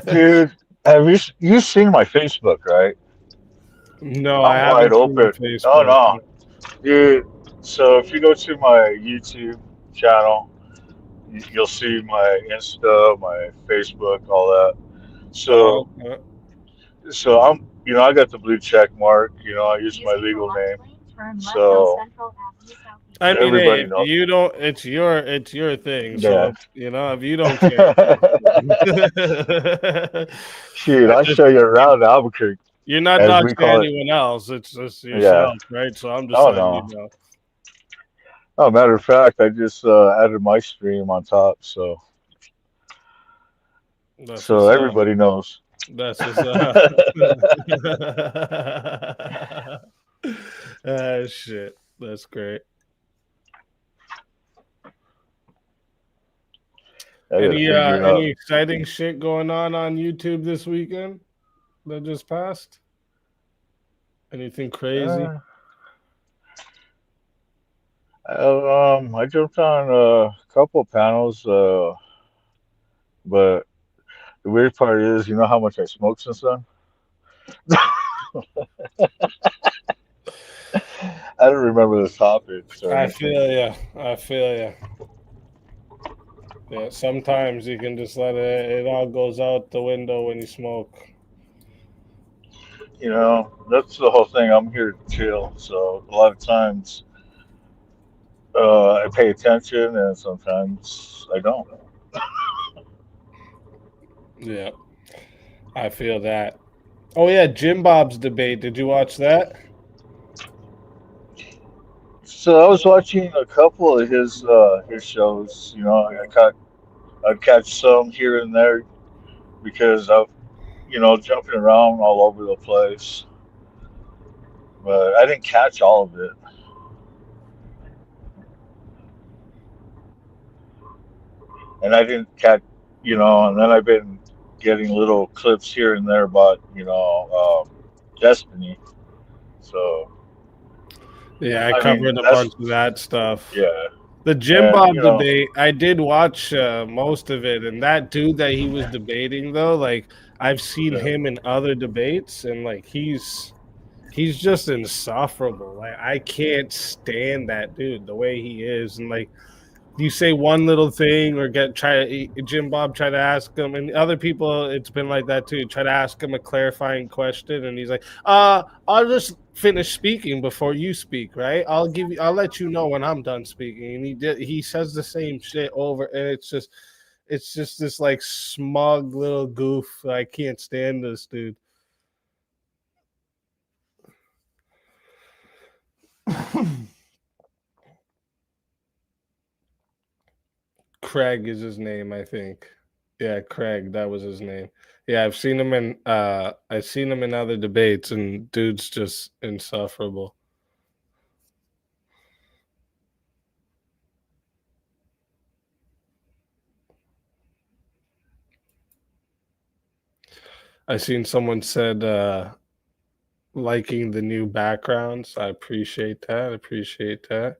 Dude, have you seen my Facebook, right? No, I I'm wide haven't seen your open. Oh Facebook. no, dude. So if you go to my YouTube channel, you'll see my Insta, my Facebook, all that. So Uh, I got the blue check mark. I use my legal name. So I mean, hey, everybody if knows you me. don't, it's your thing. Yeah. So if you don't care, Shoot, I I'll just show you around Albuquerque, you're not as we doxing call it. anyone else. It's just Yeah. yourself, right? So I'm just Oh letting you no. know. Oh, matter of fact, I just added my stream on top, so That's so what's up. everybody knows. That's what's up. Shit. That's great. I got to figure it Any out. exciting shit going on YouTube this weekend that just passed? Anything crazy? Uh, I jumped on a couple panels, but the weird part is, you know how much I smoked since then? I don't remember the topics or I anything. feel ya. I feel ya. Yeah, sometimes you can just let it all goes out the window when you smoke. That's the whole thing. I'm here to chill, so a lot of times I pay attention, and sometimes I don't. Yeah, I feel that. Oh yeah, Jim Bob's debate. Did you watch that? So I was watching a couple of his shows. I'd catch some here and there because of jumping around all over the place, but I didn't catch all of it, and I didn't catch and then I've been getting little clips here and there about Destiny. So Yeah, I I mean covered a that's bunch of that stuff. yeah, The Jim and Bob debate, I did watch most of it, and that dude that he was debating though, like I've seen yeah, him in other debates, and like he's just insufferable. Like I can't stand that dude the way he is, and like you say one little thing or Jim Bob try to ask him, and other people it's been like that too. Try to ask him a clarifying question, and he's like, I'll just finish speaking before you speak, right? I'll let you know when I'm done speaking." And he says the same shit over, and it's just this like smug little goof. I can't stand this dude. Craig is his name, I think. Yeah, Craig, that was his name. Yeah, I've seen him in other debates, and dude's just insufferable. I seen someone said liking the new backgrounds. I appreciate that. Appreciate that.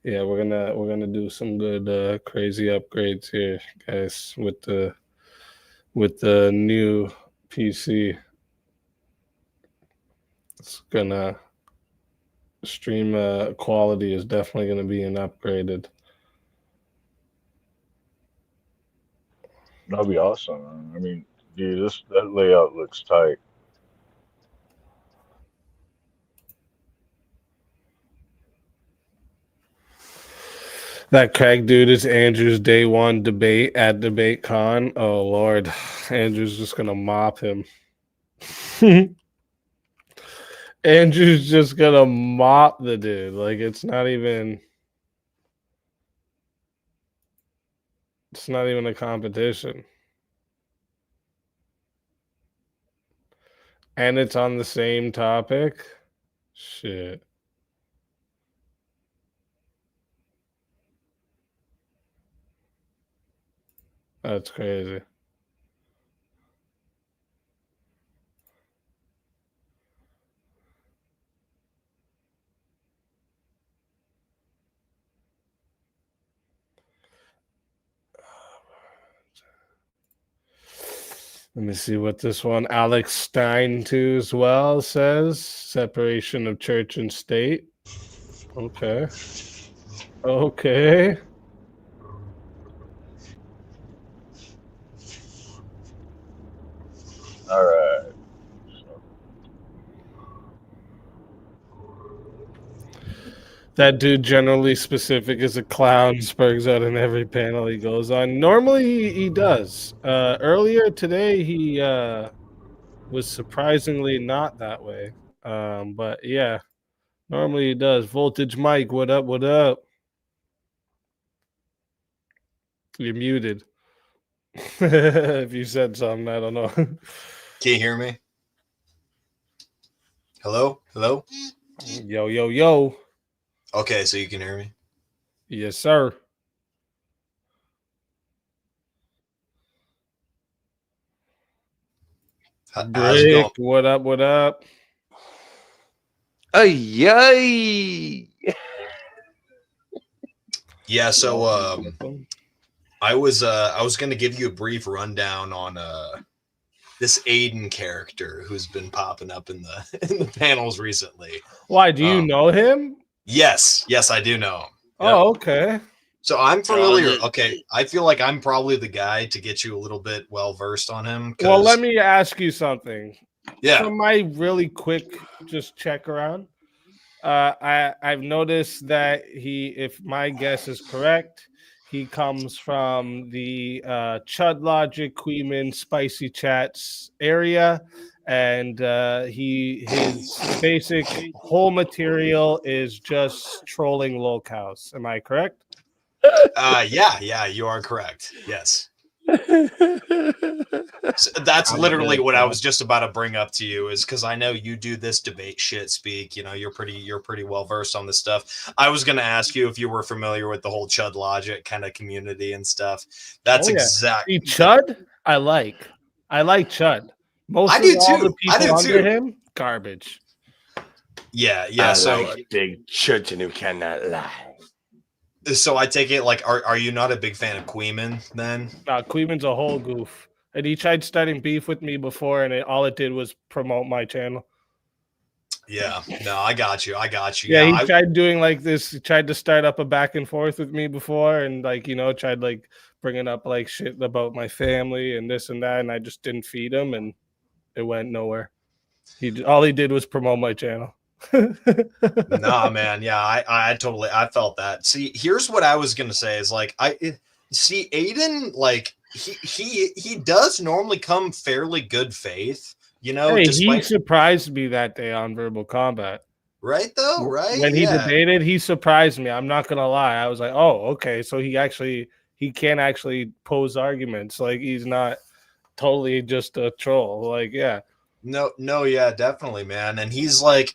Yeah, we're gonna do some good crazy upgrades here, guys, with the new PC. It's gonna stream quality is definitely gonna be an upgraded. that'd be awesome. I mean, dude, this that layout looks tight. That Craig dude is Andrew's day one debate at Debate Con. Oh Lord, Andrew's just gonna mop him. Andrew's just gonna mop the dude. Like it's not even a competition. And it's on the same topic. Shit. That's crazy. Let me see what this one, Alex Stein, too, as well says. Separation of church and state. Okay. Okay. All right. That dude, generally specific, is a clown. Spurgs out in every panel he goes on. Normally he does. Earlier today he was surprisingly not that way. But yeah, normally he does. Voltage Mike, what up? What up? You're muted. If you said something, I don't know. Can you hear me? Hello? Hello? Yo, yo, yo. Okay, so you can hear me? Yes, sir. How's it going? Brick, what up? What up? Ay, yay! Yeah, so I was going to give you a brief rundown on this Aiden character who's been popping up in the panels recently. Why, do you know him? Yes, I do know him. Oh, okay. So I'm familiar. Okay, I feel like I'm probably the guy to get you a little bit well versed on him. Well, let me ask you something. Yeah. From my really quick just check around, I've noticed that if my guess is correct, he comes from the Chud Logic, Queeman, Spicy Chats area, and his basic whole material is just trolling locals. Am I correct? Yeah, you are correct. Yes. So that's literally what I was just about to bring up to you, is because I know you do this debate shit, Speak. You know, you're pretty well versed on this stuff. I was going to ask you if you were familiar with the whole Chud Logic kind of community and stuff. That's exactly Chud. I like Chud. I do all too. the people I do under too. him, garbage. Yeah. I So like big children who cannot lie. So I take it, like, are you not a big fan of Queeman then? Nah, Queeman's a whole goof. And he tried starting beef with me before, and all it did was promote my channel. Yeah, no, I got you. Yeah, he tried doing like this. He tried to start up a back and forth with me before, and like, tried like bringing up like shit about my family and this and that, and I just didn't feed him, and it went nowhere. All he did was promote my channel. Nah, man. Yeah, I felt that. See, here's what I was gonna say is like see Aiden, like he does normally come fairly good faith, Hey, he surprised me that day on Verbal Combat. Right though, right? When he debated, he surprised me. I'm not gonna lie. I was like, oh, okay, so he can actually pose arguments. Like, he's not totally just a troll. Like, yeah. No, yeah, definitely, man. And he's like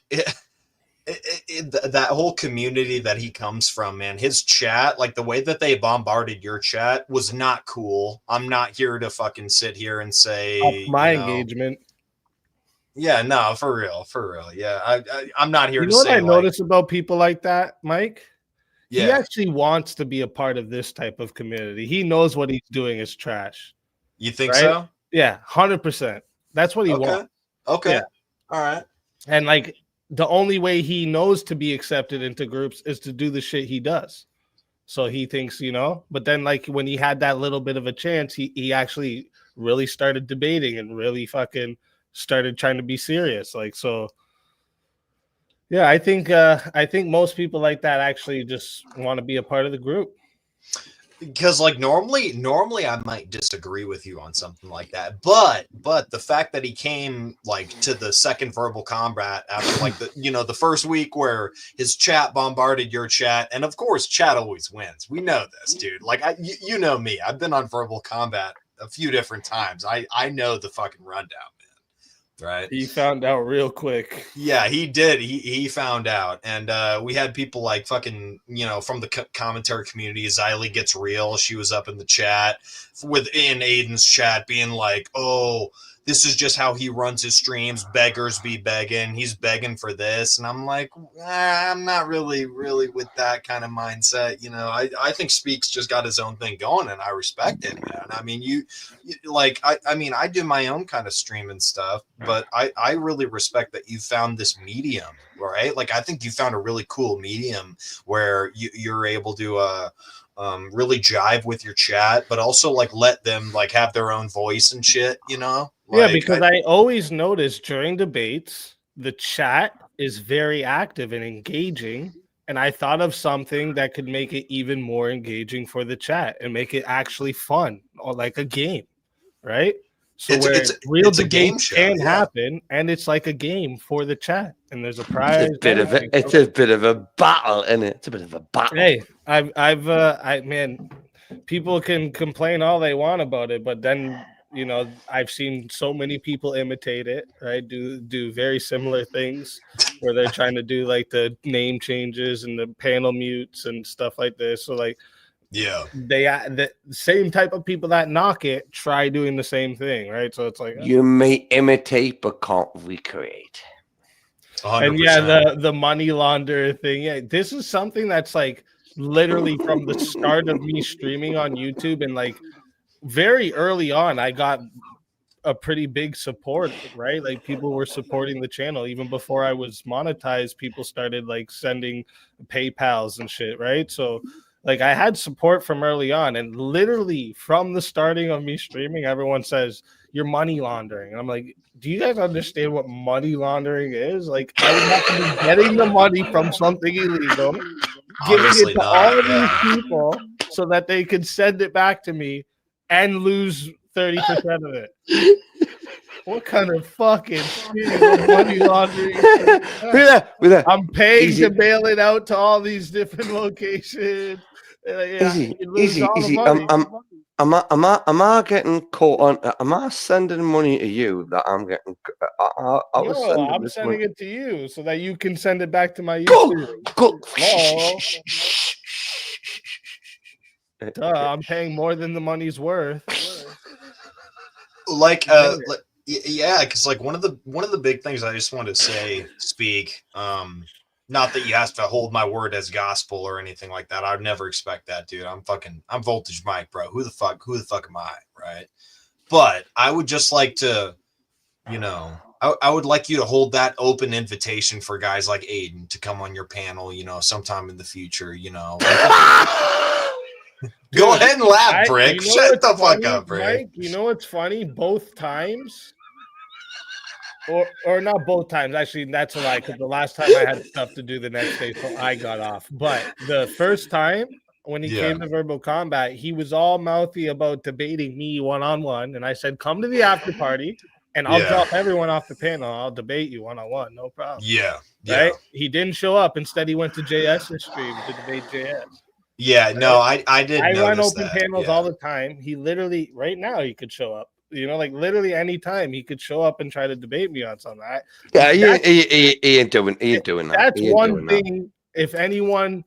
that whole community that he comes from, man, his chat, like the way that they bombarded your chat was not cool. I'm not here to fucking sit here and say my engagement. Yeah, no, for real. Yeah, I'm not here to say. What I notice about people like that, Mike? Yeah. He actually wants to be a part of this type of community. He knows what he's doing is trash. You think so? Yeah, 100%. That's what he wants. Okay. Yeah. All right. And like, the only way he knows to be accepted into groups is to do the shit he does. So he thinks, but then like when he had that little bit of a chance, he actually really started debating and really fucking started trying to be serious. Like, so yeah, I think most people like that actually just want to be a part of the group. Because like normally I might disagree with you on something like that, but the fact that he came like to the second Verbal Combat after like the first week where his chat bombarded your chat, and of course chat always wins. We know this, dude. Like you know me, I've been on Verbal Combat a few different times. I know the fucking rundown. Right. He found out real quick. Yeah, he did. He found out. And we had people like fucking, from the commentary community. Xylee Gets Real. She was up in the chat within Aiden's chat being like, oh, this is just how he runs his streams. Beggars be begging. He's begging for this. And I'm like, I'm not really with that kind of mindset. You know, I think Speaks just got his own thing going and I respect it, man. I mean, I mean, I do my own kind of streaming stuff, but I really respect that you found this medium, right? Like, I think you found a really cool medium where you're able to, really jive with your chat, but also like let them like have their own voice and shit, you know? Like, yeah, because I always notice during debates, the chat is very active and engaging. And I thought of something that could make it even more engaging for the chat and make it actually fun or like a game, right? So it's real debates can happen, and it's like a game for the chat, and there's a prize. It's a bit of a battle, isn't it? It's a bit of a battle. Hey, man, people can complain all they want about it, but then you know I've seen so many people imitate it, right? Do very similar things where they're trying to do like the name changes and the panel mutes and stuff like this. So like. Yeah, the same type of people that knock it try doing the same thing, right? So it's like you may imitate but can't recreate. 100%. And yeah, the money launder thing. Yeah, this is something that's like literally from the start of me streaming on YouTube, and like very early on, I got a pretty big support, right? Like people were supporting the channel even before I was monetized. People started like sending PayPals and shit, right? So. Like I had support from early on, and literally from the starting of me streaming, everyone says you're money laundering. And I'm like, do you guys understand what money laundering is? Like I would have to be getting the money from something illegal, giving it to all these people so that they could send it back to me and lose 30% of it. What kind of fucking money laundering? I'm paying to mail it out to all these different locations. Easy. Am I getting caught on? Am I sending money to you that I'm getting? I'm sending it to you so that you can send it back to my YouTube. Go. I'm paying more than the money's worth. Yeah, because like one of the big things I just wanted to say, Speak, not that you have to hold my word as gospel or anything like that. I'd never expect that, dude. I'm Voltage Mike, bro. Who the fuck am I, right? But I would just like to, you know, I would like you to hold that open invitation for guys like Aiden to come on your panel, you know, sometime in the future, you know. Go ahead and laugh, Brick. Shut the fuck up, Brick. Mike, you know what's funny? Both times, or not both times. Actually, that's a lie, because the last time I had stuff to do the next day, so I got off. But the first time when he came to Verbal Combat, he was all mouthy about debating me one-on-one, and I said, come to the after party, and I'll drop everyone off the panel. I'll debate you one-on-one, no problem. Yeah. Right? He didn't show up. Instead, he went to JS's stream to debate JS. Yeah, no, I didn't. I run open panels all the time. He literally, right now, he could show up. You know, like literally any time he could show up and try to debate me on something. He ain't doing that. That's one thing. If anyone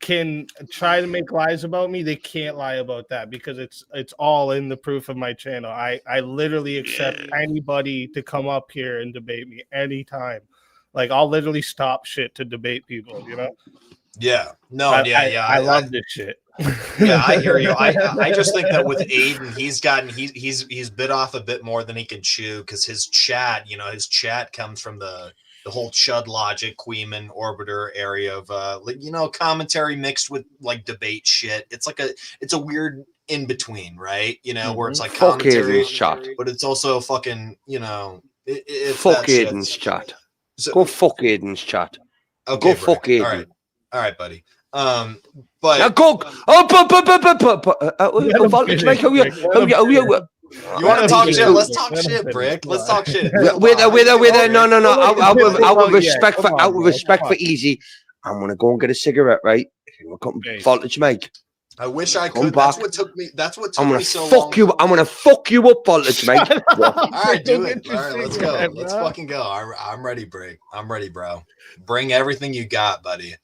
can try to make lies about me, they can't lie about that, because it's all in the proof of my channel. I literally accept anybody to come up here and debate me anytime. Like I'll literally stop shit to debate people. You know. Yeah. No. I love this shit. Yeah, I hear you. I just think that with Aiden, he's bit off a bit more than he can chew, because his chat comes from the whole Chud Logic, Queeman, Orbiter area of commentary mixed with like debate shit. It's like it's a weird in between, right? You know, where it's like commentary, but it's also fucking, you know, fuck Aiden's chat. Go fuck Aiden's chat. Okay, go fuck Aiden. All right, buddy. But now go. Voltage Mike, you want to talk shit? Let's talk shit, Brick. Let's talk shit. With her. No. Out of respect for Easy, I'm gonna go and get a cigarette, right? Voltage Mike. I wish I could. That's what took me so long. I'm gonna fuck you up, Voltage Mike. All right, do it. All right, let's go. Let's fucking go. I'm ready, Brick. I'm ready, bro. Bring everything you got, buddy,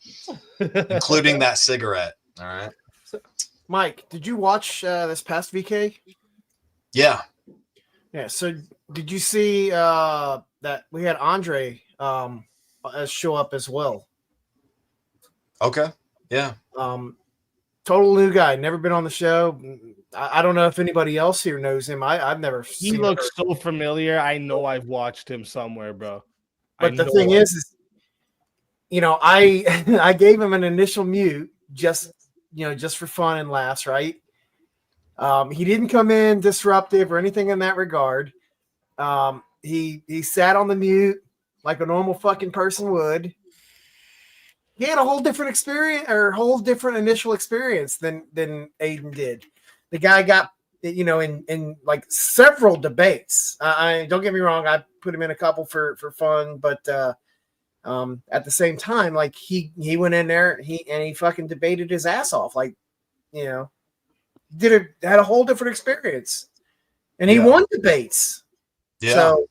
including that cigarette. All right. Mike, did you watch this past VK? Yeah. Yeah. So did you see that we had Andre show up as well? Okay. Yeah. Total new guy, never been on the show. I don't know if anybody else here knows him. I've never He seen looks so familiar. I know I've watched him somewhere, bro. But the thing is, you know, I gave him an initial mute just for fun and laughs, right? He didn't come in disruptive or anything in that regard. He sat on the mute like a normal fucking person would. He had a whole different experience or whole different initial experience than Aiden did. The guy got, you know, in like several debates. I don't get me wrong, I put him in a couple for fun, but at the same time, like he went in there and he fucking debated his ass off, like, you know, had a whole different experience, and he won debates. Yeah. So,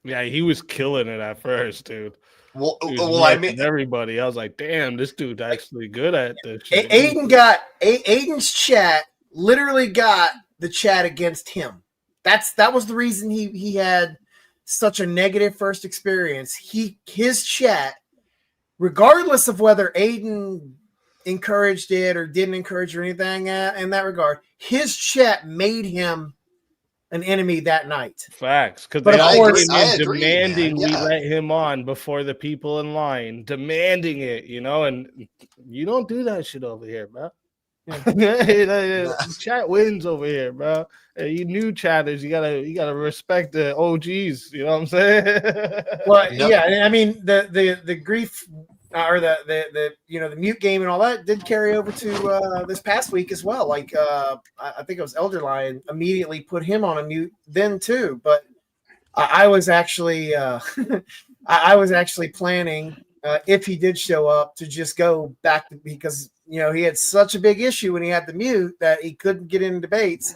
yeah, he was killing it at first, dude. Well, I mean, everybody. I was like, damn, this dude's actually good at this shit. Aiden's chat literally got the chat against him. That was the reason he had such a negative first experience. His chat, regardless of whether Aiden encouraged it or didn't encourage or anything in that regard, his chat made him an enemy that night. Facts, because they all agree, demanding man. Yeah. we let him on before the people in line, demanding it, you know, and you don't do that shit over here, bro. Chat wins over here, bro. You new chatters, you gotta respect the OGs. You know what I'm saying? Well, yeah, I mean the grief or the you know, the mute game and all that did carry over to this past week as well. Like I think it was Elder Lion immediately put him on a mute then too. But I was actually I was actually planning if he did show up to just go back to, because you know he had such a big issue when he had the mute that he couldn't get in debates.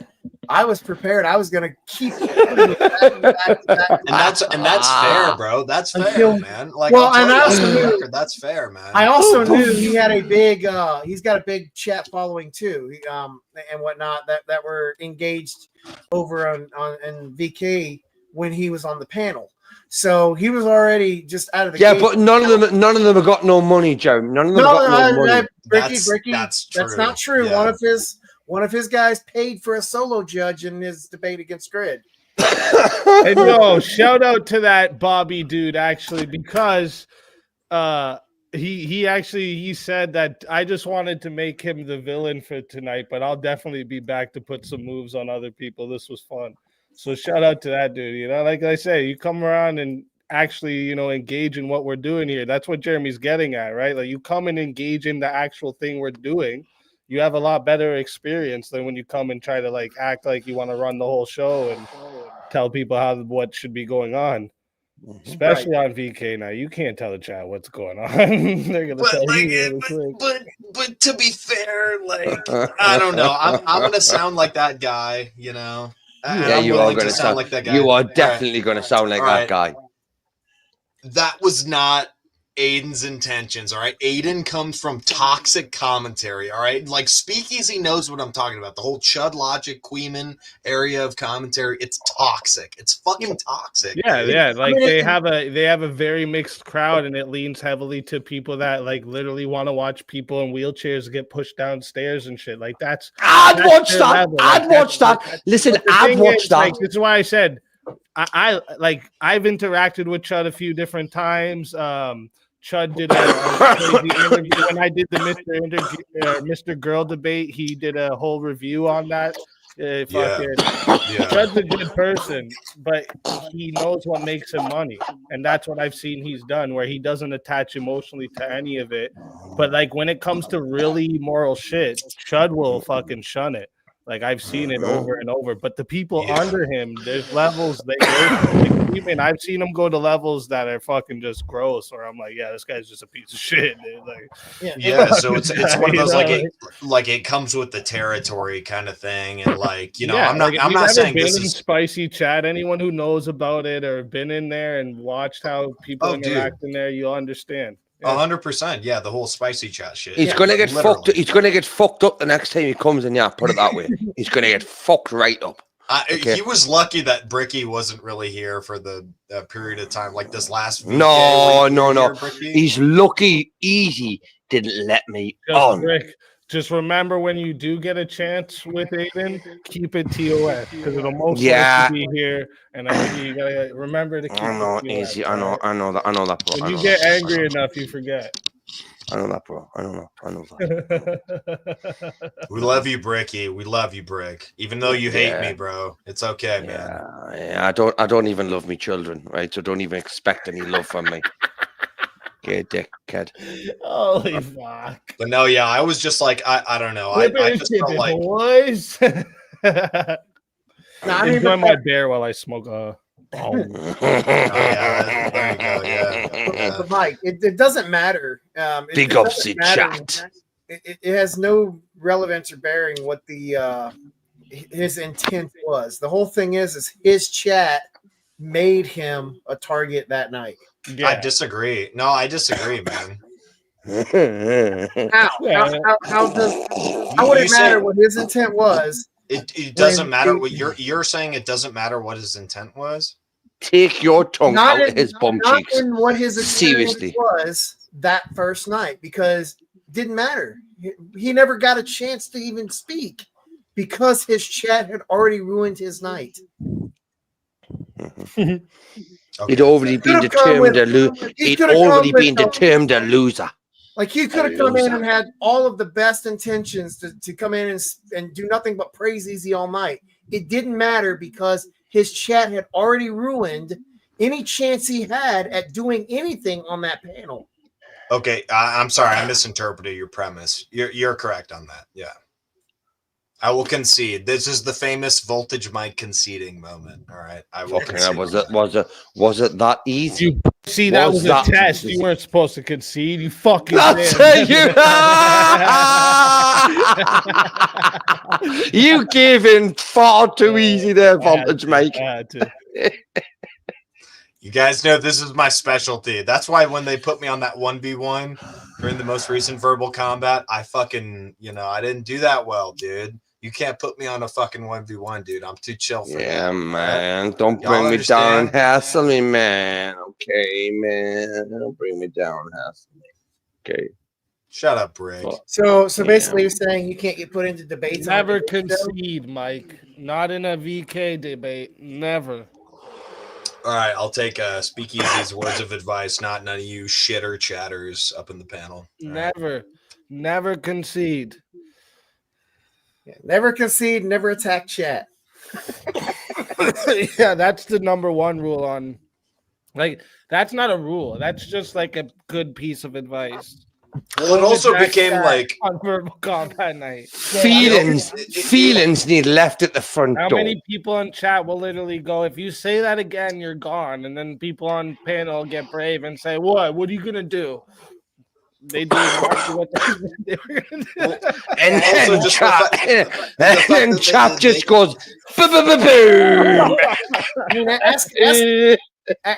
I was prepared. I was going to keep putting it back. And that's fair, bro. That's fair, man. Like, well, and I also knew that's fair, man. I also knew he had a big. He's got a big chat following too, and whatnot that were engaged over on VK when he was on the panel. So he was already just out of the gate. But none of them have got no money, Joe. None of them have got no money. Ricky, that's true. That's not true. Yeah. One of his guys paid for a solo judge in his debate against Grid. And no, shout out to that Bobby dude actually, because he said that I just wanted to make him the villain for tonight, but I'll definitely be back to put some moves on other people. This was fun. So shout out to that dude. You know, like I say, you come around and actually, you know, engage in what we're doing here. That's what Jeremy's getting at, right? Like you come and engage in the actual thing we're doing. You have a lot better experience than when you come and try to like act like you want to run the whole show and tell people what should be going on. Especially on VK now. You can't tell the chat what's going on. They're gonna tell you really quick. But to be fair, like I don't know. I'm gonna sound like that guy, you know. Yeah, you are gonna sound like that guy. You are definitely gonna sound like that guy. That was not Aiden's intentions, all right? Aiden comes from toxic commentary, all right? Like, SpeakeaZy knows what I'm talking about. The whole Chud Logic, Queeman area of commentary, it's toxic. It's fucking toxic. Yeah, dude. Yeah. Like, they have a very mixed crowd, and it leans heavily to people that, like, literally want to watch people in wheelchairs get pushed downstairs and shit. Like, I'd watch that. Listen, I'd watch that. Like, this is why I said, I've interacted with Chud a few different times. Chud did a crazy interview when I did the Mr. Girl debate. He did a whole review on that. Chud's a good person, but he knows what makes him money, and that's what I've seen he's done, where he doesn't attach emotionally to any of it. But like when it comes to really moral shit, Chud will fucking shun it. Like I've seen it over and over, but the people under him, there's levels they go. Even I've seen him go to levels that are fucking just gross. Or I'm like, yeah, this guy's just a piece of shit, dude. Like, so it's one of those like it comes with the territory kind of thing, and like I'm not saying this is spicy chat. Anyone who knows about it or been in there and watched how people interact in there, you'll understand. 100%. Yeah, the whole spicy chat shit. He's gonna get fucked. He's gonna get fucked up the next time he comes in. Yeah, put it that way. He's gonna get fucked right up. Okay. He was lucky that Bricky wasn't really here for the period of time, like this last VK. No. He's lucky Easy didn't let me on. Rick, just remember when you do get a chance with Aiden, keep it TOS because it'll most likely be here. And you gotta remember to keep I know, it TOS, Easy. I know that, bro. When you get angry enough, you forget. I know that, bro. I know that. We love you, Bricky. We love you, Brick. Even though you hate me, bro. It's okay, man. Yeah, I don't even love me children, right? So don't even expect any love from me. Okay, dickhead. Holy fuck. But no, yeah, I was just like, I don't know. I just felt like boys. Enjoy my beer while I smoke oh, yeah, there you go. Yeah. But Mike, it doesn't matter. Big ups the chat. It has no relevance or bearing what his intent was. The whole thing is his chat made him a target that night. Yeah. I disagree. No, I disagree, man. How would it matter what his intent was? It doesn't matter what you're saying. It doesn't matter what his intent was. Take your tongue out of his bum cheeks. Not in what his seriously was that first night, because it didn't matter. He never got a chance to even speak because his chat had already ruined his night. He'd already been determined a loser. He'd already been determined a loser. Like he could have come in and had all of the best intentions to come in and do nothing but praise Easy all night. It didn't matter because his chat had already ruined any chance he had at doing anything on that panel. Okay, I'm sorry, I misinterpreted your premise. You're correct on that. Yeah, I will concede. This is the famous Voltage Mike conceding moment. All right, I will. Okay, was it that easy? You see, that was a test. You weren't supposed to concede. You fucking. You gave in far too easy there, Voltage Mike. You guys know this is my specialty. That's why when they put me on that 1v1 during the most recent verbal combat, I fucking, I didn't do that well, dude. You can't put me on a fucking 1v1, dude. I'm too chill for that. Man. Right? Don't bring me down and hassle me, man. Okay, man. Don't bring me down and hassle me. Okay. Shut up, Rick. So basically you're saying you can't get put into debates. Never concede, Mike. Not in a VK debate. Never. All right, I'll take SpeakeaZy's words of advice, not none of you shitter chatters up in the panel. Never concede. Yeah, never concede, never attack chat. Yeah, that's the number one rule on. Like, that's not a rule. That's just like a good piece of advice. Well, it also became like on verbal combat night. Feelings need left at the front door. How many people in chat will literally go, if you say that again, you're gone, and then people on panel get brave and say, "What? What are you gonna do?" They do exactly what they were gonna do. And then chat just goes boom. I mean,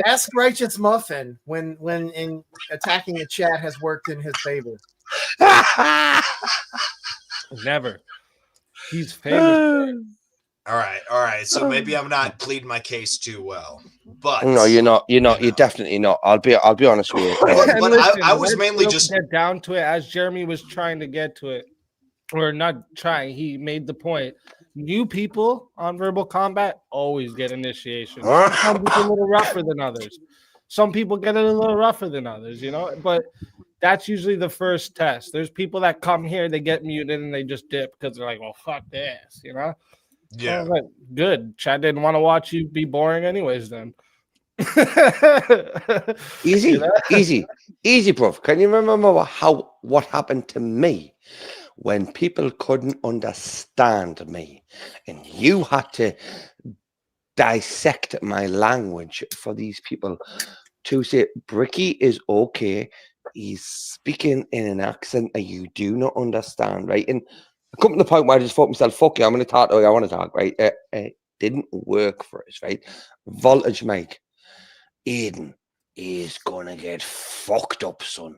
ask Righteous Muffin when in attacking the chat has worked in his favor. Never. He's famous. All right. So maybe I'm not pleading my case too well, but no, you're not. You're definitely not. I'll be honest with you. But listen, I was mainly just get down to it as Jeremy was trying to get to it, or not trying. He made the point. New people on verbal combat always get initiation. Some people a little rougher than others. Some people get it a little rougher than others, but that's usually the first test. There's people that come here, they get muted and they just dip because they're like, well, fuck this, Yeah. Like, good. Chad didn't want to watch you be boring anyways then. Easy, prof. Can you remember what happened to me when people couldn't understand me and you had to dissect my language for these people to say Bricky is okay, he's speaking in an accent that you do not understand, right? And I come to the point where I just thought myself, fuck you, I'm going to talk the way I want to talk, right? It didn't work for us, right? Voltage Mike, Aiden is going to get fucked up, son.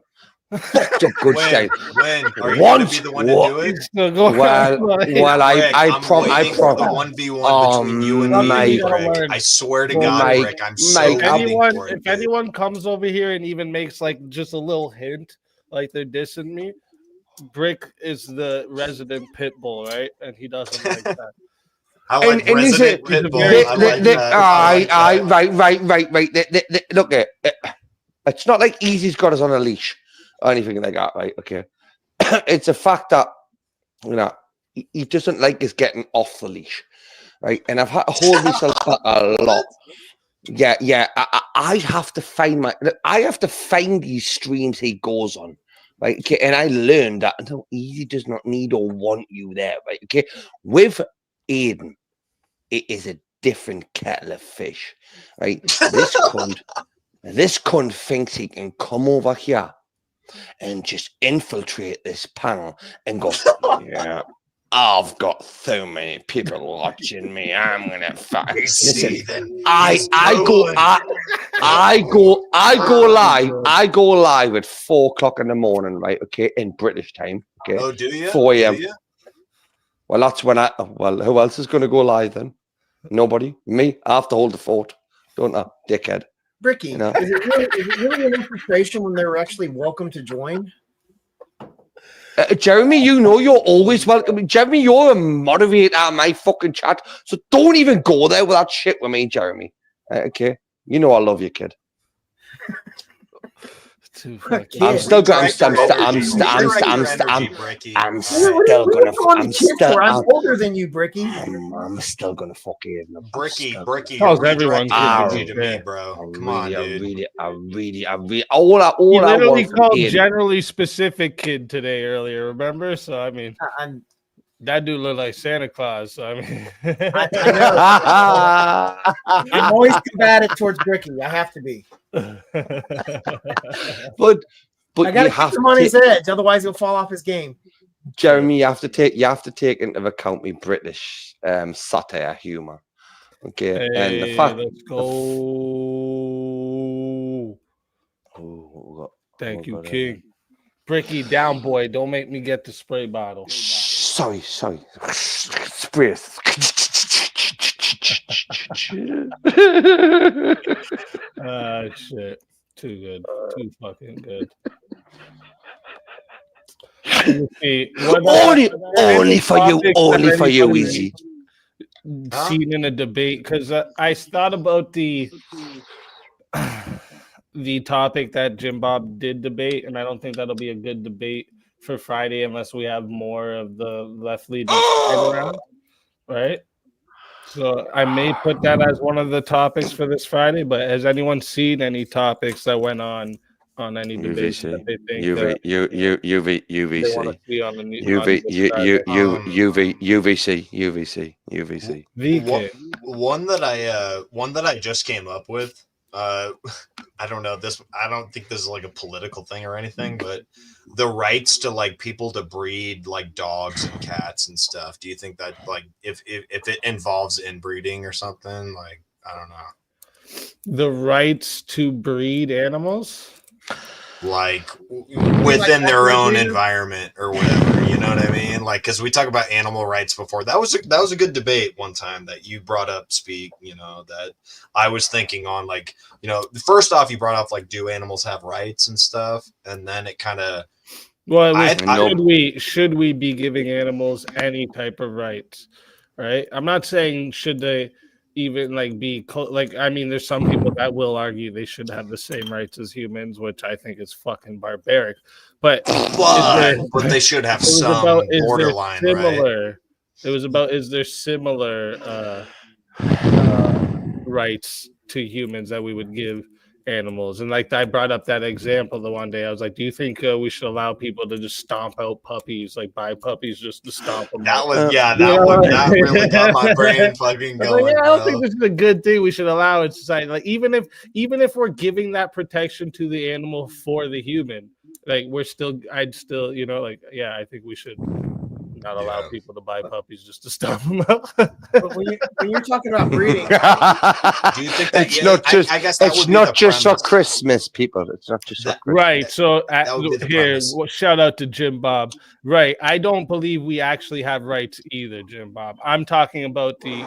Fucked up good style. When are you going to be the one to do it? Well, I waiting for the 1v1 between you and me, Brick. I swear to God, Brick, I'm so waiting for it. If anyone comes over here and even makes like just a little hint, like they're dissing me, Brick is the resident pit bull, right? And he doesn't like that. I like resident pit bull. I like that. Right. Look, it's not like Easy's got us on a leash or anything like that, right? Okay. It's a fact that, you know, he doesn't like us getting off the leash, right? And I've had to hold myself back a lot. Yeah. I have to find these streams he goes on, right? Okay. And I learned that until Easy does not need or want you there, right? Okay. With Aiden, it is a different kettle of fish, right? This cunt thinks he can come over here and just infiltrate this panel and go, yeah, I've got so many people watching me. I'm gonna fuck. Listen, I go live at 4 o'clock in the morning, right? Okay, in British time. Okay. Oh, do you? 4 a.m. Well, that's when who else is gonna go live then? Nobody. Me. I have to hold the fort. Don't I, dickhead? Bricky, you know? is it really an infiltration when they're actually welcome to join? Jeremy, you know you're always welcome. Jeremy, you're a moderator on my fucking chat, so don't even go there with that shit with me, Jeremy. Okay? You know I love you, kid. I'm still gonna I'm older than you, Bricky. I'm still gonna fuck you. Bricky, everyone's energy to me, bro. Come on, dude. I really. All I literally called generally specific kid today earlier. Remember? So I mean, that dude looked like Santa Claus. So, I mean, I'm always combative towards Bricky. I have to be. but I gotta keep him on his edge, otherwise he'll fall off his game. Jeremy, you have to take into account me British satire humor. Okay, hey, and the fact. Let's go. Thank you, King. Bricky, down, boy. Don't make me get the spray bottle. Sorry. Spray. Shit. Too good. Too fucking good. Only for you, Easy. Seen in a debate, because I thought about the topic that Jim Bob did debate, and I don't think that'll be a good debate for Friday unless we have more of the left leading around, right? So I may put that as one of the topics for this Friday. But has anyone seen any topics that went on any debate that they think UVC. One that I just came up with. I don't know this. I don't think this is like a political thing or anything, but the rights to like people to breed like dogs and cats and stuff. Do you think that like if it involves inbreeding or something, like I don't know, the rights to breed animals, like within their own environment or whatever, you know what I mean? Like, because we talk about animal rights before. That was a good debate one time that you brought up, Speak. You know, that I was thinking on, like, you know, first off, you brought up like, do animals have rights and stuff, and then it kind of. Well, should we be giving animals any type of rights? Right. I'm not saying should they even like be like, I mean, there's some people that will argue they should have the same rights as humans, which I think is fucking barbaric. But they should have some borderline, right? It was about, is there similar rights to humans that we would give animals? And like I brought up that example the one day, I was like, do you think we should allow people to just stomp out puppies, like buy puppies just to stomp them that was that really got my brain fucking going. I don't think this is a good thing we should allow in society. Like even if we're giving that protection to the animal for the human, like I'd still, you know, like, yeah, I think we should not allow Yeah. people to buy puppies just to stuff them up. But when you're talking about breeding, Do you think that? It's Yeah, not just. I guess that It's would be not the just for premise. Christmas, people. It's not just for That- Christmas. Right. So that would be the here, premise. shout out to Jim Bob. Right. I don't believe we actually have rights either, Jim Bob. I'm talking about the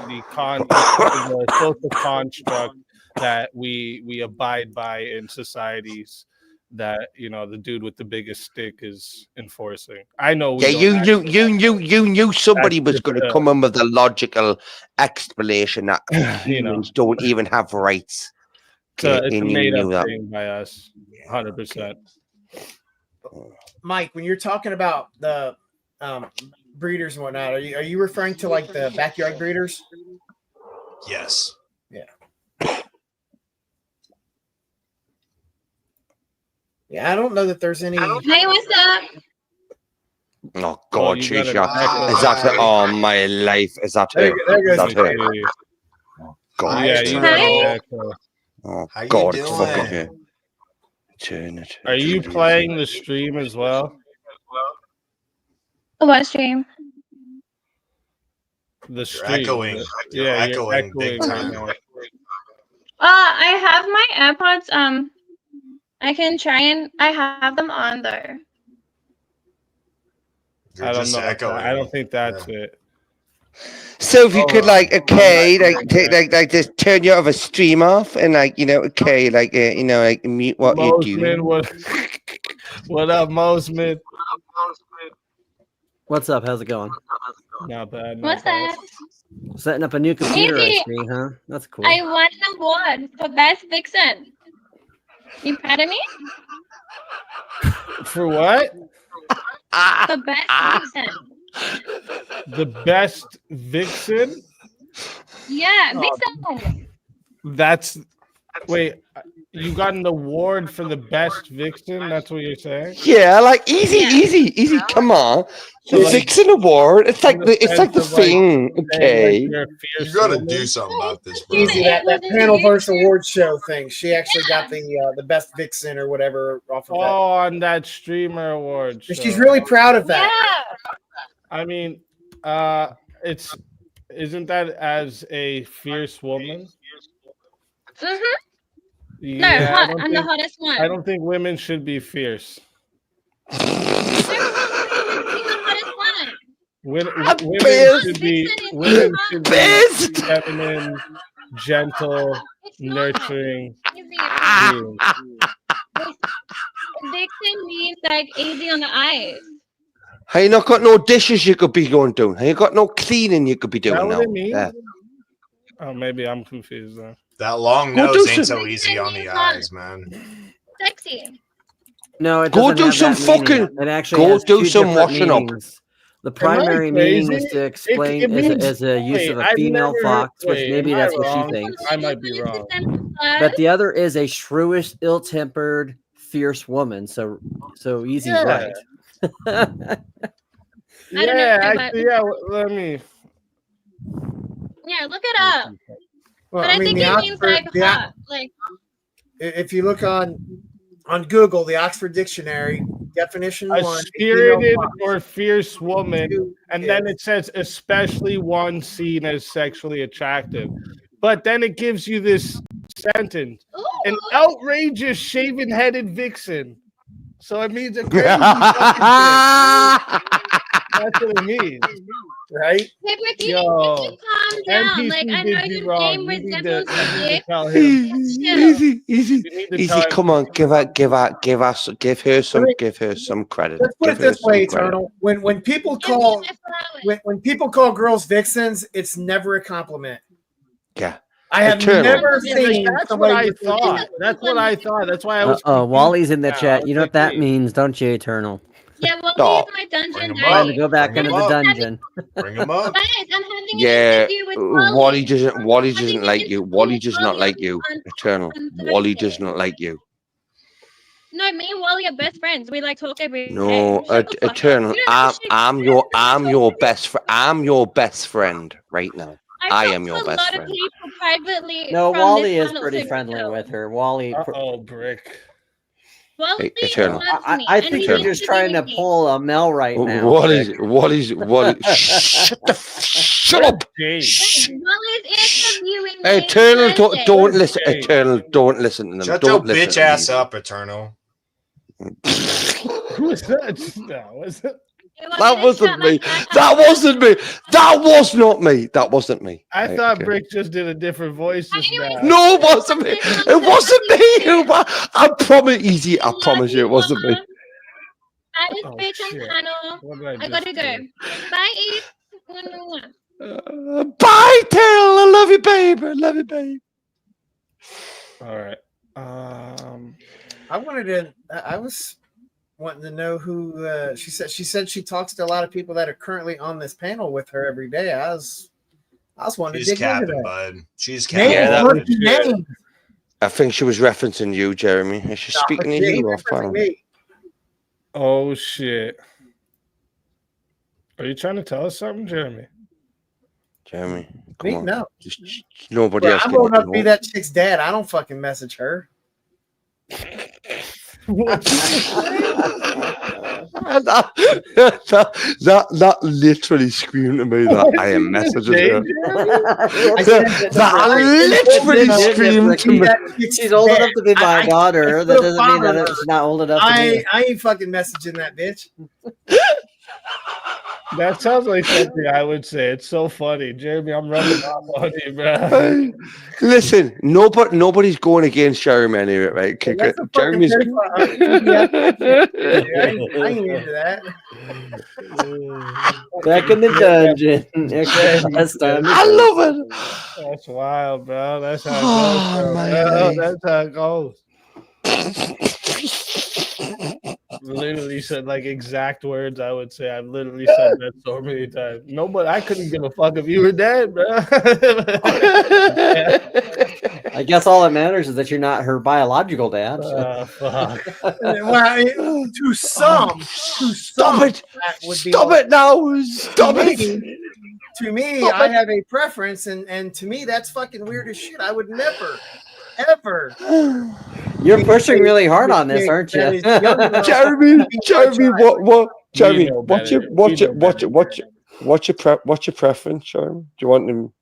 social construct that we abide by in societies that the dude with the biggest stick is enforcing. I know we Yeah, don't you knew somebody was That's going to just, come in with a logical explanation that you know, humans don't even have rights. it's a and you made knew up that. thing by us, 100%. Mike, when you're talking about the breeders and whatnot, are you referring to like the backyard breeders? Yes. Yeah, I don't know that there's any. Hey, what's up? Oh God, you got she's an your. echo. Is that her? Oh my life! Is that her? There Is goes that her? God, Yeah, turn you it got Eternal. an echo. Oh How you God, it's fucking doing? her. Turn it. Are you turn it. playing the stream as well? What stream? The You're stream. echoing. You're Yeah, echoing big right time. now. I have my AirPods. I can try and I have them on there. You're I don't just know. echoing. I don't think that's it. So if you could I'm not take just turn your other stream off and mute what you're doing. Mosman, what up, Mosman? What's up? How's it going? Not bad. What's that? Setting up a new computer, I Easy. see, huh? That's cool. I won an award for best vixen. You proud of me? For what? For best vixen. The best vixen? Yeah, Oh. vixen. That's wait. You got an award for the best vixen? That's what you're saying? Yeah, like easy, Yeah. easy. Come on, So, the like, Vixen Award. It's like in the it's like the sense of, like, thing. Okay. You're a You fierce gotta woman? do something about this, bro. Easy, that Panelverse Award show thing. She actually got the best vixen or whatever off of that. Oh, on that streamer award. And show. she's really proud of that. Yeah. I mean, isn't that as a fierce woman? Mm-hmm. No, Yeah, hot. I'm the hottest one. I don't think women should be fierce. I'm the hottest one. Women pissed. should be Vixen is women hot. should be Pissed. feminine, gentle, It's not. nurturing Easy. beings. Vixen means like easy on the eyes. Have you not got no dishes you could be going doing? Have you got no cleaning you could be Is that doing what now? it means? Yeah. Oh, maybe I'm confused then. That long Go nose do ain't some- so easy on the eyes, man. Sexy. No, it Go doesn't do have some that meaning. fucking- It actually go has do two some different washing up. meanings. The primary crazy? meaning is to explain it means- as a use wait, of a I've female never fox, heard- which wait, maybe am I that's what wrong? she thinks. I might be wrong. But the other is a shrewish, ill-tempered, fierce woman. So Easy's Yeah. right. don't know, but- Let me. Yeah, look it up. Well, But I think the it means Oxford, like hot. Like if you look on Google, the Oxford Dictionary definition A one, spirited female or fierce woman, fox. and then it says especially one seen as sexually attractive. But then it gives you this sentence: an ooh, outrageous shaven-headed vixen. So it means a crazy fucking chick. That's what it means. right? hey, but you Yo, need to calm down. NPC Like I know did you your wrong. name You need to resembles a dick. tell him. Easy. You need to Easy. tell him. Come on, give her some credit. Let's put Give it her this way, some credit. Eternal. When people Give me call my flowers. when people call girls vixens, it's never a compliment. Yeah. I have Eternal. never Yeah, like, seen that's what I somebody. thought. That's what I thought. That's why I was. Oh, Wally's in the confused now. chat. I You know was what that like, wait. means, don't you, Eternal? Yeah, well, Oh, he's my dungeon bring 'em Time up. to daddy. go back Bring into 'em the up. dungeon. Bring them up. Guys, I'm having an Yeah. interview with Wally doesn't having like an you. interview Wally with does not Wally like you. on Eternal. Thursday. Wally does not like you. No, me and Wally are best friends. We like talk every day. No, Shut the fuck up. Eternal. You don't have to shake- I'm your best friend. I'm your best friend right now. I talk am to your a best lot friend. of people privately. No, from Wally this is channel, pretty so friendly no. with her. Wally, Uh-oh, brick. Wally Eternal. loves me, I and think he you're needs just to be trying to with me. pull a Mel right now. What Rick. Shut up. James. Wally's interviewing me. Eternal, don't listen. James. Eternal, don't listen to them. Shut your Don't listen bitch to ass these. up, Eternal. Who was that? No, was it? That wasn't me. That wasn't me. That was not me. That wasn't me. I Right, thought okay. Brick just did a different voice just now. No, it wasn't me. It wasn't me. I promise, Easy. I promise you, it wasn't me. That is Oh, bitch on shit. panel. What did I gotta just go. do? Bye, Eve. Bye, Tail. I love you, babe. I love you, babe. All right. I wanted to. I was wanting to know who she said. She said she talks to a lot of people that are currently on this panel with her every day. I was wanting She's to dig into capping, that. bud. She's Name, capping. Yeah, that what's was the shit. name? I think she was referencing you, Jeremy. Is she speaking to Jay you or referencing fan? me. Oh shit. Are you trying to tell us something, Jeremy? Jeremy, come Me? on. No. Just nobody Bro, else I'm can old enough to be know. that chick's dad. I don't fucking message her. that literally screamed to me that I am messaging her. That literally screamed to me. She's old enough to be my daughter. That doesn't mean that she's not old enough to be. I ain't fucking messaging that bitch. That sounds like something I would say. It's so funny, Jeremy. I'm running off on you, bro. Hey, listen, nobody's going against Jeremy anyway, right? That's a fucking Jeremy's. I ain't into that. Back in the dungeon. Next time. I love it. That's wild, bro. That's how it Oh, goes, my bro. life. That's how it goes. Literally said like exact words I would say. I've literally said that so many times. Nobody, I couldn't give a fuck if you were dead, bro. I guess all that matters is that you're not her biological dad. Fuck. Well, to some, Stop it! that would be Stop it now! Stop it! To me, Stop I it. have a preference, and to me, that's fucking weird as shit. I would never, ever. You're pushing really hard on this, aren't you? Jeremy, what? Jeremy, We know what's better. your preference, Jeremy? Do you want them?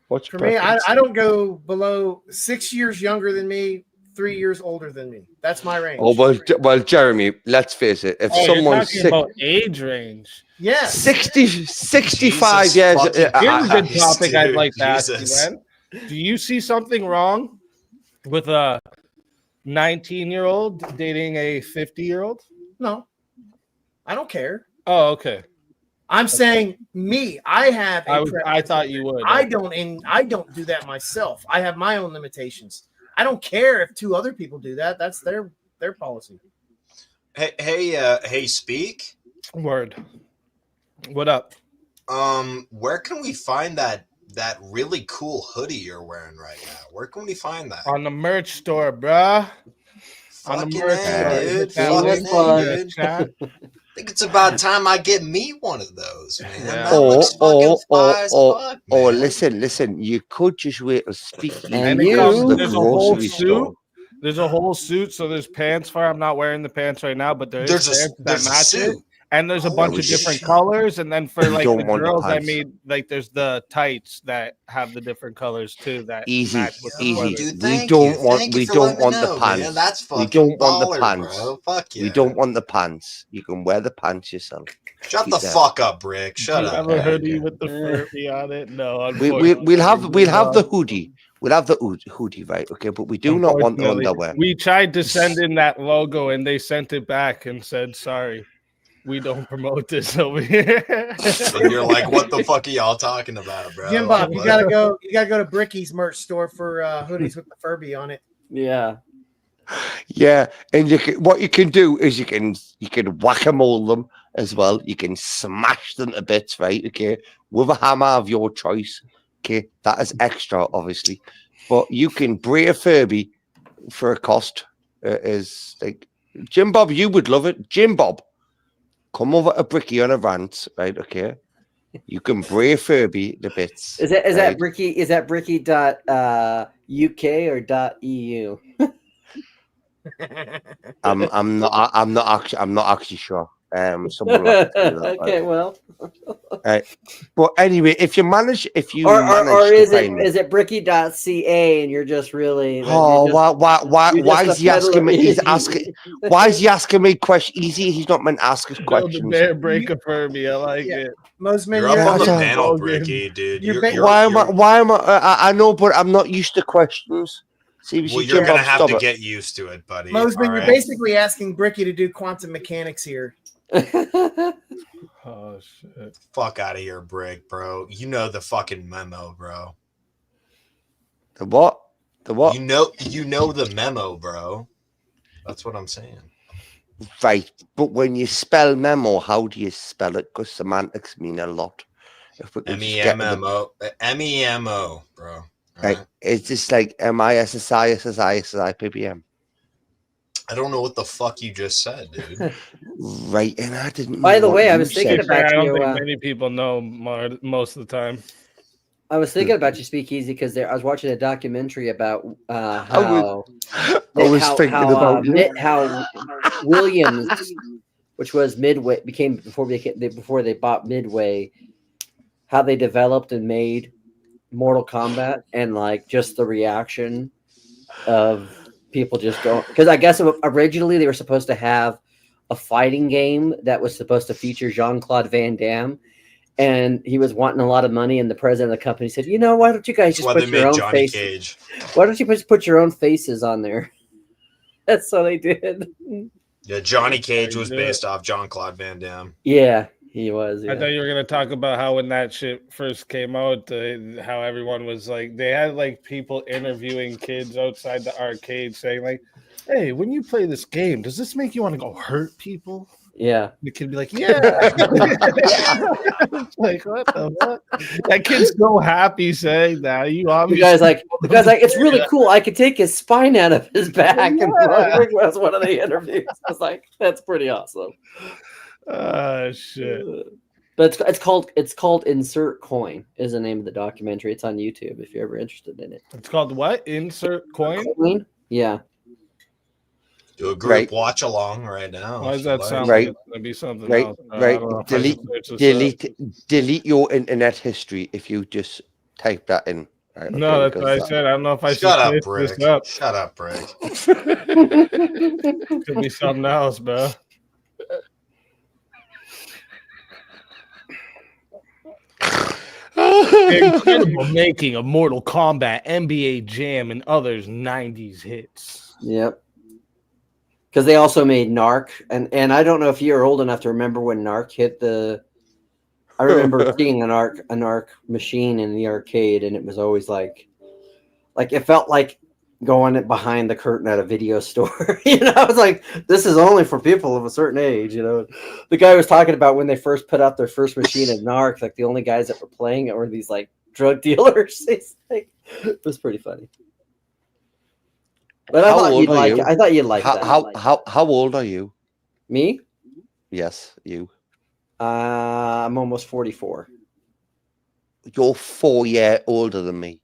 What's your For me, preference? I don't go below 6 years younger than me, 3 years older than me. That's my range. Oh well, Jeremy. Let's face it. If You're someone's talking about age range. Yes. 65 Jesus years. fucking Here's a good Christ, topic I'd like to ask you, Jesus. man. Do you see something wrong with a 19-year-old dating a 50-year-old? No, I don't care. Oh, okay. I'm saying me. I have. I thought you would. I don't do that myself. I have my own limitations. I don't care if two other people do that. That's their policy. Hey, Speak. Word. What up? Where can we find that really cool hoodie you're wearing right now? Where can we find that? On the merch store, bruh. On Fucking the merch store. dude. Shameless Fucking plug. dude. Chat. I think it's about time I get me one of those, man. Yeah. That looks fucking fly as fuck, Oh, man. listen. You could just wait to speak. And it you- comes, the there's a whole grocery suit. store. There's a whole suit. So there's pants for. I'm not wearing the pants right now, but there's There's pants a that match suit. it. And there's a bunch Holy of different shit. colors. And then for You like don't the want the girls, I pants. made like there's the tights that have the different colors too. That Easy, match with the easy. sweater. Dude, We thank don't you. want. Thank We you for don't letting me want the know, pants. man. That's fucking We don't want the baller, pants. bro. Fuck yeah. We don't want the pants. You can wear the pants yourself. Shut Keep the that. fuck up, Brick. Shut Do you up. have a hoodie okay. with the Furby on it? No, We'll have the hoodie. We'll have the hoodie, right? Okay, but we do not want the Unfortunately, underwear. we tried to send in that logo and they sent it back and said, sorry, we don't promote this over here. And you're like, what the fuck are y'all talking about, bro? Jim Like, Bob, you what? gotta go. You gotta go to Bricky's merch store for hoodies with the Furby on it. Yeah. Yeah, and what you can do is you can whack-a-mole them as well. You can smash them to bits, right? Okay, with a hammer of your choice. Okay, that is extra, obviously, but you can braid a Furby for a cost. Is like Jim Bob, you would love it. Jim Bob, come over to Bricky on a rant, right? Okay, you can braid Furby the bits. Is that Bricky? Is that Bricky.uk or .eu? I'm not actually sure. Someone will have to tell you that. Okay, well, But anyway, if you manage or to is find me, it bricky.ca and you're just really oh, why you're is just he a asking me? He's peddler. asking. Why is he asking me questions? He's not meant to ask us Build the questions. bear, break a Furby. I like Yeah. it. Mosman, You're up on the Yeah, panel, Logan. Bricky, dude. You're Why am I know, but I'm not used to questions. See, Well, you're gonna have to get used to it, buddy. Mosman, all you're right? basically asking Bricky to do quantum mechanics here. Oh shit! Fuck out of here, Brick, bro. You know the fucking memo, bro. The what? The what? You know the memo, bro. That's what I'm saying. Right, but when you spell memo, how do you spell it? Because semantics mean a lot. If we could just get to the- MEMO, MEMO, bro. All Right, right? it's just like MISSI. I don't know what the fuck you just said, dude. Right, and I didn't. By know the what way, I you was thinking said. about I don't you. think many people know most of the time. I was thinking about you, SpeakeaZy, because I was watching a documentary about I was thinking about you. how Williams, which was Midway, before they bought Midway, how they developed and made Mortal Kombat, and like just the reaction of people just going, because I guess originally they were supposed to have a fighting game that was supposed to feature Jean-Claude Van Damme, and he was wanting a lot of money, and the president of the company said, you know, why don't you guys just put your own faces? Cage. Why don't you just put your own faces on there? That's what they did. Yeah, Johnny Cage was based off Jean-Claude Van Damme. Yeah, he was. Yeah. I thought you were gonna talk about how when that shit first came out, how everyone was like, they had like people interviewing kids outside the arcade saying like, "Hey, when you play this game, does this make you want to go hurt people?" Yeah, The kid be like, "Yeah." It's like, what the fuck? That kid's so happy saying that. You the obviously guy's like, it's really cool. I could take his spine out of his back, and was one of the interviews. I was like, that's pretty awesome. Shit. But it's called Insert Coin is the name of the documentary. It's on YouTube if you're ever interested in it. It's called what? Insert coin? Yeah. Do a group watch along right now. Why does that sound Right. like it's gonna be something Right, else? right. Delete your internet history if you just type that in. Right, No, that's what I said. I don't know if I should Shut up, switch Brick. this up. Shut up, Brick. Could be something else, bro. The incredible making of Mortal Kombat, NBA Jam, and others 90s hits. Yep. Because they also made Narc, and I don't know if you're old enough to remember when Narc hit the. I remember seeing an Narc machine in the arcade, and it was always like it felt like going behind the curtain at a video store. I was like, this is only for people of a certain age. The guy was talking about when they first put out their first machine of Narc, like the only guys that were playing it were these like drug dealers. It was pretty funny. But I thought you'd like that. How old are you? Me? Yes, you. I'm almost 44. You're 4 years older than me,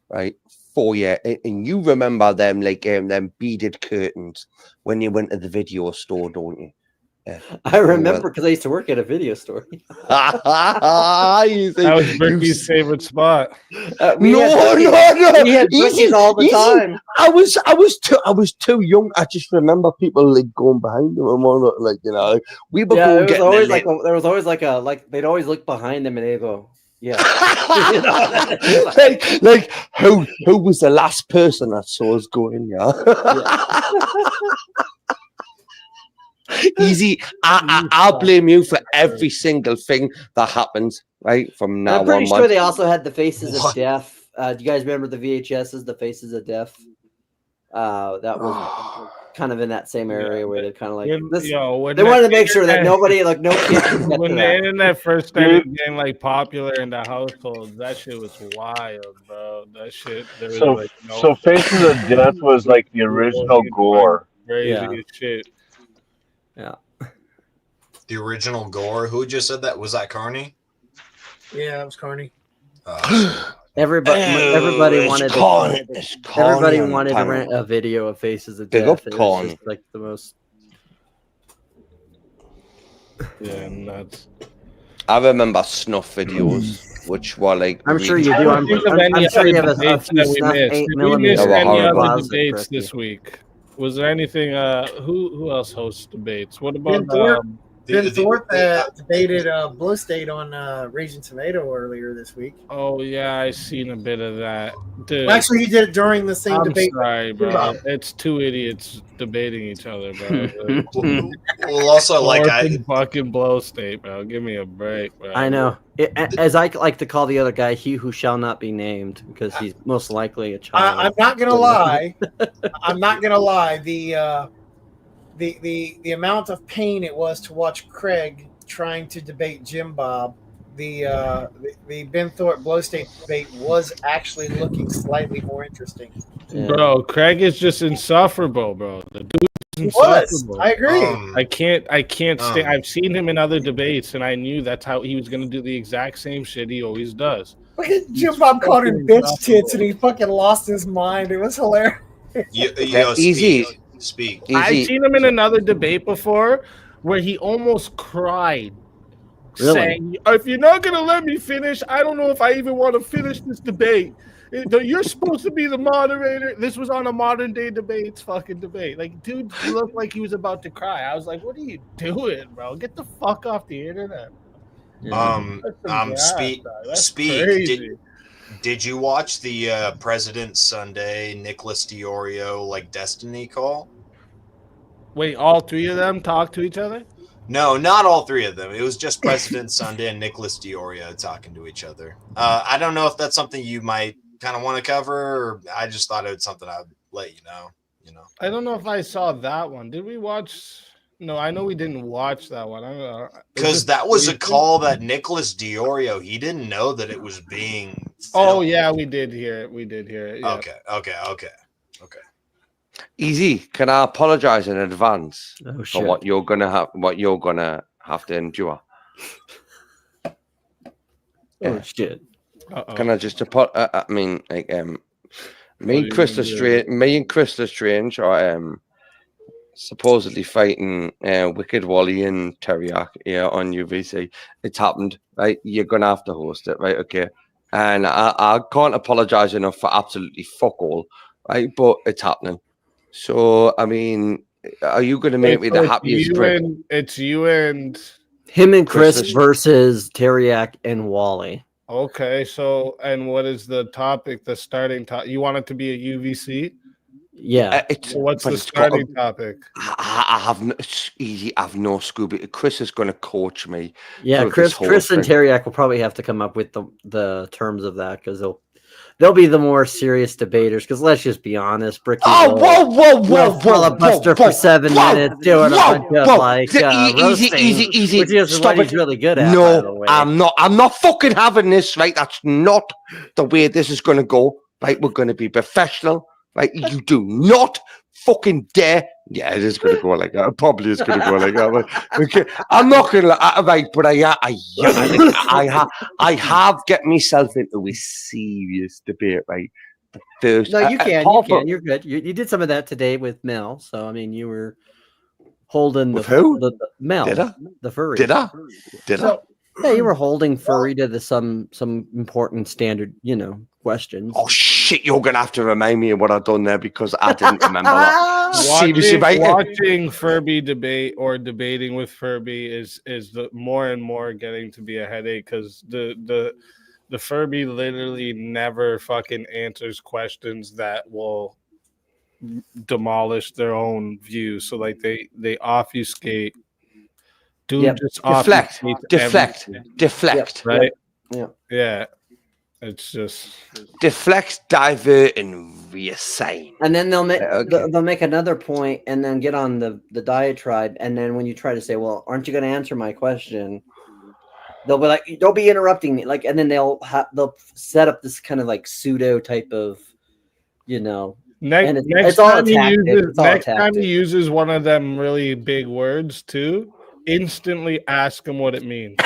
right? 4 years, and you remember them like them beaded curtains when you went to the video store, don't you? Yeah. I remember because I used to work at a video store. That was Bricky's favorite spot. No. We had Bricky's all the time. I was too young. I just remember people like going behind them and all, like we were Yeah, going there was always like they'd always look behind them and they'd go, yeah. like who was the last person that saw us going? Easy. I'll blame you for every single thing that happens right from now on. I'm pretty sure they also had the Faces of Death. Do you guys remember the VHSs, the Faces of Death? That was kind of in that same area where they're kind of like they wanted to make sure that nobody, like no kids. When the internet first started getting like popular in the households, that shit was wild, bro. That shit. So Faces of Death was like the original gore. Crazy as shit. Yeah. The original gore. Who just said that? Was that Carney? Yeah, it was Carney. Everybody it's wanted corny. It's corny everybody on wanted to panel. rent a video of Faces of Big Death. up It was Corny. just like the most. Yeah, nuts. I remember snuff videos, which were like. I'm sure really you I do. don't I'm, think of I'm, any I'm sure you have other a debates few that we snuff missed. 8 Did we miss millimeter. They were any horrible. other closet, debates correct you. this week? Was there anything? Who else hosts debates? What Ben about Thorpe. Ben The- Thorpe the- debated Blue State on Raging Tomato earlier this week. Oh yeah, I seen a bit of that. Dude, Well, actually, he did it during the same I'm debate. sorry, bro. Bob. It's two idiots debating each other, bro. well, also like Thorpe I and fucking Blow State, bro. Give me a break, bro. I know. As I like to call the other guy, he who shall not be named, because he's most likely a child. I'm not gonna lie. I'm not gonna lie. The amount of pain it was to watch Craig trying to debate Jim Bob. The Ben Thorpe Blow State debate was actually looking slightly more interesting. Yeah. Bro, Craig is just insufferable, bro. The dude He is was. insufferable. I agree. I can't stay. Um. I've seen him in other debates, and I knew that's how he was gonna do the exact same shit he always does. Look at Jim Bob called him bitch tits, and he fucking lost his mind. It was hilarious. Easy. Speak. I've Easy. seen him in another debate before where he almost cried. Really? Saying, if you're not going to let me finish, I don't know if I even want to finish this debate. You're supposed to be the moderator. This was on a modern day debates fucking debate. Like, dude looked like he was about to cry. I was like, what are you doing, bro? Get the fuck off the internet. Speak. Crazy. Did you watch the President Sunday Nicholas Diorio like Destiny call? Wait, all three of them talk to each other? No, not all three of them. It was just President Sunday and Nicholas Diorio talking to each other. I don't know if that's something you might kind of want to cover, or I just thought it was something I'd let you know. I don't know if I saw that one. Did we watch? No, I know we didn't watch that one. Because that was a call that Nicholas Diorio, he didn't know that it was being Oh filmed. yeah, we did hear it. We did hear it. Yeah. Okay. Easy. Can I apologize in advance Oh for shit. what you're gonna have to endure? Oh shit. Uh-oh. Can I just I mean, like, me What are you and Chris gonna do? Lestrange, are supposedly fighting Wicked Wally and Teriak here on UVC. It's happened, right? You're gonna have to host it, right? Okay. And I can't apologize enough for absolutely fuck all, right? But it's happening. So I mean, are you gonna make me the happiest prick? It's you and Him and Chris Chris- versus Teriak and Wally. okay. So, and what is the topic? The starting topic? You want it to be a UVC? Yeah. It's, What's but the it's got starting to- topic? I have no, it's easy. I have no Scooby. Chris is going to coach me. Yeah, through Chris this whole and thing. Teriak will probably have to come up with the terms of that, because they'll be the more serious debaters. Because let's just be honest, Bricky Oh, will filibuster for 7 minutes, doing a bunch of like roasting, easy. which is Stop what he's it. really good at. by the No, way. I'm not fucking having this. Right, that's not the way this is going to go. Right, we're going to be professional. Right, you do not fucking dare. Yeah, it is going to go like that. It probably is going to go like that. But, okay, I'm not going to. Right, but I have get myself into a serious debate. Right, the first. No, you can. Paul- You can. You're good. You did some of that today with Mel. So I mean, you were holding With who? the Mel, Did I? the furry. Did I? Did I? Yeah, you were holding furry to some important standard, questions. Oh shit! You're gonna have to remind me of what I've done there because I didn't remember that. Seriously, Watching Furby debate or debating with Furby is the more and more getting to be a headache, because the Furby literally never fucking answers questions that will demolish their own views. So like they obfuscate. Dude, Yep. just Deflect, obfuscates deflect, everything, deflect, right? Yep. Yeah. It's just deflect, divert, and reassign. And then they'll make Okay. they'll make another point and then get on the diatribe. And then when you try to say, "Well, aren't you going to answer my question?" They'll be like, "Don't be interrupting me!" Like, and then they'll set up this kind of like pseudo type of, next, and next all a time he tactic. uses It's all a next time tactic. he uses one of them really big words too, instantly ask him what it means.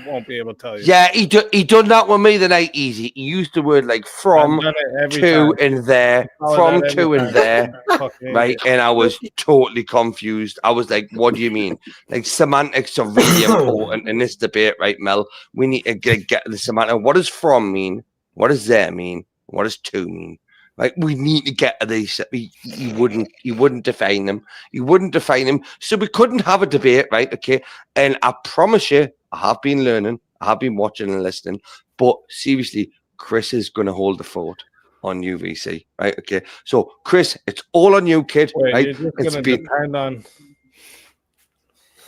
won't be able to tell you. Yeah, he done that with me the night easy. He used the word like from, I've done it every to, time. and there, Oh, from, that every to, and time. there. Fucking Right, idiot. and I was totally confused. I was like, "What do you mean?" Like semantics are really important in this debate, right, Mel? We need to get the semantic. What does from mean? What does there mean? What does to mean? Like we need to get to these. He wouldn't define them. He wouldn't define them. So we couldn't have a debate, right? Okay, and I promise you, I have been learning. I have been watching and listening. But seriously, Chris is going to hold the fort on UVC, right? Okay, so Chris, it's all on you, kid. Wait, right? you're just It's gonna been depend on.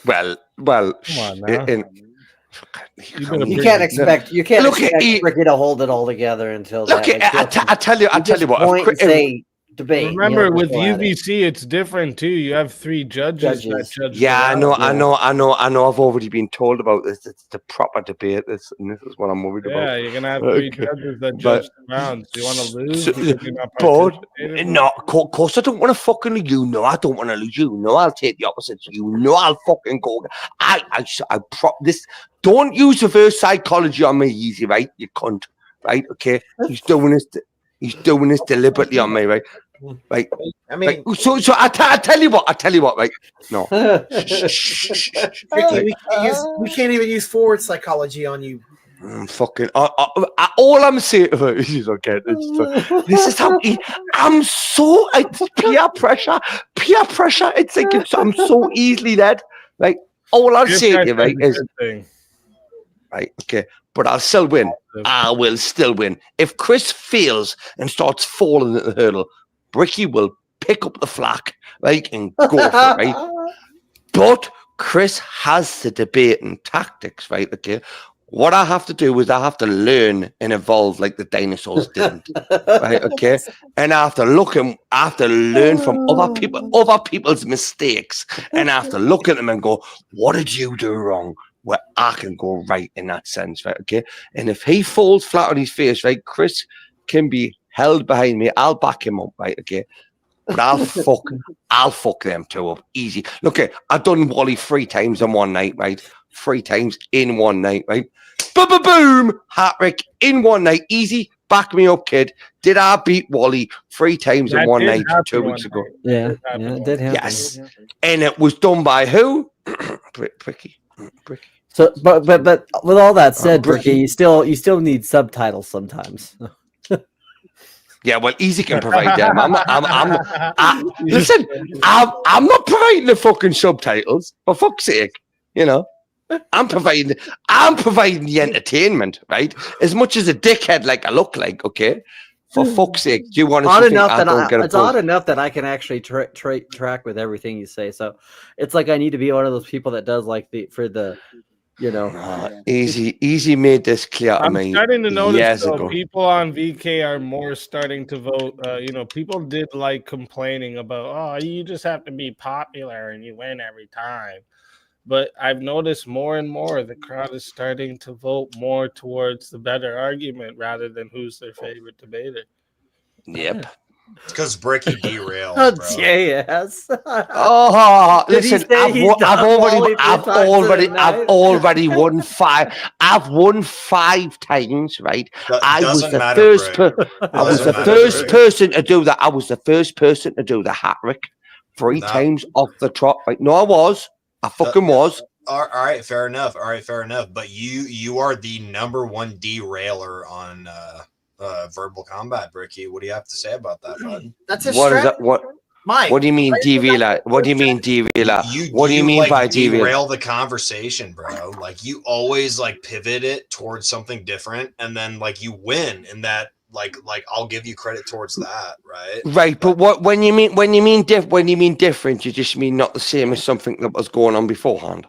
well. Come on now. You can't expect Look, Ricky to hold it all together until look. that. I tell you what. Point and say debate. Remember, with UVC, it's different too. You have 3 judges. That judge Yeah, the I know. I've already been told about this. It's the proper debate. This is what I'm worried about. Yeah, you're gonna have 3 judges that judge the rounds. Do you want to lose? Because you're not participating? No, of course I don't want to fucking lose. You know, I don't want to lose. You know, I'll take the opposite. You know, I'll fucking go. This. Don't use reverse psychology on me, easy, right? You cunt, right? Okay, he's doing this deliberately on me, right? Right. I mean, right. So I tell you what, right? No. Ricky, we can't even use forward psychology on you. Fucking. All I'm saying about is okay. This is how I'm so. It's peer pressure. It's like I'm so easily led. Right. All I'm saying, right, is. Right, okay, but I'll still win. I will still win. If Chris fails and starts falling at the hurdle, Bricky will pick up the flak, right, and go for it, right? But Chris has the debating tactics, right, okay? What I have to do is I have to learn and evolve like the dinosaurs didn't, right, okay? And I have to learn from other people's mistakes, and I have to look at them and go, what did you do wrong? Where I can go right in that sense, right? Okay. And if he falls flat on his face, right, Chris can be held behind me. I'll back him up, right? Okay. But I'll fuck them 2 up easy. Look, I've done Wally 3 times in one night, right? 3 times in one night, right? Boom, hat-trick in one night, easy. Back me up, kid. Did I beat Wally 3 times in one night 2 weeks ago? Yeah, it did happen. Yes, and it was done by who? Bricky. So, but with all that said, Ricky, you still need subtitles sometimes. Yeah, well, Easy can provide them. Listen, I'm not providing the fucking subtitles, for fuck's sake. You know, I'm providing the entertainment, right? As much as a dickhead like I look like, okay. For fuck's sake, do you want to? It's odd enough that I can actually track with everything you say. So it's like I need to be one of those people that does like Easy made this clear to me. I'm starting to notice years ago. People on VK are more starting to vote. People did like complaining about, you just have to be popular and you win every time. But I've noticed more and more the crowd is starting to vote more towards the better argument rather than who's their favorite debater. Yep. It's because Bricky derailed. Bro. Yes. Listen, I've already won 5. I've won 5 times, right? I was the first person to do that. I was the first person to do the hat-trick 3 times off the trot. Right? No, I was. I fucking was. All right, fair enough. But you are the #1 derailer on verbal combat, Bricky. What do you have to say about that, bud? That's his What is that? Mike, what do you mean derailer? What do you mean derailer? What do you mean by derail the conversation, bro? Like you always like pivot it towards something different, and then like you win in that. Like I'll give you credit towards that, right? Right, but when you mean different, you just mean not the same as something that was going on beforehand.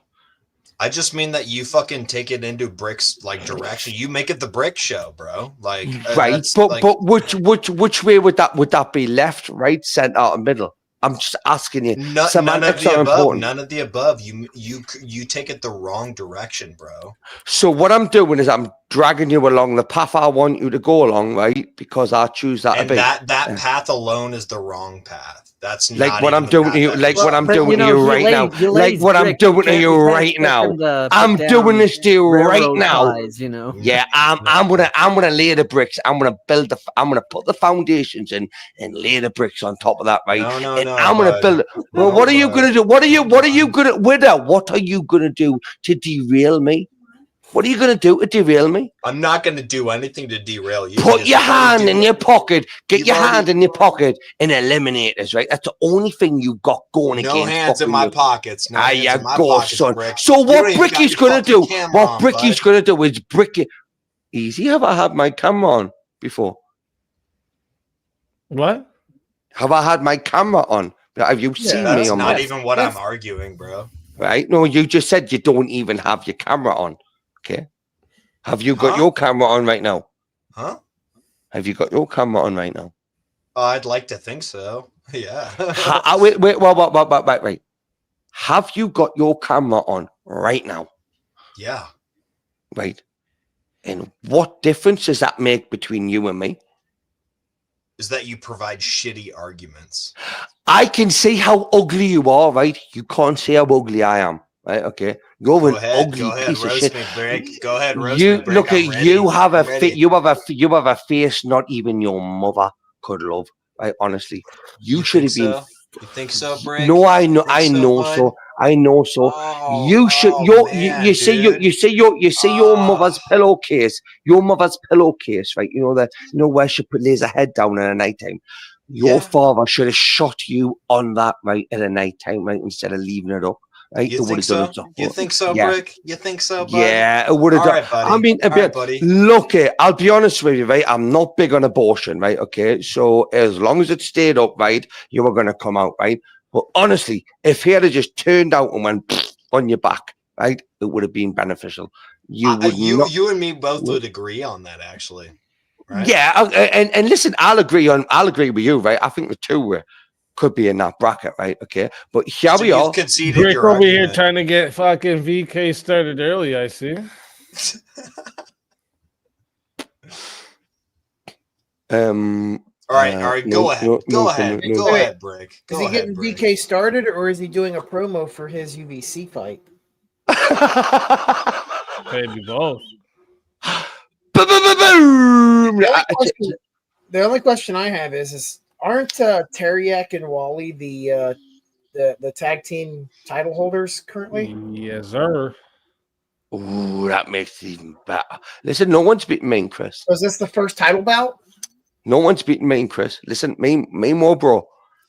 I just mean that you fucking take it into Brick's like direction. You make it the Brick show, bro. Like right, but which way would that be? Left, right, center, or middle? I'm just asking you. None of the above. None of the above. You take it the wrong direction, bro. So what I'm doing is I'm dragging you along the path I want you to go along, right? Because I choose that And to be. that path alone is the wrong path. That's Like not what I'm even doing the to you, path that like we what I'm should But, follow. doing to you right now, like what I'm doing to you right now. I'm doing this to you right now. Ties, you know. Yeah, I'm gonna lay the bricks. I'm gonna put the foundations in and lay the bricks on top of that, right? No, and no, I'm gonna bud. build. Well, No, what are you bud. gonna do? What are you gonna, Widow? What are you gonna do to derail me? What are you gonna do to derail me? I'm not going to do anything to derail you. Put because your you've already hand in your pocket. Get You've your already- hand in your pocket and eliminate us, right? That's the only thing you got going No against. hands in fucking my you. pockets. No Ah, hands you in my go, pockets, son. Brick. So You what don't even got Bricky's your gonna fucking do? camera What on, Bricky's bud. gonna do is Bricky. Easy. Have I had my camera on before? What? Have I had my camera on? Have you seen me That's on not my? even what Yes. I'm arguing, bro. Right? No, you just said you don't even have your camera on. Okay. Have you got Huh? your camera on right now? Huh? Have you got your camera on right now? I'd like to think so. Yeah. Wait. Have you got your camera on right now? Yeah. Right. And what difference does that make between you and me? Is that you provide shitty arguments. I can see how ugly you are, right? You can't see how ugly I am, right? Okay. You're Go an ahead, ugly piece of roast shit. me, Brick. Go ahead, roast You me, Brick. look I'm at ready. you have I'm a ready. you have a face not even your mother could love, right? Honestly, you should think have been. so? You think so, Brick? No, I know, You think I know bud? so. I know so. Oh, You should. man, You see your dude. you see your Oh. mother's pillowcase. Your mother's pillowcase, right? You know where she lays her head down in the night time. Your Yeah. father should have shot you on that, right, at a night time, right, instead of leaving it up, right? You It would think have done so? it. You think so, Yeah. Brick? You think so, bud? Yeah, it would have All done. right, buddy. I mean, All right, buddy. look, I'll be honest with you, right? I'm not big on abortion, right? Okay, so as long as it stayed up, right, you were going to come out, right? But honestly, if he had just turned out and went on your back, right, it would have been beneficial. You would not. You and me both would agree on that, actually. Right? Yeah, and listen, I'll agree with you, right? I think the two could be in that bracket, right? Okay, but here So we are. you've conceded Brick your over here argument. trying to get fucking VK started early, I see. All right, go ahead. Go ahead, Brick. Is Go he ahead, getting Brick. VK started, or is he doing a promo for his UBC fight? Maybe both. Boom! The only question I have is aren't Teriak and Wally the tag team title holders currently? Yes, sir. Ooh, that makes it even better. Listen, no one's beaten me and Chris. Was this the first title bout? No one's beaten me and Chris. Listen, me more, bro.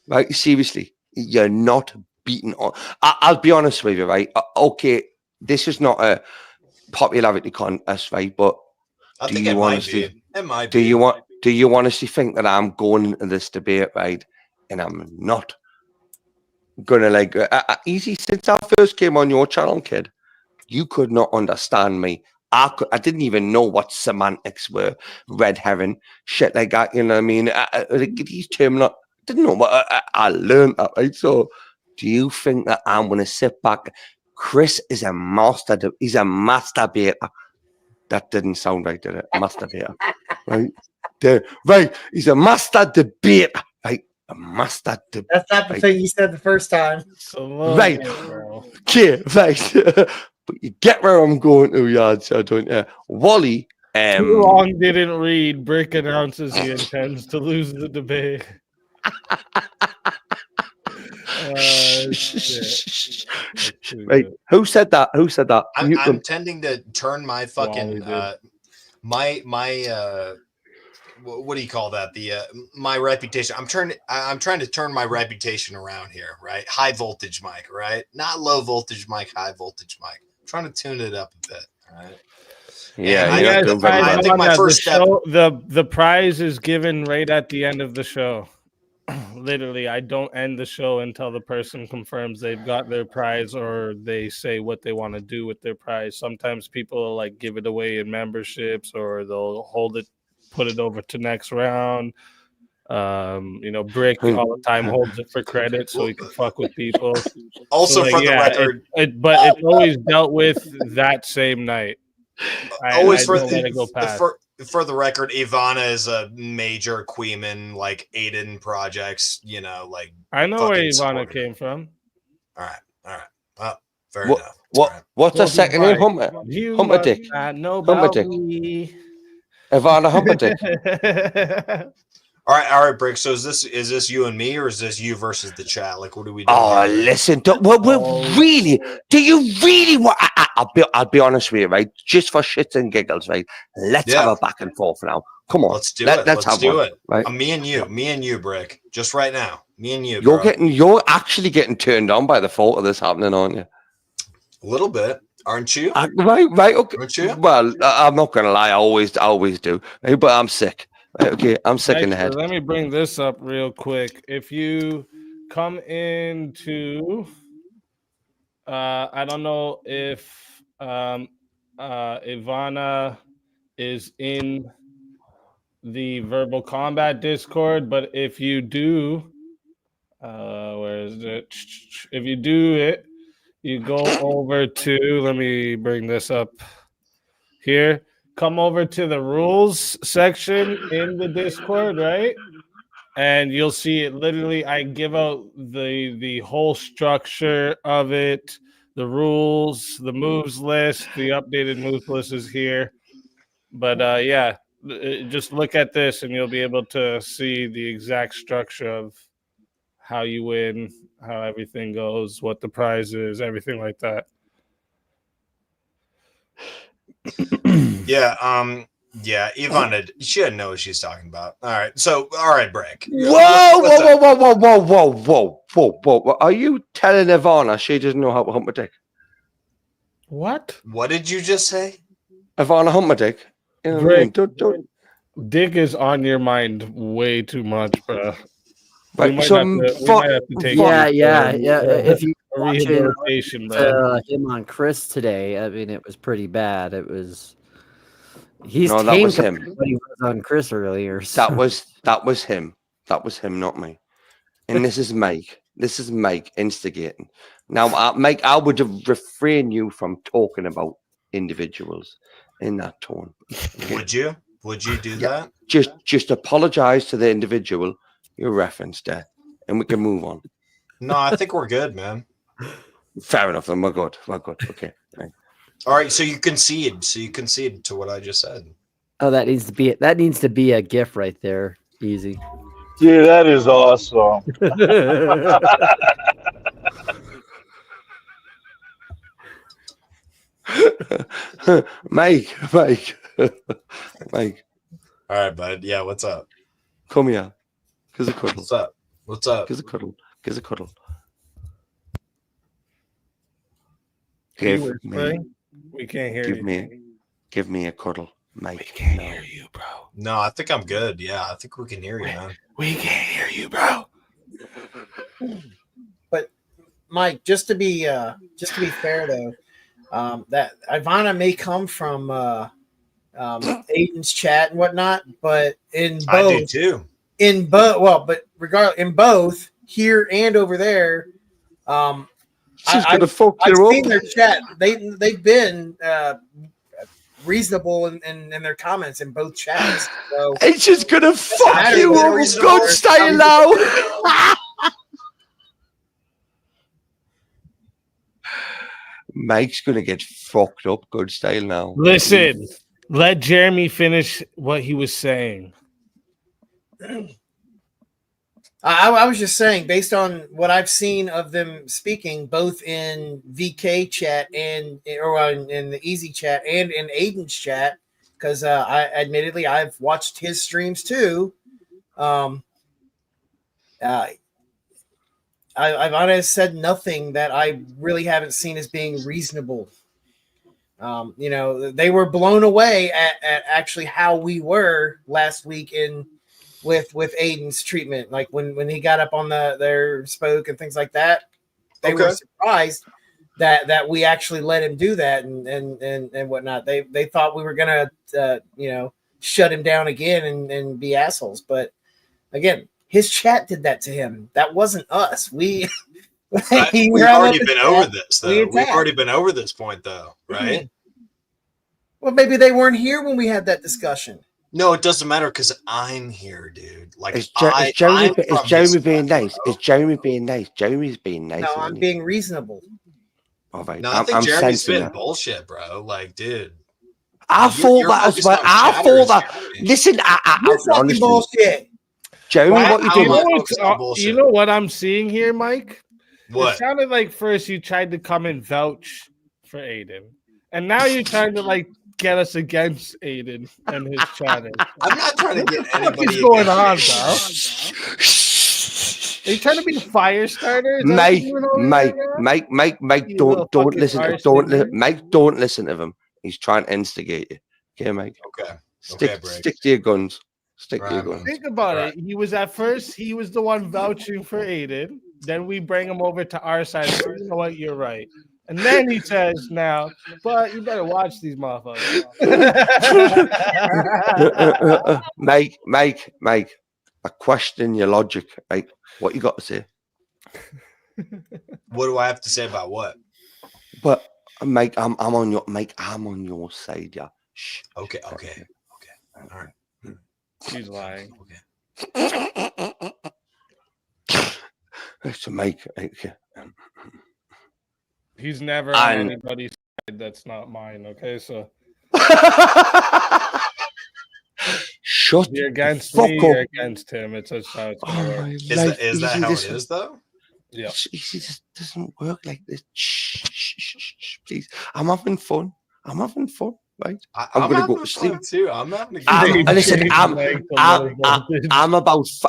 Right? Seriously, you're not beaten on. I'll be honest with you, right? Okay, this is not a popularity contest, right? But I think it might be. It might do be. you honestly think that I'm going into this debate, right? And I'm not gonna easy. Since I first came on your channel, kid, you could not understand me. I didn't even know what semantics were, red herring, shit like that. You know what I mean? These terms, didn't know what I learned that, right? So, do you think that I'm going to sit back? Chris is a master. He's a masturbator. That didn't sound right, did it? Masturbator, right? Right. He's a master debater, right? A master debater. That's not the thing you said the first time. Right. Okay, right. But you get where I'm going to, yard, so don't you? Wally. Too long didn't read. Brick announces he intends to lose the debate. Right. Who said that? I'm tending to turn my fucking my what do you call that? My reputation. I'm trying to turn my reputation around here, right? High voltage mic, right? Not low voltage mic, high voltage mic. I'm trying to tune it up a bit, right? Yeah, I think my first step. The prize is given right at the end of the show. Literally, I don't end the show until the person confirms they've got their prize or they say what they want to do with their prize. Sometimes people like give it away in memberships, or they'll hold it, put it over to next round. Brick all the time holds it for credit so he can fuck with people. Also, so, for the record, but it's always dealt with that same night. Always I don't let it go past. for the record, Ivana is a major Queeman, like Aiden projects, like I know where fucking Ivana supporter. came from. All right. Well, fair What? enough. What? All right. What's her Well, second name? right. You Humperdinck. must not know Humperdinck. about me. Ivana Humperdinck. All right, Brick. So is this you and me, or is this you versus the chat? Like, what are we doing? Oh, here, Brick? listen. Really? Do you really want? I'll be honest with you, right? Just for shits and giggles, right? Let's have a back and forth now. Come on, Let's do it. Let's do it. Right? Me and you, Brick. Just right now, me and you. You're actually getting turned on by the thought of this happening, aren't you? A little bit, aren't you? Right. Okay. Aren't you? Well, I'm not gonna lie. I always do. Right? But I'm sick. Right? Okay, I'm sick in the head. Let me bring this up real quick. If you come into, I don't know if Ivana is in the Verbal Combat Discord, but if you do, where is it? If you do it, you go over to, let me bring this up here. Come over to the rules section in the Discord, right? And you'll see it literally. I give out the whole structure of it, the rules, the moves list, the updated moves list is here. But yeah, just look at this and you'll be able to see the exact structure of how you win, how everything goes, what the prize is, everything like that. Yeah, Ivana, she doesn't know what she's talking about. All right, Brick. Whoa. Are you telling Ivana she doesn't know how to hump a dick? What? What did you just say? Ivana hump a dick? You know what I mean? Don't. Dick is on your mind way too much, bro. Right, we might have to take yeah. If you rehabilitation, bro. him on Chris today, I mean, it was pretty bad. It was. That was him. He was on Chris earlier. So. That was him. That was him, not me. And this is Mike. This is Mike instigating. Now, Mike, I would refrain you from talking about individuals in that tone. Would you? Would you do that? Just apologize to the individual you referenced there, and we can move on. No, I think we're good, man. Fair enough. Then we're good. Okay. Right. All right. So you concede. To what I just said. Oh, that needs to be a GIF right there. Easy. Yeah, that is awesome. Mike. All right, bud. Yeah, what's up? Come here. Gives a cuddle. What's up? Gives a cuddle. We can't hear you. Give me a cuddle, Mike. We can't hear you, bro. No, I think I'm good. Yeah, I think we can hear you, man. We can't hear you, bro. But Mike, just to be fair though, that Ivana may come from Aiden's chat and whatnot, but in both, I do too. In both, but regardless, in both here and over there, she's gonna fuck I've you seen up. their chat. They've been reasonable in their comments in both chats. So it's just gonna fuck you up, good style now. Mike's gonna get fucked up, good style now. Listen, let Jeremy finish what he was saying. I was just saying, based on what I've seen of them speaking, both in VK chat and in the Easy chat and in Aiden's chat, because I've watched his streams too. Ivana said nothing that I really haven't seen as being reasonable. They were blown away at actually how we were last week with Aiden's treatment. Like when he got up on their spoke and things like that, they were surprised that we actually let him do that and whatnot. They thought we were gonna shut him down again and be assholes. But again, his chat did that to him. That wasn't us. We've already been over this, though. We've already been over this point, though, right? Well, maybe they weren't here when we had that discussion. No, it doesn't matter because I'm here, dude. Like Is Jeremy being nice? Bro. Is Jeremy being nice? Jeremy's being nice. No, I'm being reasonable. All right. No, I think Jeremy's sensing spitting that. bullshit, bro. Like, dude. I thought You're that as focused well. on I chatters, thought that. Jeremy. Listen, You're fucking honestly, bullshit. Jeremy, Why- what you how doing? am I You know, focused on bullshit? you know what I'm seeing here, Mike? It What? sounded like first you tried to come and vouch for Aiden, and now you're trying to like get us against Aiden and his chatter. I'm not trying to get What anybody is going on, against bro? Are you trying to be a fire starter? Is that what Mike, you're doing over there, bro? Mike, You don't little fucking listen. arsenic. Mike, don't listen to him. He's trying to instigate you. Okay, Mike. Okay. Stick Break. to your guns. Stick to Right, your man. guns. Think about Right. it. He was at first. He was the one vouching for Aiden. Then we bring him over to our side. So you know what? You're right. And then he says, "Now, but you better watch these motherfuckers." Mike, I question your logic. Right? What you got to say? What do I have to say about what? But Mike, I'm on your side, yeah. Shh. Okay. All right. He's lying. Okay. So Mike, He's never on anybody's side that's not mine. Okay, so shut if you're against fuck me, up. you're against him. It's just how it's gonna work. Is that how it is, though? Yeah. It just doesn't work like this. Shh, please. I'm having fun, right? I'm gonna go having to sleep. fun too. I'm having a I'm- good Listen, Like the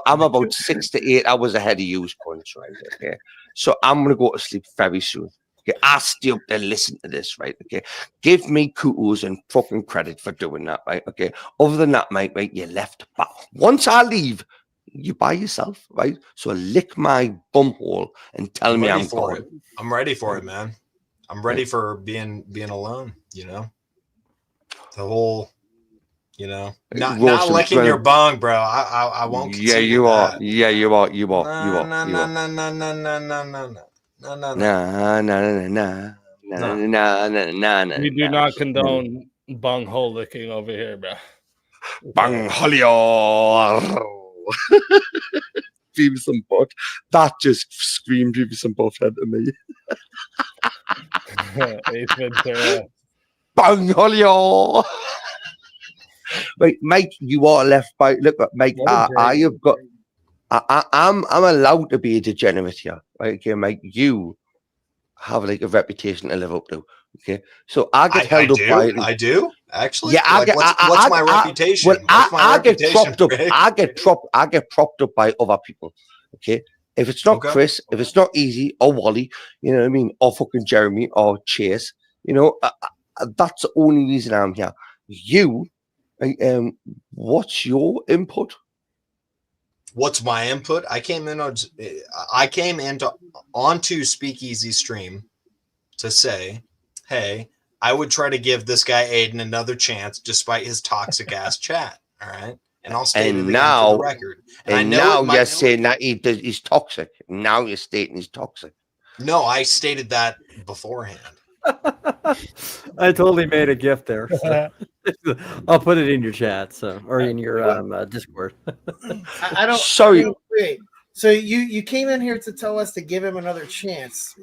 I'm about 6 to 8 hours ahead of you, Punch, right? Okay, so I'm gonna go to sleep very soon. Okay, I stay up there, listen to this, right? Okay, give me kudos and fucking credit for doing that, right? Okay, other than that, mate, right, you left. But once I leave, you by yourself, right? So lick my bum hole and tell me I'm for gone. it. I'm ready for it, man. I'm ready for being alone. You know, the whole, you know, not licking your bong, bro. I won't. Yeah, you are. That. Yeah, you are. No. Nah. We do not condone bung hole licking over here, bro. Bang Holio. Beavis and Butt. That just screamed Beavis and Butt to me. Ace Ventura. Bang Holio. Wait, Mike, you are left by. Look, Mike, I have got. I'm allowed to be a degenerate here, right? Okay, Mike, you have like a reputation to live up to. Okay, so I get held up by. I do actually. Yeah, what's my reputation? Well, I get propped up. I get propped up by other people. Okay, if it's not Chris, if it's not Easy or Wally, you know what I mean, or fucking Jeremy or Chase, you know, that's the only reason I'm here. You, what's your input? What's my input? I came onto SpeakeaZy stream to say, hey, I would try to give this guy Aiden another chance despite his toxic ass chat. All right. And I'll state it again for the record. And now you're saying that he's toxic. Now you're stating he's toxic. No, I stated that beforehand. I totally made a gift there. So. I'll put it in your chat, or in your Discord. I don't. Sorry. Wait. So you came in here to tell us to give him another chance.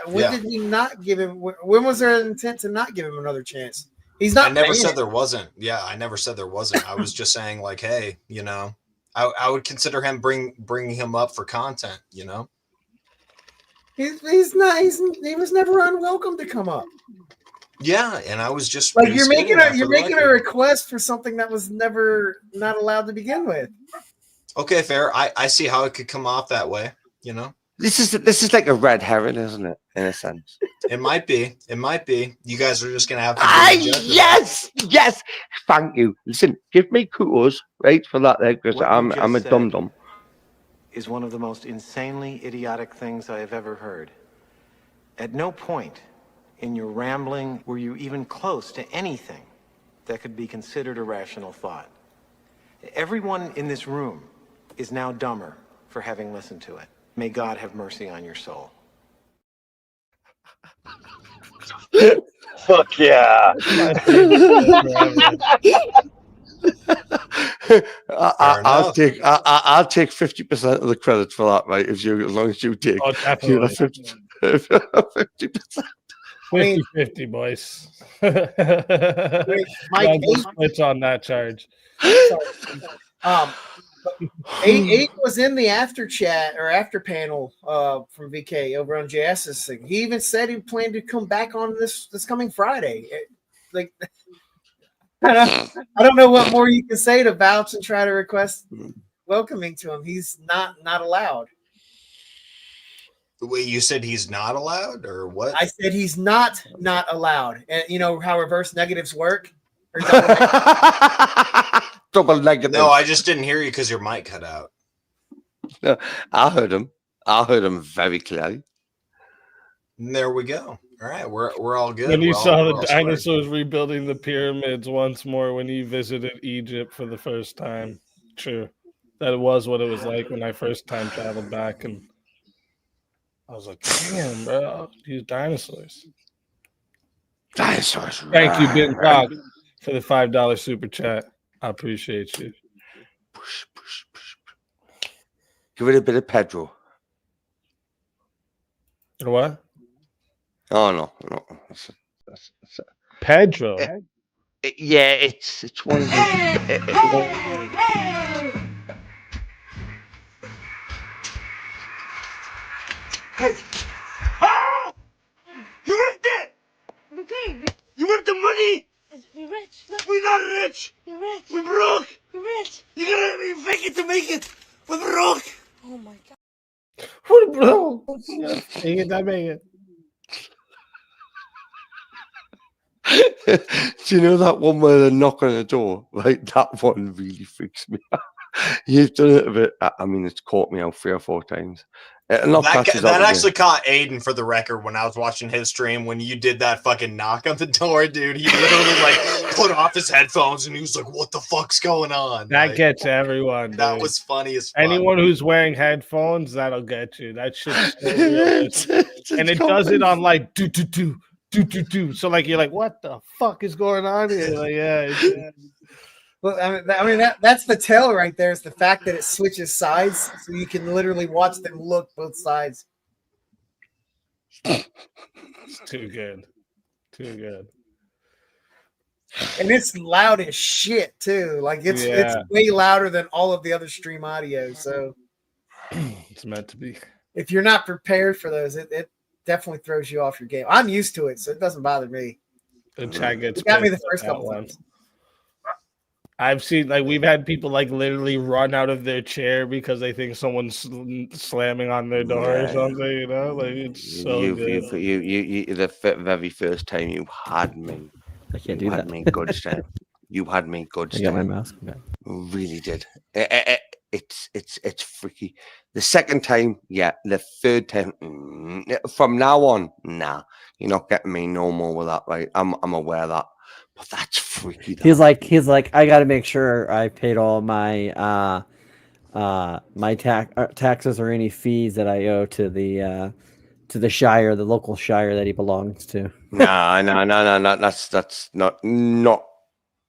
When did we not give him? When was there an intent to not give him another chance? He's not. I never said there wasn't. Yeah, I never said there wasn't. I was just saying, like, hey, you know, I would consider him bringing him up for content. You know, he's not. He was never unwelcome to come up. Yeah, and I was just like you're making a request for something that was never not allowed to begin with. Okay, fair. I see how it could come off that way. You know, this is like a red herring, isn't it? In a sense, it might be. It might be. You guys are just gonna have to. Yes. Thank you. Listen, give me kudos, right, for that, because I'm a dum dum. Is one of the most insanely idiotic things I have ever heard. At no point in your rambling were you even close to anything that could be considered a rational thought. Everyone in this room is now dumber for having listened to it. May God have mercy on your soul. Fuck yeah. My favorite forever. I'll take 50% of the credit for that, right? If you, as long as you take, Oh, definitely. 50%. 50-50, boys. Mike, Runs a switch on that charge. Eight was in the after chat or after panel from VK over on JS's thing. He even said he planned to come back on this coming Friday. Like, I don't know what more you can say to vouch and try to request welcoming to him. He's not allowed. Wait, you said he's not allowed, or what? I said he's not allowed. And you know how reverse negatives work? Or double negative. No, I just didn't hear you because your mic cut out. No, I heard him. I heard him very clearly. And there we go. All right, we're all good. When you We're saw all the squared. dinosaurs rebuilding the pyramids once more when you visited Egypt for the first time. True. That was what it was like when I first time traveled back, and I was like, damn, bro, these dinosaurs. Dinosaurs. Thank you, Ben Cock, for the $5 super chat. I appreciate you. Push. Give it a bit of Pedro. What? Oh no. That's Pedro. yeah, it's one of the. You ripped it! Okay. You ripped the money! We're rich. Look. We're not rich! You're rich. We're broke! We're rich! You gotta be fake it to make it! We're broke! Oh my god. We're broke! Make it, I make it. Do you know that one where they're knocking on the door? Right, that one really freaks me out. You've done it a bit. I mean, it's caught me out 3 or 4 times. That actually caught Aiden, for the record, when I was watching his stream. When you did that fucking knock on the door, dude, he literally like put off his headphones and he was like, "What the fuck's going on?" That like, gets everyone. that dude. was funny as fuck. Anyone who's wearing headphones, that'll get you. That shit's so realistic. And it does it on like do. So like you're like, what the fuck is going on here? Like, yeah. Well, I mean that's the tell right there. Is the fact that it switches sides, so you can literally watch them look both sides. It's too good. Too good. And it's loud as shit too. Like it's way louder than all of the other stream audio. So it's meant to be. If you're not prepared for those, it definitely throws you off your game. I'm used to it, so it doesn't bother me. The chat gets it got me the first couple times. I've seen, like, we've had people like literally run out of their chair because they think someone's slamming on their door or something. You know, like it's so good. The very first time you had me, I can't do that. Me good stand. You had me good stand. I got my mask back. Really did. It's freaky. The second time, yeah. The third time, from now on, nah. You're not getting me no more with that, right? I'm aware of that. But that's freaky. He's like, I got to make sure I paid all my my taxes or any fees that I owe to the shire, the local shire that he belongs to. No.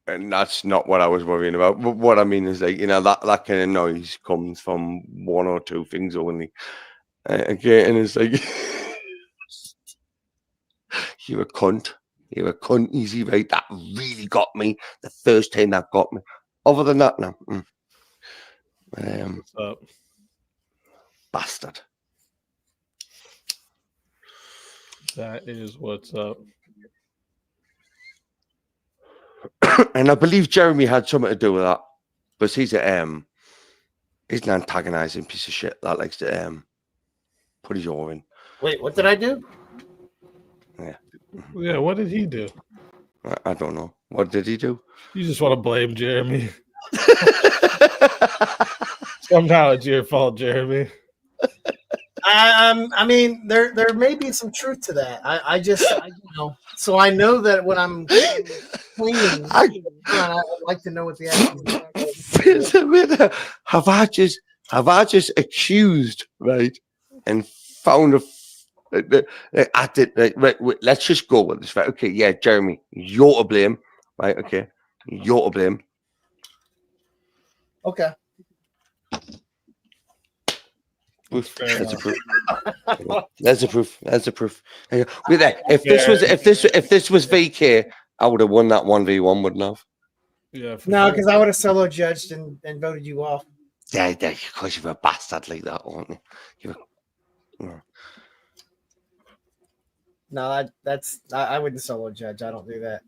That's not what I was worrying about. But what I mean is, like, you know, that kind of noise comes from 1 or 2 things only. Okay, and it's like, you're a cunt. You're a cunt, easy, right? That really got me. The first time that got me. Other than that, no. What's up? Bastard. That is what's up. And I believe Jeremy had something to do with that. But he's he's an antagonizing piece of shit that likes to put his oar in. Wait, what did I do? Yeah, what did he do? I don't know. What did he do? You just want to blame Jeremy. Somehow it's your fault, Jeremy. I mean, there may be some truth to that. I so I know that when I'm cleaning, I like to know what the answer is. Have I just accused, right, and found I did. Right, let's just go with this. Right? Okay, yeah, Jeremy, you're to blame. Right? Okay, you're to blame. Okay. Proof. Fair There's a enough. proof. There's a proof. There's a proof. There you go. With that, if this was VK, I would have won that 1v1, wouldn't I have? Yeah. For No, sure. because I would have solo judged and voted you off. Yeah, because you're a bastard like that, aren't you? No, I wouldn't solo judge. I don't do that.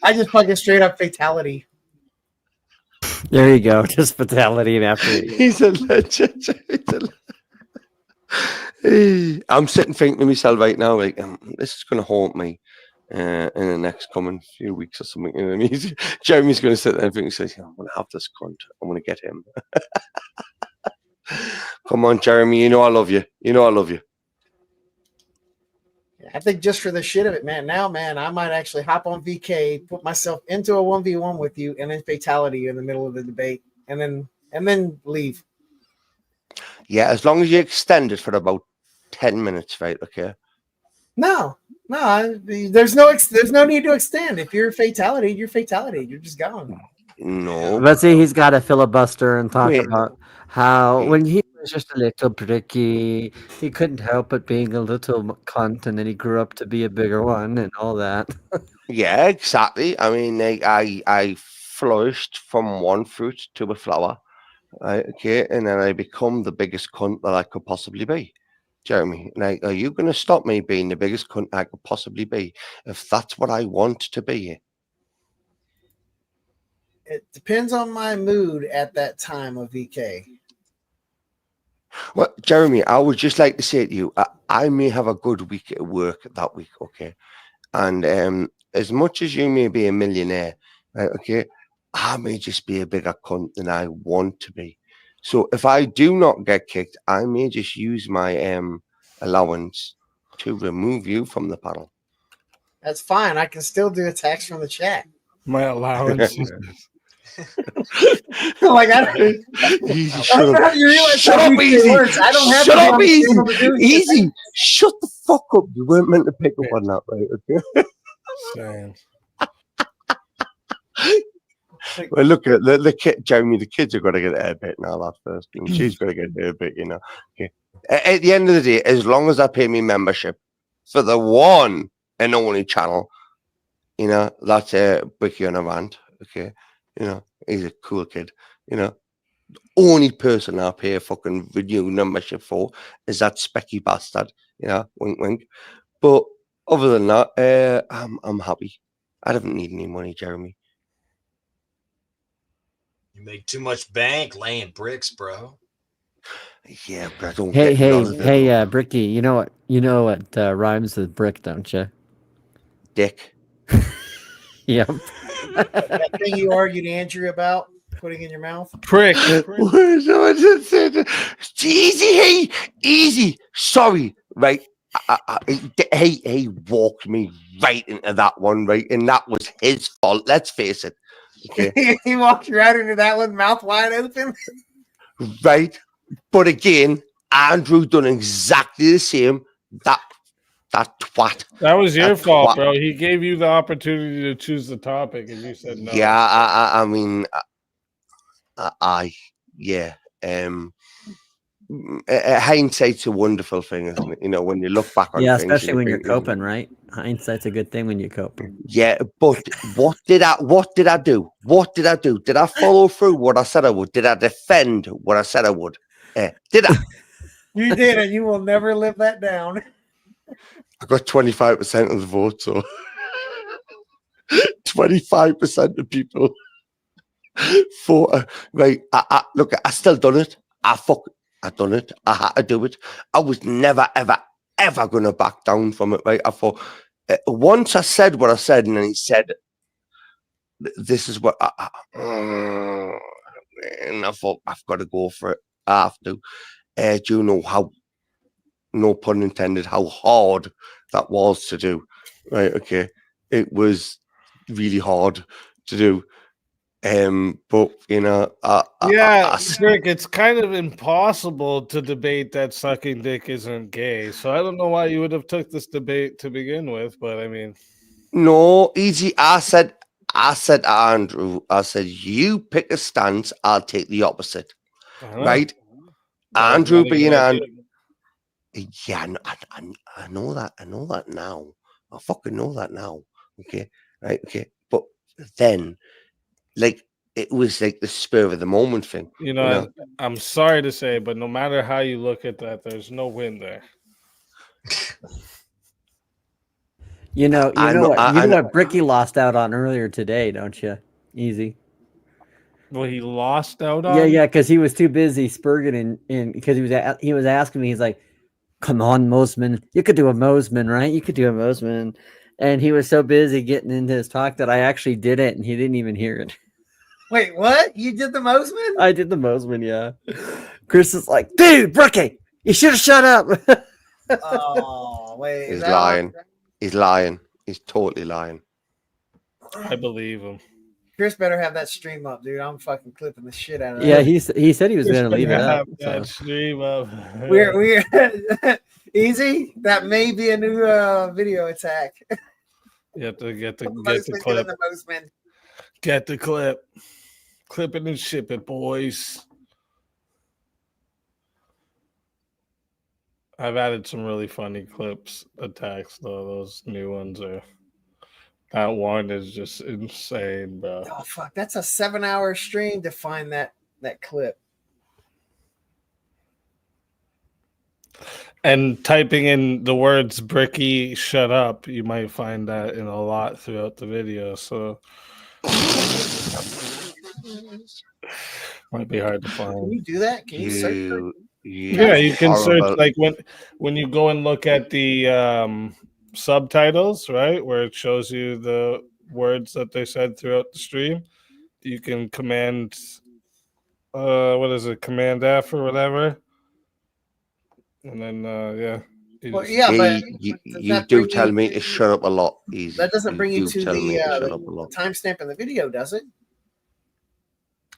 I just fucking straight up fatality. There you go. Just fatality and after. He's a legend. I'm sitting thinking to myself right now, like, this is going to haunt me in the next coming few weeks or something. You know what I mean? Jeremy's going to sit there and think, I'm going to have this cunt. I'm going to get him. Come on, Jeremy. You know I love you. You know I love you. I think just for the shit of it, man. Now, man, I might actually hop on VK, put myself into a 1v1 with you, and then fatality in the middle of the debate, and then leave. Yeah, as long as you extend it for about 10 minutes, right? Okay. No, there's no need to extend. If you're fatality, you're fatality. You're just gone. No. But see, he's got to filibuster and talk Wait. about how when he was just a little pricky, he couldn't help but being a little cunt, and then he grew up to be a bigger one and all that. Yeah, exactly. I mean, I flourished from one fruit to a flower, right? Okay, and then I become the biggest cunt that I could possibly be. Jeremy, like, are you going to stop me being the biggest cunt I could possibly be if that's what I want to be? It depends on my mood at that time of VK. Well, Jeremy, I would just like to say to you, I may have a good week at work that week, okay? And as much as you may be a millionaire, right, okay, I may just be a bigger cunt than I want to be. So if I do not get kicked, I may just use my allowance to remove you from the panel. That's fine. I can still do attacks from the chat. My allowance. Like I don't know how you realize how VK works. I don't have to be on the table to do Easy. Shut the fuck up. You weren't meant to pick up on that, right? Okay. Well, look at the kid, Jeremy. The kids are going to get their bit now. That first, and she's going to get her bit. You know. Okay. At the end of the day, as long as I pay me membership for the one and only channel, you know, that's Bricky on a rant. Okay. You know, he's a cool kid. You know, only person I pay a fucking renew membership for is that specky bastard. You know, wink, wink. But other than that, I'm happy. I don't need any money, Jeremy. You make too much bank laying bricks, bro. Yeah, but I don't Hey, get none of it. Bricky, you know what rhymes with brick, don't you? Dick. Yep. That thing you argued Andrew about putting in your mouth. Prick. Easy, easy. Sorry, right? He walked me right into that one, right? And that was his fault. Let's face it. Okay. He walked right into that one, mouth wide open. Right. But again, Andrew done exactly the same. That twat. That was your fault, bro. He gave you the opportunity to choose the topic, and you said no. Yeah, I mean, yeah. Hindsight's a wonderful thing, isn't it? You know, when you look back on things, especially when you're coping, right? Hindsight's a good thing when you cope. Yeah, but what did I do? What did I do? Did I follow through what I said I would? Did I defend what I said I would? Did I? You did, and you will never live that down. I got 25% of the vote, so 25% of people for right. Look, I still done it. I done it. I had to do it. I was never, ever gonna back down from it. Right? I thought once I said what I said, and then he said, "This is what," and I thought I've got to go for it. I have to. Do you know how? No pun intended. How hard that was to do. Right? Okay. It was really hard to do. But you know, Yeah, Rick, it's kind of impossible to debate that sucking dick isn't gay. So I don't know why you would have took this debate to begin with, but I mean, no, easy. I said to Andrew, I said, you pick a stance, I'll take the opposite. I don't know. Right? That was Andrew not a being good Andrew. idea. Yeah, I know that. I know that now. I fucking know that now. Okay. Right. Okay. But then, like, it was like the spur of the moment thing. You know, I'm sorry to say, but no matter how you look at that, there's no win there. You know what Bricky lost out on earlier today, don't you? Easy. Well, he lost out on. Yeah, because he was too busy spurging and because he was asking me, he's like, "Come on, Mosman, you could do a Mosman, right? You could do a Mosman," and he was so busy getting into his talk that I actually did it, and he didn't even hear it. Wait, what? You did the Mosman? I did the Mosman, yeah. Chris is like, "Dude, Bricky, you should have shut up." Oh, wait. He's lying. He's lying. He's totally lying. I believe him. Chris better have that stream up, dude. I'm fucking clipping the shit out of that. Yeah, he said he was going to leave it up. That stream up. We're easy. That may be a new video attack. You have to get the Mosman clip. doing the Mosman. Get the clip. Clip it and ship it, boys. I've added some really funny clips attacks though. Those new ones are. That one is just insane, bro. Oh fuck! That's a 7-hour stream to find that clip. And typing in the words "Bricky, shut up," you might find that in a lot throughout the video. So might be hard to find. Can you do that? Can you search? Yeah, you can search like when you go and look at the subtitles, right, where it shows you the words that they said throughout the stream. You can command what is it, Command F or whatever, and then yeah. Well, yeah, but you do tell me to shut up a lot. Easy. That doesn't bring you to the timestamp in the video, does it?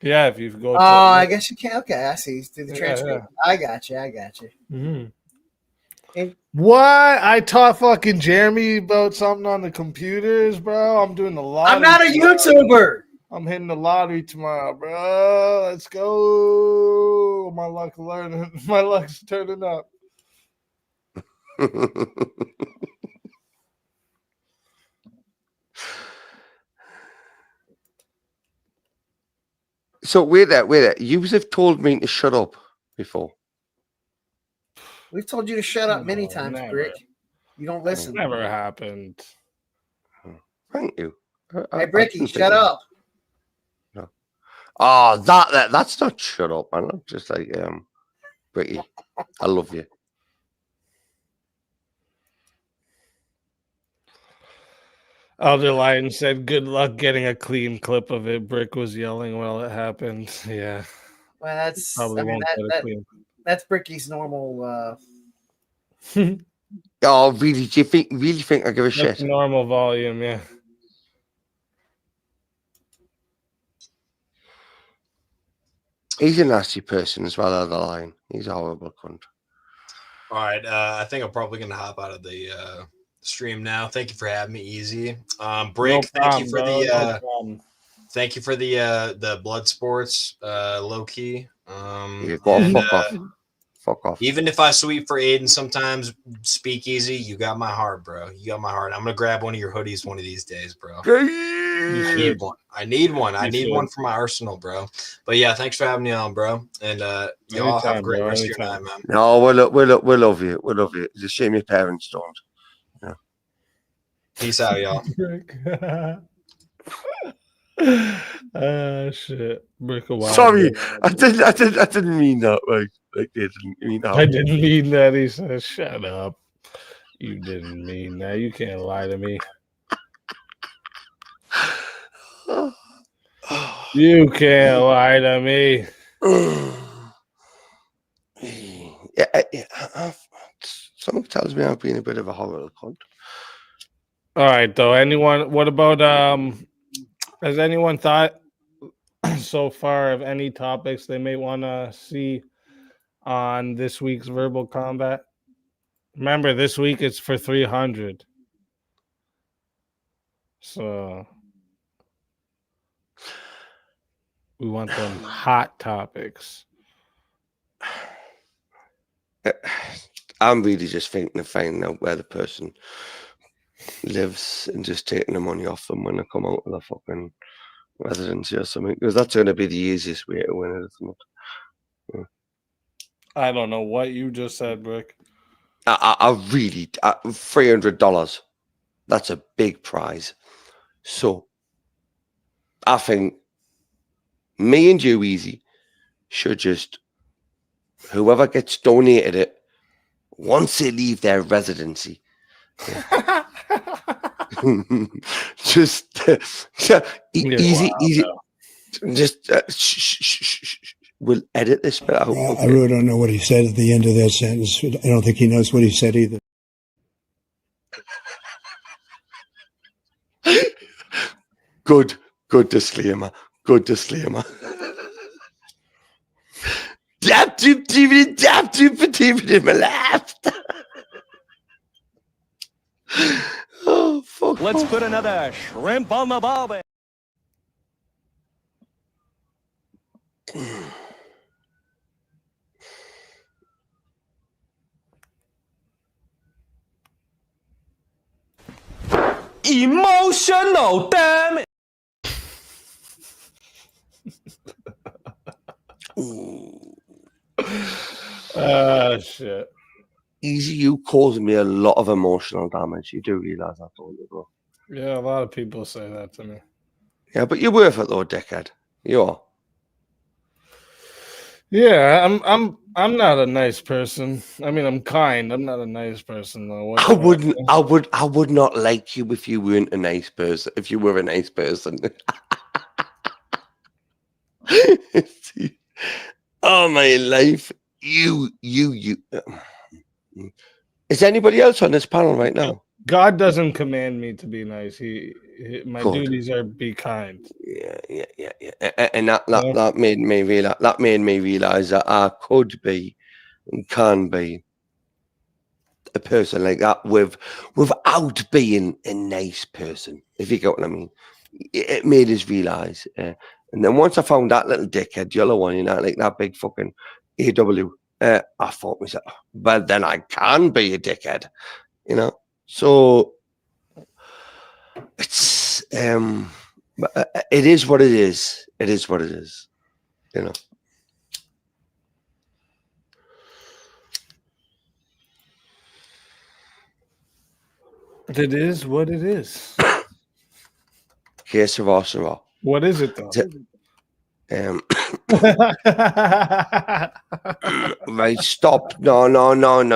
Yeah, if you go. I guess you can. Okay, I see. Through the transcript. Yeah. I got you. Mm-hmm. What? I taught fucking Jeremy about something on the computers, bro. I'm doing the lottery. I'm not a YouTuber. I'm hitting the lottery tomorrow, bro. Let's go. My luck learning. My luck's turning up. So wait there. You have told me to shut up before. We've told you to shut up many times, never. Brick. You don't listen. Never happened. Thank you. Hey, Bricky, shut up. No. Oh, that's not shut up, man. I'm just like Bricky, I love you. Elder Lion said, "Good luck getting a clean clip of it." Brick was yelling while it happened. Yeah. Well, that's probably won't get a clean. That's Bricky's normal. Oh, really? Do you really think I give a shit? Normal volume, yeah. He's a nasty person as well, Elder Lion. He's a horrible cunt. All right, I think I'm probably gonna hop out of the stream now. Thank you for having me, Easy. Brick, thank you for thank you for the blood sports, low key. Fuck off. Even if I sweep for Aiden sometimes, SpeakeaZy, you got my heart, bro. You got my heart. I'm gonna grab one of your hoodies one of these days, bro. I need one. I need one for my arsenal, bro. But yeah, thanks for having me on, bro. And y'all have a great rest of your night, man. No, we'll love you. We'll love you. It's a shame your parents don't. Yeah. Peace out, y'all. Shit. Sorry, I didn't mean that. Like didn't mean that. I didn't mean that. He said, "Shut up. You didn't mean that. You can't lie to me. You can't lie to me." Yeah, someone tells me I've been a bit of a horrible cunt. All right, though. What about has anyone thought so far of any topics they may want to see on this week's Verbal Combat. Remember, this week it's for 300. So we want them hot topics. I'm really just thinking of finding out where the person lives and just taking the money off them when they come out of the fucking residency or something, because that's going to be the easiest way to win it, isn't it? Yeah. I don't know what you just said, Rick. I really $300. That's a big prize. So I think me and you, Easy, should just, whoever gets donated it, once they leave their residency, just easy. Just we'll edit this bit out. Well, I really don't know what he said at the end of that sentence. I don't think he knows what he said either. Good disclaimer. Good disclaimer. Dap doop in my left. Oh fuck! Let's put another shrimp on the barbie. Emotional damage. Shit. Easy, you causing me a lot of emotional damage. You do realize that, don't you, bro? Yeah, a lot of people say that to me. Yeah, but you're worth it, though, dickhead. You are. Yeah, I'm not a nice person. I mean, I'm kind. I'm not a nice person, though. I would not like you if you weren't a nice person. If you were a nice person. Oh my life. You. Is anybody else on this panel right now? God doesn't command me to be nice. My Good. duties are be kind. Yeah. And that made me realize that I could be and can be a person like that without being a nice person, if you get what I mean. It made us realize. And then once I found that little dickhead yellow one, you know, like that big fucking AW, I thought myself, well, then I can be a dickhead, you know. So it's it is what it is. It is what it is, you know. It is what it is. Okay, Sarah. What is it, though? Right, stop. No.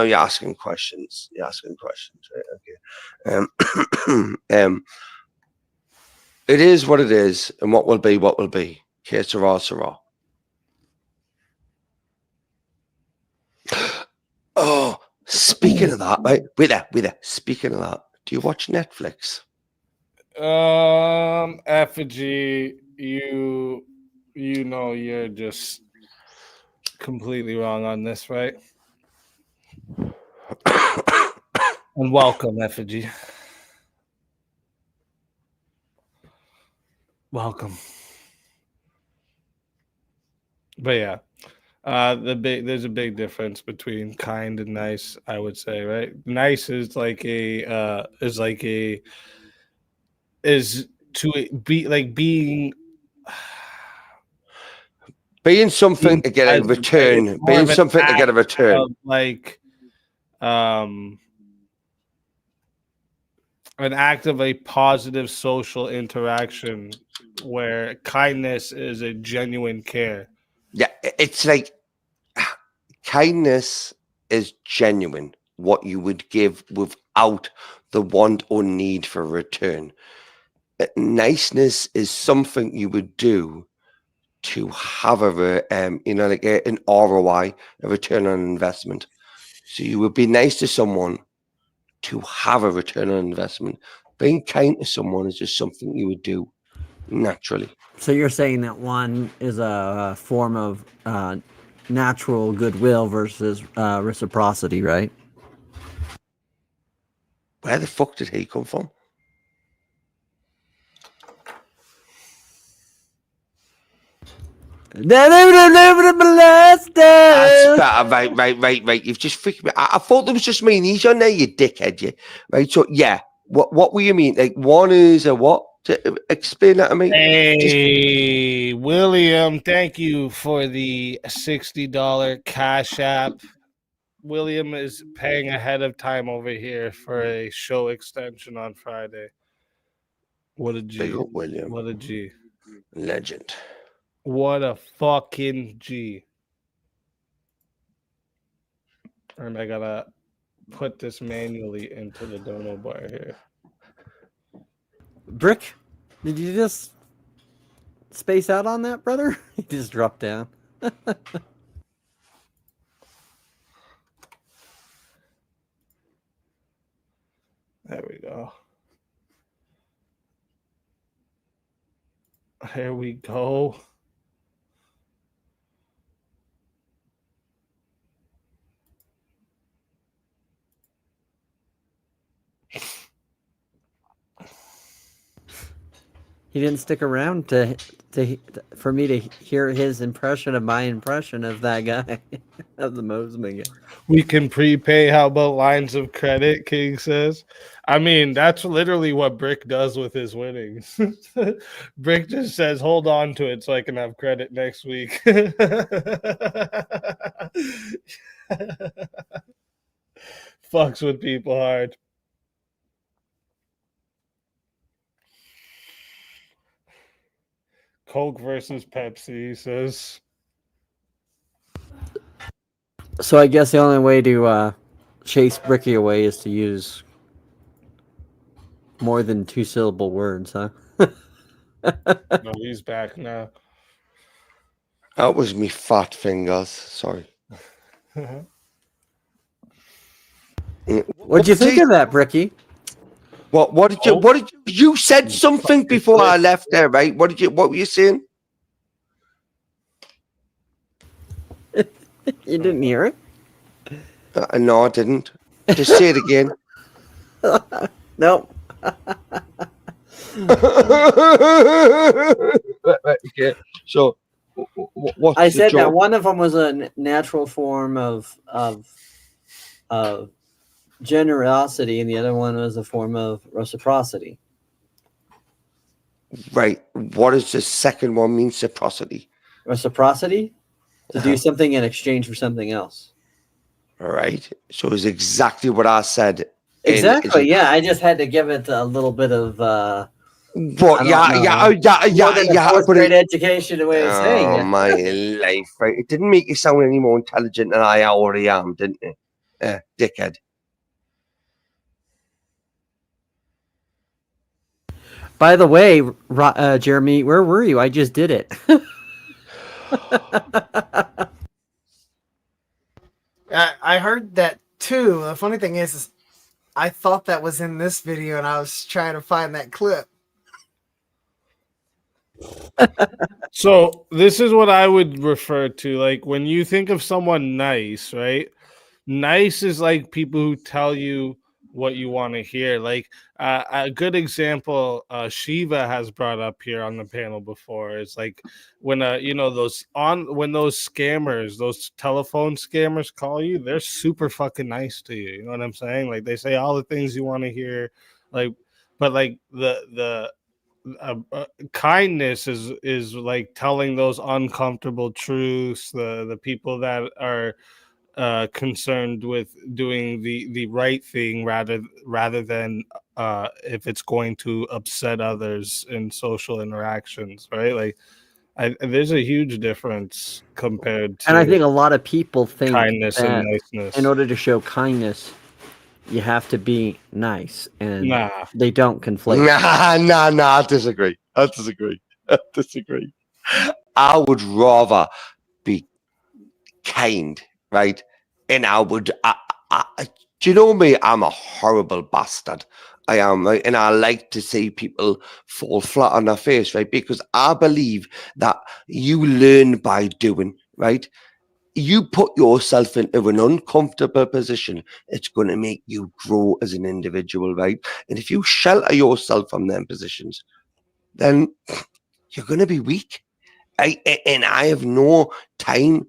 You're asking questions. Right? Okay. It is what it is, and what will be, what will be. Okay, Sarah. Oh, speaking of that, right? Wait there. Speaking of that, do you watch Netflix? Effigy, you know you're just completely wrong on this, right? And welcome, Effigy. Welcome. But yeah, there's a big difference between kind and nice, I would say, right? Nice is to be like being something to get a return. Being something to get a return. Like an act of a positive social interaction where kindness is a genuine care. Yeah, it's like kindness is genuine, what you would give without the want or need for return. Niceness is something you would do to have like an ROI, a return on investment. So you would be nice to someone to have a return on investment. Being kind to someone is just something you would do naturally. So you're saying that one is a form of natural goodwill versus reciprocity, right? Where the fuck did he come from? That's That's better, right. You've just freaked me. I thought there was just me and he's on there, you dickhead, you. Right, so yeah. What were you mean? Like one is a what? Explain that to me. Hey, William, thank you for the $60 Cash App. William is paying ahead of time over here for a show extension on Friday. What a G. Big up, William. What a G. Legend. What a fucking G. And I gotta put this manually into the dono bar here. Brick, did you just space out on that, brother? He just dropped down. There we go. Here we go. He didn't stick around for me to hear his impression of my impression of that guy, of the Mosman guy. We can prepay. How about lines of credit? King says. I mean, that's literally what Brick does with his winnings. Brick just says, "Hold on to it so I can have credit next week." Fucks with people hard. Coke versus Pepsi, he says. So I guess the only way to chase Bricky away is to use more than 2-syllable words, huh? No, he's back now. That was me fat fingers. Sorry. What'd you think of that, Bricky? What did you said something before I left there, right? What were you saying? You didn't hear it? No, I didn't. Just say it again. Nope. Okay. So, what's I said the that joke? one of them was a natural form of generosity, and the other one was a form of reciprocity. Right. What does the second one mean? Reciprocity. Reciprocity? To do something in exchange for something else. All right. So it's exactly what I said. Exactly. Yeah, I just had to give it a little bit of. But more than a fourth grade education, the way of saying it. Oh my life! Right. It didn't make you sound any more intelligent than I already am, didn't it? Dickhead. By the way, Jeremy, where were you? I just did it. I heard that too. The funny thing is I thought that was in this video, and I was trying to find that clip. So this is what I would refer to. Like when you think of someone nice, right? Nice is like people who tell you what you want to hear. Like a good example Shiva has brought up here on the panel before is like when those scammers, those telephone scammers call you, they're super fucking nice to you. You know what I'm saying? Like they say all the things you want to hear. Like, but like the kindness is like telling those uncomfortable truths. The people that are concerned with doing the right thing rather than if it's going to upset others in social interactions, right? Like there's a huge difference compared to. And I think a lot of people think kindness that and niceness. in order to show kindness, you have to be nice, and Nah. they don't conflate. Nah. I disagree. I would rather be kind, right? And I would. Do you know me? I'm a horrible bastard. I am, right? And I like to see people fall flat on their face, right? Because I believe that you learn by doing, right? You put yourself into an uncomfortable position, it's going to make you grow as an individual, right? And if you shelter yourself from them positions, then you're going to be weak. And I have no time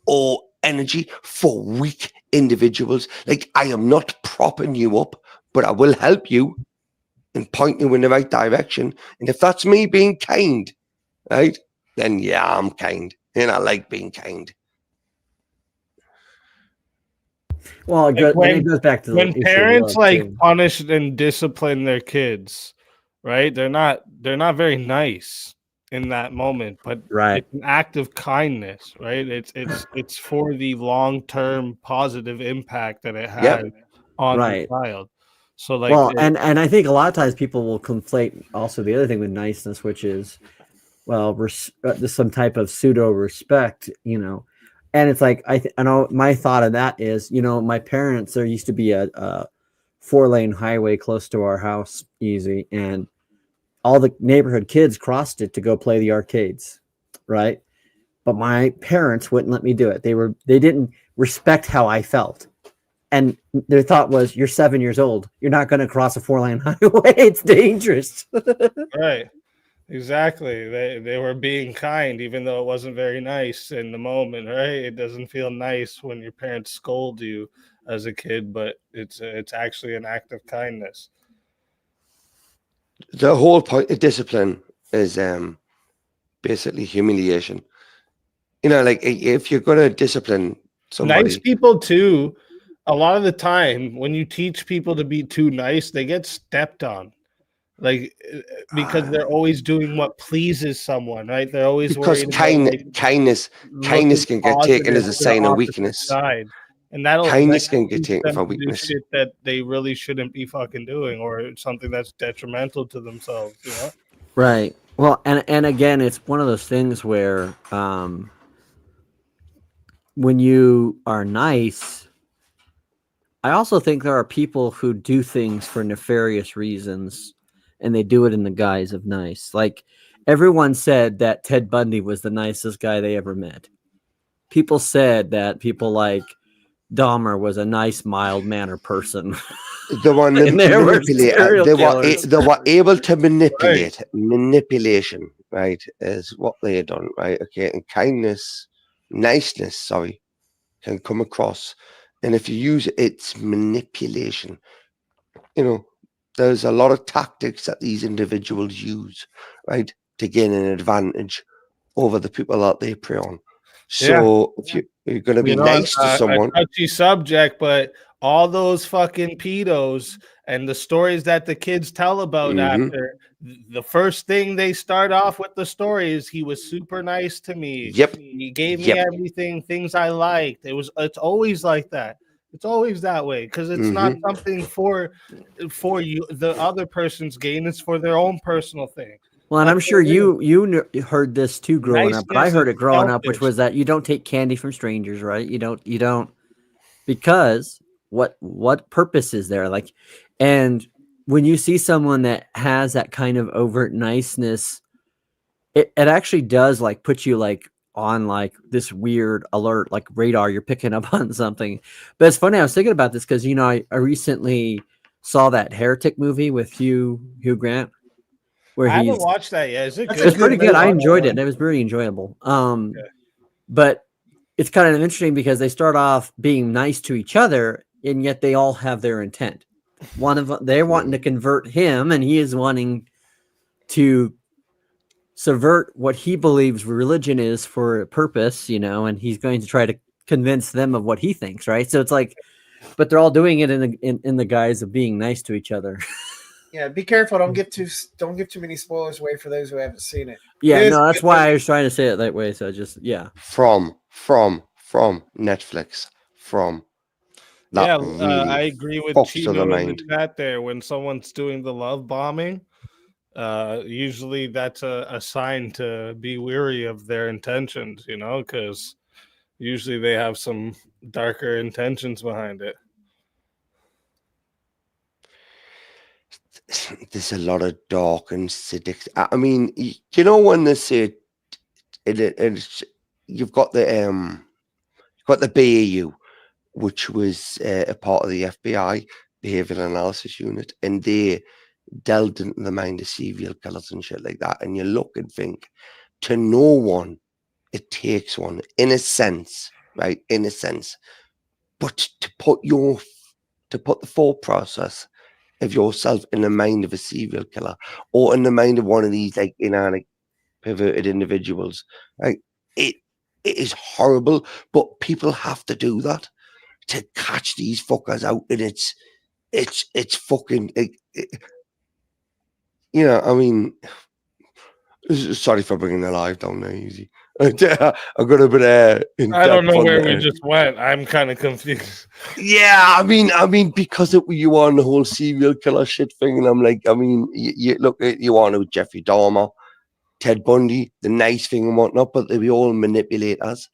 or energy for weak individuals. Like, I am not propping you up, but I will help you and point you in the right direction. And if that's me being kind, right, then yeah, I'm kind. And I like being kind. Well, Like then it goes back to the when issue of parents love, like too. punish and discipline their kids, right? They're not very nice in that moment, but Right. it's an act of kindness, right? It's for the long-term positive impact that it has on the Right. child. So like Well, and I think a lot of times people will conflate also the other thing with niceness, which is, well, there's some type of pseudo respect, you know. And it's like I know my thought of that is, you know, my parents, there used to be a 4-lane highway close to our house, easy, and all the neighborhood kids crossed it to go play the arcades, right? But my parents wouldn't let me do it. They didn't respect how I felt. And their thought was, you're 7 years old. You're not going to cross a 4-lane highway. It's dangerous. right. Exactly. They were being kind, even though it wasn't very nice in the moment, right? It doesn't feel nice when your parents scold you as a kid, but it's actually an act of kindness. The whole point of discipline is basically humiliation. You know, like if you're going to discipline somebody, Nice people too. A lot of the time, when you teach people to be too nice, they get stepped on. Like because they're always doing what pleases someone, right? They're always because worried about like kindness looking can get taken positive as a to the sign of opposite weakness. side, and that Kindness can can get teach taken them for to do weakness. shit that they really shouldn't be fucking doing, or something that's detrimental to themselves. You know? Right. Well, and again, it's one of those things where when you are nice, I also think there are people who do things for nefarious reasons, and they do it in the guise of nice. Like everyone said that Ted Bundy was the nicest guy they ever met. People said that people like Dahmer was a nice, mild-mannered person. They were And they were serial killers. they were able to manipulate. Manipulation, right, is what they had done, right? Okay, and niceness, sorry, can come across, and if you use it, it's manipulation. You know, there's a lot of tactics that these individuals use, right, to gain an advantage over the people that they prey on. So if you're going to be nice to a someone, touchy subject, but all those fucking pedos and the stories that the kids tell about after, the first thing they start off with the story is he was super nice to me. Yep. He gave me everything, things I liked. It's always like that. It's always that way because it's not something for you, the other person's gain. It's for their own personal thing. Well, and I'm sure you heard this too growing up, but I Niceness heard is it growing up, which selfish. was that you don't take candy from strangers, right? You don't because what purpose is there? Like, and when you see someone that has that kind of overt niceness, it actually does like put you like on like this weird alert, like radar. You're picking up on something. But it's funny. I was thinking about this because you know I recently saw that Heretic movie with Hugh Grant. Where I haven't watched that yet. Is it good? It's pretty good. I enjoyed it. It was very enjoyable. But it's kind of interesting because they start off being nice to each other, and yet they all have their intent. They're wanting to convert him, and he is wanting to subvert what he believes religion is for a purpose, you know, and he's going to try to convince them of what he thinks, right? So it's like, but they're all doing it in the guise of being nice to each other. Yeah, be careful. Don't give too many spoilers away for those who haven't seen it. Yeah, no, that's why I was trying to say it that way. So just from Netflix, really I agree with fucks with the Chino in mind. the chat there. When someone's doing the love bombing, usually that's a sign to be wary of their intentions, you know, because usually they have some darker intentions behind it. there's a lot of dark and sadistic. I mean, you know when they say you've got the BAU, which was a part of the FBI Behavioral Analysis Unit, and they delved into the mind of serial killers and shit like that. And you look and think, to no one, it takes one, in a sense, right? In a sense, but to put the thought process of yourself in the mind of a serial killer or in the mind of one of these like inanimate, perverted individuals, right? It is horrible, but people have to do that to catch these fuckers out, and it's fucking, you know. I mean, sorry for bringing the live down there, easy. I got a bit in I don't depth know on where the, we just went. I'm kind of confused. Yeah, I mean, because you on the whole serial killer shit thing, and I'm like, I mean, you look at you on with Jeffrey Dahmer, Ted Bundy, the nice thing and whatnot, but they be all manipulators.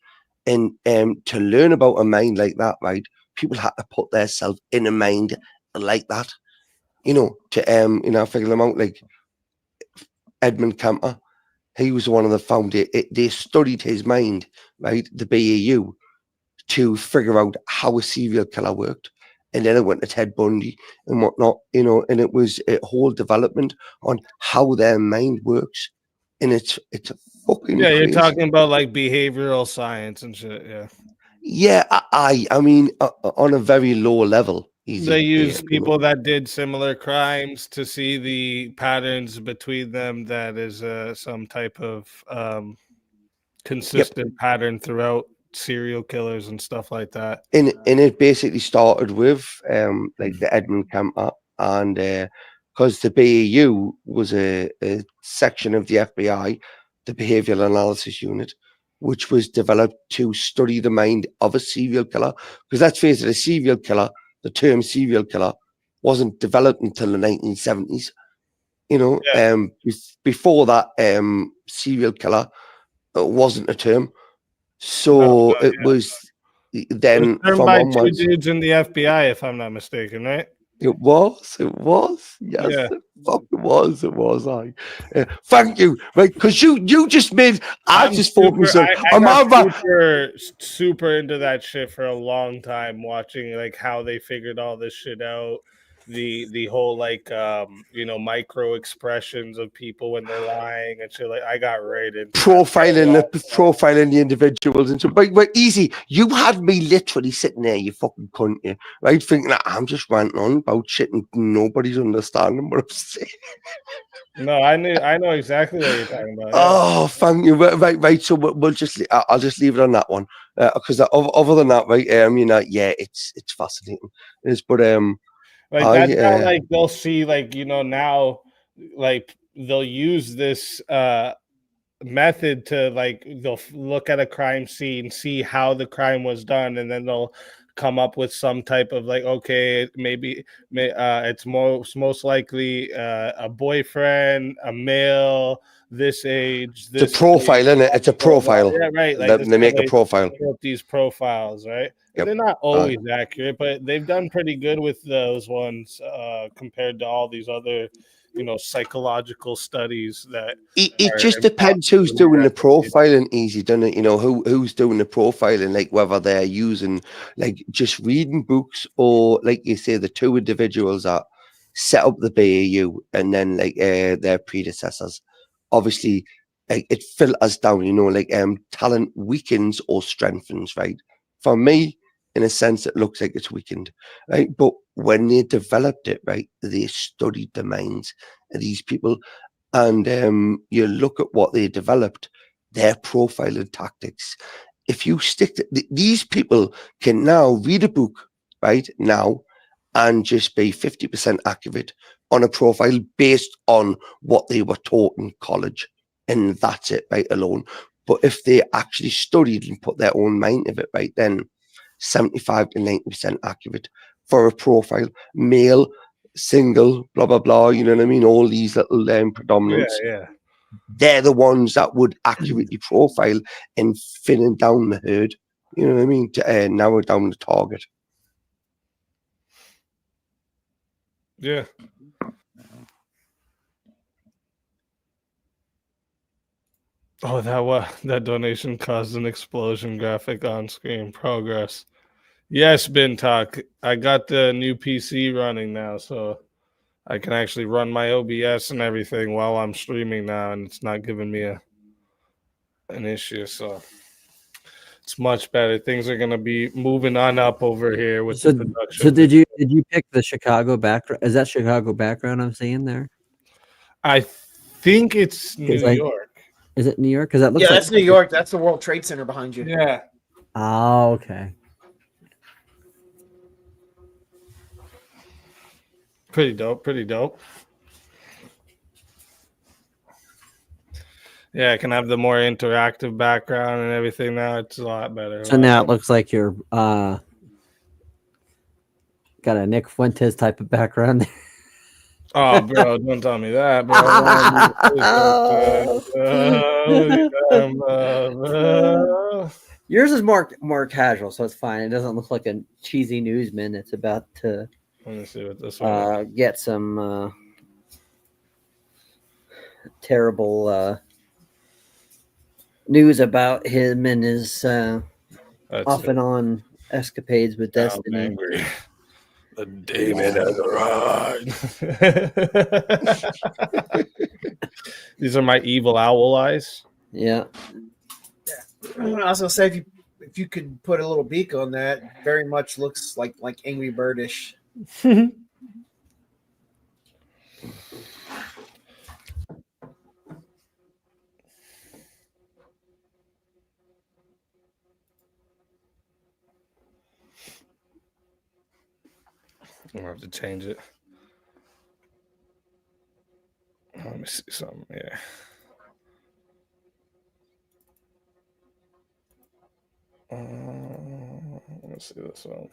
And to learn about a mind like that, right? People had to put themselves in a mind like that, you know, to figure them out. Like Edmund Kemper, he was one of the founders. They studied his mind, right? The BAU, to figure out how a serial killer worked. And then it went to Ted Bundy and whatnot, you know, and it was a whole development on how their mind works. And it's fucking Yeah, you're crazy. talking about like behavioral science and shit. Yeah. Yeah, I mean, on a very low level. Easy. They Yeah, use people that did similar crimes to see the patterns between them. That is some type of consistent pattern throughout serial killers and stuff like that. And it basically started with like the Edmund Kemper, and because the BAU was a section of the FBI, the Behavioral Analysis Unit, which was developed to study the mind of a serial killer. Because let's face it, a serial killer, the term serial killer, wasn't developed until the 1970s. You know, before that, serial killer wasn't a term. So it was It was then turned from by two onwards. dudes in the FBI, if I'm not mistaken, right? It was. Yes, Yeah. it was. Thank you, right? Because you just made. I just thought myself. I got super into that shit for a long time, watching like how they figured all this shit out. The whole like micro expressions of people when they're lying and shit. Like I got right into profiling the individuals and so. But easy. You had me literally sitting there, you fucking cunt, you right, thinking that I'm just ranting on about shit and nobody's understanding what I'm saying. No, I know exactly what you're talking about. Oh, thank you. Right. So we'll just, I'll just leave it on that one, because other than that, right, yeah, it's fascinating. But like that's how like they'll see like now like they'll use this method to like they'll look at a crime scene, see how the crime was done, and then they'll come up with some type of like, okay, maybe it's most likely a boyfriend, a male, this age, this it's a profile, isn't it? It's a profile. Yeah, right. Like they make a profile. These profiles, right? Yep. They're not always accurate, but they've done pretty good with those ones compared to all these other psychological studies that it just depends who's doing the profiling, easy, doesn't it? Who's doing the profiling, like whether they're using like just reading books or like you say the two individuals that set up the BAU and then like their predecessors. Obviously like it filters down, like talent weakens or strengthens, right? For me, in a sense, it looks like it's weakened, right? But when they developed it, right, they studied the minds of these people, and you look at what they developed, their profiling tactics. If you stick to these people, can now read a book right now and just be 50% accurate on a profile based on what they were taught in college, and that's it, right, alone. But if they actually studied and put their own mind of it, right, then 75 to 90% accurate for a profile, male, single, blah blah blah. You know what I mean? All these little predominants. Yeah. They're the ones that would accurately profile and thinning down the herd. You know what I mean? To narrow down the target. Yeah. Oh, that donation caused an explosion graphic on screen. Progress. Yes, Bin Talk. I got the new PC running now, so I can actually run my OBS and everything while I'm streaming now, and it's not giving me an issue. So it's much better. Things are gonna be moving on up over here with the production. So did you pick the Chicago background? Is that Chicago background I'm seeing there? I think it's New York. Is it New York? Because that looks like that's New York. That's the World Trade Center behind you. Yeah. Oh, okay. Pretty dope. Pretty dope. Yeah, I can have the more interactive background and everything now. It's a lot better. So now it looks like you're got a Nick Fuentes type of background there. Oh, bro, don't tell me that, bro. Yours is more casual, so it's fine. It doesn't look like a cheesy newsman. It's about to let me see what this one get some terrible news about him and his off and on escapades with Destiny. The demon has arrived. These are my evil owl eyes. Yeah. I was gonna say if you could put a little beak on that, very much looks like Angry Birdish. I'm gonna have to change it. Let me see something here. Let me see this one.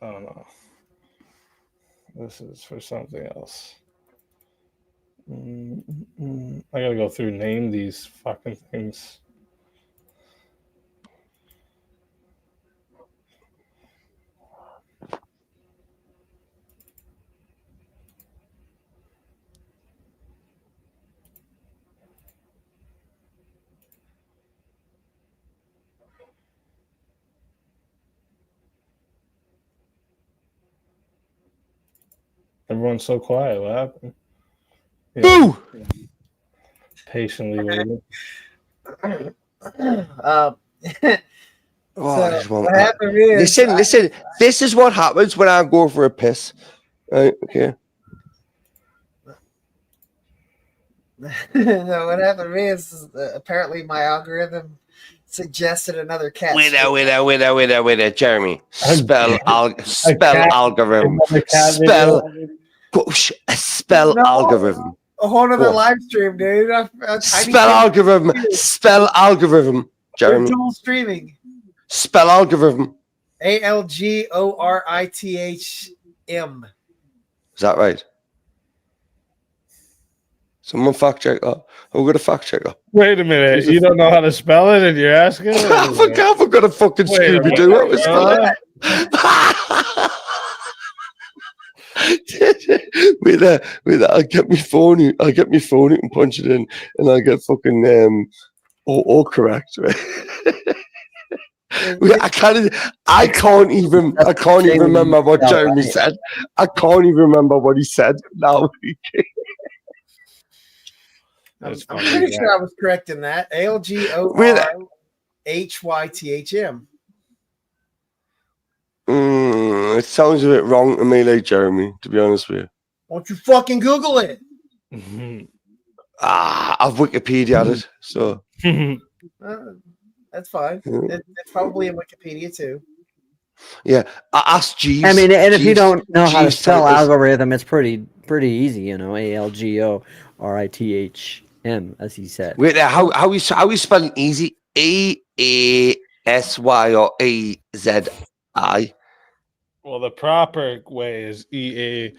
Oh no. This is for something else. I gotta go through name these fucking things. Everyone's so quiet. What happened? Boo! Patiently waiting. What happened is listen. This is what happens when I go for a piss. Right? Okay. No, what happened is apparently my algorithm suggested another cat. Wait there, Jeremy. Spell algorithm. Spell algorithm. A whole other live stream, dude. Spell algorithm. Jeremy. We're dual streaming. Spell algorithm. ALGORITHM. Is that right? Someone fact check that. We're gonna fact check that. Wait a minute. You don't know how to spell it and you're asking? I forgot a fucking Scooby Doo. What was that? With that, I'll get my phone out and punch it in, and I'll get fucking all correct, right? I can't even remember what Jeremy said. I can't even remember what he said now. I'm pretty sure I was correct in that. ALGORIHYTHM. It sounds a bit wrong to me, like Jeremy, to be honest with you. Why don't you fucking Google it? I've Wikipedia'd it, so. That's fine. It's probably in Wikipedia too. Yeah, I asked Jeeves. I mean, and if you don't know how to spell algorithm, it's pretty easy, you know. ALGORITHM, as he said. Wait, how we spelling easy? EASY or EZI? Well, the proper way is EAZY,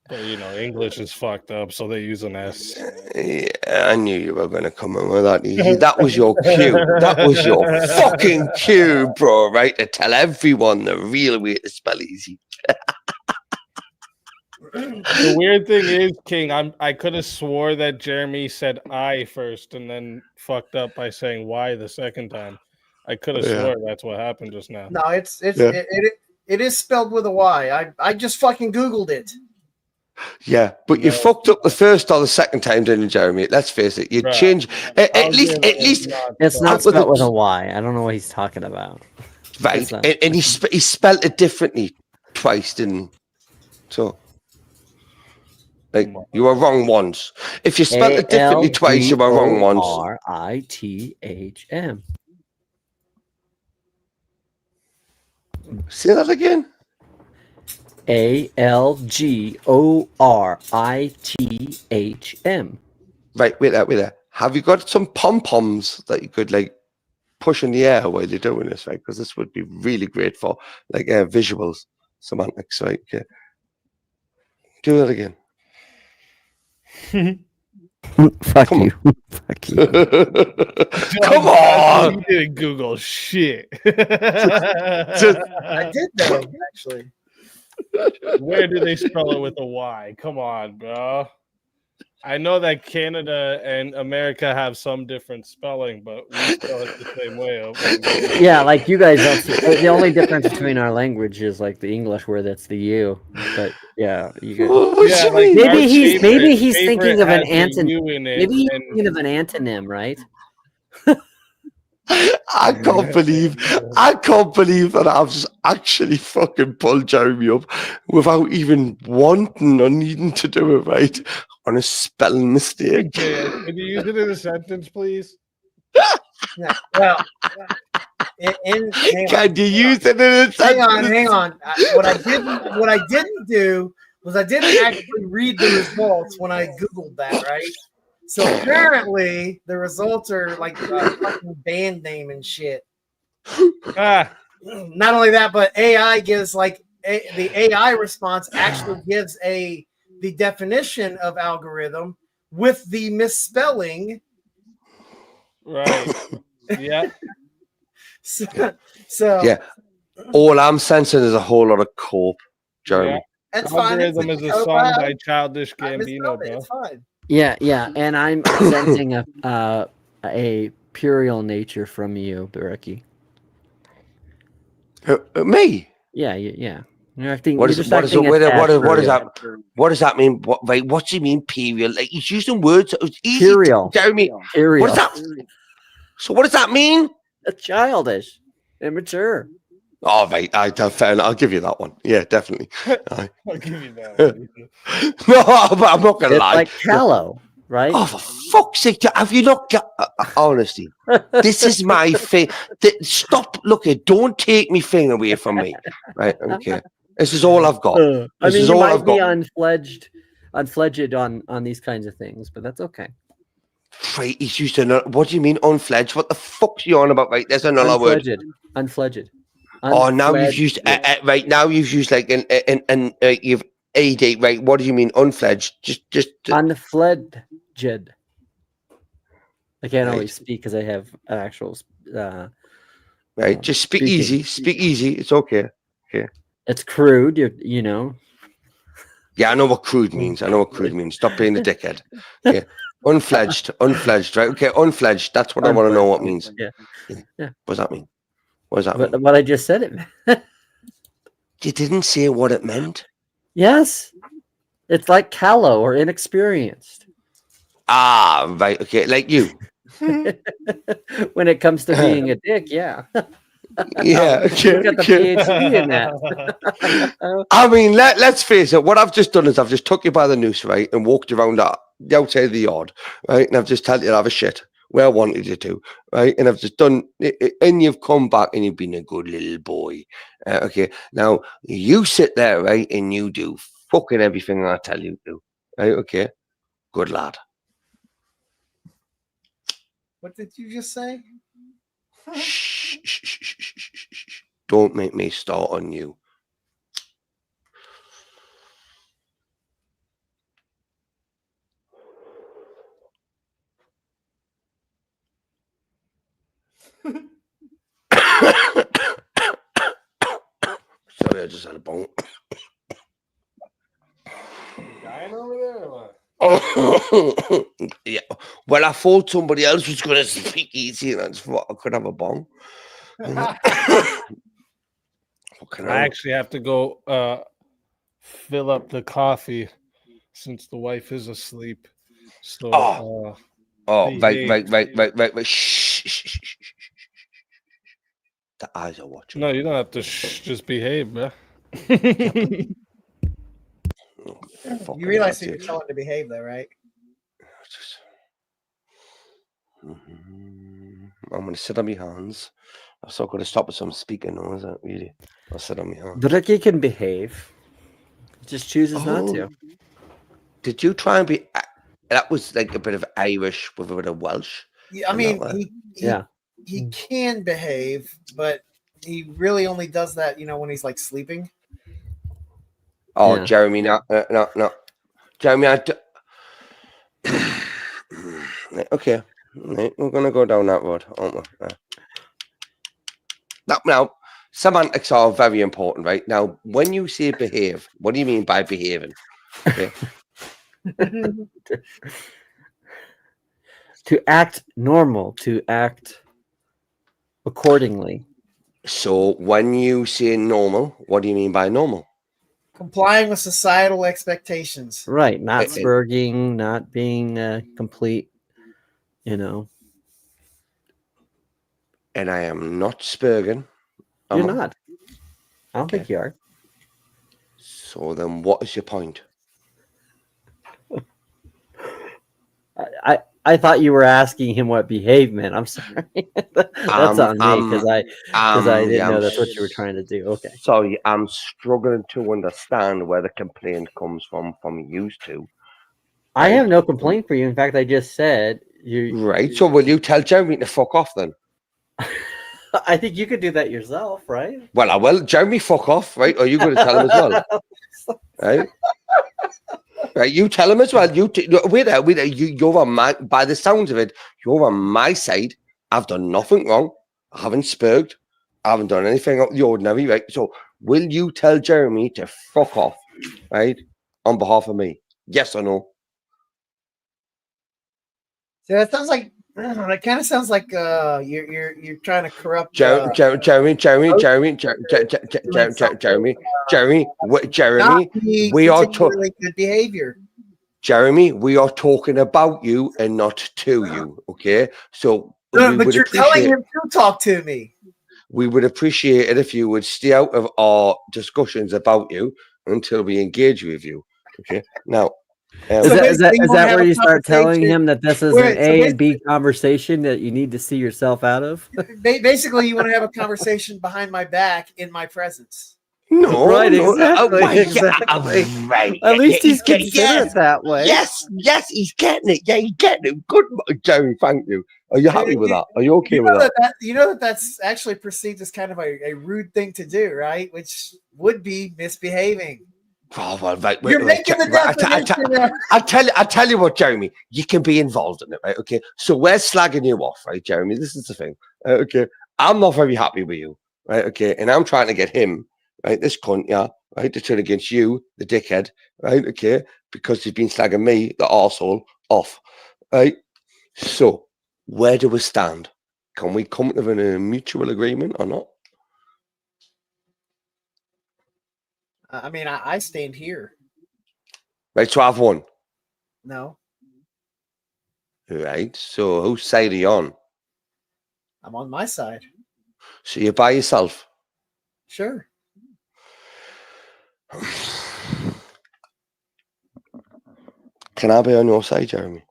but you know, English is fucked up, so they use an S. Yeah, I knew you were going to come in with that easy. That was your cue. That was your fucking cue, bro, right? To tell everyone the real way to spell easy. The weird thing is, King, I could have swore that Jeremy said I first and then fucked up by saying Y the second time. I could have Yeah. swore that's what happened just now. No, it Yeah. is spelled with a Y. I just fucking Googled it. Yeah, but you fucked up the first or the second time, didn't you, Jeremy? Let's face it. You Right. change at I'll least. give it, It's It's not with spelled with a- a Y. I don't know what he's talking about. right, It's not. and he spelled it differently twice, didn't he? So, like, you were wrong once. If you spelled it differently twice, you were wrong once. ALGORITHM. Say that again. ALGORITHM. Right, wait there. Have you got some pom poms that you could like push in the air while you're doing this, right? Because this would be really great for like visuals, semantics, right? Okay. Do that again. Fuck Come you. Fuck you. Come on. You didn't Google shit. I did though, actually. Where do they spell it with a Y? Come on, bro. I know that Canada and America have some different spelling, but we spell it the same way. Yeah, like you guys don't. The only difference between our language is like the English, where that's the U. But yeah, you guys. Yeah, like maybe he's favorite thinking of an has a antonym. U in it, Maybe he's and- thinking of an antonym, right? I can't believe that I've just actually fucking pulled Jeremy up without even wanting or needing to do it right on a spelling mistake. Okay, can you use it in a sentence, please? Yeah, well, Can you use it in a sentence? hang on. What I didn't do was I didn't actually read the results when I Googled that, right? So apparently the results are like a fucking band name and shit. Not only that, but AI gives like the AI response actually gives the definition of algorithm with the misspelling. Right. Yeah. So yeah. All I'm sensing is a whole lot of cope, Jeremy. Yeah. That's fine. Algorithm is a song by Childish Gambino, bro. It's fine. Yeah, and I'm sensing a puerile nature from you, Ricky. Me? Yeah. You're acting. What you're does just acting that? attached. What does that mean? What do you mean, period? Like he's using words. It's easy, Puerile. Jeremy. Puerile. What does that? So what does that mean? Childish, immature. Oh, right. Fair enough. I'll give you that one. Yeah, definitely. I'll give you that. No, but I'm not gonna It's lie. like callow, right? Oh, for fuck's sake! Have you not got? Honestly, this is my thing. Stop looking. Don't take me thing away from me. Right? Okay. This is all I've got. I This mean, is you all might I've be got. unfledged on these kinds of things, but that's okay. Right, he's used another. What do you mean unfledged? What the fuck's you on about? Right, there's another word. Unfledged. Oh, now you've used right. Now you've used like an you've AD. Right, what do you mean unfledged? Just unfledged. I can't Right. always speak because I have an actual. Right, just speak easy. Speak easy. It's okay. Okay. It's crude, you know. Yeah, I know what crude means. I know what crude means. Stop being a dickhead. Yeah. Unfledged, right? Okay, unfledged. That's what I want to know what it means. Yeah. What does that mean? What does that mean? What I just said it meant. You didn't say what it meant. Yes. It's like callow or inexperienced. Ah, right. Okay, like you. When it comes to being a dick, yeah. Yeah, okay, You got the okay. PhD in that. I mean, let's face it. What I've just done is I've just took you by the noose, right, and walked you around the outside of the yard, right, and I've just told you to have a shit where I wanted you to, right, and I've just done it, and you've come back and you've been a good little boy. Okay, now you sit there, right, and you do fucking everything I tell you to, right? Okay, good lad. What did you just say? Shh, shh, shh, shh, shh, shh, shh. Don't make me start on you. Sorry, I just had a bone. line over there or what? Yeah. Well, I thought somebody else was going to speak easy, and I just thought I could have a bong. I actually have to go fill up the coffee since the wife is asleep. So, right. Shh. The eyes are watching. No, you don't have to just behave, bro. You realize you're telling to behave, though, right? I'm going to sit on my hands. I'm still going to stop with some speaking noise, really. I'll sit on my hands. Ricky can behave. He just chooses not to. Did you try and be... That was like a bit of Irish with a bit of Welsh. Yeah, I mean, he can behave, but he really only does that, when he's like sleeping. Oh, yeah. Jeremy, no. Jeremy, okay. We're going to go down that road, aren't we? Now, semantics are very important, right? Now, when you say behave, what do you mean by behaving? Okay. To act normal, to act accordingly. So when you say normal, what do you mean by normal? Complying with societal expectations. Right. Not spurging, not being complete, And I am not spurging. You're not. I don't think you are. So then what is your point? I thought you were asking him what behave meant. I'm sorry. That's on me because I didn't know that's what you were trying to do. Okay. Sorry, I'm struggling to understand where the complaint comes from you two. I have no complaint for you. In fact, I just said you. Right. So will you tell Jeremy to fuck off then? I think you could do that yourself, right? Well, I will. Jeremy, fuck off, right? Or are you going to tell him as well? Right? Right, you tell him as well. Wait there. You're on my. By the sounds of it, you're on my side. I've done nothing wrong. I haven't spurged. I haven't done anything out of the ordinary, right? So, will you tell Jeremy to fuck off, right, on behalf of me? Yes or no? So that sounds like. That kind of sounds like you're trying to corrupt. Jeremy. We are talking good behavior. Jeremy, we are talking about you and not to you. Okay, so but you're telling him to talk to me. We would appreciate it if you would stay out of our discussions about you until we engage with you. Okay, now. Is that where you start telling him that this is an A and B conversation that you need to see yourself out of? Basically, you want to have a conversation behind my back in my presence. No, right, exactly. Right. At least he's considered that way. Yes, he's getting it. Yeah, he's getting it. Good, Jerry. Thank you. Are you happy with that? Are you okay with that? That's actually perceived as kind of a rude thing to do, right? Which would be misbehaving. Oh, well, right, You're making the definition. I tell you what, Jeremy, you can be involved in it, right? Okay, so we're slagging you off, right, Jeremy? This is the thing. Okay, I'm not very happy with you, right? Okay, and I'm trying to get him, right, this cunt, yeah, right, to turn against you, the dickhead, right? Okay, because he's been slagging me, the arsehole, off, right? So, where do we stand? Can we come to a mutual agreement or not? I mean, I stand here. Right, so I've won. No. Right, so whose side are you on? I'm on my side. So you're by yourself? Sure. Can I be on your side, Jeremy?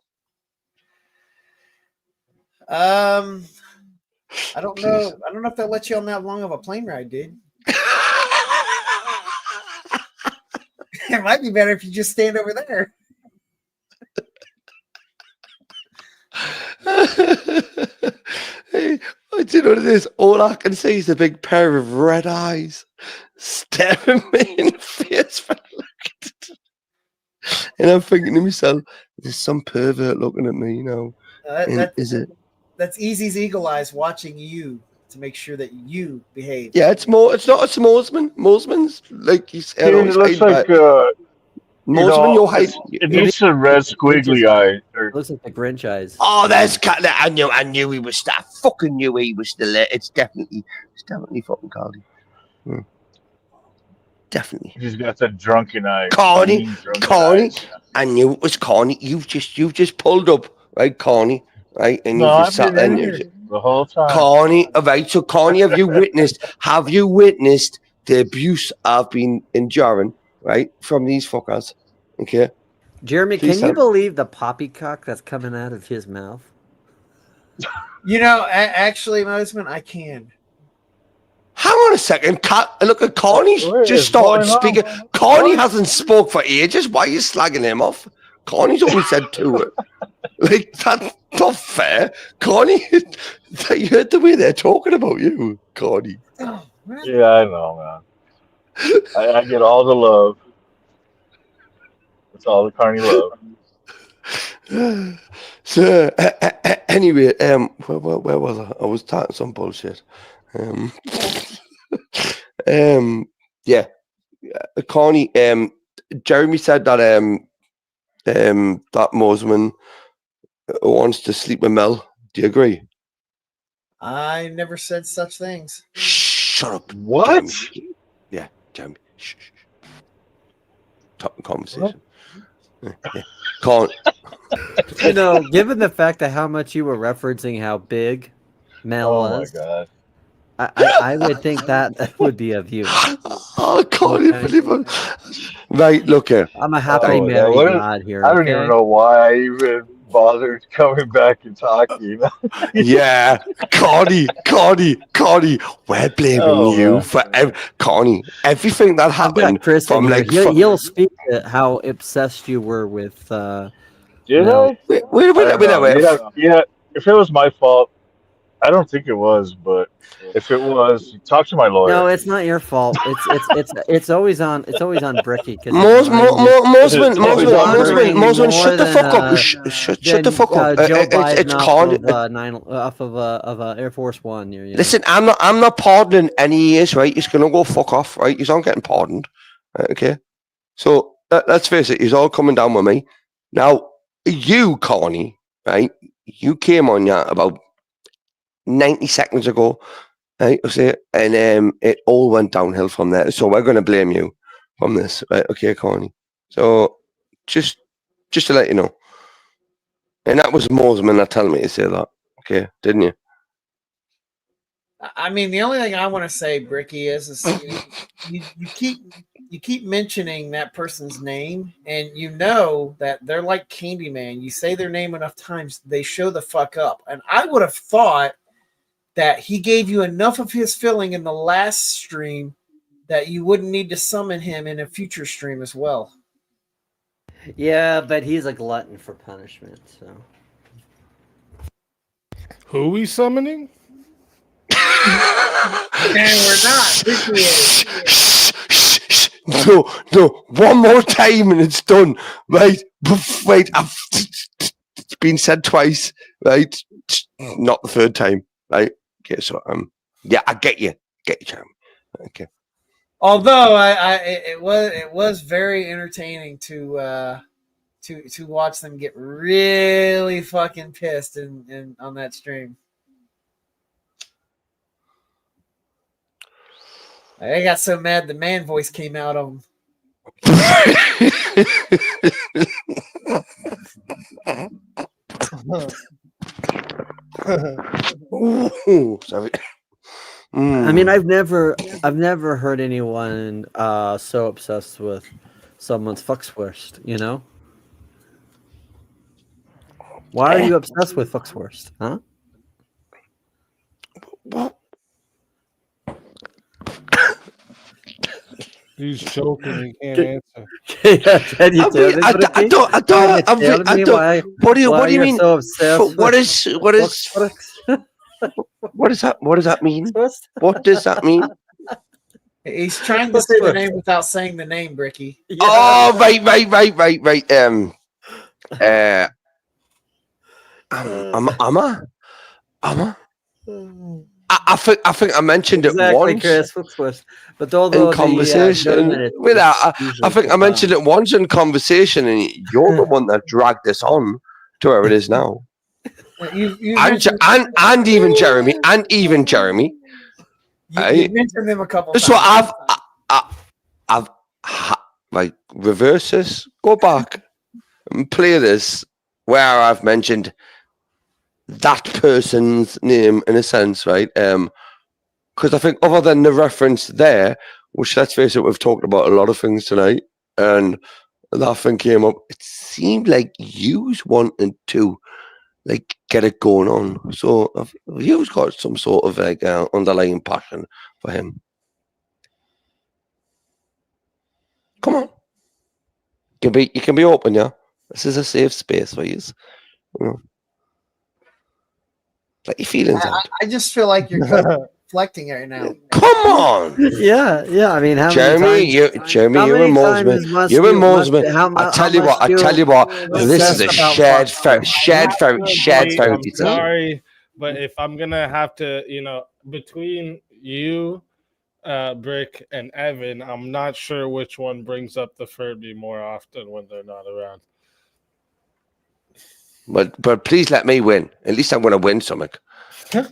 I don't know. I don't know if that lets you on that long of a plane ride, dude. It might be better if you just stand over there. Hey, do you know what it is? All I can see is a big pair of red eyes staring me in the face. And I'm thinking to myself, there's some pervert looking at me, is it? That's Easy's eagle eyes watching you to make sure that you behave. Yeah, it's not a Mosman. Mosman's like you said. It looks like Mosman, your height. It needs a red squiggly eye. Or, Looks like the Grinch eyes. Oh, there's cat. I knew he was. I fucking knew he was still there. It's definitely fucking Carly. Definitely. he's got that drunken eye. Corny, mean drunken Corny. eyes. I knew it was Corny. You've just pulled up, right, Corny, right, and No, you I've just sat been there. in here the whole time. Corny, right? So, Corny, have you witnessed the abuse I've been enduring, right, from these fuckers? Okay. Jeremy, Please can tell you me. believe the poppycock that's coming out of his mouth? You know, actually, Mosman, I can. Hang on a second. Look at Corny's What is just started going on? speaking. Corny hasn't spoke for ages. Why are you slagging him off? Corny's only said two. Like, that's not fair. Corny, you heard the way they're talking about you, Corny. Oh, man. Yeah, I know, man. I get all the love. It's all the Carney love. So, anyway, where was I? I was talking some bullshit. Yeah, Corny. Jeremy said that that Mosman wants to sleep with Mel. Do you agree? I never said such things. Shut up. What? Jeremy. Yeah, Jeremy. Shh. Top conversation. Yeah. Corny. You know, given the fact that how much you were referencing how big Mel Oh was, my god. I would think that would be of you. I can't even believe it. Right, look here. I'm a happily Oh, married what is- god here. I don't okay? even know why I even bothered coming back and talking. Yeah, Connie, we're blaming Oh, you man. for Connie. Everything that I've got happened Chris from in here. like. He'll speak to how obsessed you were with. Did No. I? Wait. I don't know. Yeah, if it was my fault, I don't think it was, but if it was, talk to my lawyer. No, it's not your fault. It's always on. It's always on Bricky. Mosman, shut the fuck up. Shut the fuck up. Joe Biden It's Connie. off of Air Force One. Listen, I'm not pardoning any years, right? He's gonna go fuck off, right? He's not getting pardoned, okay? So let's face it, he's all coming down with me. Now, you, Connie, right? You came on about 90 seconds ago, right? And it all went downhill from there. So we're gonna blame you from this, right? Okay, Connie. So just to let you know, and that was Mosman that told me to say that. Okay, didn't you? I mean, the only thing I want to say, Bricky, is you keep mentioning that person's name, and you know that they're like Candyman. You say their name enough times, they show the fuck up. And I would have thought that he gave you enough of his filling in the last stream that you wouldn't need to summon him in a future stream as well. Yeah, but he's a glutton for punishment. So Who we summoning? And we're not. No, one more time and it's done. Right, wait, it's been said twice, right? Not the third time, right? Okay, so yeah, I get you, Jeremy. Okay. Although it was very entertaining to watch them get really fucking pissed in on that stream. They got so mad the man voice came out of them. Ooh, sorry. I mean, I've never heard anyone so obsessed with someone's fuckswurst. You know, why are you obsessed with fuckswurst? Huh? He's choking. He can't answer. Can you tell me? What do you mean? So obsessed What does that mean? What does that mean? He's trying to say the name without saying the name, Bricky. Yeah. Oh, right. I think I mentioned it once Chris. But although in conversation. I think I mentioned it once in conversation, and you're the one that dragged this on to where it is now. And even Jeremy. You mentioned them a couple times. So I've like reverse this, go back and play this where I've mentioned that person's name in a sense, right? Because I think other than the reference there, which let's face it, we've talked about a lot of things tonight, and that thing came up. It seemed like you wanted to like get it going on. So you've got some sort of like underlying passion for him. Come on, you can be open, yeah. This is a safe space for you. You know. Let your feelings out. I just feel like you're reflecting right now. Come on. Yeah. I mean, how Jeremy, many you're in Mosman. You're in Mosman. I tell you what. This is a shared therapy. I'm sorry, but if I'm gonna have to, between you, Brick, and Evan, I'm not sure which one brings up the Furby more often when they're not around. But please let me win. At least I'm going to win something. We'll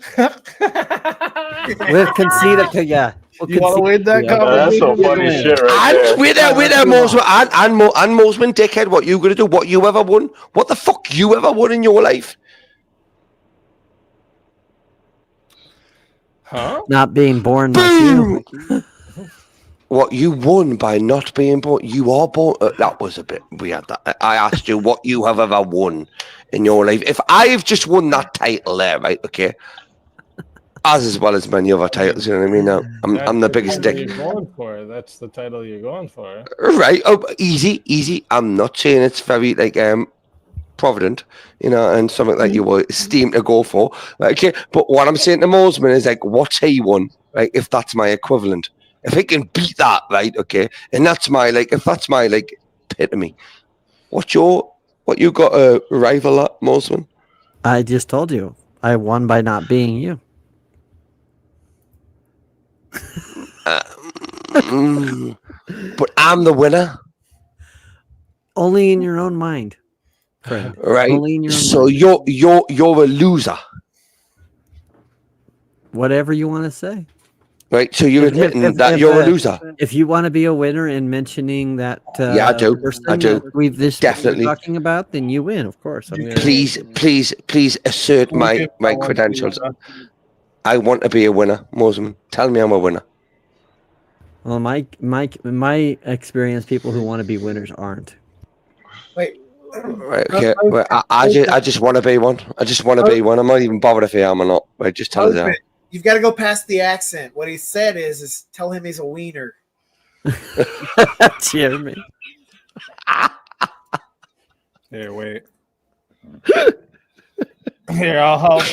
concede it to you. You want to win that competition? That's some funny shit right there. With there, Mosman. And Mosman, dickhead, what you going to do? What you ever won? What the fuck you ever won in your life? Huh? Not being born like you. What you won by not being born? You are born. That was a bit weird. I asked you what you have ever won in your life. If I've just won that title there, right? Okay, as well as many other titles. You know what I mean? Now, I'm the biggest dick. You're going for. That's the title you're going for. Right? Oh, easy. I'm not saying it's very like provident, and something that you were esteemed to go for. Right, okay, but what I'm saying to Mosman is like, what's he won? Right? If that's my equivalent. If he can beat that, right, okay, and that's my epitome. What you got a rival at, Mosman? I just told you. I won by not being you. But I'm the winner. Only in your own mind, friend. Right. Only in your own so mind. you're a loser. Whatever you want to say. Right, so you're admitting that you're a loser. If you want to be a winner and mentioning that, yeah, I do. We've Definitely talking about, then you win, of course. Please assert my credentials. I want to be a winner, Mosman. Tell me I'm a winner. Well, my experience, people who want to be winners aren't. Wait. Right, okay. Well, I just want to be one. I just want to be one. I'm not even bothered if I am or not. Right, just tell us that. You've got to go past the accent. What he said is tell him he's a wiener. Jeremy. Here, wait. Here, I'll help.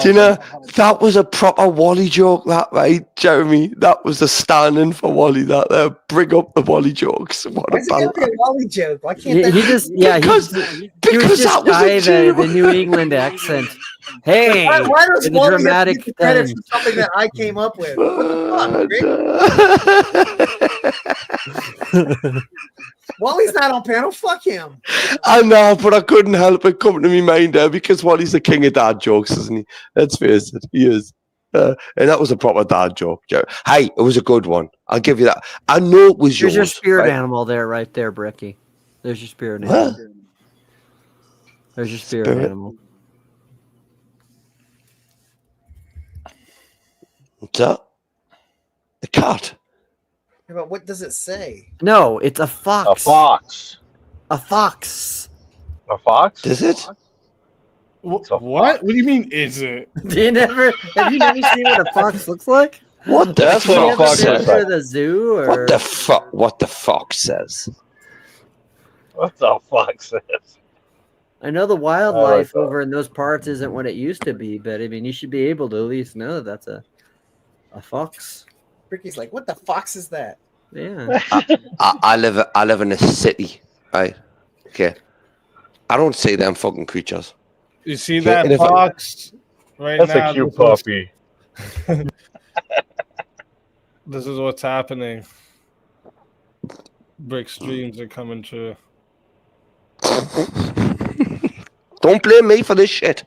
Do you know, that was a proper Wally joke, that, right, Jeremy? That was the stand-in for Wally, that there. Bring up the Wally jokes. What Why is it going to be a Wally joke? Why can't that because that was the New England accent. Hey, why does Wally dramatic get the credit for something that I came up with? What the fuck, Rick? Wally's not on panel. Fuck him. I know, but I couldn't help it coming to my mind there because Wally's the king of dad jokes, isn't he? Let's face it, he is. And that was a proper dad joke. Hey, it was a good one. I'll give you that. I know it was yours. There's your spirit animal there, right there, Bricky. There's your spirit animal. There's your spirit animal. What's that? A cat. Yeah, but what does it say? No, it's a fox. A fox. A fox. A fox? Is it? What? What do you mean, is it? Have you never seen what a fox looks like? What the That's fuck? what a fox Been looks to like. the zoo? Or... What the fox says? What the fox says? I know the wildlife over in those parts isn't what it used to be, but I mean, you should be able to at least know that's a fox. Ricky's like, what the fox is that? Yeah. I live in a city, right? Okay. I don't see them fucking creatures. You see that fox? Right That's now, a cute puppy. this is what's happening. Brick's dreams are coming true. Don't blame me for this shit,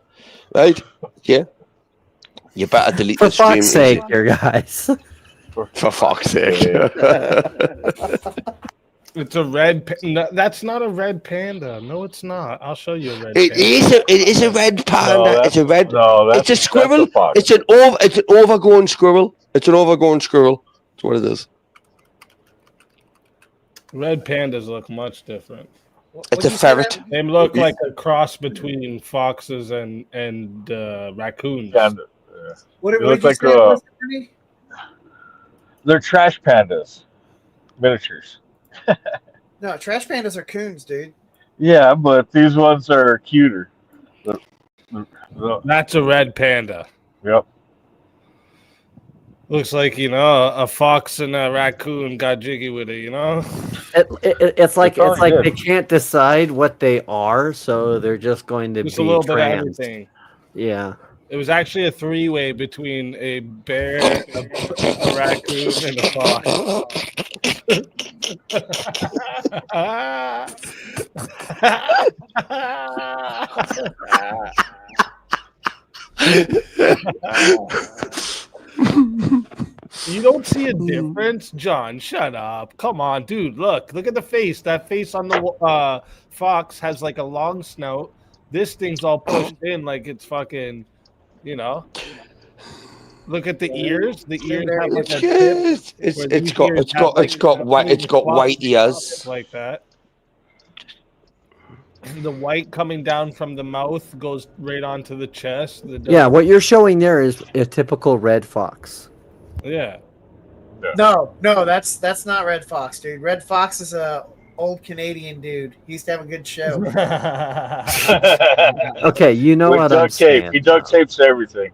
right? Yeah. You better delete For the stream. fuck's sake, here, guys. For fuck's sake. It's a red. No, that's not a red panda. No, it's not. I'll show you a red. It panda. is a red panda. No, it's a red. No, it's a squirrel. That's a fox. It's an overgrown squirrel. It's an overgrown squirrel. That's what it is. Red pandas look much different. It's a ferret. They look like a cross between foxes and raccoons. Panda. What They did look you like say, Mr. Ernie? they're trash pandas, miniatures. No, trash pandas are coons, dude. Yeah, but these ones are cuter. That's a red panda. Yep. Looks like, a fox and a raccoon got jiggy with it, It's like It's already they good. can't decide what they are, so they're just going to Just be a little bit of trans. everything. Yeah. It was actually a three-way between a bear, a raccoon, and a fox. You don't see a difference, John? Shut up! Come on, dude. Look at the face. That face on the fox has like a long snout. This thing's all pushed in like it's fucking. Look at the ears. The ears have like a tip. It's got white ears. Like that. The white coming down from the mouth goes right onto the chest. Yeah, what you're showing there is a typical red fox. Yeah. No, that's not Red Fox, dude. Red Fox is a old Canadian dude. He used to have a good show. Okay, you know With what I'm duct tape. saying. He duct tapes everything.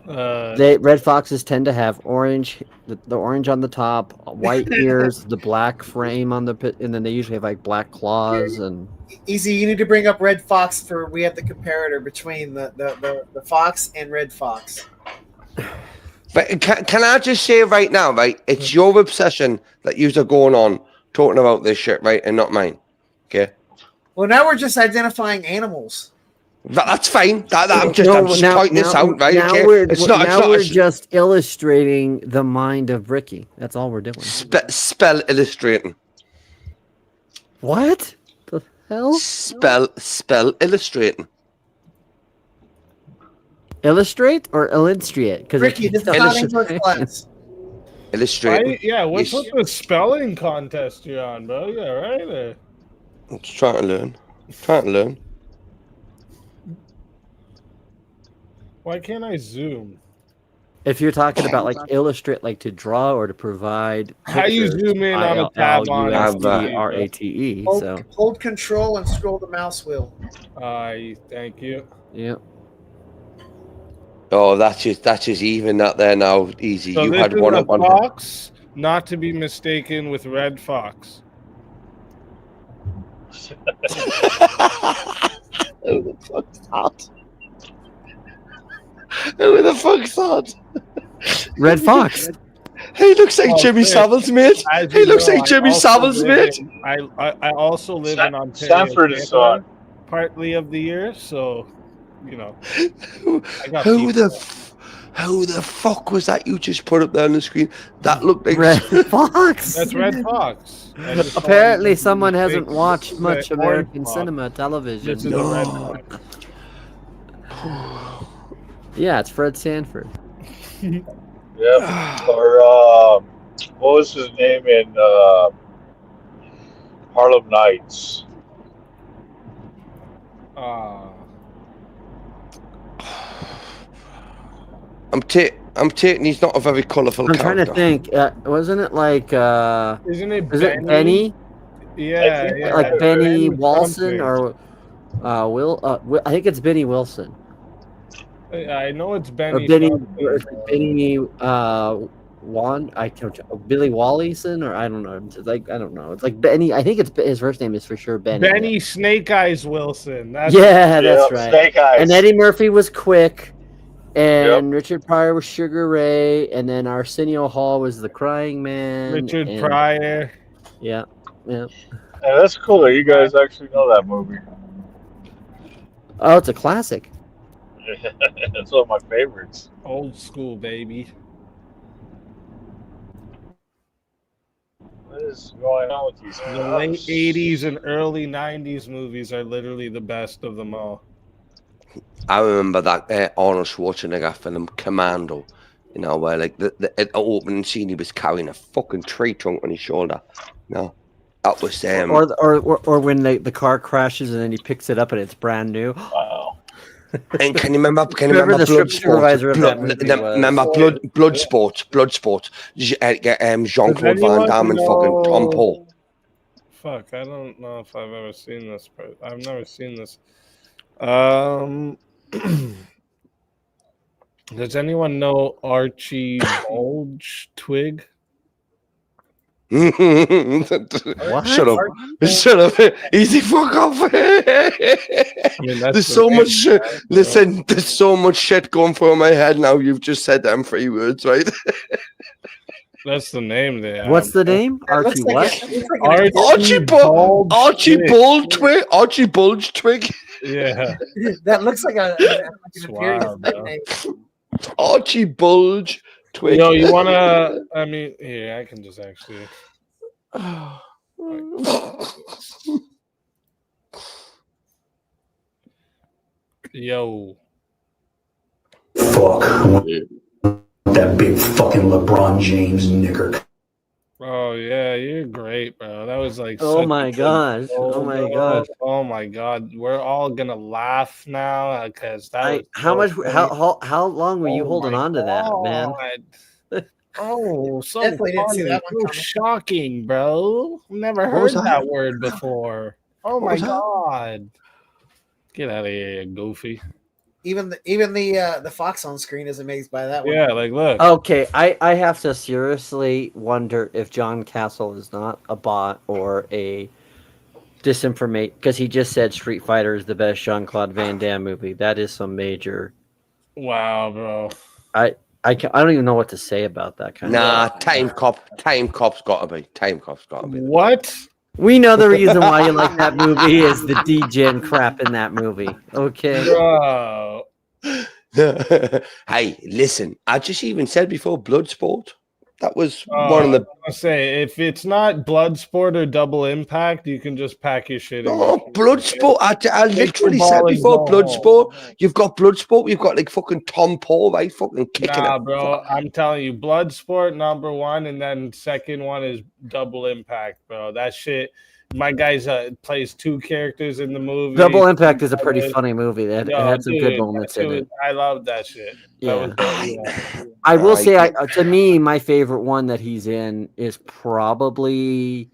Red foxes tend to have orange, the orange on the top, white ears, the black frame on the pit, and then they usually have like black claws and. Easy, you need to bring up Red Fox we have the comparator between the fox and Red Fox. But can I just say right now, right? It's your obsession that you're going on talking about this shit, right, and not mine. Okay. Well, now we're just identifying animals. That's fine. I'm just pointing this out, right? Now okay? we're just illustrating the mind of Ricky. That's all we're doing. Spell illustrating. What the hell? Spell illustrating. Illustrate or illustrate? Because Ricky, this is not English class. Illustrating. Yeah, what's with the spelling contest you're on, bro? Yeah, right. I'm just trying to learn. Why can't I zoom? If you're talking about like illustrate, like to draw or to provide. How you zoom in on a tab on ILLUSTRATE. So Hold control and scroll the mouse wheel. Thank you. Yeah. Oh, that's just even that there now. Easy. So you this had is one a up on fox, not to be mistaken with red fox. Who the fuck's that? Who the fuck's that? Red Fox. He looks like Jimmy Savile's mate. He looks like Jimmy Savile's mate. I also live in Ontario. Stanford is on. Partly of the year, so Who the fuck was that you just put up there on the screen? That looked like Red Fox. That's Red Fox. Apparently, someone hasn't watched much American cinema television. This is a Red Fox. Yeah, it's Fred Sanford. Yeah. Or what was his name in Harlem Nights? I'm taking. He's not a very colourful I'm character. trying to think. Wasn't it like? Isn't it? Is it Benny? Yeah, like Benny Wilson something. or I think it's Benny Wilson. I know it's Or Benny. Benny. something. Benny. Billy Wallison, or I don't know. It's like I don't know. It's like Benny. I think it's his first name is for sure Benny. Benny Snake Eyes Wilson. That's That's right. Snake Eyes. And Eddie Murphy was Quick, and Yep. Richard Pryor was Sugar Ray, and then Arsenio Hall was the Crying Man. Richard and, Pryor. Yeah. And that's cool that you guys actually know that movie. Oh, it's a classic. It's one of my favorites. Old school, baby. What is going on with these? The late 80s and early 90s movies are literally the best of them all. I remember that Arnold Schwarzenegger film Commando, you know, where like the opening scene he was carrying a fucking tree trunk on his shoulder. No, that was or when the car crashes and then he picks it up and it's brand new. Wow. And can you remember? The strip supervisor of that movie remember Bloodsport? Jean-Claude Van Damme and fucking Tom Paul. Fuck, I don't know if I've ever seen this, but I've never seen this. Does anyone know Archie Bulge Twig? What? Shut up. Easy fuck off. There's so much shit. Listen, there's so much shit going through my head now. You've just said them 3 words, right? That's the name there. What's the name? Archie what? Archie Bulge Twig. Yeah. That looks like a Wow, nickname. Archie Bulge Twig. Yo, you wanna? I mean, here I can just actually. Yo. Fuck that big fucking LeBron James nigger. Oh yeah, you're great, bro. That was like. Oh my gosh! Oh my god! Oh my god! We're all gonna laugh now because that. How long were you holding on to that, man? Oh, so Definitely didn't see funny. that one So coming. shocking, bro. Never What was heard that? that word before. Oh What my was that? god! Get out of here, you goofy. Even the Fox on screen is amazed by that one. Yeah, like look. Okay, I have to seriously wonder if John Castle is not a bot or a disinformate, because he just said Street Fighter is the best Jean-Claude Van Damme movie. That is some major. Wow, bro. I don't even know what to say about that kind Nah, of. Time Cop's got to be. Time Cop's got to be. What? We know the reason why you like that movie is the DJ crap in that movie. Okay. Bro. Hey, listen, I just even said before Bloodsport. That was one of I the. was gonna say, if it's not Bloodsport or Double Impact, you can just pack your shit. No, Bloodsport. I literally said before Bloodsport. You've got Bloodsport. You've got like fucking Tom Paul, right? Fucking kicking Nah, it. bro. I'm telling you, Bloodsport #1, and then second one is Double Impact, bro. That shit. My guy's plays 2 characters in the movie. Double Impact is a pretty funny movie. It had some good moments in it. I love that shit. Yeah. Yeah. I will say, to me, my favorite one that he's in is probably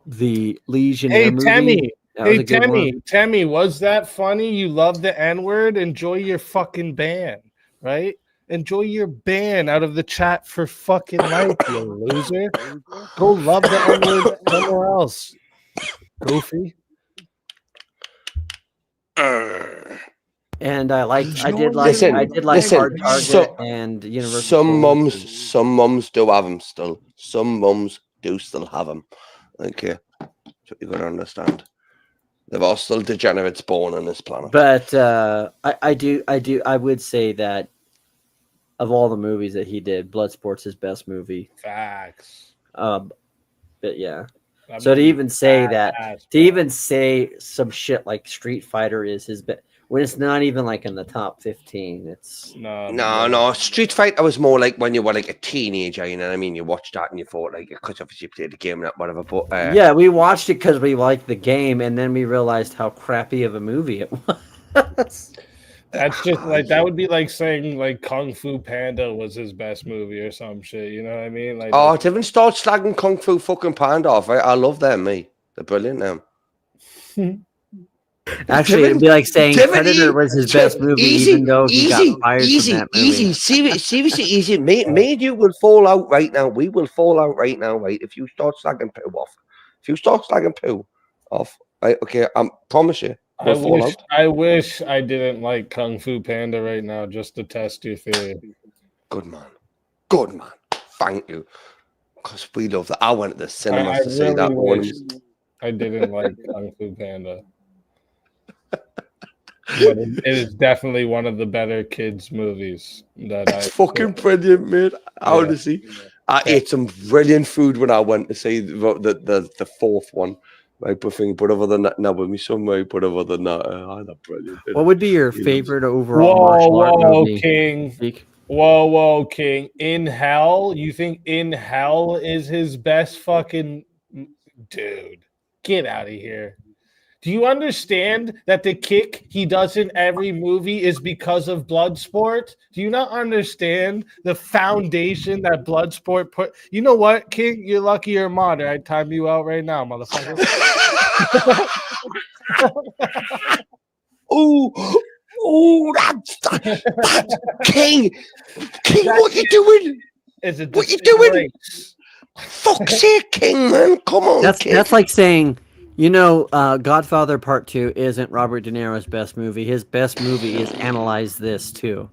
the Legionnaire movie. Temmie. That was Hey, a good one. Temmie, was that funny? You love the N-word? Enjoy your fucking band, right? Enjoy your band out of the chat for fucking life, you loser. Go love the N-word somewhere else, goofy. And I did like Listen, Hard Target so- and Universal. Some mums do have them still. Some mums do still have them. Okay, that's what you're gonna understand. They've all still degenerates born on this planet. But I would say that of all the movies that he did, Bloodsport's his best movie. Facts. But yeah. That So to movie even say that, badass, to even say some shit like Street Fighter is his best, when it's not even like in the top 15, it's No. Street Fighter was more like when you were like a teenager, you know what I mean? You watched that and you thought like, because obviously you played the game and whatever. But yeah, we watched it because we liked the game, and then we realized how crappy of a movie it was. That's just like that would be like saying like Kung Fu Panda was his best movie or some shit. You know what I mean? Like, oh, to even start slagging Kung Fu fucking Panda off. I love them, me. They're brilliant, them. Actually, it'd be like saying Predator was his best movie, even though he got fired from that movie. Seriously, easy. Me and you will fall out right now. We will fall out right now, right? If you start slagging poo off. If you start slagging poo off, right? Okay, I promise you, we'll fall out. I wish I didn't like Kung Fu Panda right now just to test your theory. Good man. Good man. Thank you. Because we love that. I went to the cinemas to see that one. I didn't like Kung Fu Panda. But it is definitely one of the better kids' movies that It's fucking brilliant, mate. Honestly, I ate some brilliant food when I went to see the fourth one. Right, but other than that, no, with me some way. But other than that, I thought brilliant. What would be your favorite overall martial art movie? King. Whoa, King. In Hell? You think In Hell is his best fucking... Dude, get out of here. Do you understand that the kick he does in every movie is because of Bloodsport? Do you not understand the foundation that Bloodsport put? You know what, King? You're lucky you're a modder. I'd time you out right now, motherfucker. That's King. King, what you doing? What you doing? Fuck's sake, King, man. Come on. That's like saying, you know, Godfather Part 2 isn't Robert De Niro's best movie. His best movie is Analyze This too.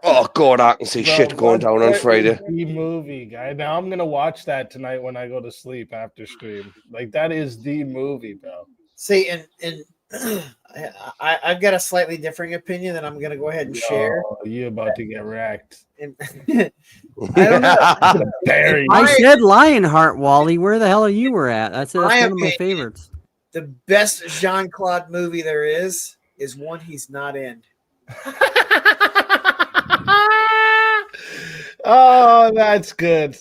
Oh God, I can see shit going down on Friday. The movie, guy. Now I'm gonna watch that tonight when I go to sleep after stream. Like that is the movie, bro. See, and I've got a slightly differing opinion that I'm gonna go ahead and share. You about to get wrecked. I don't know. I said Lionheart, Wally. Where the hell are you were at? That's one of my favorites. The best Jean-Claude movie there is one he's not in. Oh, that's good.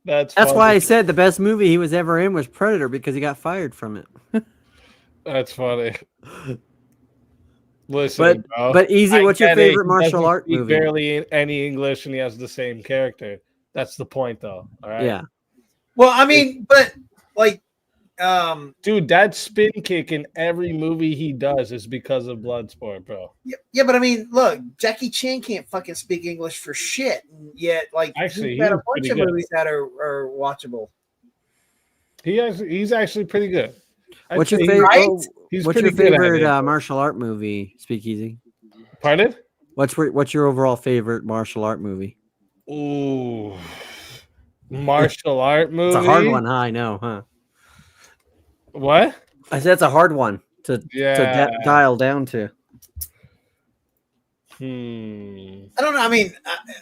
That's why I said the best movie he was ever in was Predator, because he got fired from it. That's funny. Listen, but Easy, what's your favorite martial art movie? Barely any English, and he has the same character. That's the point, though. All right. Yeah. Well, I mean, but like, dude, that spin kick in every movie he does is because of Bloodsport, bro. Yeah, but I mean, look, Jackie Chan can't fucking speak English for shit, yet like actually, he's got a bunch of movies that are watchable. He's actually pretty good. What's your favorite? What's your favorite martial art movie? SpeakeaZy. Pardon? What's your overall favorite martial art movie? Ooh, martial art movie. It's a hard one, huh? I know, huh? What? I said it's a hard one to dial down to. I don't know. I mean,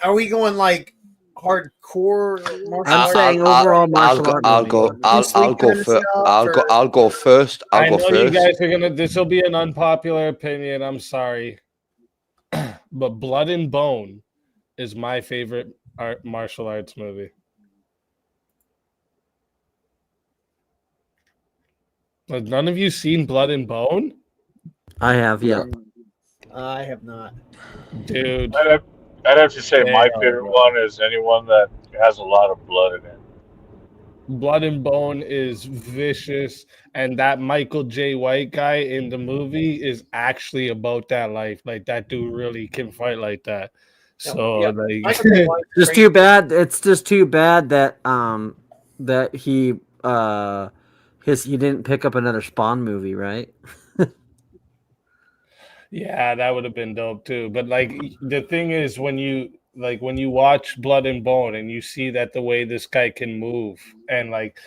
are we going like hardcore martial art? I'm saying overall martial art. I'll go first. I know you guys are gonna. This will be an unpopular opinion. I'm sorry, but Blood and Bone is my favorite martial arts movie. Have none of you seen Blood and Bone? I have, yeah. I have not. Dude. I'd have to say my favorite one is anyone that has a lot of blood in it. Blood and Bone is vicious, and that Michael J. White guy in the movie is actually about that life. Like, that dude really can fight like that. So, like... just too bad. It's just too bad that that he didn't pick up another Spawn movie, right? Yeah, that would have been dope too. But like the thing is, when you watch Blood and Bone and you see that the way this guy can move, and like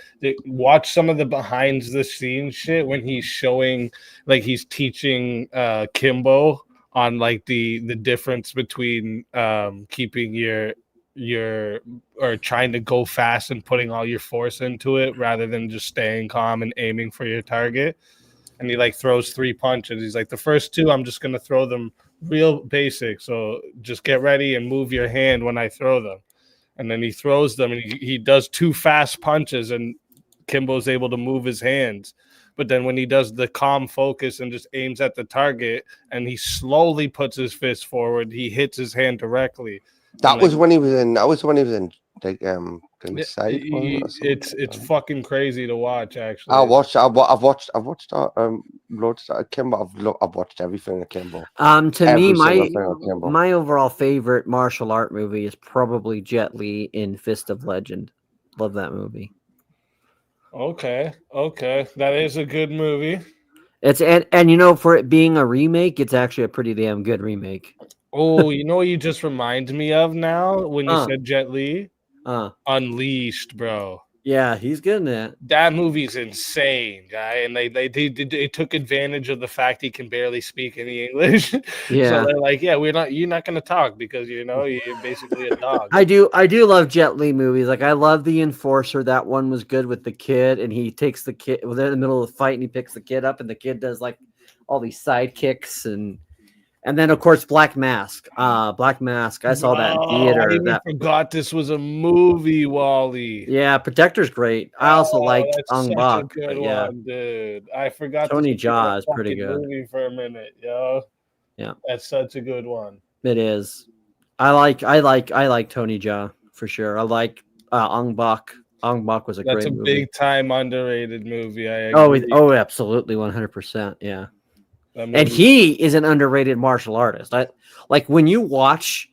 watch some of the behind the scenes shit when he's showing, like he's teaching Kimbo on like the difference between keeping your or trying to go fast and putting all your force into it rather than just staying calm and aiming for your target. And he like throws 3 punches. He's like, the first 2, I'm just gonna throw them real basic. So just get ready and move your hand when I throw them. And then he throws them and he does 2 fast punches, and Kimbo's able to move his hands. But then when he does the calm focus and just aims at the target and he slowly puts his fist forward, he hits his hand directly. That was when he was in. That was when he was in like fucking side. It's fucking crazy to watch. Actually, I've watched loads of Kimbo. I've watched everything of Kimbo. To Every me, single thing of Kimbo. my overall favorite martial art movie is probably Jet Li in Fist of Legend. Love that movie. Okay, that is a good movie. It's and you know, for it being a remake, it's actually a pretty damn good remake. Oh, you know what you just remind me of now when you said Jet Li? Unleashed, bro. Yeah, he's good in that. That movie's insane, guy. And they took advantage of the fact he can barely speak any English. Yeah. So they're like, yeah, you're not gonna talk because you know you're basically a dog. I do love Jet Li movies. Like I love The Enforcer. That one was good with the kid, and he takes the kid. Well, they're in the middle of the fight, and he picks the kid up, and the kid does like all these side kicks, and then of course Black Mask. Black Mask. I saw that in theater. I even forgot this was a movie, Wally. Yeah, Protector's great. I also like Ong such Bak. a good Yeah, one, dude. I forgot Tony this was Jaa a is pretty fucking good. movie for a minute, yo. Yeah, that's such a good one. it is. I like Tony Jaa for sure. I like Ong Bak. Ong Bak was a That's great a movie. big time underrated movie. I agree. Oh, absolutely, 100%. Yeah. That And movie- he is an underrated martial artist. Like when you watch,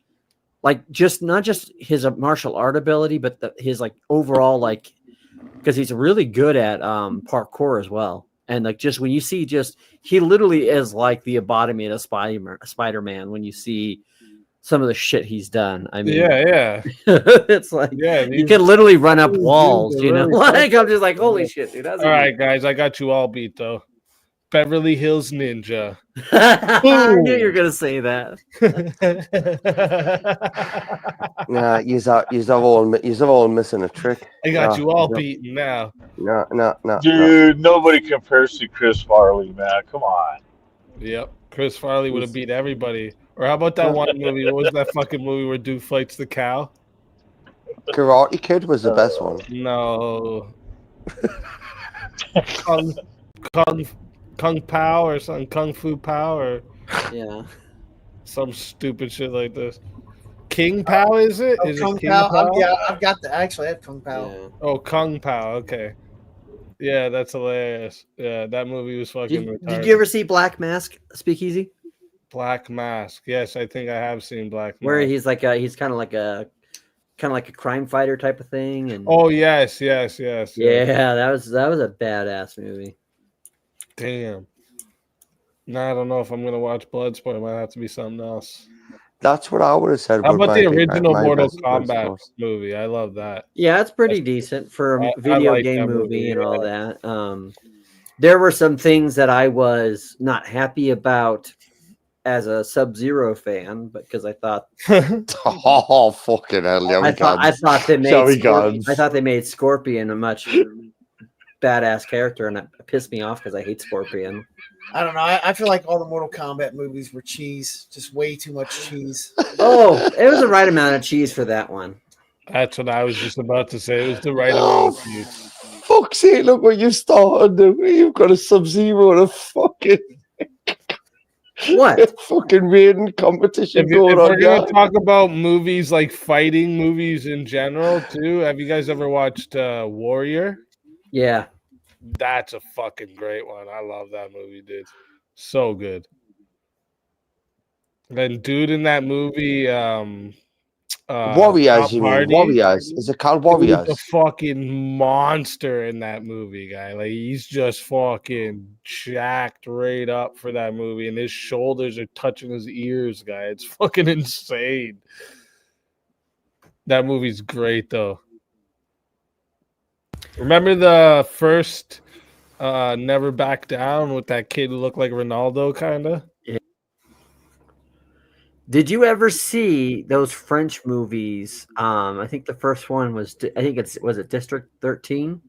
like not just his martial art ability, but his like overall like, because he's really good at parkour as well. And like just when you see he literally is like the embodiment of Spider-Man when you see some of the shit he's done. I mean, yeah. It's like you can literally run up walls, you know. really Like I'm just like, holy shit, dude. That's all right, guys, I got you all beat though. Beverly Hills Ninja. I knew you were gonna say that. Nah, you're all missing a trick. I got you all beaten now. No. Dude, nobody compares to Chris Farley, man. Come on. Yep, Chris Farley would have beat everybody. Or how about that one movie? What was that fucking movie where dude fights the cow? Karate Kid was the best one. No. Kung Pao or something, Kung Fu Pao or yeah, some stupid shit like this. King Pao is it? Is Kung it King Pao? Pao? Yeah, I've got the. Actually, I have Kung Pao. Yeah. Oh, Kung Pao. Okay. Yeah, that's hilarious. Yeah, that movie was fucking retarded. Did you ever see Black Mask? Speakeasy. Black Mask? Yes, I think I have seen Black Mask. Where he's like he's kind of like a crime fighter type of thing. And oh yes. yeah, that was a badass movie. Damn. Now I don't know if I'm gonna watch Bloodsport. It might have to be something else. That's what I would have said. How about the original Mortal Kombat movie? I love that. Yeah, it's pretty decent for a video like game that movie and all yeah. that. There were some things that I was not happy about as a Sub-Zero fan, because I thought, oh fucking hell, yeah, I thought they made Scorpion a much badass character, and it pissed me off because I hate Scorpion. I don't know. I feel like all the Mortal Kombat movies were cheese, just way too much cheese. Oh, it was the right amount of cheese for that one. That's what I was just about to say. It was the right amount of cheese. Fuck's sake, look what you started doing. You've got a Sub-Zero and a fucking what fucking raiding competition if going on. We're gonna talk about movies like fighting movies in general too. Have you guys ever watched Warrior? Yeah. That's a fucking great one. I love that movie, dude. So good. And dude in that movie, Warriors, you mean? Warriors. Is it called Warriors? He's a fucking monster in that movie, guy. Like he's just fucking jacked right up for that movie, and his shoulders are touching his ears, guy. It's fucking insane. That movie's great though. Remember the first Never Back Down with that kid who looked like Ronaldo, kind of? Yeah. Did you ever see those French movies? I think the first one was, was it District 13?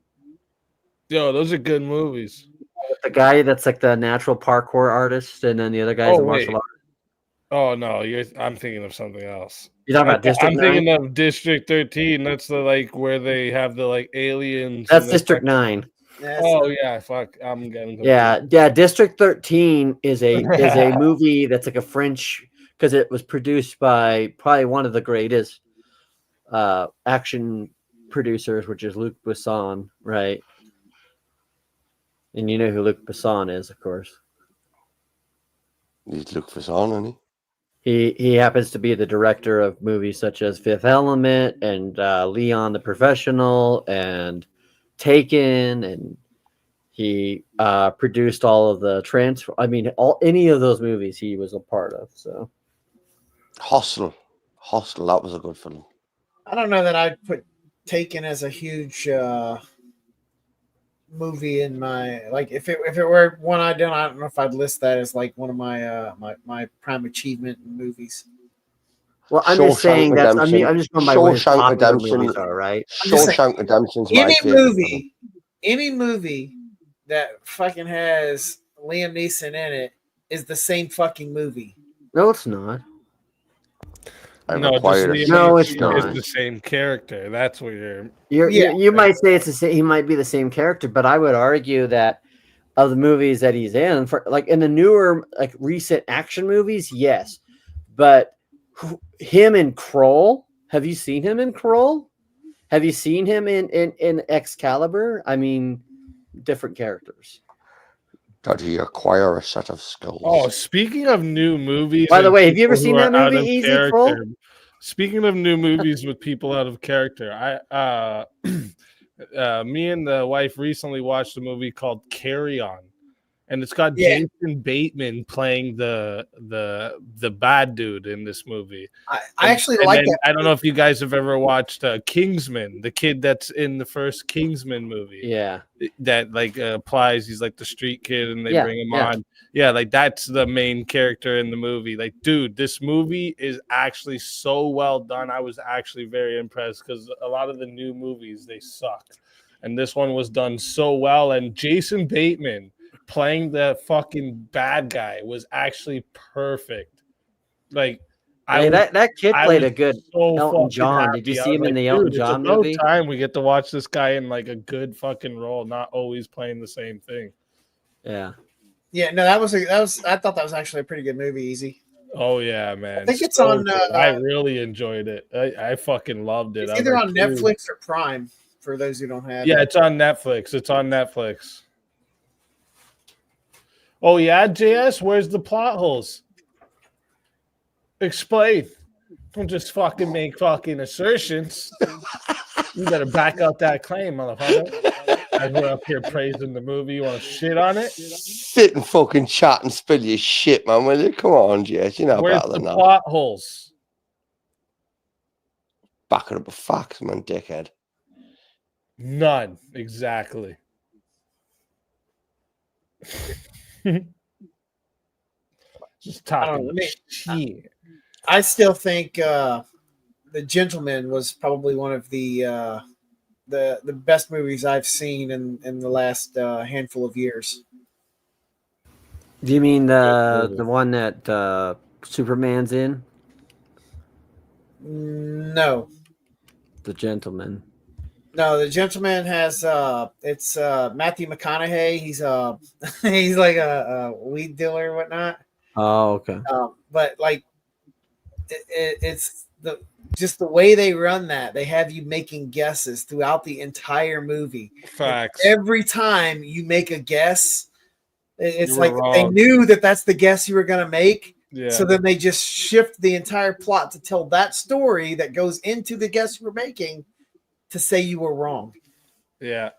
Yo, those are good movies. The guy that's like the natural parkour artist, and then the other guy's a martial artist. Oh no, I'm thinking of something else. You're talking about District 9? I'm thinking of District 13. That's the like where they have the like aliens. That's District 9. Oh yeah, fuck. I'm getting confused. Yeah. District 13 is a movie that's like a French, because it was produced by probably one of the greatest action producers, which is Luc Besson, right? And you know who Luc Besson is, of course. He's Luc Besson, isn't he? He happens to be the director of movies such as Fifth Element and Leon the Professional and Taken, and he produced all of the any of those movies he was a part of. So Hostel, that was a good film. I don't know that I'd put Taken as a huge movie in my, like, if it were one I don't know if I'd list that as like one of my my prime achievement movies. well, I'm just saying that I'm just going by what his popular movies are, right? Shawshank Redemption's my favorite. Any movie that fucking has Liam Neeson in it is the same fucking movie. No, it's not. No, it's not. It's the same character. That's what you might say it's the same. He might be the same character, but I would argue that of the movies that he's in, for like in the newer, like recent action movies, yes, but him in Kroll. Have you seen him in Kroll? Have you seen him in Excalibur? I mean, different characters. Did he acquire a set of skills? Oh, speaking of new movies. By the way, have you ever seen that movie, Easy Kroll? Speaking of new movies with people out of character, me and the wife recently watched a movie called Carry On, and it's got Jason Bateman playing the bad dude in this movie. I actually like that. I don't know if you guys have ever watched Kingsman, the kid that's in the first Kingsman movie. Yeah, that like applies. He's like the street kid, and they bring him on. Yeah, like that's the main character in the movie. Like, dude, this movie is actually so well done. I was actually very impressed because a lot of the new movies, they suck, and this one was done so well. And Jason Bateman playing the fucking bad guy was actually perfect. Like, that kid played a good Elton John. Happy. Did you see him in the Elton John movie? It's about time we get to watch this guy in like a good fucking role, not always playing the same thing. Yeah. Yeah, no, that was I thought that was actually a pretty good movie, Easy. Oh yeah, man. I think it's on I really enjoyed it. I fucking loved it. It's either on Netflix or Prime for those who don't have it. Yeah, it's on Netflix. It's on Netflix. Oh yeah, JS, where's the plot holes? Explain. Don't just fucking make fucking assertions. You better back up that claim, motherfucker. As we're up here praising the movie, you want to shit on it? Sit and fucking chat and spill your shit, man. Will you? Come on, Jess. You know better than that. Plot holes? Back it up with facts, man, dickhead. None. Exactly. Just talking shit. I still think The Gentleman was probably one of the best movies I've seen in the last handful of years. Do you mean the one that Superman's in? No. The Gentleman. No, The Gentleman has it's Matthew McConaughey. He's like a weed dealer and whatnot. Oh, okay. But like it's just the way they run that. They have you making guesses throughout the entire movie. Facts. And every time you make a guess, it's like they knew that that's the guess you were going to make. Yeah. So then they just shift the entire plot to tell that story that goes into the guess you were making to say you were wrong. Yeah.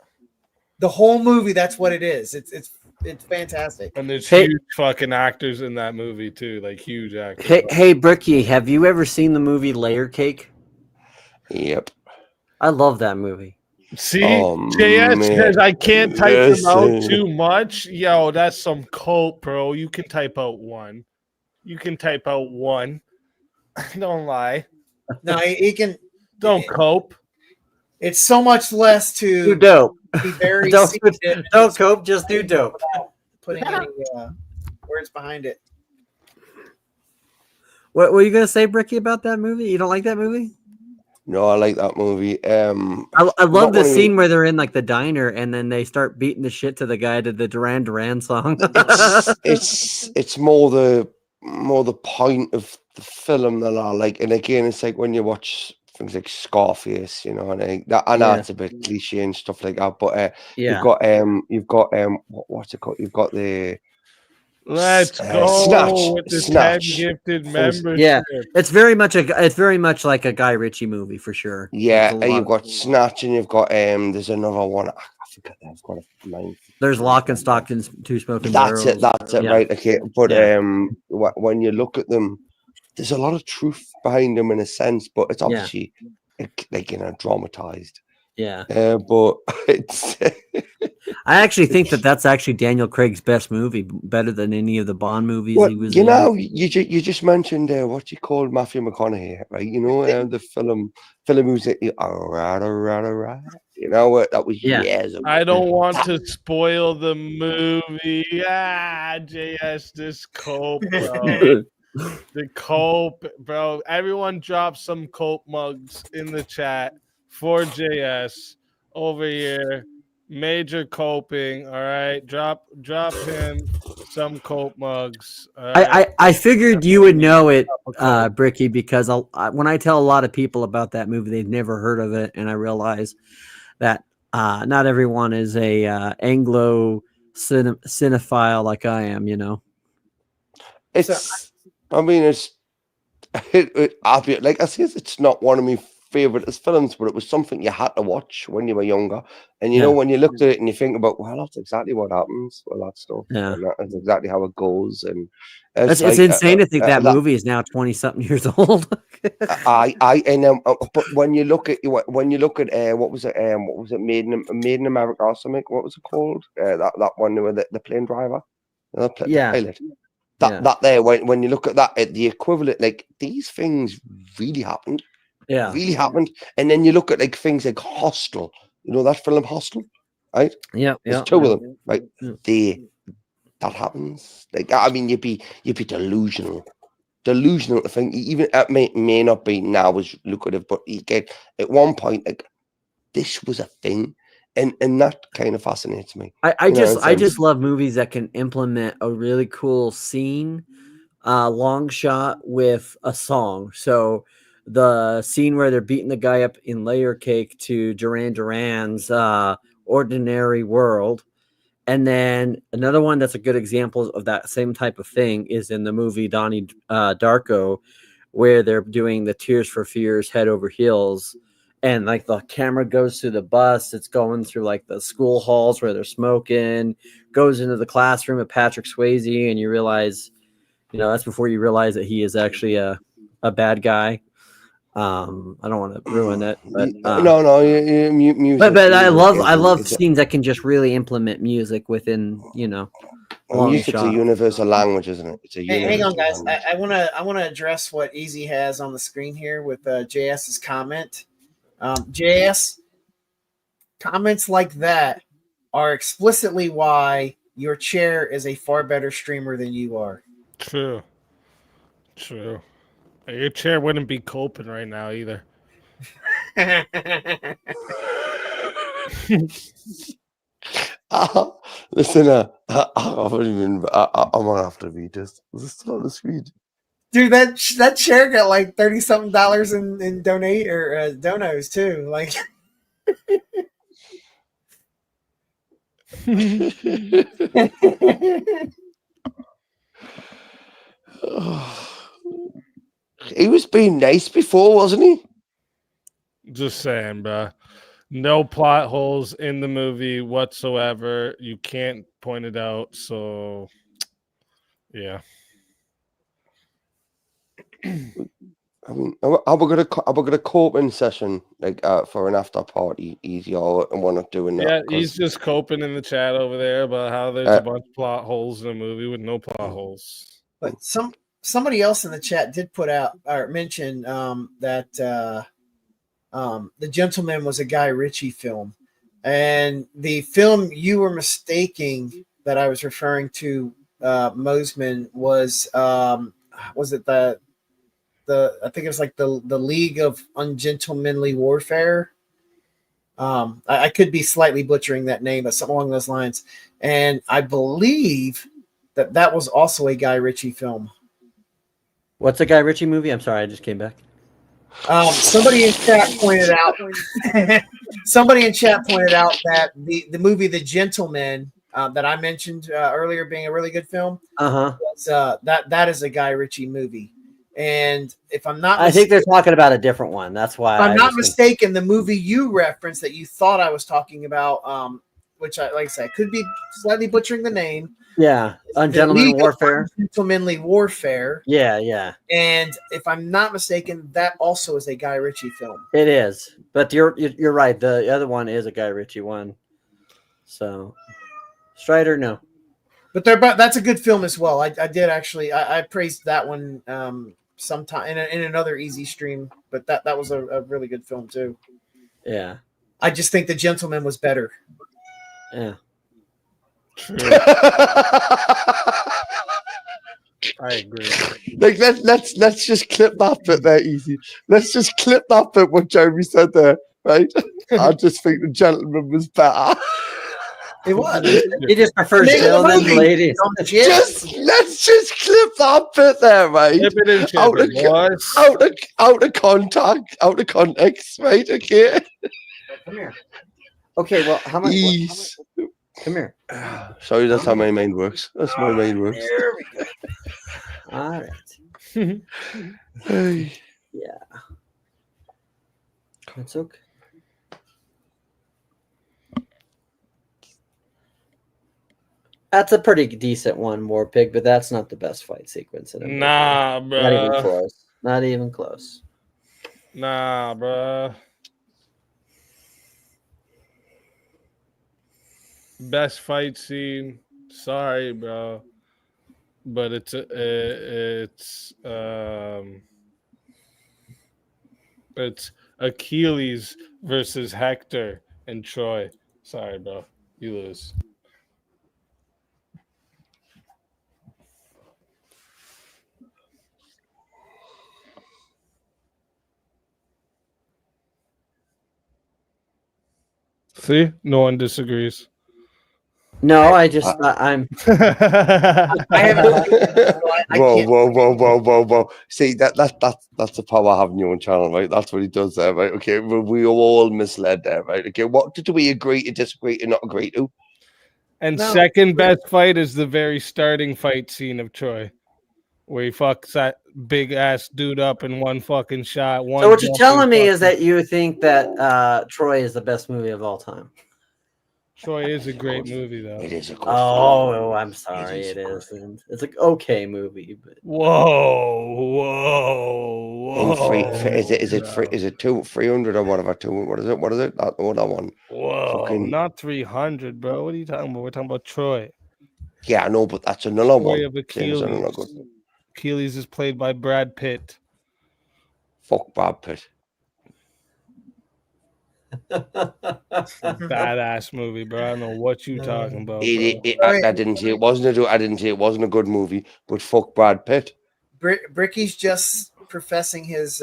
The whole movie, that's what it is. It's fantastic. And there's huge fucking actors in that movie too, like huge actors. Hey, Bricky, have you ever seen the movie Layer Cake? Yep. I love that movie. See, JS says I can't type them out too much. Yo, that's some cope, bro. You can type out one. Don't lie. No, he can. Don't cope. It's so much less to do dope. Be very don't cope, just do dope. Putting any words behind it. What were you gonna say, Bricky, about that movie? You don't like that movie? No, I like that movie. I love the scene where they're in like the diner and then they start beating the shit to the guy to the Duran Duran song. it's more the point of the film than I like. And again, it's like when you watch things like Scarface, you know, and I know Yeah. it's a bit cliche and stuff like that, but Yeah. you've got what's it called? You've got the Let's go with the 10 Snatch. gifted Things- membership. Yeah, it's very much like a Guy Ritchie movie for sure. Yeah, There's a and lot you've got Snatch, and you've got there's another one. I forget that. I've got a name. There's Lock and Stock and Two Smoking That's Barrels. it. That's it. Yeah. Right. Okay. But Yeah. when you look at them, there's a lot of truth behind them in a sense, but it's Yeah. obviously like dramatized. Yeah. But it's I actually think that's actually Daniel Craig's best movie, better than any of the Bond movies well, he was you in. know, you just mentioned what you called Matthew McConaughey, right? You know, the film who's all right. You know, that was Yeah. years ago. I don't want to spoil the movie. JS, this cope, bro. The cope, bro. Everyone drop some cope mugs in the chat for JS over here. Major coping, all right. Drop him some cope mugs. All right? I figured you would know it, Bricky, because when I tell a lot of people about that movie, they've never heard of it, and I realize that not everyone is a Anglo cinephile like I am. You know, It's. I mean, I'll be like I say, it's not one of my favorite films, but it was something you had to watch when you were younger. And you know, when you looked at it and you think about, well, that's exactly what happens with that stuff. Yeah. And that's exactly how it goes. And it's insane to think that movie is now 20-something years old. But when you look at what was it, Made in America or something? What was it called? That one with the plane driver, the pilot. That there, when you look at that, the equivalent, like these things really happened. Yeah. Really happened. And then you look at like things like Hostel. You know that film Hostel, right? Yeah. There's two of them, right? That happens. Like, I mean, you'd be delusional to think even it may not be now as lucrative, but you get at one point like this was a thing. And that kind of fascinates me. I just love movies that can implement a really cool scene, long shot with a song. So the scene where they're beating the guy up in Layer Cake to Duran Duran's Ordinary World. And then another one that's a good example of that same type of thing is in the movie Donnie Darko, where they're doing the Tears for Fears Head Over Heels. And like the camera goes through the bus, it's going through like the school halls where they're smoking, goes into the classroom of Patrick Swayze, and you realize, that's before you realize that he is actually a bad guy. I don't want to ruin it, but music. But I love scenes that can just really implement music within, music's a universal language, isn't it? It's a hang on, guys. I want to address what Easy has on the screen here with JS's comment. JS, comments like that are explicitly why your chair is a far better streamer than you are. True. Your chair wouldn't be coping right now either. Listen, I'm gonna have to read this. Is this still on the screen? Dude, that chair got like $30-something in donate or donos too. Like, he was being nice before, wasn't he? Just saying, bro. No plot holes in the movie whatsoever. You can't point it out. So, yeah. I mean, are we gonna coping session like for an after party easy, or and we're not doing that? Yeah, he's just coping in the chat over there about how there's a bunch of plot holes in a movie with no plot holes. But somebody else in the chat did put out or mention that The Gentleman was a Guy Ritchie film, and the film you were mistaking that I was referring to, Mosman, was it I think it was like the League of Ungentlemanly Warfare. I could be slightly butchering that name, but something along those lines. And I believe that was also a Guy Ritchie film. What's a Guy Ritchie movie? I'm sorry, I just came back. Somebody in chat pointed out. Somebody in chat pointed out that the movie The Gentleman that I mentioned earlier, being a really good film, was, that is a Guy Ritchie movie. And if I'm not, I think they're talking about a different one. That's why. if I'm not mistaken, the movie you referenced that you thought I was talking about, which I like I said, could be slightly butchering the name. Yeah, Ungentlemanly Warfare. Gentlemanly Warfare. Yeah, yeah. And if I'm not mistaken, that also is a Guy Ritchie film. It is, but you're right. The other one is a Guy Ritchie one. So, Strider, no. But that's a good film as well. I did actually. I praised that one sometime in another Easy stream. But that was a really good film too. Yeah. I just think The Gentleman was better. Yeah. I agree. Like let's just clip that bit there, easy. Let's just clip that bit what Jeremy said there, right? I just think The Gentleman was better. It was. He just prefers gentlemen than ladies. Let's just clip that bit there, right? Out of context, right? Okay. Come here. Okay, well, how much? Come here. Sorry, that's how my mind works. That's my mind works. There we go. All right. Hey. Yeah. It's okay. That's a pretty decent one, War Pig, but that's not the best fight sequence in it. Nah, bro. Not even close. Not even close. Nah, bro. Best fight scene. Sorry, bro. But it's Achilles versus Hector and Troy. Sorry, bro. You lose. See? No one disagrees. No, I just I'm. I haven't. Whoa! See that's the power of having your own channel, right? That's what he does there, right? Okay, we are all misled there, right? Okay, what did we agree to, disagree to, not agree to? And second best fight is the very starting fight scene of Troy, where he fucks that big ass dude up in one fucking shot. So what you're telling me is that you think that Troy is the best movie of all time? Troy is a great movie, though. It is a good film. I'm sorry, it isn't. It's an okay movie, but whoa. Is it 300 or whatever? What is it? That one. Whoa, not 300, bro. What are you talking about? We're talking about Troy. Yeah, I know, but that's another one. Of Achilles. Achilles is played by Brad Pitt. Fuck Brad Pitt. Badass movie, bro. I don't know what you talking about. I didn't say it wasn't a good movie, but fuck Brad Pitt. Bricky's just professing his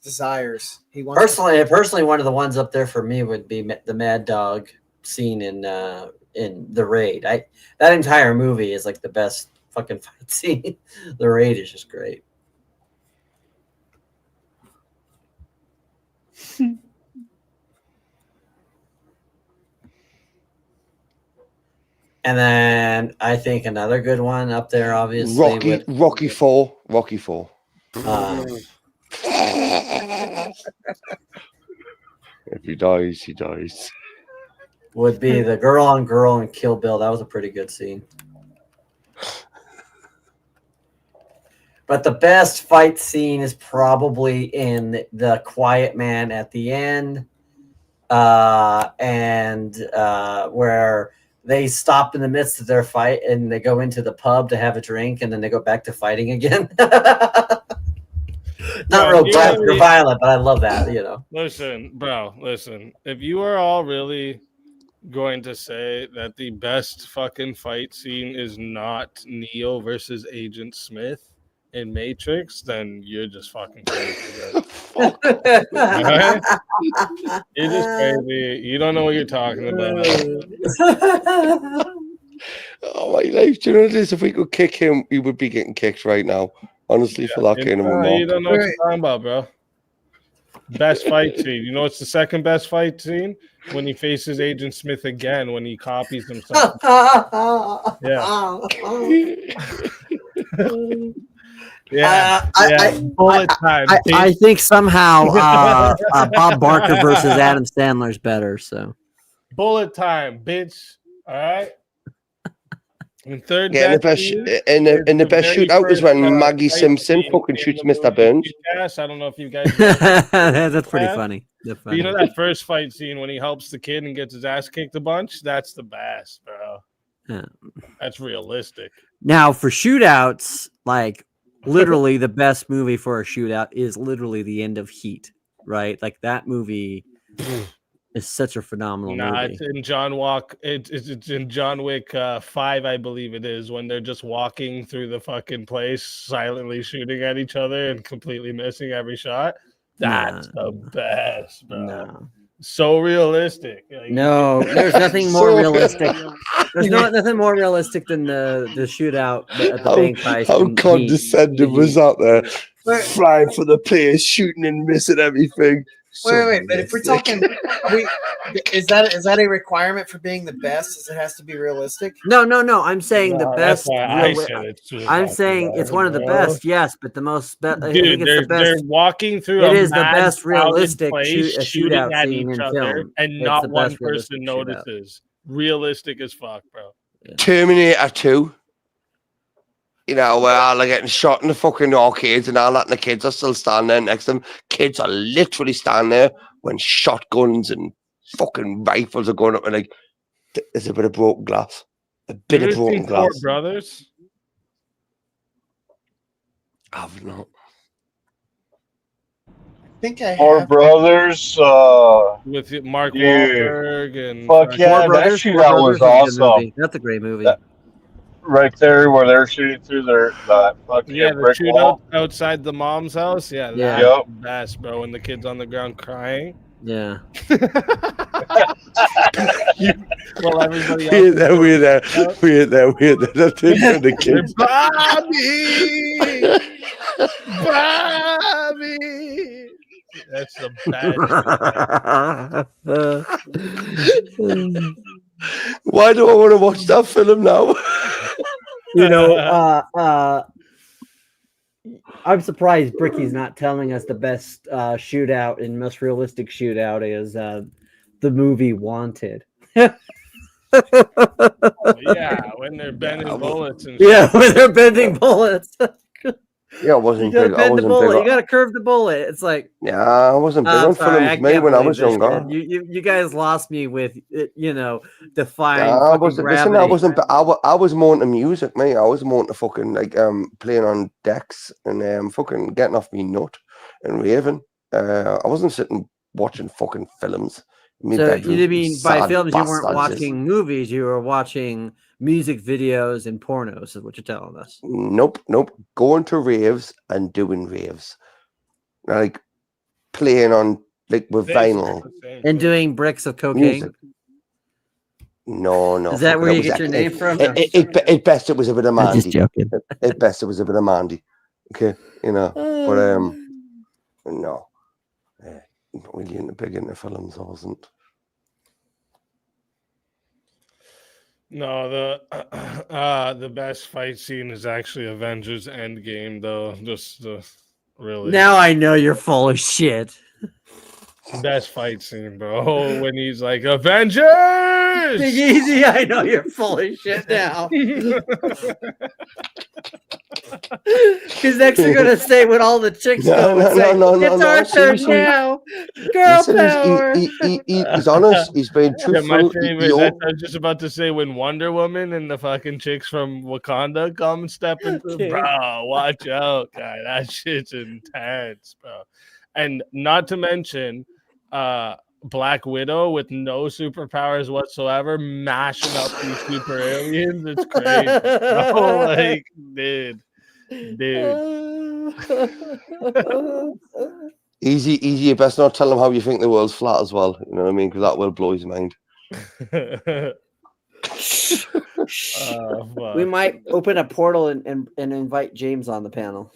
desires. He wants personally, one of the ones up there for me would be the Mad Dog scene in The Raid. That entire movie is like the best fucking fight scene. The Raid is just great. And then I think another good one up there, obviously, Rocky Four. If he dies, he dies. Would be the girl on girl and Kill Bill. That was a pretty good scene. But the best fight scene is probably in the Quiet Man at the end, where they stop in the midst of their fight and they go into the pub to have a drink and then they go back to fighting again. Not real violent, but I love that, you know. Listen. If you are all really going to say that the best fucking fight scene is not Neo versus Agent Smith in Matrix, then you're just fucking crazy. Right? You're just crazy. You don't know what you're talking about. Oh my life! Do you know this? If we could kick him, he would be getting kicked right now. Honestly, for that kind of a You don't know what you're talking about, bro. Best fight scene. You know what's the second best fight scene? When he faces Agent Smith again, when he copies himself. Yeah. Bullet time. I think somehow Bob Barker versus Adam Sandler's better. So bullet time, bitch. All right. And third, yeah, the best and the best shootout was when Maggie Simpson fucking shoots Mr. Burns. I don't know if you guys. That's pretty funny. That's funny. You know that first fight scene when he helps the kid and gets his ass kicked a bunch? That's the best, bro. Yeah. That's realistic. Now for shootouts, like literally the best movie for a shootout is literally the end of Heat, right? Like that movie is such a phenomenal movie. It's in John Walk. It's in John Wick 5, I believe it is, when they're just walking through the fucking place, silently shooting at each other and completely missing every shot. That's the best, bro. No. So realistic. Like, no, there's nothing more realistic. There's nothing more realistic than the shootout at the bank heist. How condescending was that there? Flying for the players, shooting and missing everything. Wait, but if we're talking, is that a requirement for being the best? Is it has to be realistic? No. I'm saying the best. I'm saying best, it's one of the best. Yes, but the most. Dude, they're walking through. It is the best realistic shooting at scene each in other, film, and not one person notices. Realistic as fuck, bro. Yeah. Terminator 2. You know, where all are getting shot in the fucking arcades and all that, and the kids are still standing there next to them. Kids are literally standing there when shotguns and fucking rifles are going up, and like, there's a bit of broken glass. A bit of broken glass. Four Brothers? I've not. I think I Four have. Brothers. With Mark Wahlberg and. Fuck yeah, that was awesome. That's a great movie. Right there where they're shooting through that fucking the brick wall. shootout outside the mom's house. Yeah, Yeah. That's the best, bro. When the kid's on the ground crying. Yeah. Well, everybody else. We're there. That's it for the kids. Bobby! That's the best. Why do I want to watch that film now? You know, I'm surprised Bricky's not telling us the best shootout and most realistic shootout is the movie Wanted. Yeah, when they're bending bullets and yeah, when they're bending bullets. Yeah, I wasn't You gotta big. bend I the wasn't bullet. big. You gotta curve the bullet. It's like I wasn't big on films made when I was younger. You guys lost me with you know, defying. I wasn't. Listen, I gravity. wasn't. I was more into music, mate. I was more into fucking like playing on decks and fucking getting off me nut and raving. I wasn't sitting watching fucking films. So you mean by films you weren't watching movies, you were watching music videos and pornos is what you're telling us. Nope. Going to raves and doing raves. Like playing on like with vinyl. And doing bricks of cocaine. Music. No. Is that where you get your name from? At best it was a bit of I'm Mandy. just joking. At best it was a bit of Mandy. Okay, you know. But no. Not really big into films, I wasn't. No, the best fight scene is actually Avengers Endgame, though. Just really. Now I know you're full of shit. Best fight scene, bro. When he's like, Avengers! CARNY'S, I know you're full of shit now. Because next you're gonna say when all the chicks go, it's our turn now. Girl power. He's honest. He's been truthful. My favorite. I was just about to say when Wonder Woman and the fucking chicks from Wakanda come stepping through, bro. Watch out, guy. That shit's intense, bro. And not to mention, Black Widow with no superpowers whatsoever, mashing up these super aliens. It's crazy, bro. Like, dude. Easy. You best not tell him how you think the world's flat as well. You know what I mean? Because that will blow his mind. We might open a portal and invite James on the panel.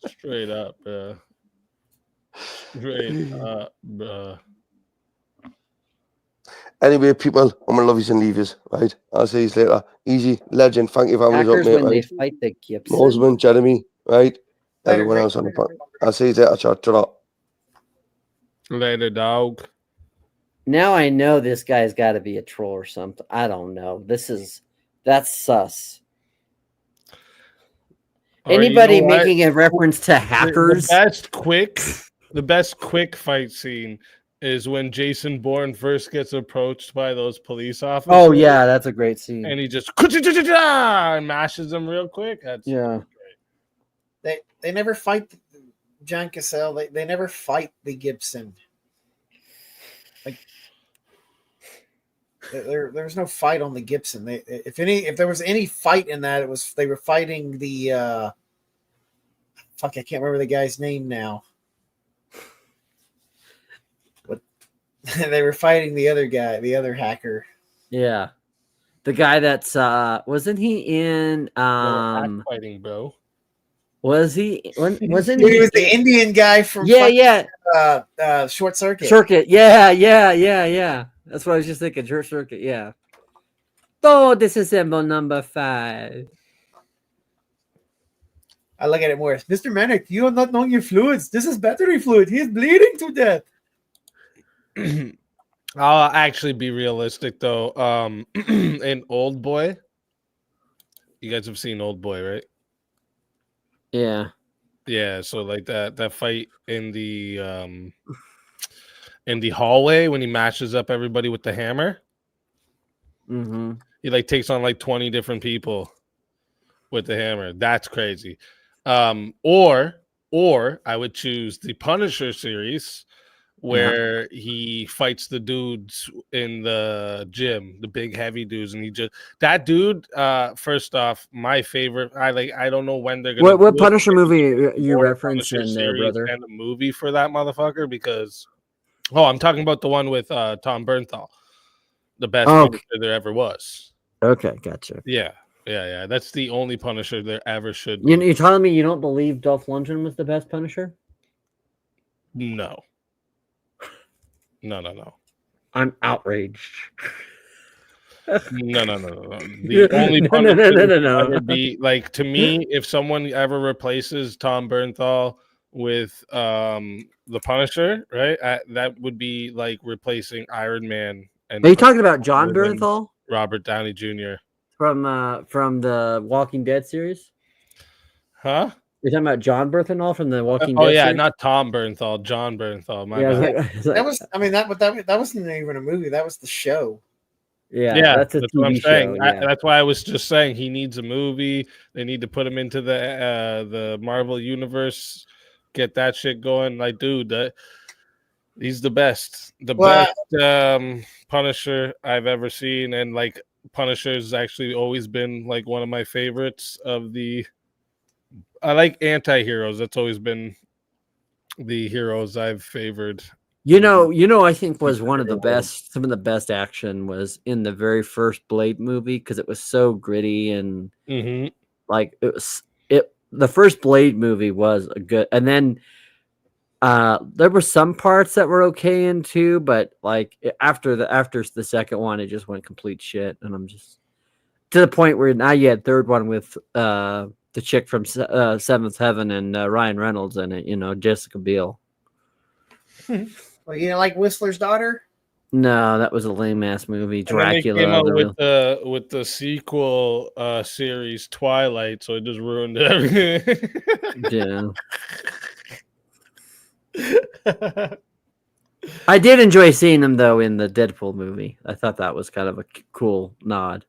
It's true. Straight up, bruh. Straight up, bruh. Anyway, people, I'm gonna love you and leave you, right? I'll see you later. Easy, legend. Thank you, families up, Hackers mate. when they Right? fight the Gibson. Mosman, Jeremy, right? Later, Everyone Rick. else on the pod. I'll see you later. Chat to that. Later, dog. Now I know this guy's got to be a troll or something. I don't know. That's sus. Or you Anybody know what? making a reference to hackers? The best quick fight scene is when Jason Bourne first gets approached by those police officers. Oh yeah, that's a great scene. And he just and mashes them real quick. That's Yeah. They never fight John Cassell. They never fight the Gibson. Like there's no fight on the Gibson. If there was any fight in that, they were fighting the fuck, I can't remember the guy's name now. But they were fighting the other guy, the other hacker. Yeah. The guy that's wasn't he in fighting, bro. Wasn't he He was the Indian guy from Short Circuit. Yeah. That's what I was just thinking. Short Circuit, yeah. Oh, disassemble number 5. I look at it more. Mr. Manic, you are not knowing your fluids. This is battery fluid. He is bleeding to death. I'll actually be realistic though. In Old Boy, you guys have seen Old Boy, right? Yeah. Yeah, so like that fight in the hallway when he mashes up everybody with the hammer. Mm-hmm. He like takes on like 20 different people with the hammer. That's crazy. Or I would choose the Punisher series where he fights the dudes in the gym, the big heavy dudes, and that dude. First off, my favorite. I don't know when they're gonna. What Punisher movie you referencing there, brother? And a movie for that motherfucker because. Oh, I'm talking about the one with Tom Bernthal, the best Punisher there ever was. Okay, gotcha. Yeah. That's the only Punisher there ever should be. You're telling me you don't believe Dolph Lundgren was the best Punisher? No. I'm outraged. No. The only Punisher ever be like, to me, if someone ever replaces Tom Bernthal with the Punisher, right? That would be like replacing Iron Man. And are you talking about John Bernthal? Robert Downey Jr. From the Walking Dead series? Huh? You're talking about John Bernthal from the Walking Dead? Oh yeah, series? not Tom Bernthal, John Bernthal. That wasn't even a movie. That was the show. Yeah, that's a TV what I'm saying. show. Yeah. That's why I was just saying he needs a movie. They need to put him into the Marvel universe, get that shit going. Like, dude, he's the best, best Punisher I've ever seen, and like Punisher's actually always been like one of my favorites of the. I like anti-heroes. That's always been the heroes I've favored. You know, I think was one of the best. Some of the best action was in the very first Blade movie because it was so gritty and like the first Blade movie was a good, and then there were some parts that were okay in too, but like after the second one, it just went complete shit, and I'm just to the point where now you had third one with the chick from Seventh Heaven and Ryan Reynolds in it, Jessica Biel. Well, you know, like Whistler's Daughter? No, that was a lame ass movie. Dracula. They came out with the sequel series Twilight, so it just ruined everything. Yeah. I did enjoy seeing them though in the Deadpool movie. I thought that was kind of a cool nod,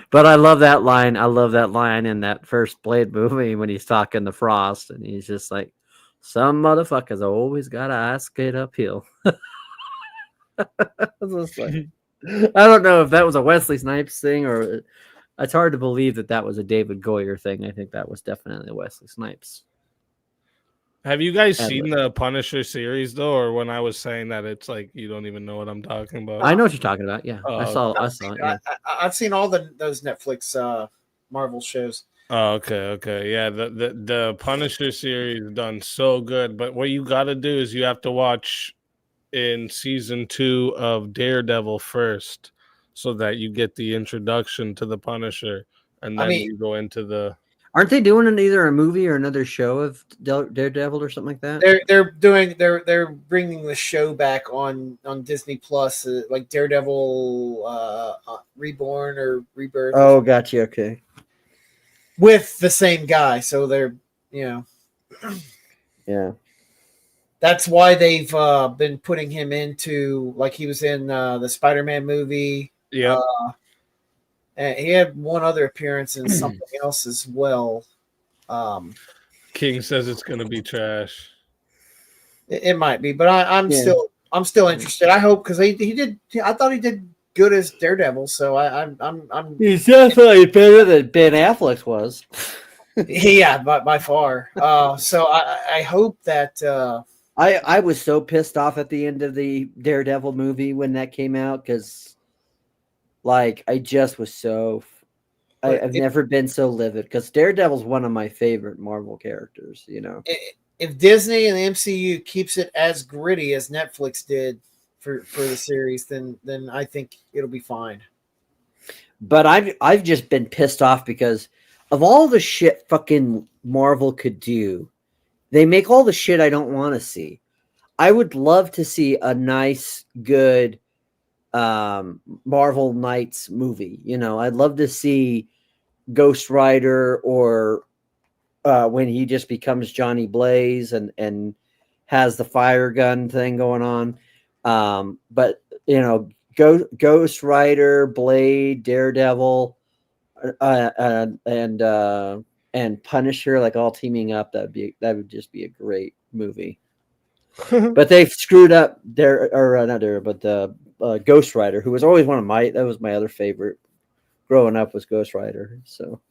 But I love that line. I love that line in that first Blade movie when he's talking to Frost and he's just like, some motherfuckers always got to ask it uphill. I don't know if that was a Wesley Snipes thing or it's hard to believe that was a David Goyer thing. I think that was definitely Wesley Snipes. Have you guys seen the Punisher series though, or when I was saying that it's like you don't even know what I'm talking about? I know what you're talking about. Yeah, I saw it. Yeah. I've seen all those Netflix Marvel shows. Oh, okay. Yeah, the Punisher series done so good, but what you got to do is you have to watch in season 2 of Daredevil first, so that you get the introduction to the Punisher, and then you go into the. Aren't they doing either a movie or another show of Daredevil or something like that? They're bringing the show back on Disney Plus, like Daredevil Reborn or Rebirth. Oh, gotcha. Okay. With the same guy, so they're Yeah. That's why they've been putting him into, like, he was in the Spider-Man movie. Yeah. And he had one other appearance in something else as well. King says it's gonna be trash. It might be, but I'm still interested. I hope, because he did. I thought he did good as Daredevil, so I'm. He's definitely better than Ben Affleck was. Yeah, by far. So I hope that. I was so pissed off at the end of the Daredevil movie when that came out, because, like, I just was so. I've never been so livid, because Daredevil's one of my favorite Marvel characters. You know, if Disney and the MCU keeps it as gritty as Netflix did for the series, then I think it'll be fine. But I've just been pissed off because of all the shit fucking Marvel could do. They make all the shit I don't want to see. I would love to see a nice, good Marvel Knights movie. You know, I'd love to see Ghost Rider, or when he just becomes Johnny Blaze and has the fire gun thing going on. But, you know, Ghost Rider, Blade, Daredevil, and Punisher, like, all teaming up, that would just be a great movie. But they've screwed up the Ghost Rider, who was always that was my other favorite growing up, was Ghost Rider. So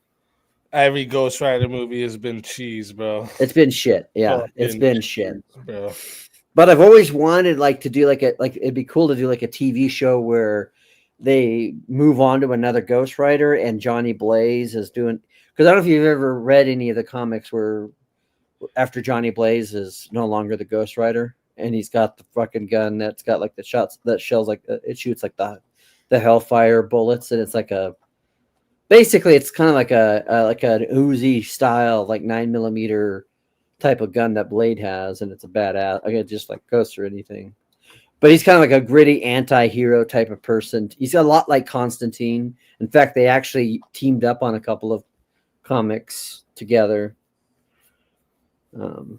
every Ghost Rider movie has been cheese, bro. It's been shit. Yeah, it's been shit, bro. But I've always wanted, like, to do like it'd be cool to do like a TV show where they move on to another Ghost Rider and Johnny Blaze is doing, because I don't know if you've ever read any of the comics where after Johnny Blaze is no longer the Ghost Rider and he's got the fucking gun that's got like the shots that shells, like it shoots like the Hellfire bullets, and it's like basically it's kind of like an Uzi style, like 9mm type of gun that Blade has, and it's a badass. I get just like Ghost or anything. But he's kind of like a gritty anti-hero type of person. He's a lot like Constantine. In fact, they actually teamed up on a couple of comics together. Or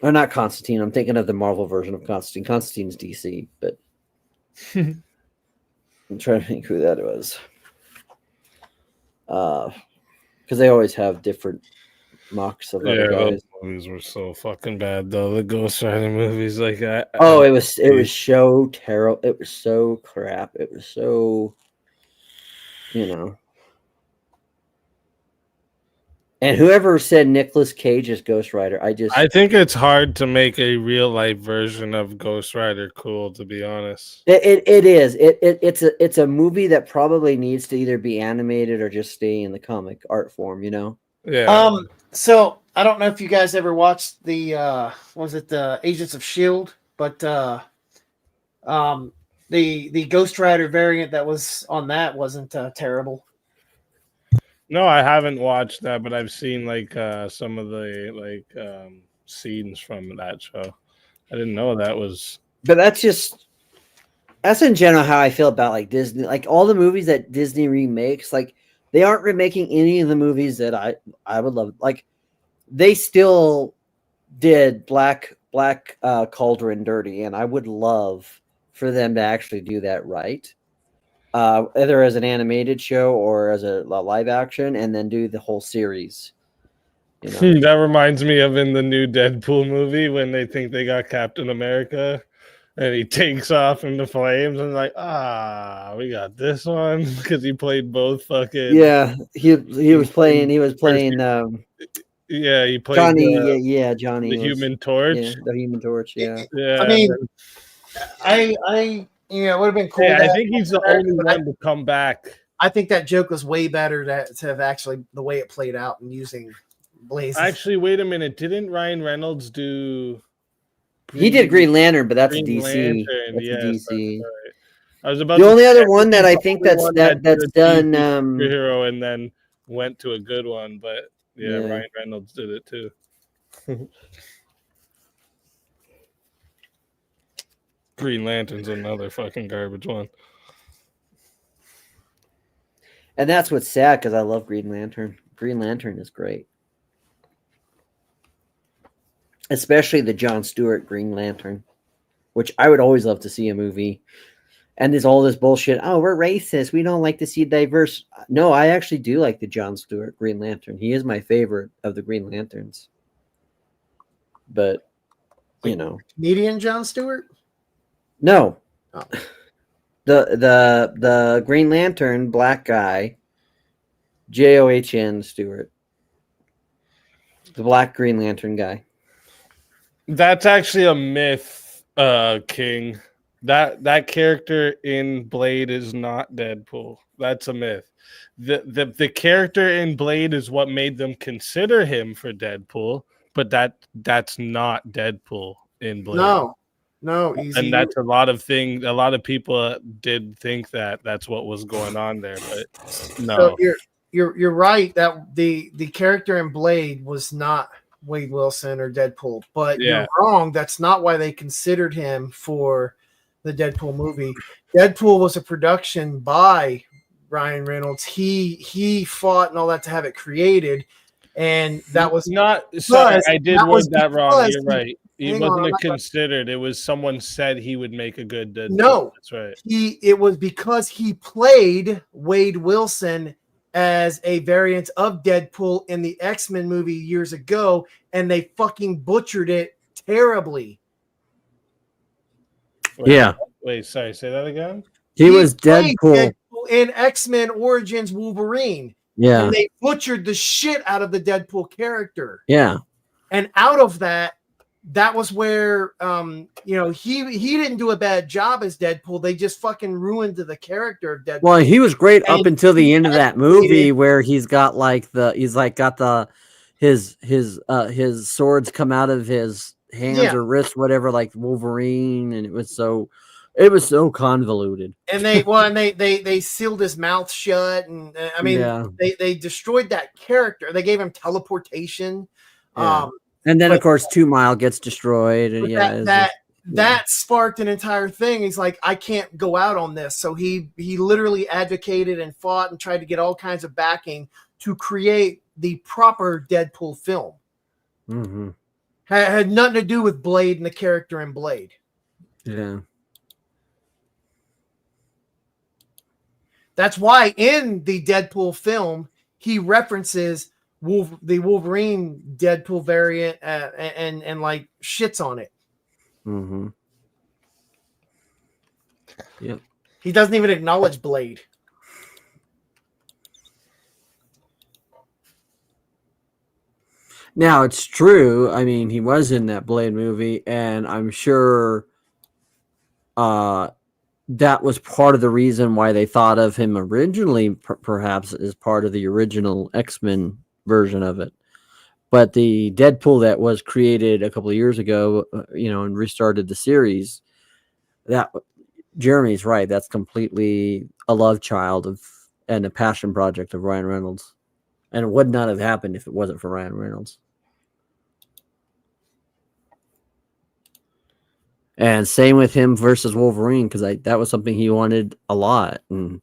not Constantine. I'm thinking of the Marvel version of Constantine. Constantine's DC, but I'm trying to think who that was. Because they always have different mocks of other guys. Those movies were so fucking bad, though. The Ghost Rider movies, like that. Oh, it was so terrible. It was so crap. It was so, you know. And whoever said Nicolas Cage is Ghost Rider, I think it's hard to make a real life version of Ghost Rider cool, to be honest. It is. It's a movie that probably needs to either be animated or just stay in the comic art form, you know? Yeah. So I don't know if you guys ever watched the Agents of S.H.I.E.L.D., but the Ghost Rider variant that was on that wasn't terrible. No, I haven't watched that, but I've seen like some of the scenes from that show. I didn't know that was. But that's in general how I feel about like Disney. Like all the movies that Disney remakes, like they aren't remaking any of the movies that I would love. Like they still did Black Cauldron dirty, and I would love for them to actually do that right. Either as an animated show or as a live action, and then do the whole series. You know? That reminds me of in the new Deadpool movie when they think they got Captain America and he takes off into flames and like, we got this one because he played both fucking. Yeah, he was playing. He played Johnny. Johnny, the Human Torch. Yeah, the Human Torch. Yeah, I mean, I it would have been cool. Yeah, I to think he's the have- only but one to come back. I think that joke was way better to have actually the way it played out and using Blaze. Actually, wait a minute. Didn't Ryan Reynolds do? He did Green Lantern, but that's a Green DC. Lantern, That's yes, a DC. that's right. I was about The to only say, other I one that he's I the think only one that's did a done. TV superhero and then went to a good one, but yeah, Yeah. Ryan Reynolds did it too. Green Lantern's another fucking garbage one. And that's what's sad because I love Green Lantern. Green Lantern is great. Especially the Jon Stewart Green Lantern, which I would always love to see a movie. And there's all this bullshit. Oh, we're racist. We don't like to see diverse. No, I actually do like the Jon Stewart Green Lantern. He is my favorite of the Green Lanterns. But, you know. Comedian Jon Stewart? No. Oh. The Green Lantern black guy, John Stewart. The black Green Lantern guy. That's actually a myth, King. That character in Blade is not Deadpool. That's a myth. The character in Blade is what made them consider him for Deadpool, but that's not Deadpool in Blade. No, easy. And that's a lot of things. A lot of people did think that that's what was going on there, but no. So you're right that the character in Blade was not Wade Wilson or Deadpool, but you're wrong. That's not why they considered him for the Deadpool movie. Deadpool was a production by Ryan Reynolds. He fought and all that to have it created, and that was not. Sorry, I did word that wrong. You're right. It wasn't a considered. It was someone said he would make a good Deadpool. No, that's right. It was because he played Wade Wilson as a variant of Deadpool in the X-Men movie years ago, and they fucking butchered it terribly. Wait, sorry, say that again? He was Deadpool in X-Men Origins Wolverine. Yeah. And they butchered the shit out of the Deadpool character. Yeah. And out of that was where he didn't do a bad job as Deadpool. They just fucking ruined the character of Deadpool. Well, he was great And up until the end of that movie where he's got his swords come out of his hands or wrists, whatever, like Wolverine, and it was so convoluted. And they sealed his mouth shut, and they destroyed that character. They gave him teleportation. Yeah. And then, of course, 2 Mile gets destroyed, and that sparked an entire thing. He's like, I can't go out on this. So he literally advocated and fought and tried to get all kinds of backing to create the proper Deadpool film. Mm-hmm. Had nothing to do with Blade and the character in Blade. Yeah. That's why in the Deadpool film, he references the Wolverine Deadpool variant and like shits on it. Mm-hmm. Yep. He doesn't even acknowledge Blade. Now, it's true. I mean, he was in that Blade movie, and I'm sure that was part of the reason why they thought of him originally, perhaps as part of the original X-Men version of it. But the Deadpool that was created a couple of years ago, and restarted the series, that Jeremy's right. That's completely a love child and a passion project of Ryan Reynolds. And it would not have happened if it wasn't for Ryan Reynolds. And same with him versus Wolverine, because that was something he wanted a lot. And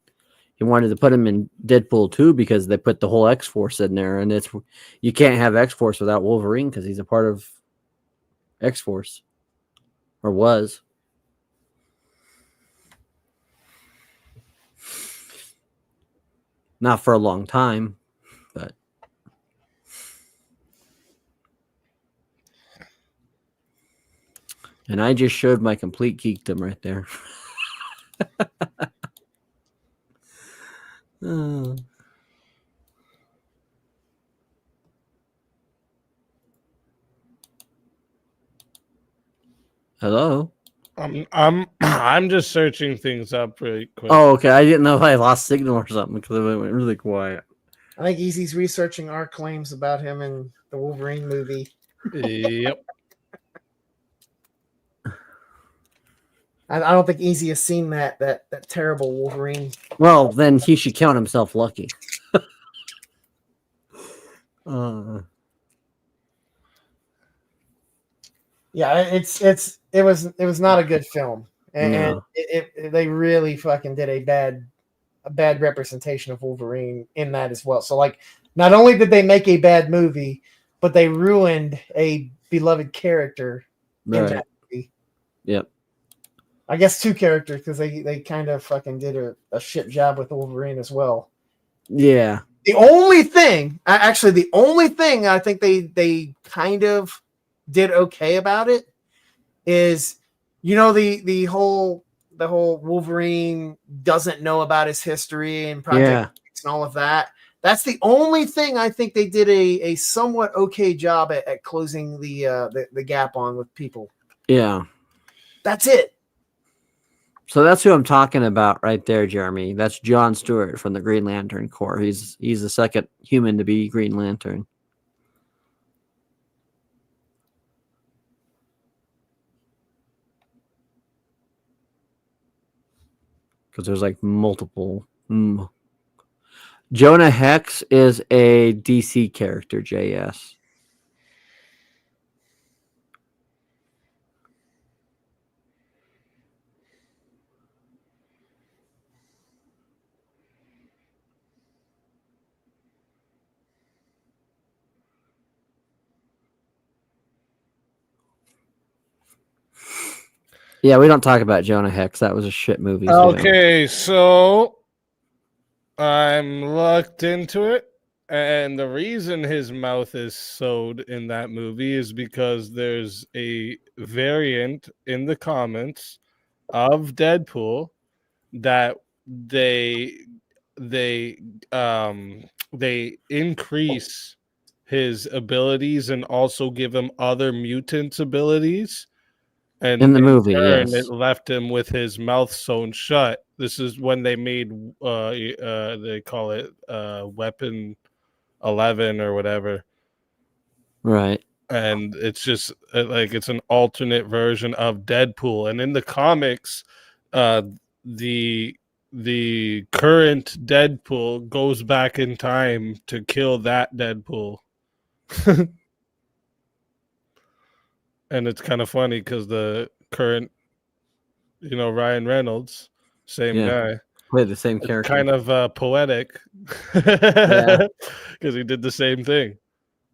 he wanted to put him in Deadpool 2 because they put the whole X-Force in there. And you can't have X-Force without Wolverine because he's a part of X-Force. Or was. Not for a long time, but. And I just showed my complete geekdom right there. Oh. Hello? I'm just searching things up really quick. Oh, okay. I didn't know if I lost signal or something because it went really quiet. I think Easy's researching our claims about him in the Wolverine movie. Yep. I don't think Easy has seen that terrible Wolverine. Well, then he should count himself lucky. Yeah, it was not a good film, and No. they really fucking did a bad representation of Wolverine in that as well. So like, not only did they make a bad movie, but they ruined a beloved character in Right. that movie. Yep. I guess two characters because they kind of fucking did a shit job with Wolverine as well. Yeah. The only thing I think they kind of did okay about it is, the whole Wolverine doesn't know about his history and Project X and all of that. That's the only thing I think they did a somewhat okay job at closing the gap on with people. Yeah. That's it. So that's who I'm talking about right there, Jeremy. That's John Stewart from the Green Lantern Corps. He's the second human to be Green Lantern. Because there's like multiple. Jonah Hex is a DC character, JS. Yeah, we don't talk about Jonah Hex. That was a shit movie. Okay, so I'm looked into it, and the reason his mouth is sewed in that movie is because there's a variant in the comments of Deadpool that they increase his abilities and also give him other mutants abilities. And in the movie, turn, yes. it left him with his mouth sewn shut. This is when they made they call it Weapon 11 or whatever. Right. And it's just like it's an alternate version of Deadpool. And in the comics, the current Deadpool goes back in time to kill that Deadpool. And it's kind of funny because the current, Ryan Reynolds, same guy, played the same it's character. kind of poetic, Yeah. because he did the same thing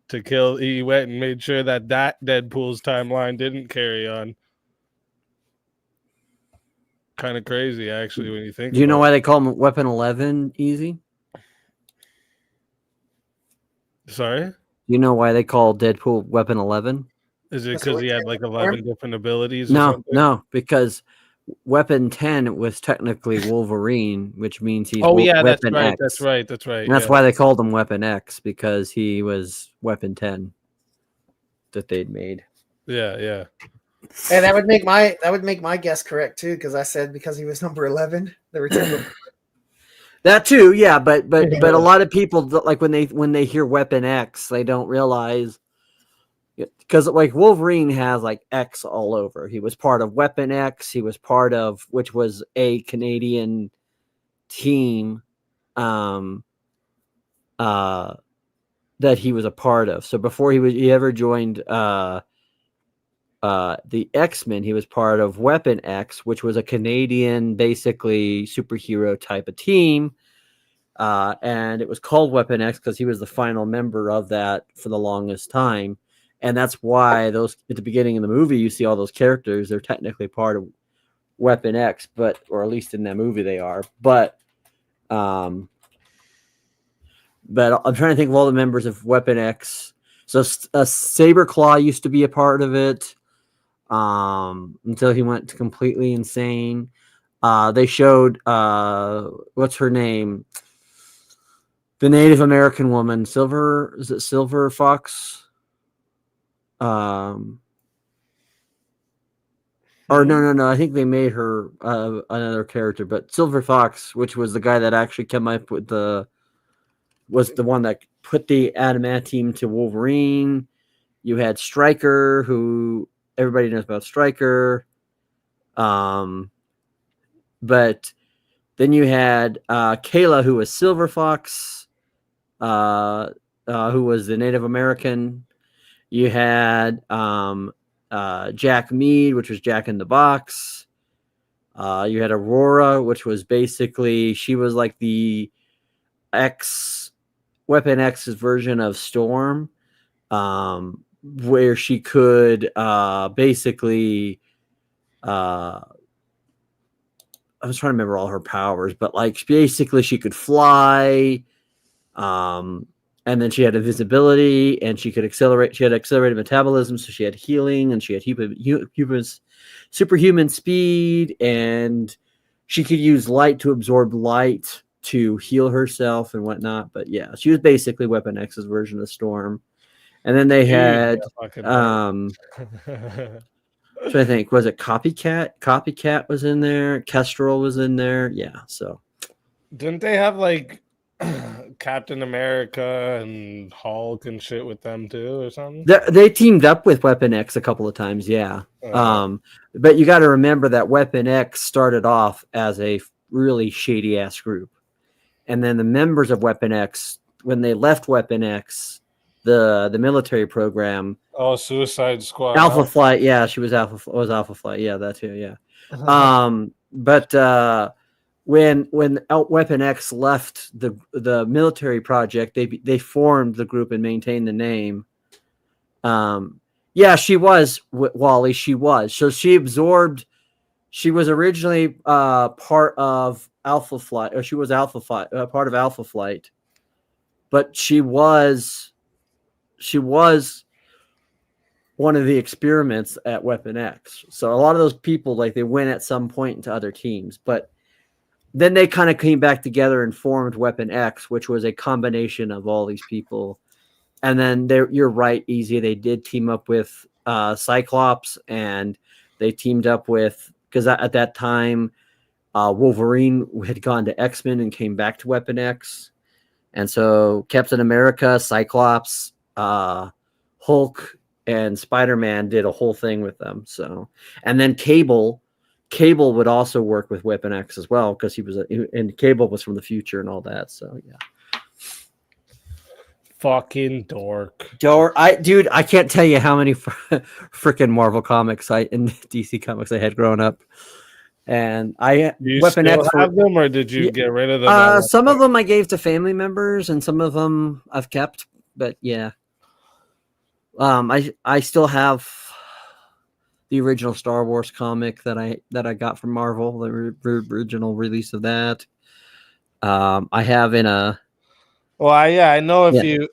to kill. He went and made sure that Deadpool's timeline didn't carry on. Kind of crazy, actually, when you think. Do you know why they call him Weapon 11? Easy. Sorry. You know why they call Deadpool Weapon 11? Is it because he had like 11 different abilities? Or No, something? no, because Weapon 10 was technically Wolverine, which means he's Oh yeah, Weapon that's right. X. That's right. That's right. And that's yeah. why they called him Weapon X, because he was Weapon 10 that they'd made. Yeah, yeah. And that would make my guess correct too, because I said because he was number 11. There were 10. That too, yeah, but a lot of people, like when they hear Weapon X, they don't realize, because like Wolverine has like X all over. He was part of Weapon X. He was part of, which was a Canadian team that he was a part of. So before he ever joined the X-Men, he was part of Weapon X, which was a Canadian basically superhero type of team. And it was called Weapon X because he was the final member of that for the longest time. And that's why those at the beginning of the movie, you see all those characters, they're technically part of Weapon X, or at least in that movie they are. But I'm trying to think of all the members of Weapon X. So Saberclaw used to be a part of it until he went completely insane. They showed what's her name? The Native American woman, Silver Fox? Or no. I think they made her another character, but Silver Fox, which was the guy that actually came up with was the one that put the adamantium to Wolverine. You had Stryker, who everybody knows about Stryker. But then you had Kayla, who was Silver Fox, who was the Native American. You had Jack Mead, which was Jack in the Box. You had Aurora, which was basically, she was like the Weapon X's version of Storm, where she could basically, I was trying to remember all her powers, but like basically she could fly, and then she had invisibility, and she could accelerate. She had accelerated metabolism, so she had healing, and she had superhuman speed, and she could use light to absorb light to heal herself and whatnot. But yeah, she was basically Weapon X's version of Storm. And then they had trying to think, was it Copycat? Copycat was in there. Kestrel was in there. Yeah, so didn't they have like Captain America and Hulk and shit with them too, or something? They teamed up with Weapon X a couple of times, yeah. But you got to remember that Weapon X started off as a really shady ass group, and then the members of Weapon X, when they left Weapon X, the military program. Oh, Suicide Squad. Alpha Flight, yeah, she was Alpha Flight, yeah, that too, yeah. But when Weapon X left the military project, they formed the group and maintained the name. Yeah, she was Wally. She was, so she absorbed. She was originally part of Alpha Flight, or she was Alpha Flight, part of Alpha Flight, but she was one of the experiments at Weapon X. So a lot of those people, like, they went at some point into other teams, but then they kind of came back together and formed Weapon X, which was a combination of all these people. And then you're right, Easy. They did team up with Cyclops, and they teamed up with, because at that time, Wolverine had gone to X-Men and came back to Weapon X. And so Captain America, Cyclops, Hulk, and Spider-Man did a whole thing with them. So, and then Cable would also work with Weapon X as well, because and Cable was from the future and all that. So yeah. Fucking dork. Dude, I can't tell you how many freaking Marvel comics and DC comics I had growing up. And Weapon X have them, or did you get rid of them? Some of them I gave to family members, and some of them I've kept. But yeah, I still have the original Star Wars comic that I got from Marvel, the original release of that. I have in a. Well, yeah, I know if you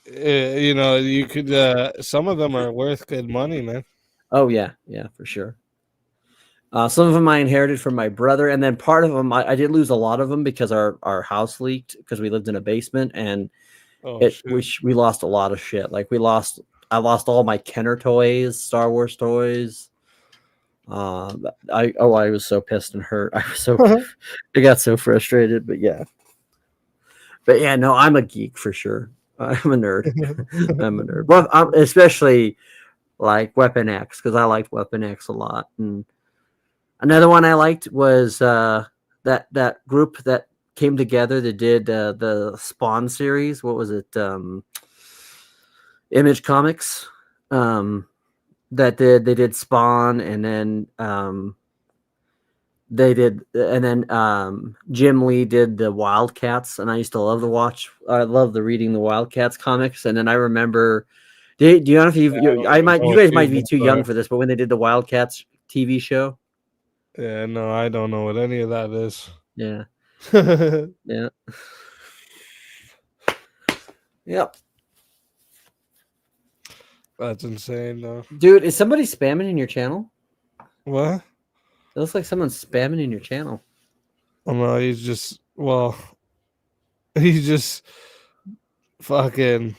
could. Some of them are worth good money, man. Oh yeah, for sure. Some of them I inherited from my brother, and then part of them I did lose a lot of them because our house leaked, because we lived in a basement, and we lost a lot of shit. Like I lost all my Kenner toys, Star Wars toys. I was so pissed and hurt. I got so frustrated, but yeah. No, I'm a geek for sure. I'm a nerd. I'm a nerd. Well, especially like Weapon X, because I liked Weapon X a lot. And another one I liked was that group that came together that did the Spawn series. What was it? Image Comics. They did Spawn, and then Jim Lee did the Wildcats, and I used to love I love reading the Wildcats comics. And then I remember, do you know if you guys might be too young for this, but when they did the Wildcats TV show. Yeah, no, I don't know what any of that is. Yeah. Yeah. Yep. That's insane, though. Dude, is somebody spamming in your channel? What? It looks like someone's spamming in your channel. Oh no, he's just fucking.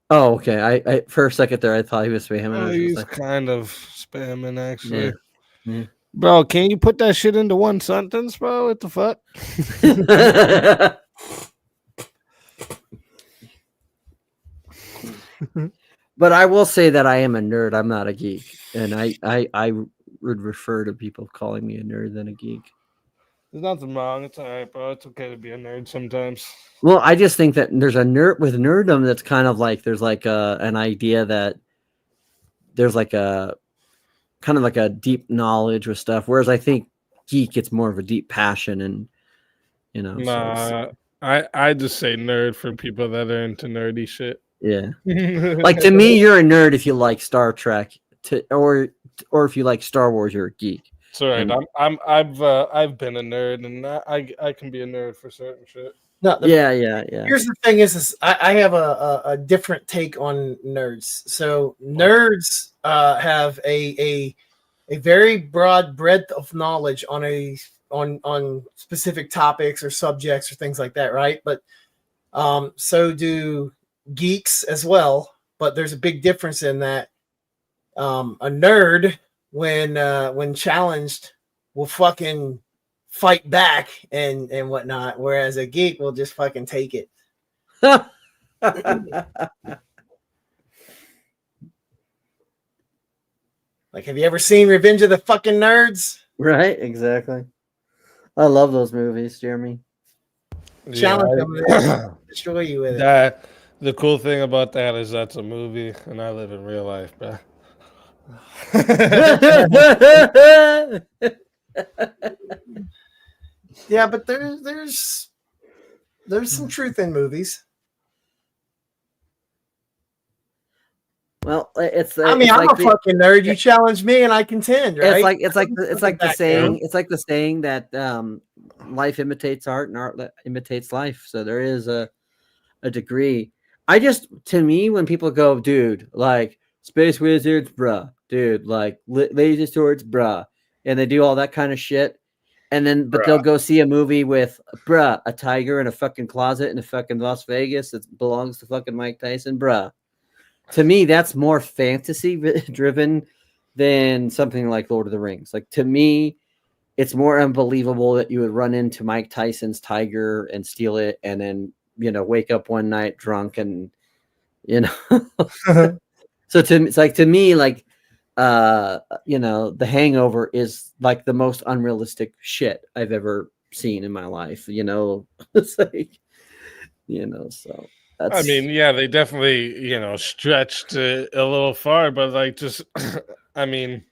Oh, okay. I for a second there I thought he was spamming. He's kind of spamming, actually. Yeah. Bro, can you put that shit into one sentence, bro? What the fuck? But I will say that I am a nerd. I'm not a geek, and I would refer to people calling me a nerd than a geek. There's nothing wrong. It's all right, bro. It's okay to be a nerd sometimes. Well, I just think that there's a nerd with nerddom that's kind of like there's like an idea that there's like a kind of like a deep knowledge with stuff, whereas I think geek it's more of a deep passion and Nah, I just say nerd for people that are into nerdy shit. Yeah. Like to me, you're a nerd if you like Star Trek, or if you like Star Wars, you're a geek. It's all right. And I've been a nerd, and I can be a nerd for certain shit. No, yeah. Here's the thing: is I have a different take on nerds. So nerds have a very broad breadth of knowledge on specific topics or subjects or things like that, right? But so do geeks as well. But there's a big difference in that. A nerd, when challenged, will fucking fight back and whatnot, whereas a geek will just fucking take it. Like, have you ever seen Revenge of the fucking Nerds? Right, exactly. I love those movies, Jeremy. Challenge them to destroy you with it. The cool thing about that is that's a movie, and I live in real life, bro. Yeah, but there's some truth in movies. Well, it's. I mean, I'm a fucking nerd. You challenge me, and I contend. Right? It's like the saying. It's like the saying that life imitates art, and art imitates life. So there is a degree. To me, when people go, dude, like space wizards, bruh, dude, like laser swords, bruh, and they do all that kind of shit, and then they'll go see a movie with bruh, a tiger in a fucking closet in a fucking Las Vegas that belongs to fucking Mike Tyson, bruh. To me, that's more fantasy driven than something like Lord of the Rings. Like, to me, it's more unbelievable that you would run into Mike Tyson's tiger and steal it, and then wake up one night drunk and So to me, like The Hangover is like the most unrealistic shit I've ever seen in my life. It's like so. I mean, yeah, they definitely, stretched it a little far, but like, just, I mean,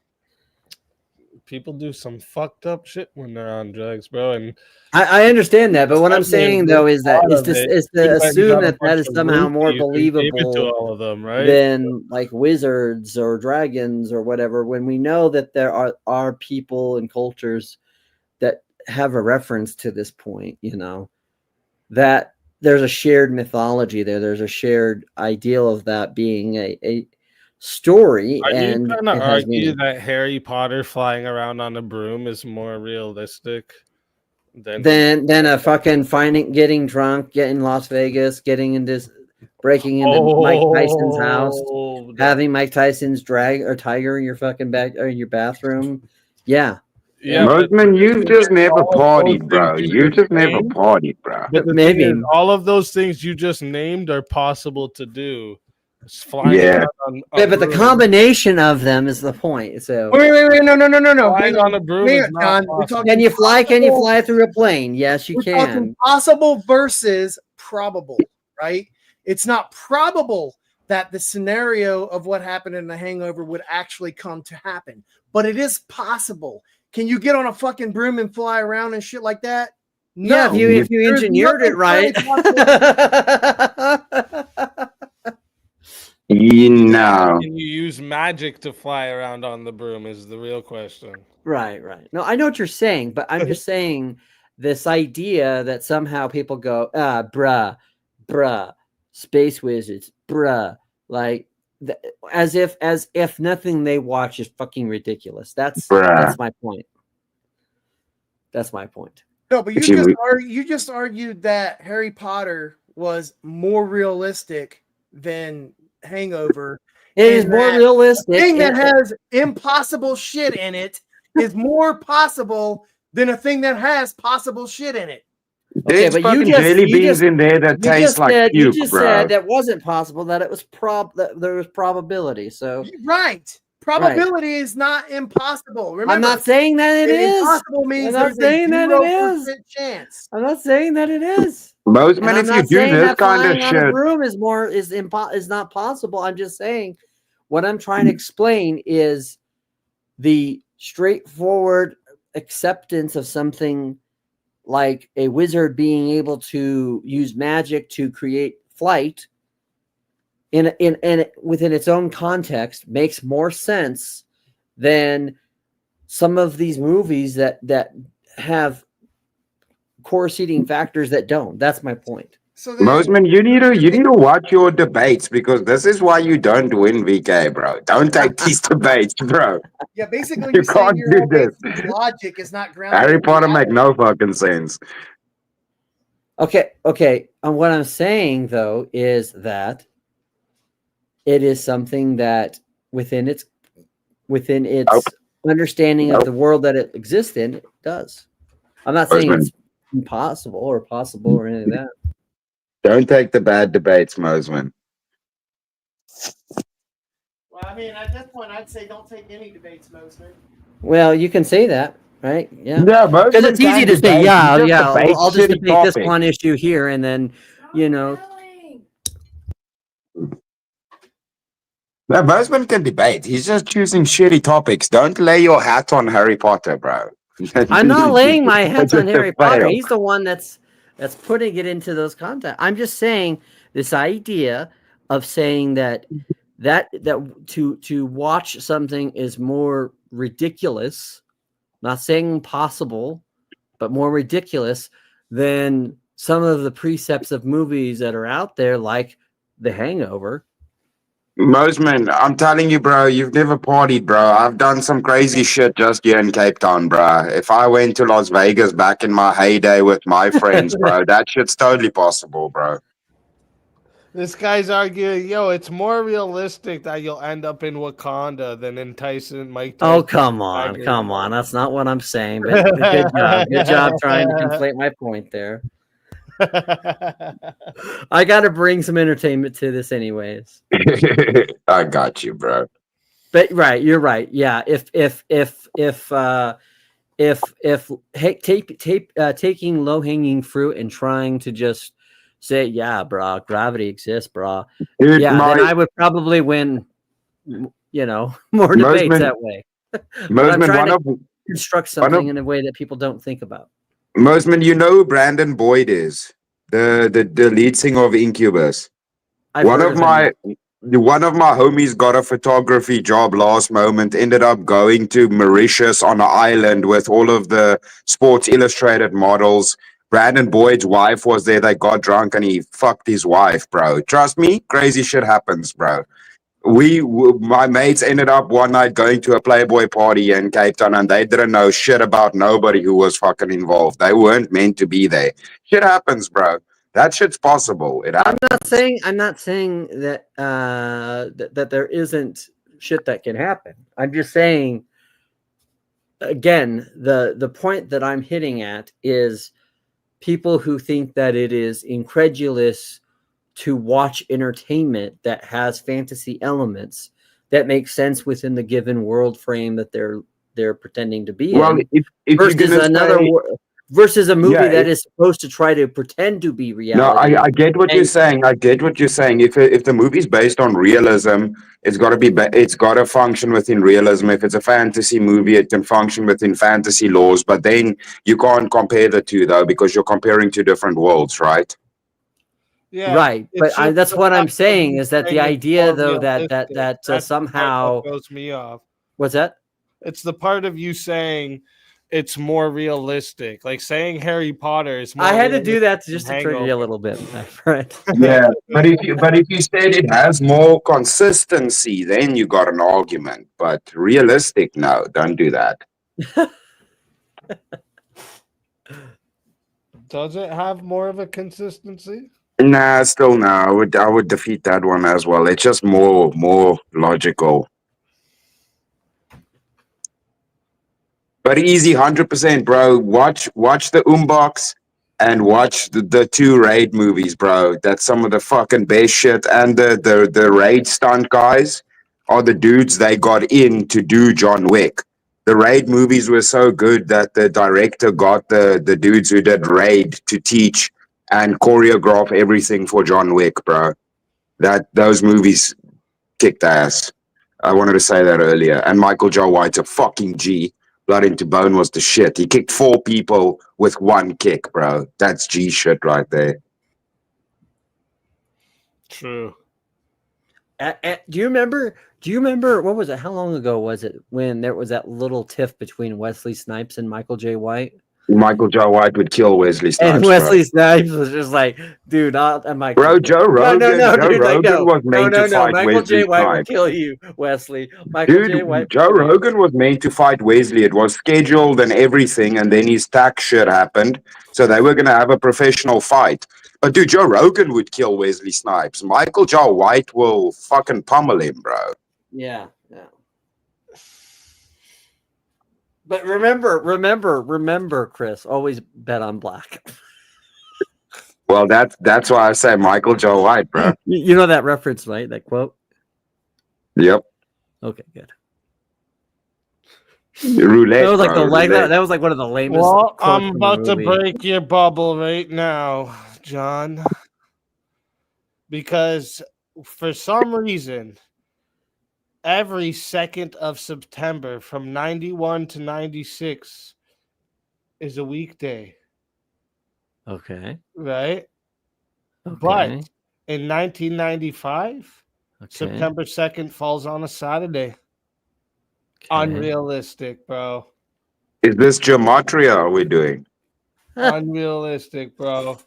people do some fucked up shit when they're on drugs, bro. And I understand that, but what I'm saying though is to assume that is somehow more believable to all of them, right? Than like wizards or dragons or whatever. When we know that there are people and cultures that have a reference to this point, that there's a shared mythology there. There's a shared ideal of that being a story. Are and you trying to argue that Harry Potter flying around on a broom is more realistic than a fucking getting drunk, getting Las Vegas, breaking into Mike Tyson's house, having Mike Tyson's tiger in your fucking in your bathroom? Yeah. Yeah, Mosman, you just never partied, bro. You just never partied, bro. But maybe all of those things you just named are possible to do. Yeah, but the combination of them is the point. So wait, no. Flying on a broom is not possible. Can you fly through a plane? Yes, you can. Possible versus probable, right? It's not probable that the scenario of what happened in The Hangover would actually come to happen, but it is possible. Can you get on a fucking broom and fly around and shit like that? No. Yeah, if you engineered it right. No. Can you use magic to fly around on the broom is the real question. Right. No, I know what you're saying, but I'm just saying this idea that somehow people go, bruh, space wizards, bruh, like as if nothing they watch is fucking ridiculous. That's my point. That's my point. No, but you just argued that Harry Potter was more realistic than Hangover. It is more realistic. Thing that has impossible shit in it is more possible than a thing that has possible shit in it. Okay, There's but fucking jelly beans in there that taste like you puke, just bro. said that wasn't possible. That it was that there was probability. So Right. Probability is not impossible. Remember, I'm not saying that it is. Impossible means I'm not there's a saying that it is. 0% chance. I'm not saying that it is. Bozeman, And I'm if you not do saying this that kind of flying on a shit, broom is not possible. I'm just saying what I'm trying to explain is the straightforward acceptance of something like a wizard being able to use magic to create flight in within its own context makes more sense than some of these movies that have corresponding factors that don't. That's my point. So Bozeman, you need to watch your debates because this is why you don't win, VK, bro. Don't take these debates, bro. Yeah, basically, You you're saying can't your do whole this. basic logic is not grounded. Harry in Potter make reality. no fucking sense. Okay. And what I'm saying though is that it is something that within its understanding of the world that it exists in, it does. I'm not saying Bozeman, it's impossible or possible or anything like that. don't take the bad debates, Bozeman. Well, I mean, at this point, I'd say don't take any debates, Mosman. Well, you can say that, right? Yeah. Yeah, Because Bozeman it's easy can to say, debate. yeah, He just yeah, debates I'll just shitty debate this topics. one issue here, and then, you know. No, Bozeman can debate. He's just choosing shitty topics. Don't lay your hat on Harry Potter, bro. I'm not laying my hat on Just Harry a Potter. fail. He's the one that's putting it into those contexts. I'm just saying this idea of saying that to watch something is more ridiculous, not saying impossible, but more ridiculous than some of the precepts of movies that are out there, like The Hangover. Bozeman, I'm telling you, bro, you've never partied, bro. I've done some crazy shit just here in Cape Town, bro. If I went to Las Vegas back in my heyday with my friends, bro, that shit's totally possible, bro. This guy's arguing, yo, it's more realistic that you'll end up in Wakanda than in Mike Tyson. Oh, come on. That's not what I'm saying, but good job trying to conflate my point there. I got to bring some entertainment to this anyways. I got you, bro. But right, you're right. Yeah, taking low-hanging fruit and trying to just say, yeah, bro, gravity exists, bro. Dude, then I would probably win, more debates that way. But I'm trying to construct something in a way that people don't think about. Mosman, you know who Brandon Boyd is? The lead singer of Incubus. One of my homies got a photography job last moment, ended up going to Mauritius on an island with all of the Sports Illustrated models. Brandon Boyd's wife was there. They got drunk and he fucked his wife, bro. Trust me, crazy shit happens, bro. My mates ended up one night going to a Playboy party in Cape Town and they didn't know shit about nobody who was fucking involved. They weren't meant to be there. Shit happens, bro. That shit's possible. I'm not saying that that there isn't shit that can happen. I'm just saying, again, the point that I'm hitting at is people who think that it is incredulous to watch entertainment that has fantasy elements that make sense within the given world frame that they're pretending to be in. Versus a movie that is supposed to try to pretend to be reality. No, I get what you're saying. I get what you're saying. If the movie's based on realism, it's got to function within realism. If it's a fantasy movie, it can function within fantasy laws. But then you can't compare the two though, because you're comparing two different worlds, right? Yeah, right. But that's what I'm saying is that the idea though that somehow throws me off. What's that? It's the part of you saying it's more realistic, like saying Harry Potter is more I had to do that just to trigger you a little bit, right? Yeah, but if you said it has more consistency, then you got an argument. But realistic, no, don't do that. Does it have more of a consistency? Nah, still no. I would defeat that one as well. It's just more logical. But easy, 100%, bro. Watch the Box and watch the two Raid movies, bro. That's some of the fucking best shit. And the Raid stunt guys are the dudes they got in to do John Wick. The Raid movies were so good that the director got the dudes who did Raid to teach and choreograph everything for John Wick, bro. Those movies kicked ass. I wanted to say that earlier. And Michael Joe White's a fucking G. Blood into Bone was the shit. He kicked 4 people with 1 kick, bro. That's G shit right there. True. Do you remember? What was it? How long ago was it when there was that little tiff between Wesley Snipes and Michael J. White? Michael Joe White would kill Wesley Snipes. And Wesley Snipes was just like, dude, I'm like, bro, Joe Rogan. No, Joe dude, Rogan was meant to fight Michael Wesley J. White will Snipes. kill you, Wesley. Michael J. White. Dude, Joe Rogan was meant to fight Wesley. It was scheduled and everything, and then his tax shit happened. So they were gonna have a professional fight. But dude, Joe Rogan would kill Wesley Snipes. Michael Joe White will fucking pummel him, bro. Yeah. But remember, Chris, always bet on black. Well, that's why I say Michael Joe White, bro. You know that reference, right? That quote? Yep. Okay, good. Roulette. That was like roulette. that was like one of the lamest. Well, quotes I'm from the about to movie. break your bubble right now, John. Because for some reason, every 2nd of September from 91 to 96 is a weekday. Okay. Right? Okay. But in 1995, Okay. September 2nd falls on a Saturday. Okay. Unrealistic, bro. Is this gematria we're doing? Unrealistic, bro.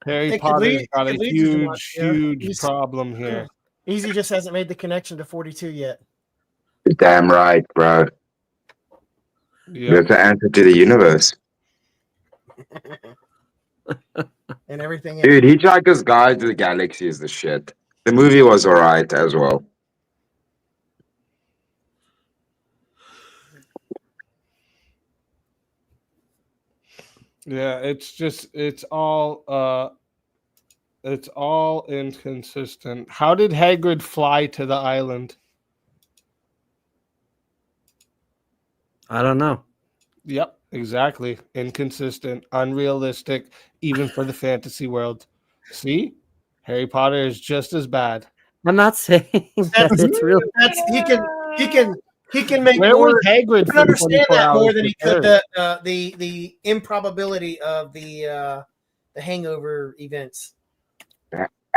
Harry It could Potter's lead- got it a could lead to huge, gematria. huge problem here. Easy just hasn't made the connection to 42 yet. Damn right, bro. Yep. That's the answer to the universe. And everything else. Dude, Hitchhiker's Guide to the Galaxy is the shit. The movie was alright as well. Yeah, it's all inconsistent. How did Hagrid fly to the island? I don't know. Yep, exactly. Inconsistent, unrealistic, even for the fantasy world. See? Harry Potter is just as bad. I'm not saying that it's real. That's he can make Where more. was Hagrid I can for understand 24 that more hours than he with could Harry? the improbability of the hangover events.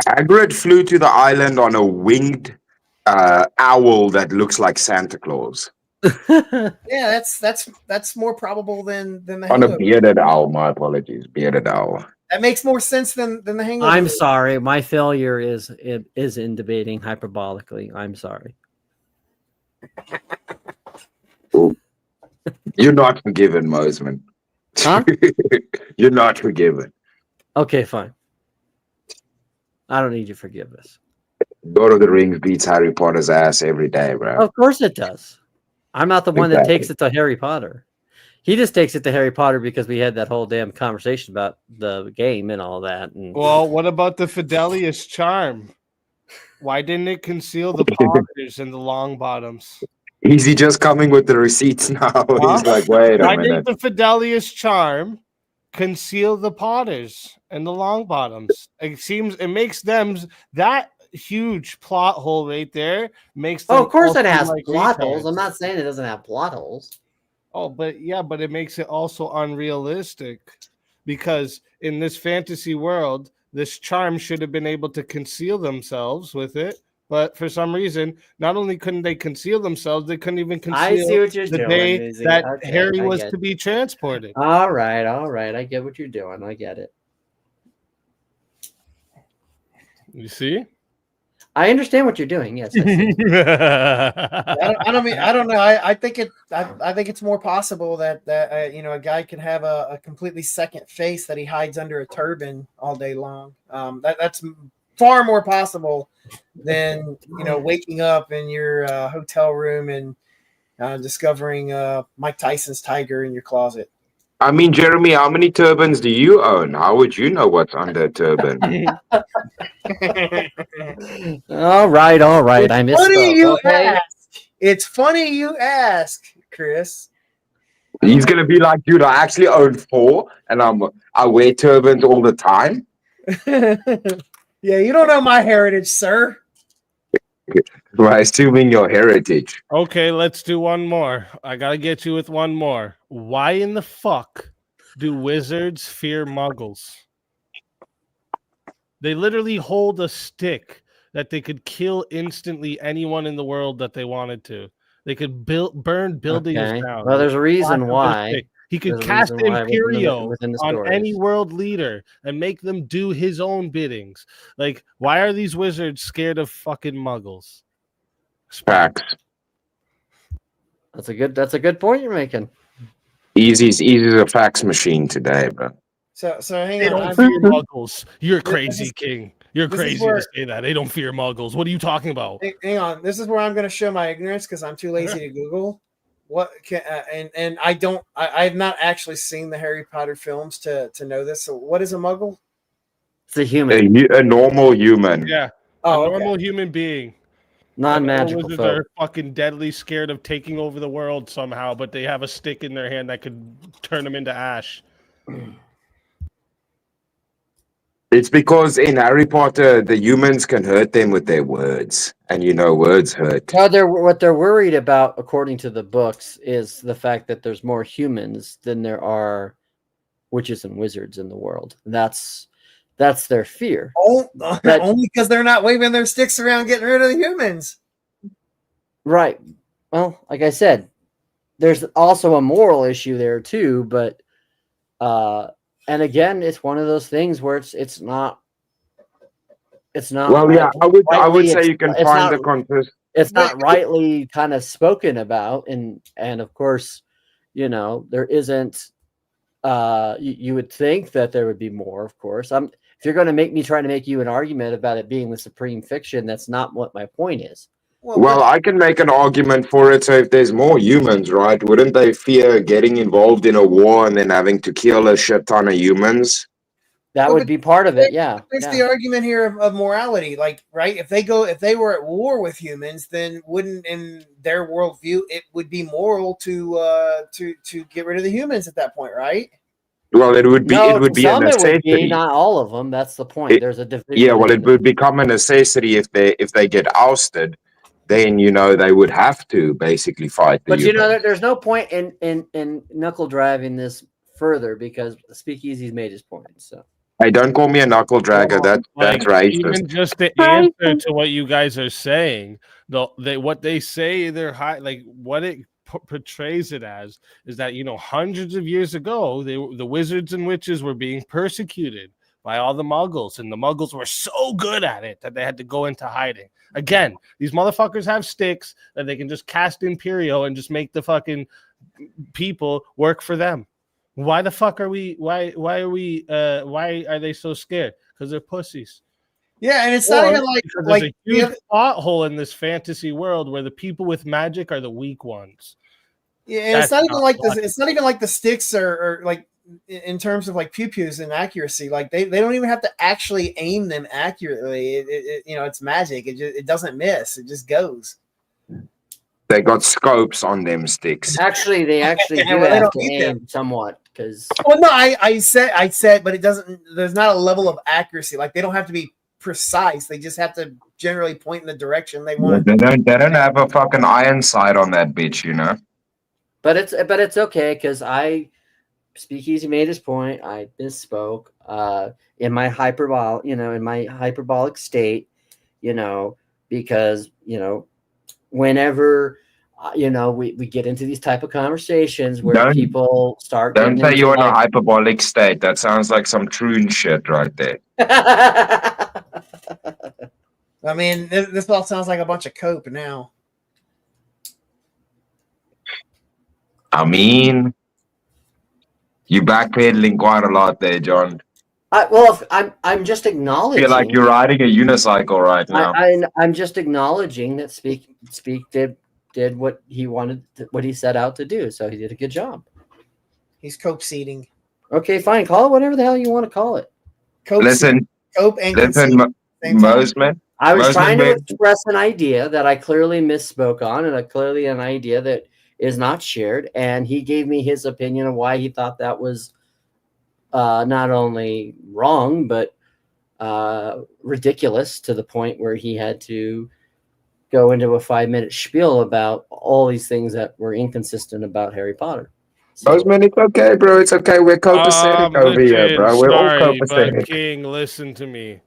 Hagrid flew to the island on a winged owl that looks like Santa Claus. Yeah, that's more probable than the On a hangover. bearded owl, my apologies. Bearded owl. That makes more sense than the hangover. I'm sorry. My failure is in debating hyperbolically. I'm sorry. You're not forgiven, Mosman. Huh? You're not forgiven. Okay, fine. I don't need your forgiveness. Lord of the Rings beats Harry Potter's ass every day, bro. Of course it does. I'm not the one that Exactly. takes it to Harry Potter. He just takes it to Harry Potter because we had that whole damn conversation about the game and all that. And Well, what about the Fidelius charm? Why didn't it conceal the potters and the long bottoms? Is he just coming with the receipts now? He's like, wait a Why minute. did the Fidelius charm conceal the potters and the long bottoms? It makes them that huge plot hole right there. Makes them of course all it has seem like plot retards. holes. I'm not saying it doesn't have plot holes. Oh, but it makes it also unrealistic because in this fantasy world, this charm should have been able to conceal themselves with it. But for some reason, not only couldn't they conceal themselves, they couldn't even I see conceal what you're the doing, day Izzy. that Okay, Harry I was get to it. be transported. All right. I get what you're doing. I get it. You see? I understand what you're doing. Yes. I see. I don't know. I think it's more possible that a guy can have a completely second face that he hides under a turban all day long. That's far more possible than waking up in your hotel room and discovering Mike Tyson's tiger in your closet. I mean, Jeremy, how many turbans do you own? How would you know what's under a turban? All right. I Funny misspoke. you Okay. ask. It's funny you ask, Chris. He's gonna be like, dude, I actually own 4, and I wear turbans all the time. Yeah, you don't know my heritage, sir. Well, assuming your heritage. Okay, let's do one more. I gotta get you with one more. Why in the fuck do wizards fear muggles? They literally hold a stick that they could kill instantly anyone in the world that they wanted to. They could burn buildings Okay. down. Well, there's a reason Flash with their why. stick. He could There's a cast reason why Imperio within the on any stories. world leader and make them do his own biddings. Like, why are these wizards scared of fucking muggles? Facts. That's a good point you're making. Easy's a fax machine today, bro. So hang They on. don't fear muggles. You're This crazy, is- King. You're this is crazy where- to say that. They don't fear muggles. What are you talking about? Hang on. This is where I'm going to show my ignorance because I'm too lazy to Google. What can and I don't. I've not actually seen the Harry Potter films to know this. So what is a Muggle? It's a human, A normal human. Yeah. Oh, a okay. normal human being. non-magical Wizards folk. are fucking deadly scared of taking over the world somehow, but they have a stick in their hand that could turn them into ash. It's because in Harry Potter, the humans can hurt them with their words, and words hurt. No, what they're worried about, according to the books, is the fact that there's more humans than there are witches and wizards in the world. That's their fear. Only because they're not waving their sticks around getting rid of the humans. Right. Well, like I said, there's also a moral issue there too, but and again, it's one of those things where it's not. Well, yeah, I would say you can find the contest. It's not rightly kind of spoken about, and of course, there isn't. You would think that there would be more, of course. If you're going to make me try to make you an argument about it being the supreme fiction, that's not what my point is. Well, I can make an argument for it. So if there's more humans, right, wouldn't they fear getting involved in a war and then having to kill a shit ton of humans? That would be part of it, yeah. There's the argument here of morality, like, right? If they were at war with humans, then wouldn't, in their worldview, it would be moral to get rid of the humans at that point, right? Well, it would be a necessity. Not all of them. That's the point. There's a division. Yeah, well, it would become a necessity if they get ousted. Then they would have to basically fight the humans. But there's no point in knuckle driving this further because SpeakeaZy's made his point. So. Hey, don't call me a knuckle dragger. That's racist. Even just the answer to what you guys are saying, what they say they're high, like what it portrays it as is that hundreds of years ago the wizards and witches were being persecuted by all the muggles, and the muggles were so good at it that they had to go into hiding. Again, these motherfuckers have sticks that they can just cast Imperio and just make the fucking people work for them. Why the fuck are we? Why are they so scared? Because they're pussies. Yeah, and it's not even there's a huge plot hole in this fantasy world where the people with magic are the weak ones. Yeah, and it's not even like this. It's not even like the sticks are like in terms of like pew-pews and accuracy. Like they don't even have to actually aim them accurately. It's magic. It doesn't miss. It just goes. They got scopes on them sticks. Actually, they do have to aim somewhat because. Well, no, I said, but it doesn't. There's not a level of accuracy. Like they don't have to be precise. They just have to generally point in the direction they want. They don't have a fucking iron sight on that bitch, But it's okay because SpeakeaZy made his point. I misspoke. In my hyperbolic state, because whenever we get into these type of conversations where people start. Don't say you're in a hyperbolic state. That sounds like some troon shit right there. I mean, this all sounds like a bunch of cope now. I mean, you backpedaling quite a lot there, John. I'm just acknowledging. I feel like you're riding a unicycle right now. I'm just acknowledging that Speak did did what he wanted, what he set out to do. So he did a good job. He's cope seeding. Okay, fine. Call it whatever the hell you want to call it. Cope Listen, cope and listen, concede. Same time. Mosman. I was Mosman trying to made- express an idea that I clearly misspoke on, and clearly an idea that is not shared. And he gave me his opinion of why he thought that was not only wrong, but ridiculous to the point where he had to go into a 5-minute spiel about all these things that were inconsistent about Harry Potter. So, Mosman, it's okay, bro. It's okay. We're copacetic over here, bro. We're all sorry, but copacetic. King, listen to me.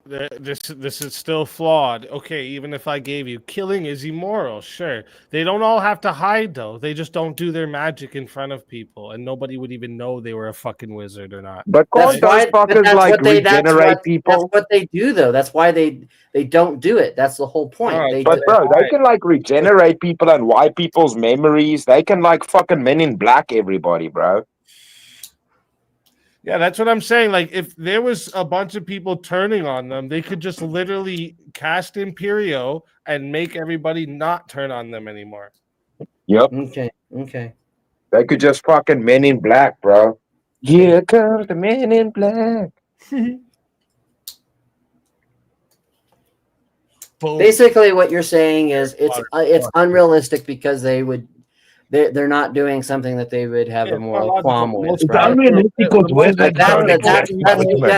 This is still flawed. Okay, even if I gave you killing is immoral, sure. They don't all have to hide though. They just don't do their magic in front of people, and nobody would even know they were a fucking wizard or not. But can't those fuckers like regenerate people? That's what they do, though. That's why they don't do it. That's the whole point. But bro, they can like regenerate people and wipe people's memories. They can like fucking Men in Black everybody, bro. Yeah, that's what I'm saying. Like, if there was a bunch of people turning on them, they could just literally cast Imperio and make everybody not turn on them anymore. Yep. Okay. They could just fucking Men in Black, bro. Here comes the Men in Black. Basically, what you're saying is it's unrealistic because they're not doing something that they would have a moral qualm with. Right?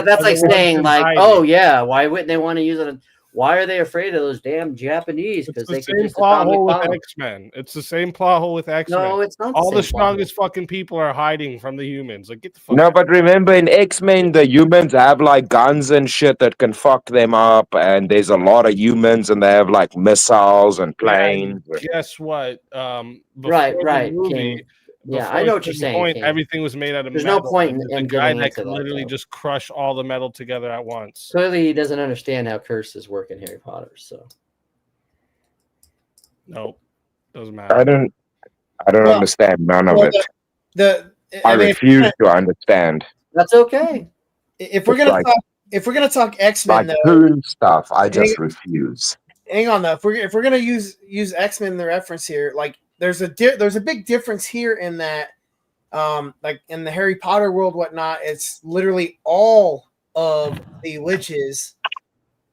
That's like saying, like, oh yeah, why wouldn't they want to use it? Why are they afraid of those damn Japanese? Because they could same just plot hole with bomb. X-Men. It's the same plot hole with X-Men. No, it's not. All the same plot hole. strongest fucking people are hiding from the humans. Like, get the fuck No, out. but remember in X-Men, the humans have like guns and shit that can fuck them up, and there's a lot of humans, and they have like missiles and planes. Guess what? Right. The movie, Yeah, I know what you're saying. King. Everything was made out of There's metal. no point There's in a guy getting that into could that, literally though. just crush all the metal together at once. Clearly, he doesn't understand how curses work in Harry Potter. So, nope, doesn't matter. I don't understand none of it. I refuse to understand. That's okay. If we're gonna talk X-Men, like though, cool stuff, I just refuse. Hang on, though. If we're gonna use X-Men in the reference here, like there's a big difference here in that, like in the Harry Potter world, whatnot, it's literally all of the witches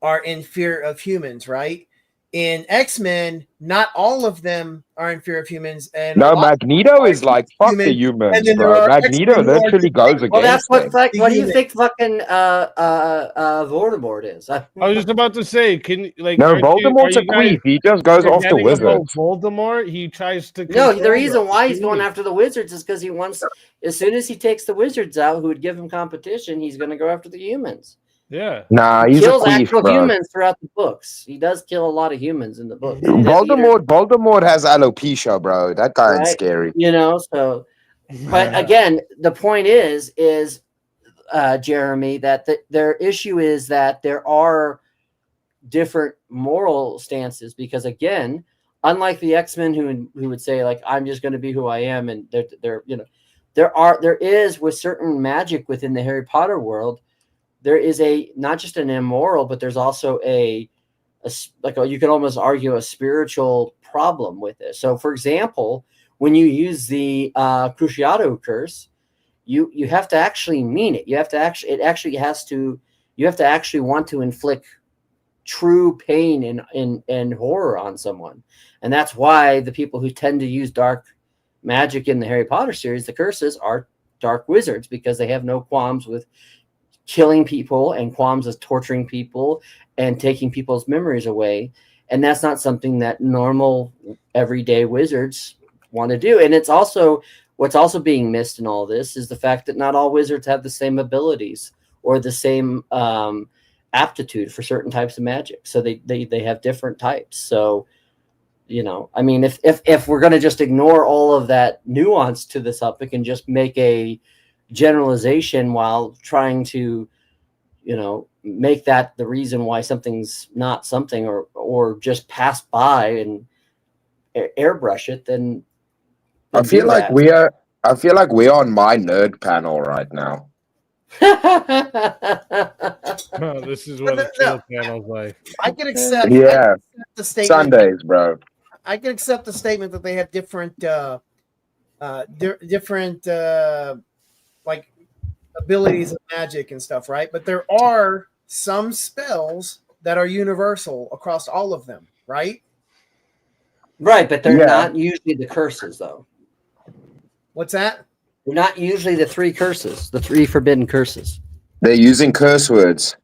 are in fear of humans, right? In X-Men, not all of them are in fear of humans, and No, Magneto is like fuck the humans, and then there bro. are Magneto X-Men who are literally goes against well, that's what. them. What do you think? Fucking Voldemort is. I was just about to say, can like No, aren't you- Voldemort's are a you guys queef. He just goes after forgetting about wizards. Voldemort, he tries to. No, the control reason why he's them. going after the wizards is because he wants. As soon as he takes the wizards out, who would give him competition, he's going to go after the humans. Yeah. Nah, He he's a kills queef, actual bro. humans throughout the books. He does kill a lot of humans in the books. Voldemort has alopecia, bro. That guy is Right? scary. You know, so. But again, the point is Jeremy, that their issue is that there are different moral stances because, again, unlike the X-Men who would say like I'm just going to be who I am, and they're there is with certain magic within the Harry Potter world, there is not just an immoral, but there's also you could almost argue a spiritual problem with it. So, for example, when you use the Cruciato curse, you have to actually mean it. You have to actually want to inflict true pain and horror on someone. And that's why the people who tend to use dark magic in the Harry Potter series, the curses, are dark wizards because they have no qualms with killing people and qualms with torturing people and taking people's memories away. And that's not something that normal everyday wizards want to do. And it's also what's also being missed in all this is the fact that not all wizards have the same abilities or the same aptitude for certain types of magic. So they have different types. So, I mean, if we're going to just ignore all of that nuance to this topic and just make a generalization while trying to, make that the reason why something's not something or just pass by and airbrush it, then I feel like we are on my nerd panel right now. Oh, this is what a chill panel's like. I can accept. Yeah, the statement. Sundays, bro. I can accept the statement that they have different different like abilities of magic and stuff, right? But there are some spells that are universal across all of them, right? Right, but they're Yeah. not usually the curses, though. What's that? They're not usually the 3 curses, the 3 forbidden curses. They're using curse words.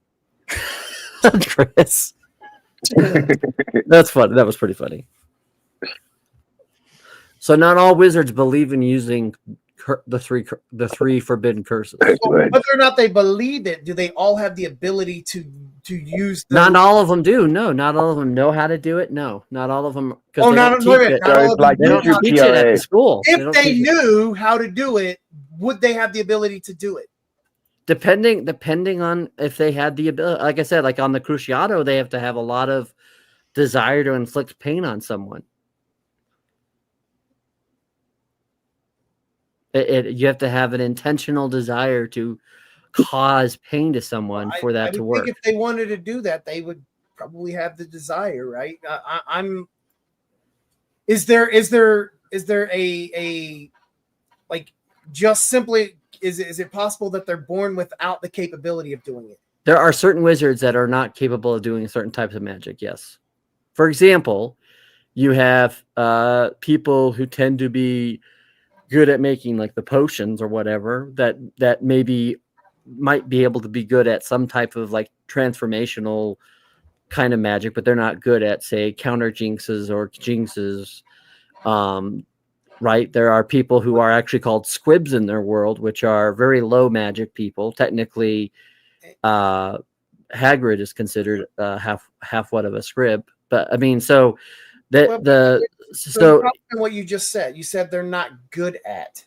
Chris. That's fun. That was pretty funny. So not all wizards believe in using the three forbidden curses. Well, whether or not they believe it, do they all have the ability to use? Not all of them do. No, not all of them know how to do it. No, not all of them. Oh, not all of it. They don't teach it at the school. If they knew how to do it, would they have the ability to do it? Depending on if they had the ability. Like I said, like on the Cruciato, they have to have a lot of desire to inflict pain on someone. You have to have an intentional desire to cause pain to someone for that to work. Think if they wanted to do that, they would probably have the desire, right? Is there a like just simply is it possible that they're born without the capability of doing it? There are certain wizards that are not capable of doing certain types of magic. Yes. For example, you have people who tend to be good at making like the potions or whatever that maybe might be able to be good at some type of like transformational kind of magic, but they're not good at, say, counter jinxes or jinxes. Right. There are people who are actually called squibs in their world, which are very low magic people. Technically, Hagrid is considered half what of a squib. But I mean, so so what you just said, you said they're not good at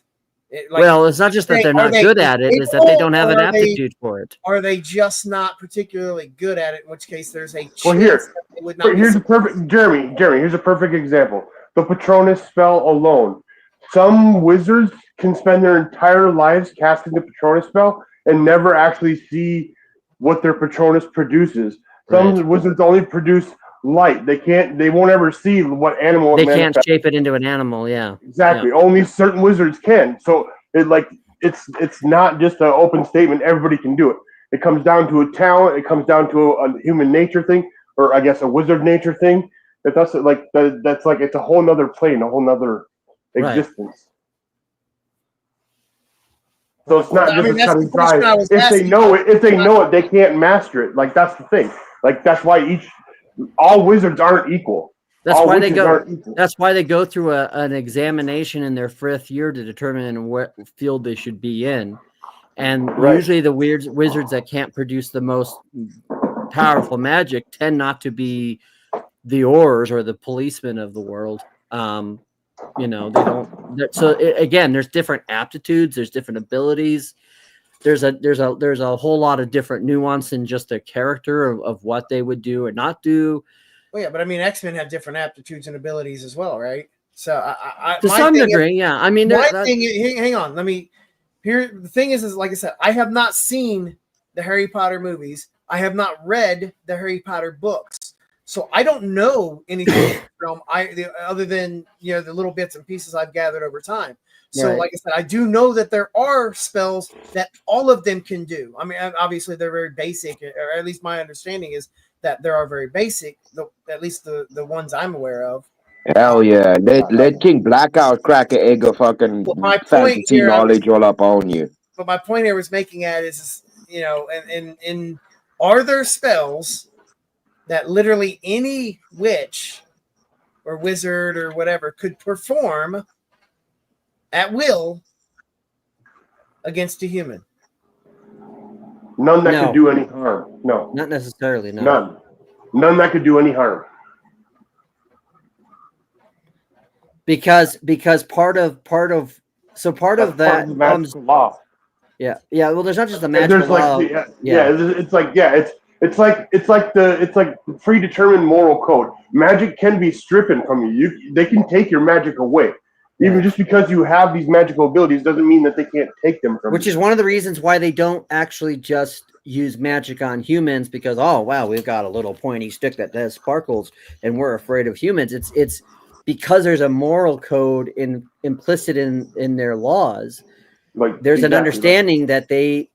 it. Well, it's not just that they're not good at it; it's that they don't have an aptitude for it. Are they just not particularly good at it? In which case, there's a chance Well, that they would not. Here's a perfect Jeremy. Here's a perfect example. The Patronus spell alone. Some wizards can spend their entire lives casting the Patronus spell and never actually see what their Patronus produces. Some wizards only produce light. They won't ever see what animal they can't shape it into an animal. Yeah, exactly. Yeah. Only certain wizards can. So it's not just an open statement. Everybody can do it. It comes down to a talent. It comes down to a human nature thing, or I guess a wizard nature thing. That's like it's a whole nother plane, a whole nother existence. So it's not just a cut and dry. If they know it, they can't master it. Like that's the thing. Like that's why all wizards aren't equal. That's why they go. That's why they go through an examination in their 5th year to determine what field they should be in, and usually the wizards that can't produce the most powerful magic tend not to be the Aurors or the policemen of the world. They don't. So again, there's different aptitudes. There's different abilities. There's a whole lot of different nuance in just their character of what they would do or not do. Well, yeah, but I mean, X-Men have different aptitudes and abilities as well, right? So to some degree, yeah. I mean, hang on. The thing is like I said, I have not seen the Harry Potter movies. I have not read the Harry Potter books, so I don't know anything from other than the little bits and pieces I've gathered over time. So, like I said, I do know that there are spells that all of them can do. I mean, obviously they're very basic, or at least my understanding is that there are very basic. At least the ones I'm aware of. Hell yeah! Let King Blackout crack an egg of fucking fantasy knowledge all up on you. But my point here was making at is and are there spells that literally any witch or wizard or whatever could perform at will against a human? None that could do any harm. No, not necessarily. No. None that could do any harm. Because part of that comes law. Yeah. Well, there's not just the magical law. It's like predetermined moral code. Magic can be stripped from you. They can take your magic away. Even just because you have these magical abilities doesn't mean that they can't take them from you. Which is one of the reasons why they don't actually just use magic on humans, because we've got a little pointy stick that does sparkles and we're afraid of humans. It's because there's a moral code implicit in their laws. Like there's an exactly, understanding that they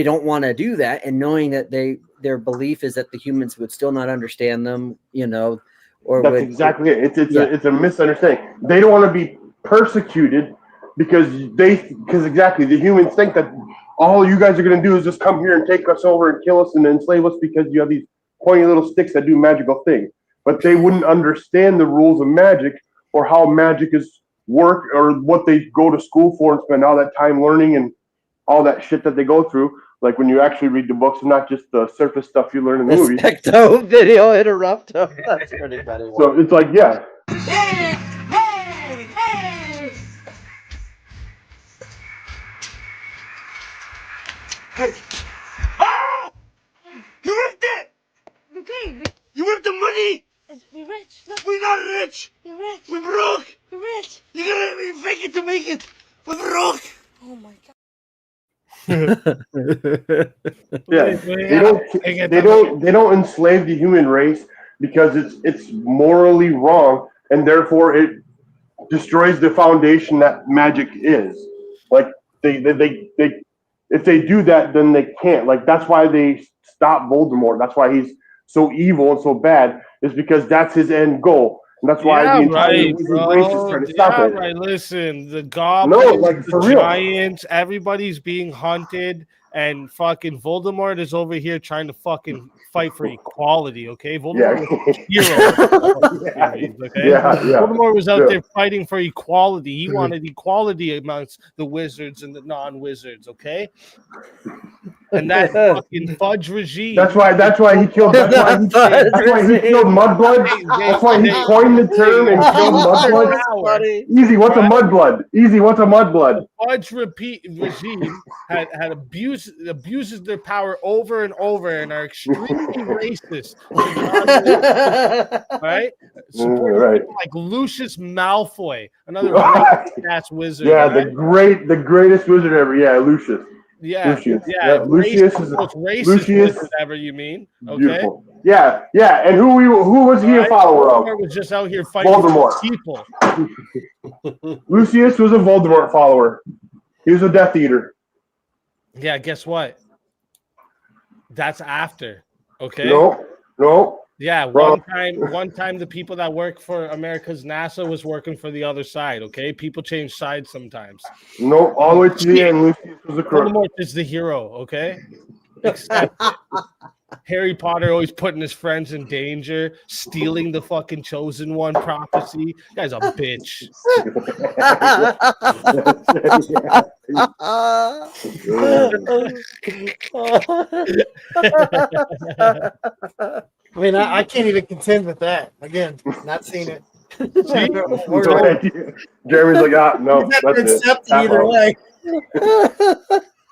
don't want to do that, and knowing that their belief is that the humans would still not understand them, or That's would exactly it. Yeah. It's a misunderstanding. They don't want to be persecuted because exactly the humans think that all you guys are going to do is just come here and take us over and kill us and enslave us because you have these pointy little sticks that do magical things. But they wouldn't understand the rules of magic or how magic is work or what they go to school for and spend all that time learning and all that shit that they go through. Like when you actually read the books, and not just the surface stuff you learn in the movies. Expecto video interrupto. That's pretty funny. So it's like, yeah. Hey! Hey! Hey! Hey! Ah! You ripped it! Okay. You ripped the money! We're rich. Look. We're not rich! You're rich. We're broke! We're rich! You gotta let me fake it to make it! We're broke! Oh my god. Yeah, they don't enslave the human race because it's morally wrong, and therefore it destroys the foundation that magic is. Like they if they do that, then they can't. Like that's why they stop Voldemort. That's why he's so evil and so bad, is because that's his end goal. And that's why the entire wizard race is trying to stop it. Right. Listen, the goblins, like, for the real. giants, everybody's being hunted, and fucking Voldemort is over here trying to fucking fight for equality. Okay, Voldemort was a hero. Okay, Voldemort was out there fighting for equality. He wanted equality amongst the wizards and the non-wizards. Okay, and that fucking fudge regime. That's why he killed. That's why he killed Mudblood. That's why he coined the term and killed Mudblood. Easy, what's a Mudblood? Easy, what's a Mudblood? Fudge regime had abuses their power over and over and are extremely racist. Right? Right. Like Lucius Malfoy, another ass wizard. Yeah, right? the greatest wizard ever. Yeah, Lucius. Yeah, Lucius. yeah. Lucius is the most racist Lucius. wizard ever. You mean? Okay. Beautiful. Yeah. And who was he a follower of? Voldemort was just out here fighting Voldemort. For people. Lucius was a Voldemort follower. He was a Death Eater. Yeah. Guess what? That's after. Okay. No. Yeah, one time the people that work for America's NASA was working for the other side, okay? People change sides sometimes. No, all the way to the end, Lucius was a crook. Voldemort is the hero, okay? Accept it. Harry Potter always putting his friends in danger, stealing the fucking chosen one prophecy. You guy's a bitch. I mean, I can't even contend with that. Again, not seen it. Jeremy's like, no, that's it. Either way.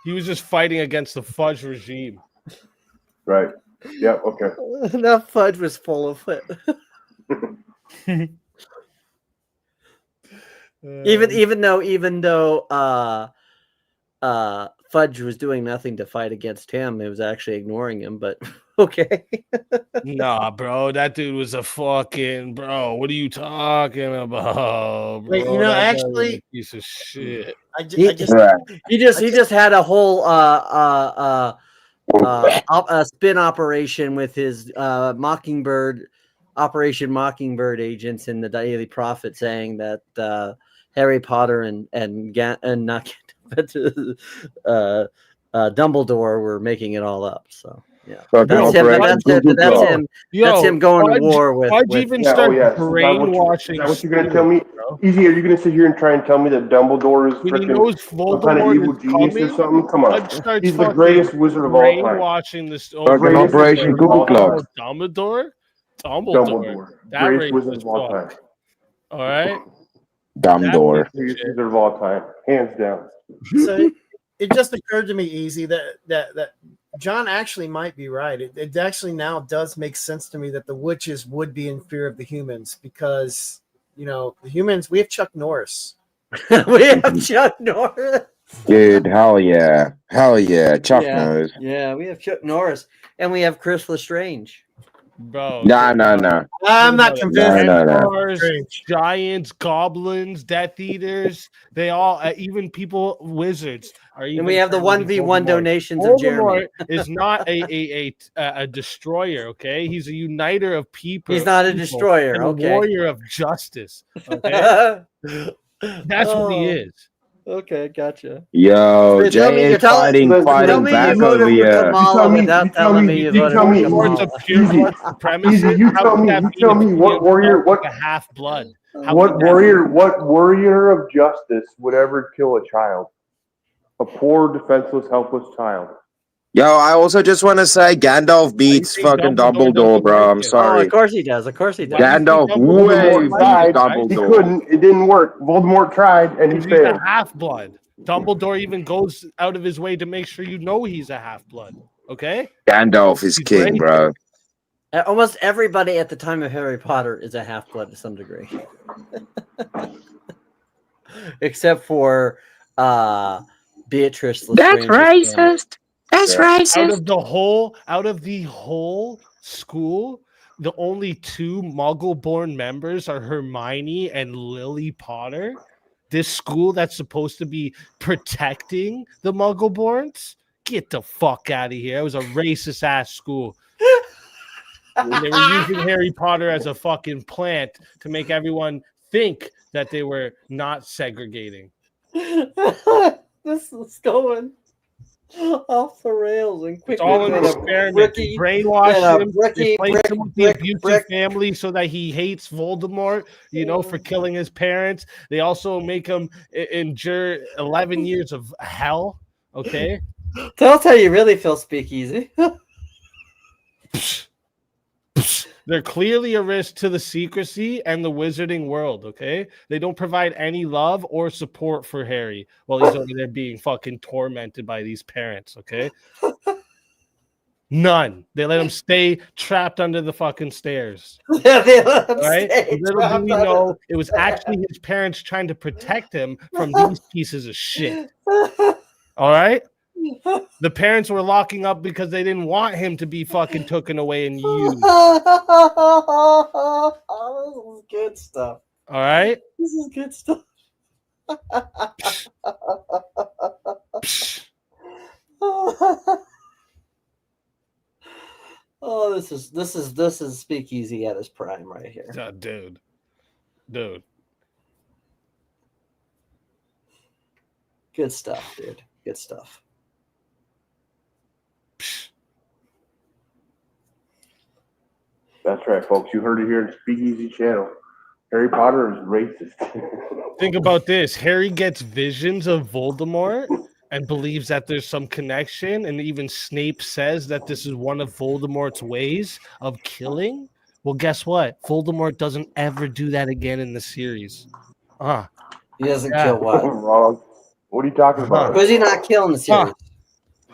He was just fighting against the fudge regime. Right. Yeah. Okay. That fudge was full of it. Even though Fudge was doing nothing to fight against him, it was actually ignoring him. But okay. Nah, bro, that dude was a fucking bro. What are you talking about, bro? Wait, actually, a piece of shit. He just had a whole spin operation with his Operation Mockingbird agents in the Daily Prophet, saying that Harry Potter and Dumbledore were making it all up. So yeah, that's him going to war with. Why'd you even start brainwashing? Is that what you're going to tell me? Easy, are you going to sit here and try and tell me that Dumbledore is freaking some kind of evil genius or something? Come on, he's the greatest wizard of all time. Brainwashing this Operation Cuckoo Clock. Dumbledore, greatest wizard of all time. All right, Dumbledore, greatest wizard of all time, hands down. So it just occurred to me, Easy, that John actually might be right. It actually now does make sense to me that the witches would be in fear of the humans because, the humans, we have Chuck Norris. We have Chuck Norris. Dude, hell yeah. Chuck Norris. Yeah, we have Chuck Norris. And we have Chris Lestrange. Bro, Nah, think nah, about nah. it. I'm Think not about it. convinced. No, no, no. Centaurs, Strange. giants, goblins, Death Eaters, they all, even people, wizards are even. And we have the turned into 1v1 Voldemort. donations of Jeremy. Voldemort is not a destroyer, okay? He's a uniter of people. He's not a people destroyer, and a okay. warrior of justice, okay? That's what he Oh, is. okay, gotcha. Yo, So you're Jay you're is fighting tell me you back over voted for here. Kamala without telling me you voted for Voldemort's a Kamala. pure blood Easy, supremacist. you How tell could me, that you be tell if me he what warrior, himself what like a half blood? what warrior of justice would ever kill a child? A poor, defenseless, helpless child. Yo, I also just want to say Gandalf beats think fucking Dumbledore Dumbledore, doesn't bro. like I'm it? Oh, sorry. of course he does. Of course he does. Why do you think Gandalf Dumbledore way doesn't beats like it, Tried, guys? he Dumbledore. couldn't. It didn't work. Voldemort tried, and he Because he's a failed. half blood. Dumbledore even goes out of his way to make sure you know he's a half blood. Okay? Gandalf is He's king, racist. bro. Almost everybody at the time of Harry Potter is a half-blood to some degree. Except for Beatrice Lestrange's family. That's Out of the whole school, the only two Muggle-born members are Hermione and Lily Potter. This school that's supposed to be protecting the Muggle-borns, get the fuck out of here. It was a racist ass school. And they were using Harry Potter as a fucking plant to make everyone think that they were not segregating. This is going off the rails and quickly. It's all an experiment. They brainwash him. They place him with the abusive family so that he hates Voldemort, you know, for killing his parents. They also make him endure 11 years of hell. Okay. Tell us how you really feel, Speakeasy. They're clearly a risk to the secrecy and the wizarding world, okay? They don't provide any love or support for Harry while he's over there being fucking tormented by these parents, okay? None. They let him stay trapped under the fucking stairs. Yeah, they let him Right? stay Little do trapped we under know it was actually his parents trying to protect him from these pieces of shit. All right? The parents were locking up because they didn't want him to be fucking taken away and used. Oh, this is good stuff. All right? This is good stuff. Oh, this is Speakeasy at his prime right here. Dude. Good stuff, dude. Good stuff. That's right, folks. You heard it here in Speakeasy Channel. Harry Potter is racist. Think about this. Harry gets visions of Voldemort and believes that there's some connection, and even Snape says that this is one of Voldemort's ways of killing. Well, guess what? Voldemort doesn't ever do that again in the series. He doesn't kill what? Wrong. What are you talking about? Was he not killing the series?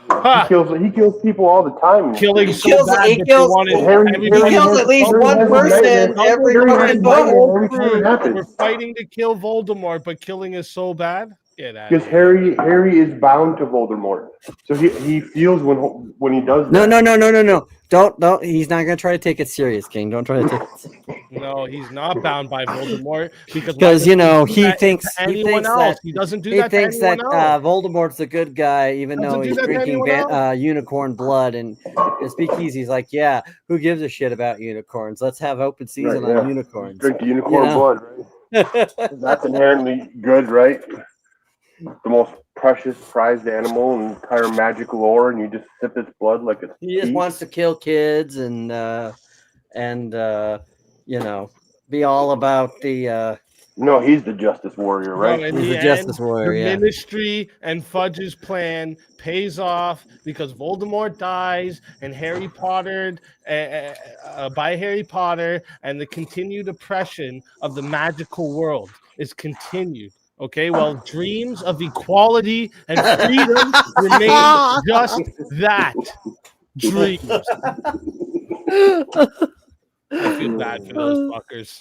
He kills people all the time. Killing He so kills bad he that kills they wanted he kills at least one person every fucking book. We're fighting to kill Voldemort, but killing is so bad. Get out of Because here. Harry is bound to Voldemort, so he feels when he does No, that. no. Don't. He's not gonna try to take it serious, King. Don't try to take it serious. No, he's not bound by Voldemort Because he thinks else. He doesn't do that to anyone else. Voldemort's a good guy, even though he's drinking unicorn blood. And Speakeasy's like, yeah, who gives a shit about unicorns? Let's have open season on unicorns. Drink the unicorn blood, right? That's inherently good, right? The most precious, prized animal in entire magic lore, and you just sip its blood like it's He just wants to kill kids and be all about the. No, he's the justice warrior, right? No, in He's the the justice end, warrior, the yeah. Ministry and Fudge's plan pays off because Voldemort dies and Harry Potter by Harry Potter, and the continued oppression of the magical world is continued. Okay, well, dreams of equality and freedom remain just that, dreams. I feel bad for those fuckers.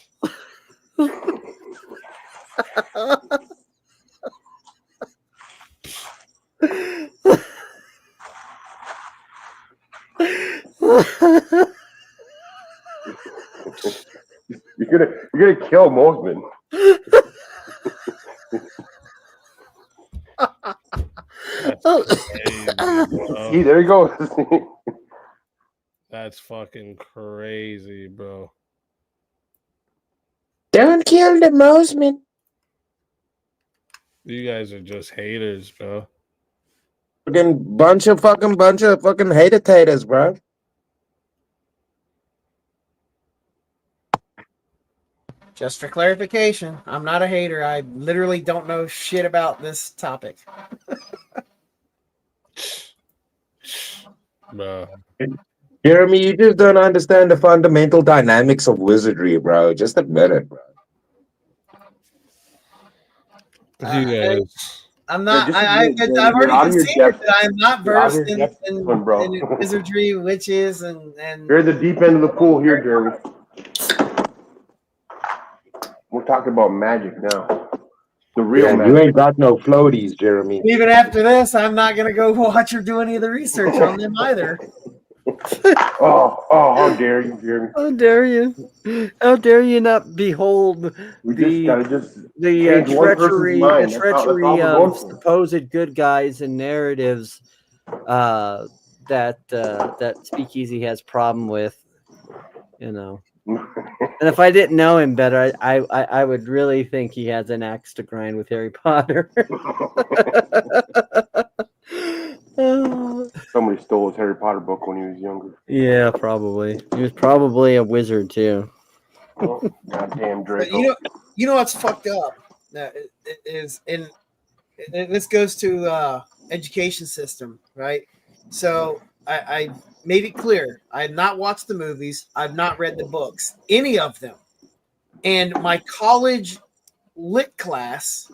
You're gonna kill Mosman. See, there you go. That's fucking crazy, bro. Don't kill the Mosman. You guys are just haters, bro. Bunch of fucking hater-taters, bro. Just for clarification, I'm not a hater. I literally don't know shit about this topic. Bro. Jeremy, you just don't understand the fundamental dynamics of wizardry, bro. Just admit it, bro. You guys. I'm not. Yeah, I've you're already out of your conceded depth. that I'm not You're out of versed your in, depth, bro. in wizardry, witches, and You're at the deep end of the pool here, Jeremy. We're talking about magic now. The real Yeah, magic. you ain't got no floaties, Jeremy. even after this, I'm not gonna go watch or do any of the research on them either. How dare you, Jeremy? How dare you? How dare you not behold We just gotta the change one person's mind. That's all we're going of for. supposed good guys and narratives that SpeakeaZy has problem with, you know. And if I didn't know him better, I would really think he has an axe to grind with Harry Potter. Somebody stole his Harry Potter book when he was younger. Yeah, probably. He was probably a wizard too. Oh, goddamn But Draco. you know what's fucked up? Is this goes to education system, right? So I made it clear I have not watched the movies. I've not read the books, any of them. And my college lit class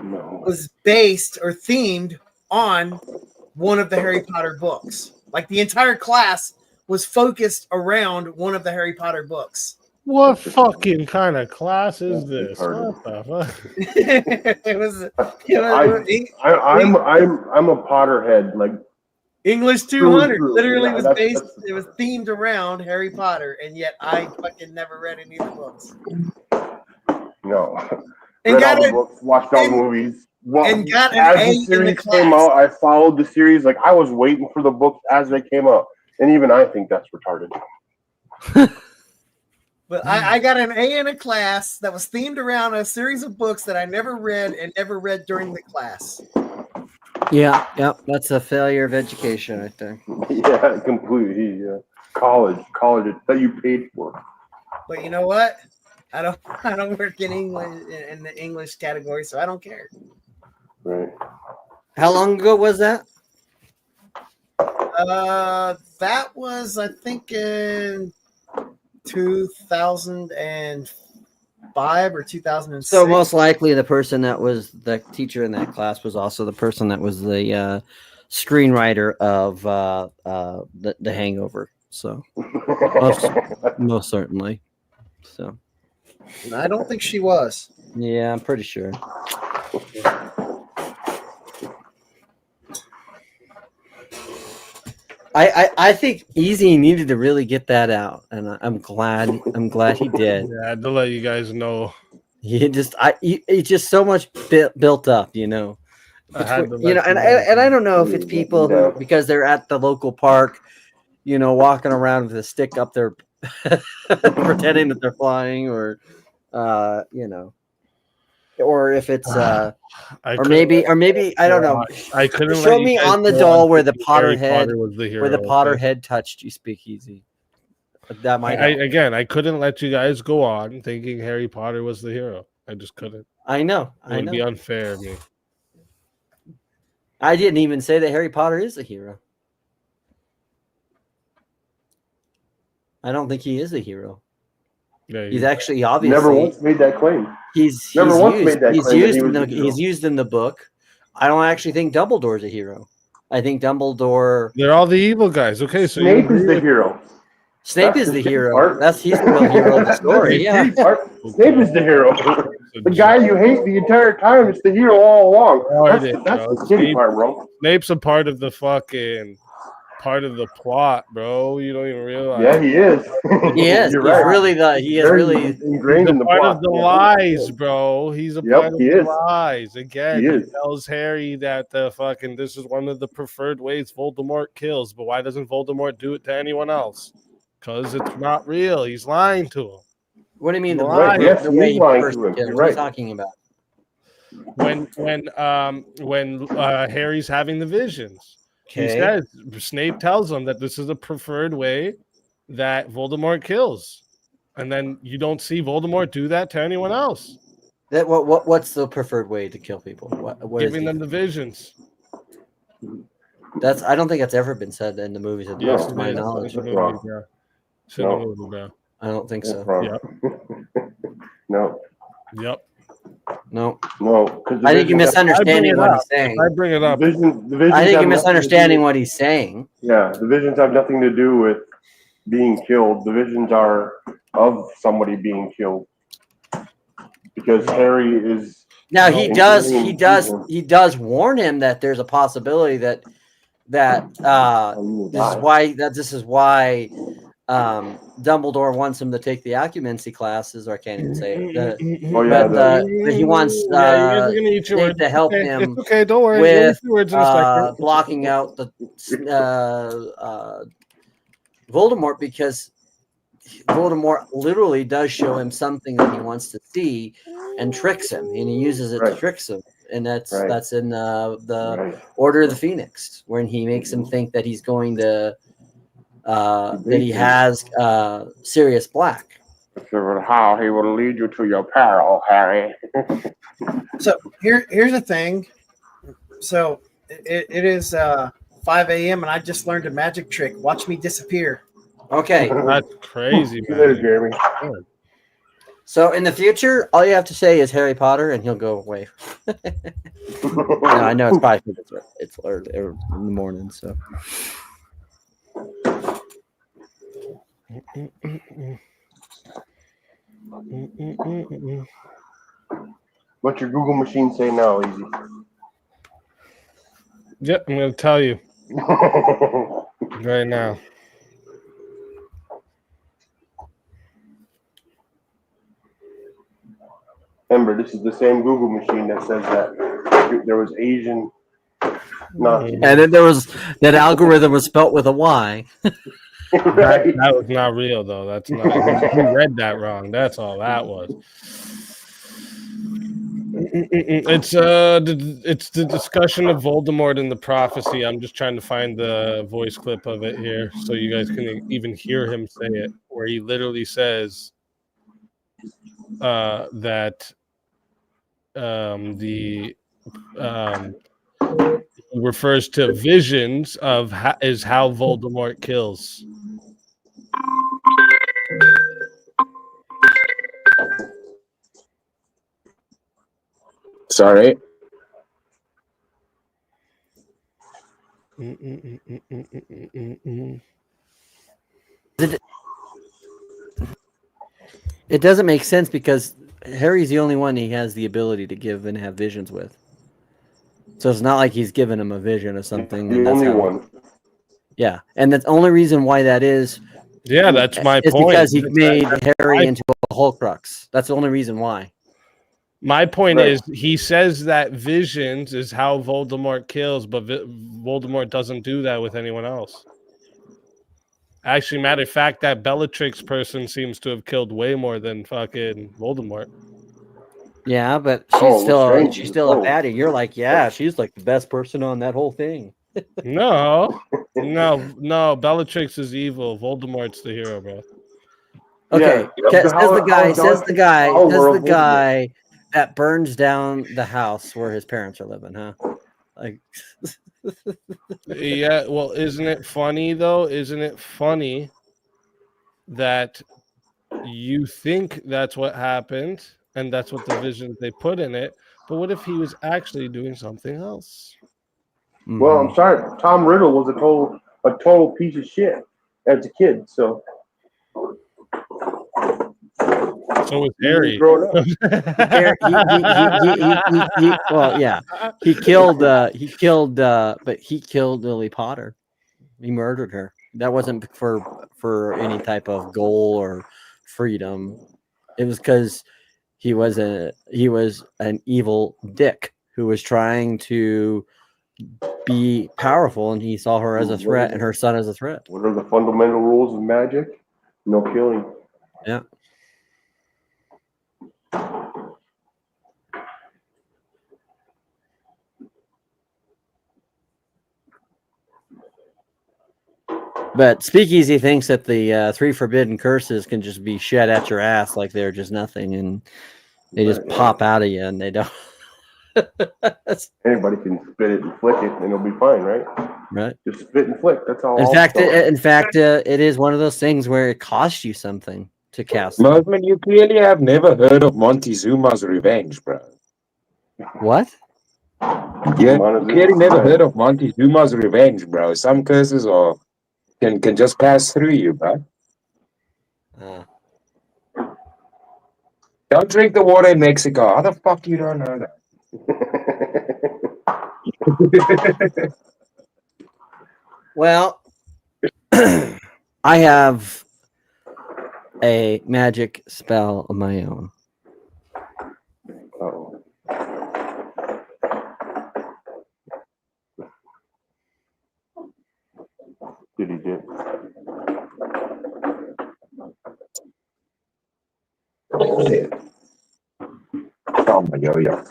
was based or themed on one of the Harry Potter books. Like the entire class was focused around one of the Harry Potter books. What fucking kind of class is this? What the fuck? it was I'm a Potterhead, like English 200 true. literally Yeah, was that's- based. It was themed around Harry Potter, and yet I fucking never read any of the books. No. And Read got all the it- books, watched all the movies. Well, and got an as A the in the series class. came out, I followed the series. Like I was waiting for the books as they came out, and even I think that's retarded. But I got an A in a class that was themed around a series of books that I never read and never read during the class. Yeah, that's a failure of education right there. Yeah, completely. Yeah. College that you paid for. But you know what? I don't work in English in the English category, so I don't care. Right. How long ago was that? That was I think in 2005 or 2006. So most likely the person that was the teacher in that class was also the person that was the screenwriter of the Hangover. So most certainly. So I don't think she was. yeah, I'm pretty sure. I think Easy needed to really get that out, and I'm glad he did. Yeah, I had to let you guys know. It's just so much built up, you know. I had to You know, and I don't know if it's people who, because they're at the local park, you know, walking around with a stick up their pretending that they're flying, or you know, or if it's or maybe I don't know. I couldn't show let you me guys on the go doll on where the thinking Potter Harry head Potter was the hero, where the Potter okay? head touched you. SpeakeaZy. That might help. I couldn't let you guys go on thinking Harry Potter was the hero. I just couldn't. I know. It would be unfair of me. I didn't even say that Harry Potter is the hero. I don't think he is a hero. Yeah, he's actually obviously never once made that claim. He's never used, once made that he's claim. used he's used in the book. I don't actually think Dumbledore's a hero. I think Dumbledore. They're all the evil guys. Okay, so Snape is the hero. Snape is the hero. He's the real hero of the story. Yeah. Snape is the hero. The guy you hate the entire time is the hero all along. That's the shitty part, bro. Snape's a part of the fucking part of the plot, bro. You don't even realize. Yeah, he is. He is. You're He's right. really the. He is Very really. ingrained He's in a the part plot. of the Yeah. lies, bro. He's a Yep, part of he the is. lies. Again, He he is. tells Harry that the fucking this is one of the preferred ways Voldemort kills, but why doesn't Voldemort do it to anyone else? Because it's not real. He's lying to him. What do you mean the, Right, yes, the he way is he lying first to him. kills? You're What are you right. talking about? When Harry's having the visions, he Okay. says Snape tells him that this is a preferred way that Voldemort kills, and then you don't see Voldemort do that to anyone else. That what's the preferred way to kill people? What is Giving them the visions. That's I don't think that's ever been said in the movies, Yes, to it my is. knowledge. It's in the movie, bro. It's in the movie, bro. I don't think so. Yep. No. Yep. No. No. I think you're misunderstanding what he's saying. I bring it up. The visions I think have you're nothing to misunderstanding do what he's saying. Yeah, the visions have nothing to do with being killed. The visions are of somebody being killed. Because Harry is Now he does warn him that there's a possibility that this is why Dumbledore wants him to take the occupancy classes, or I can't even say it. But he wants you guys are gonna eat your Snape words. to help Okay, him. it's okay, don't worry. You'll With eat your words in a second. blocking out the Voldemort, because Voldemort literally does show him something that he wants to see and tricks him, and he uses it to trick him. And that's in the Order of the Phoenix, when he makes him think that he's going to that he has Sirius Black. How he will lead you to your peril, Harry. So here's the thing. So it is 5 a.m. and I just learned a magic trick. Watch me disappear. Okay, that's crazy, man. Later, Jeremy. So in the future, all you have to say is Harry Potter, and he'll go away. No, I know it's 5 minutes. It's early in the morning, so. What's your Google machine say now, Easy? Yep, I'm going to tell you right now. Remember, this is the same Google machine that says that there was Asian Nazis. And then there was that algorithm was spelt with a Y. That was not real, though. That's not. He read that wrong. That's all that was. It's the discussion of Voldemort in the prophecy. I'm just trying to find the voice clip of it here, so you guys can even hear him say it, where he literally says that he refers to visions of how Voldemort kills. Sorry. It doesn't make sense because Harry's the only one he has the ability to give and have visions with. So it's not like he's given him a vision of something. The only one. Yeah, and the only reason why that is. Yeah, that's my is point. Because he made Harry into a Horcrux. That's the only reason why. My point is, he says that visions is how Voldemort kills, but Voldemort doesn't do that with anyone else. Actually, matter of fact, that Bellatrix person seems to have killed way more than fucking Voldemort. Yeah, but she's still a baddie. You're like, yeah, she's like the best person on that whole thing. No. Bellatrix is evil. Voldemort's the hero, bro. Okay, says the guy that burns down the house where his parents are living, huh? Like, yeah. Well, isn't it funny though? Isn't it funny that you think that's what happened and that's what the visions they put in it? But what if he was actually doing something else? Well, I'm sorry. Tom Riddle was a total piece of shit as a kid. So was Harry. well, yeah, he killed Lily Potter. He murdered her. That wasn't for any type of goal or freedom. It was because he was an evil dick who was trying to be powerful, and he saw her as a threat and her son as a threat. What are the fundamental rules of magic? No killing. Yeah. But SpeakeaZy thinks that the 3 forbidden curses can just be shed at your ass like they're just nothing, and they just pop out of you, and they don't. Anybody can spit it and flick it, and it'll be fine, right? Right. Just spit and flick. That's all. In fact, it is one of those things where it costs you something to cast. Mosman, you clearly have never heard of Montezuma's Revenge, bro. What? Yeah, you clearly never heard of Montezuma's Revenge, bro. Some curses can just pass through you, bro. Don't drink the water in Mexico. How the fuck you don't know that? Well, I have a magic spell of my own. Oh. Did he get? Oh my yo-yo.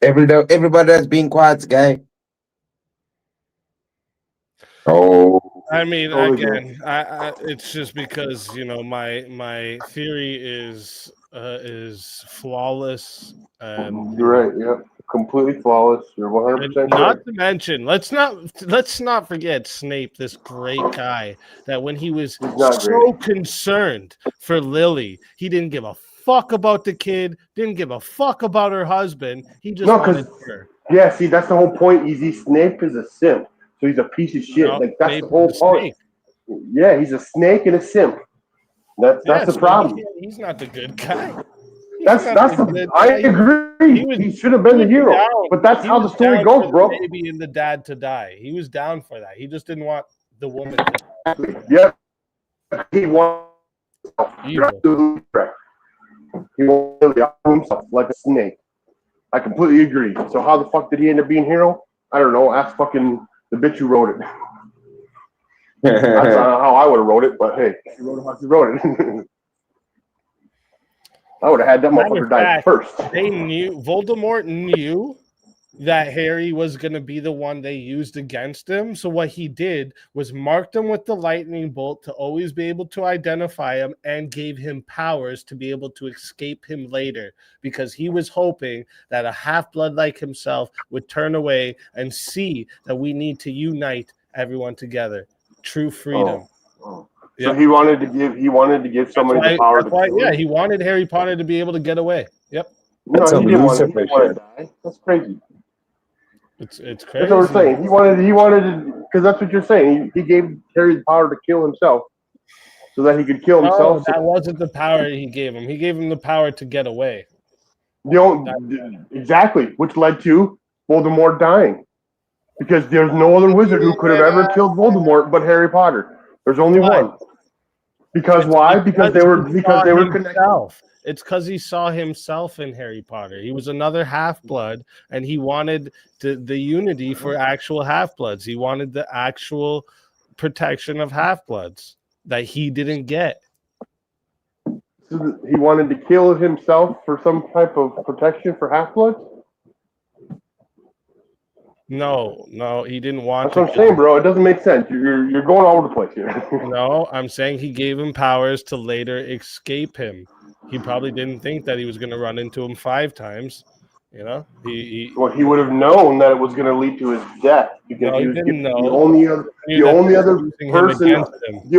Everybody that's being quiet's gay. Oh. I mean, again, it's just because my theory is flawless. You're right. Yep, completely flawless. You're 100% Not correct. to mention, let's not forget Snape, this great guy. That when he was so concerned for Lily, he didn't give a fuck about the kid. Didn't give a fuck about her husband. He just wanted her. Yeah, see, that's the whole point. Easy. Snape is a simp, so he's a piece of shit. No, like that's Snape the whole is a point. Yeah, he's a snake and a simp. That's the so problem. He's not the good guy. I agree. He should have been the hero, but that's how the story goes, bro. The baby and the dad to die. He was down for that. He just didn't want the woman to die. Yeah, he wanted Evil. He wanted himself like a snake. I completely agree. So how the fuck did he end up being hero? I don't know. Ask fucking the bitch who wrote it. That's not how I would have wrote it, but hey, she wrote it how she wrote it. I would have had that motherfucker die first. Voldemort knew that Harry was going to be the one they used against him. So what he did was marked him with the lightning bolt to always be able to identify him, and gave him powers to be able to escape him later, because he was hoping that a half-blood like himself would turn away and see that we need to unite everyone together. True freedom. So he wanted to give somebody the power to kill him? He wanted Harry Potter to be able to get away. Yep. No, he didn't want to die. That's crazy. It's crazy. That's what we're saying. He wanted to, because that's what you're saying. He gave Harry the power to kill himself, so that he could kill himself. No, that wasn't the power he gave him. He gave him the power to get away. Exactly, which led to Voldemort dying, because there's no other wizard who could have ever killed Voldemort but Harry Potter. There's only one. Because why? Because they were connected. It's because he saw himself in Harry Potter. He was another half-blood, and he wanted the unity for actual half-bloods. He wanted the actual protection of half-bloods that he didn't get. So he wanted to kill himself for some type of protection for half-bloods? No, he didn't want That's what I'm saying, bro. It doesn't make sense. You're going all over the place here. No, I'm saying he gave him powers to later escape him. He probably didn't think that he was going to run into him 5 times. You know, he would have known that it was going to lead to his death, because he didn't know. The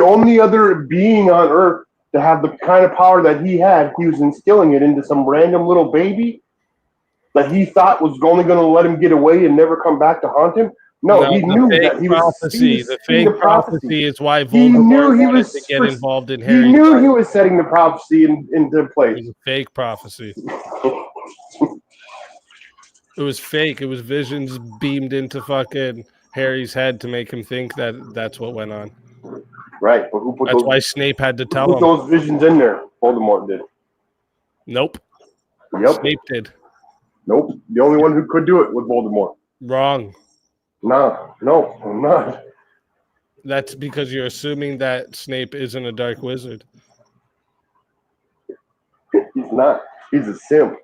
only other being on Earth to have the kind of power that he had. He was instilling it into some random little baby that he thought was only going to let him get away and never come back to haunt him. No, No, he the knew fake that he prophecy. was The setting fake prophecy is why He knew Voldemort he wanted was to get involved in he Harry's knew life. he was setting the prophecy into It place. was a fake prophecy. It was fake. It was visions beamed into fucking Harry's head to make him think that that's what went on. Right, but who put That's those? why Snape had to Who tell put him. those visions in there? Voldemort did. Nope. Yep. Snape did. Nope. The only one who could do it was Voldemort. Wrong. No, I'm not. That's because you're assuming that Snape isn't a dark wizard. He's not. He's a simp.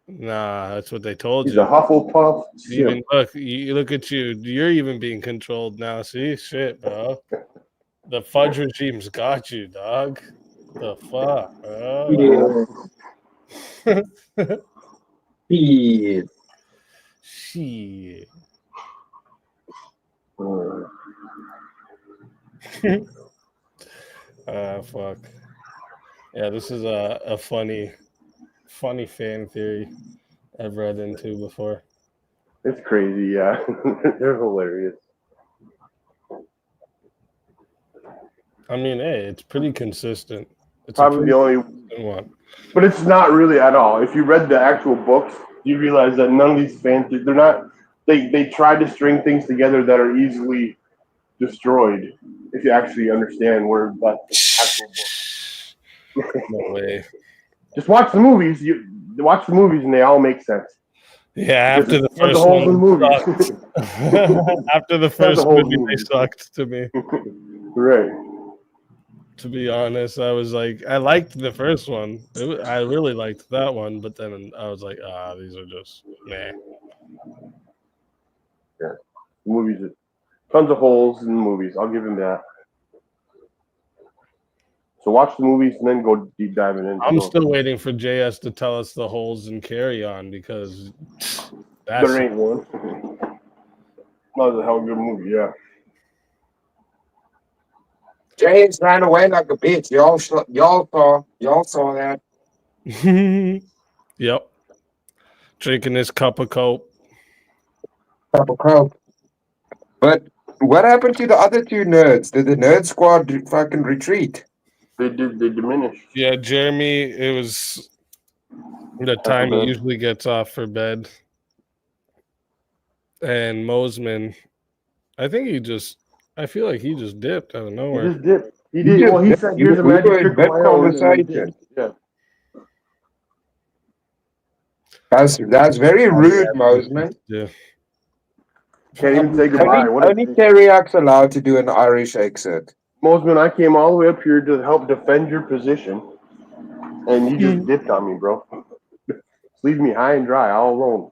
Nah, that's what they told He's you. a Hufflepuff Even simp. look at you. You're even being controlled now. See, shit, bro. The fudge regime's got you, dog. The fuck, bro. Yeah. Shit. Fuck. Yeah, this is a funny fan theory I've read into before. It's crazy, yeah. They're hilarious. I mean, hey, it's pretty consistent. It's Probably the only consistent one. But it's not really at all. If you read the actual books, you realize that none of these fancy, they're not, they try to string things together that are easily destroyed if you actually understand where that's the actual book. No way. Just watch the movies. You watch the movies and they all make sense. Yeah, Because after the there's first holes in one movies. after the There's first holes in movie, they movies. sucked to me. Right. To be honest, I was like, I liked the first one. I really liked that one, but then I was like, these are just meh. Yeah. Movies, tons of holes in the movies. I'll give him that. So watch the movies and then go deep diving into I'm them. still waiting for JS to tell us the holes in Carry On because that's There ain't one. That was a hell of a good movie, yeah. James ran away like a bitch. Y'all saw that. Yep. Drinking his cup of coke. Cup of coke. But what happened to the other two nerds? Did the nerd squad fucking retreat? They diminished. Yeah, Jeremy, it was the time he usually gets off for bed. And Mosman, I feel like he just dipped out of nowhere. He just dipped. He did. Well, he said, here's a magic trick of my own. Conversation. Yeah. That's very rude, Mosman. Yeah. Can't even say goodbye. Only Teriak's allowed to do an Irish exit. Mosman, I came all the way up here to help defend your position, and you just dipped on me, bro. Leave me high and dry, all alone.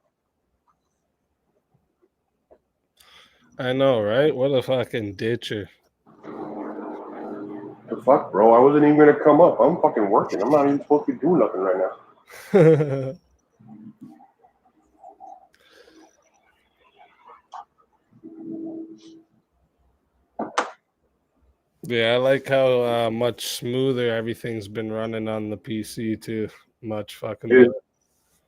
I know, right? What a fucking ditcher. The fuck, bro? I wasn't even gonna come up. I'm fucking working. I'm not even supposed to be doing nothing right now. Yeah, I like how much smoother everything's been running on the PC too. Much fucking better.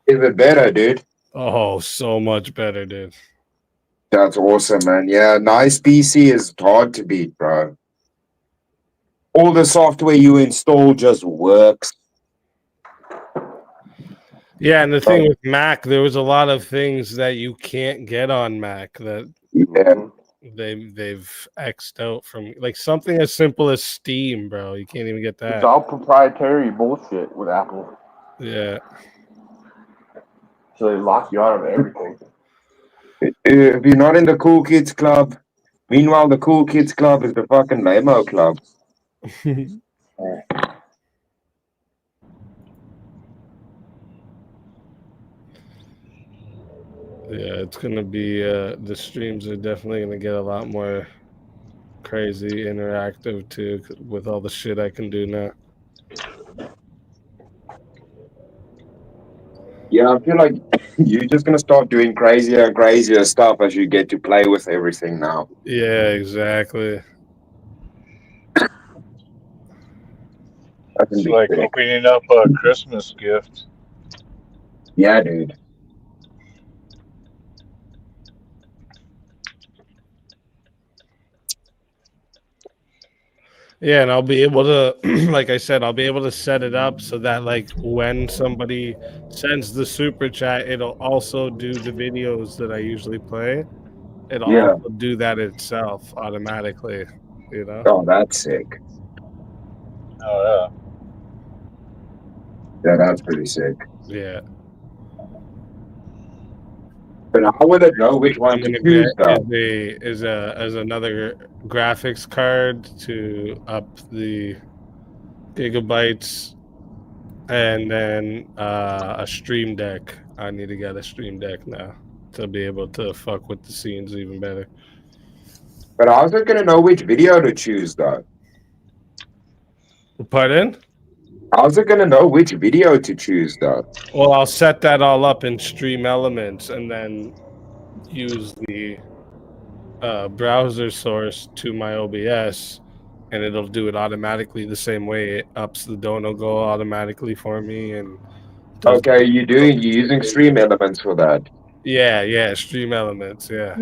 Is it better, dude? Oh, so much better, dude. That's awesome, man. Yeah, nice PC is hard to beat, bro. All the software you install just works. Yeah, and the thing with Mac, there was a lot of things that you can't get on Mac that they've X'd out from, like something as simple as Steam, bro. You can't even get that. It's all proprietary bullshit with Apple. Yeah. So they lock you out of everything. If you're not in the Cool Kids Club, meanwhile, the Cool Kids Club is the fucking Lamo Club. Yeah, it's gonna be the streams are definitely gonna get a lot more crazy, interactive too, with all the shit I can do now. Yeah, I feel like you're just gonna start doing crazier and crazier stuff as you get to play with everything now. Yeah, exactly. It's like opening up a Christmas gift. Yeah, dude. Yeah, and I'll be able to, like I said, I'll be able to set it up so that like when somebody sends the super chat, it'll also do the videos that I usually play. It'll Yeah. also do that itself automatically, you know? Oh, that's sick. Oh Yeah, that's pretty sick. Yeah. But how would it know which one I'm to gonna choose, though? get is another graphics card to up the gigabytes, and then a stream deck. I need to get a stream deck now to be able to fuck with the scenes even better. But how's it gonna know which video to choose, though? Pardon? How's it gonna know which video to choose, though? Well, I'll set that all up in Stream Elements and then use the browser source to my OBS, and it'll do it automatically the same way. It ups the Dono Go automatically for me and does. Okay, you're using Stream Elements for that. Yeah, Stream Elements, yeah.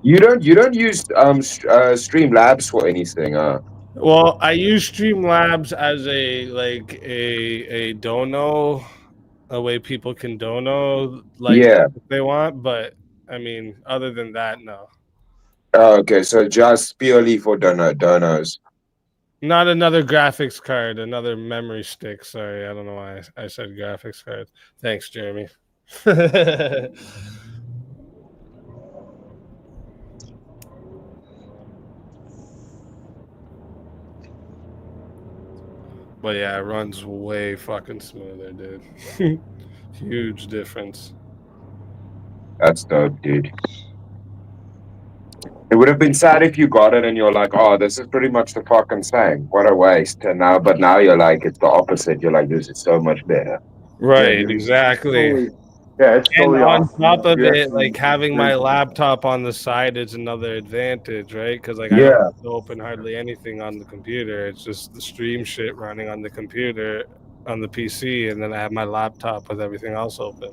You don't use Streamlabs for anything, huh? Well, I use Streamlabs as a dono, a way people can dono Yeah. if they want, but I mean, other than that, no. Oh, okay, so just purely for donos. Not another graphics card, another memory stick. Sorry, I don't know why I said graphics card. Thanks, Jeremy. But yeah, it runs way fucking smoother, dude. Huge difference. That's dope, dude. It would have been sad if you got it and you're like, oh, this is pretty much the fucking same. What a waste. And now you're like, it's the opposite. You're like, this is so much better. Right, dude, exactly. it's And totally on awesome. top of You it, actually like having my experience it. laptop on the side is another advantage, right? Because like I Yeah. don't have to open hardly anything on the computer. It's just the stream shit running on the computer, on the PC, and then I have my laptop with everything else open.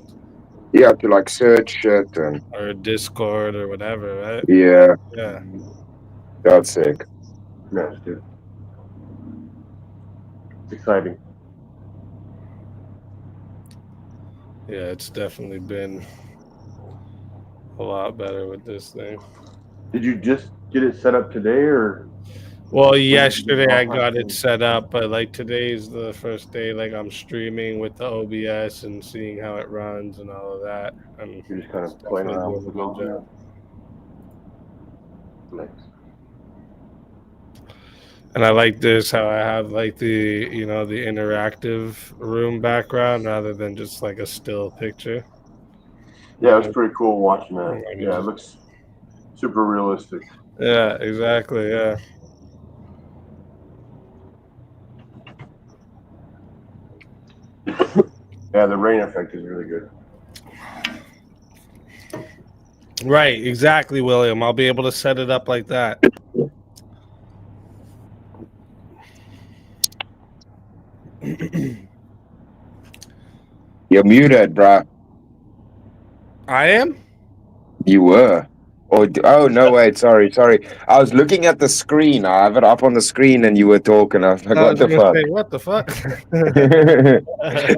You have to like search shit and or Discord or whatever, right? yeah, Yeah. that's sick. Nice, dude. It's exciting. Yeah, it's definitely been a lot better with this thing. Did you just get it set up today, or? Well, yesterday I got it set up, but like today's the first day. Like I'm streaming with the OBS and seeing how it runs and all of that. And you're just kind of playing around with the job. Nice. And I like this how I have like the the interactive room background rather than just like a still picture. Yeah, it's pretty cool watching that. Yeah, it looks super realistic. Yeah, exactly. Yeah. Yeah, the rain effect is really good. Right, exactly, William. I'll be able to set it up like that. You're muted, bruh. I am? You were. Oh no, wait, sorry. I was looking at the screen. I have it up on the screen and you were talking. I was like, what the fuck? Say, what the fuck?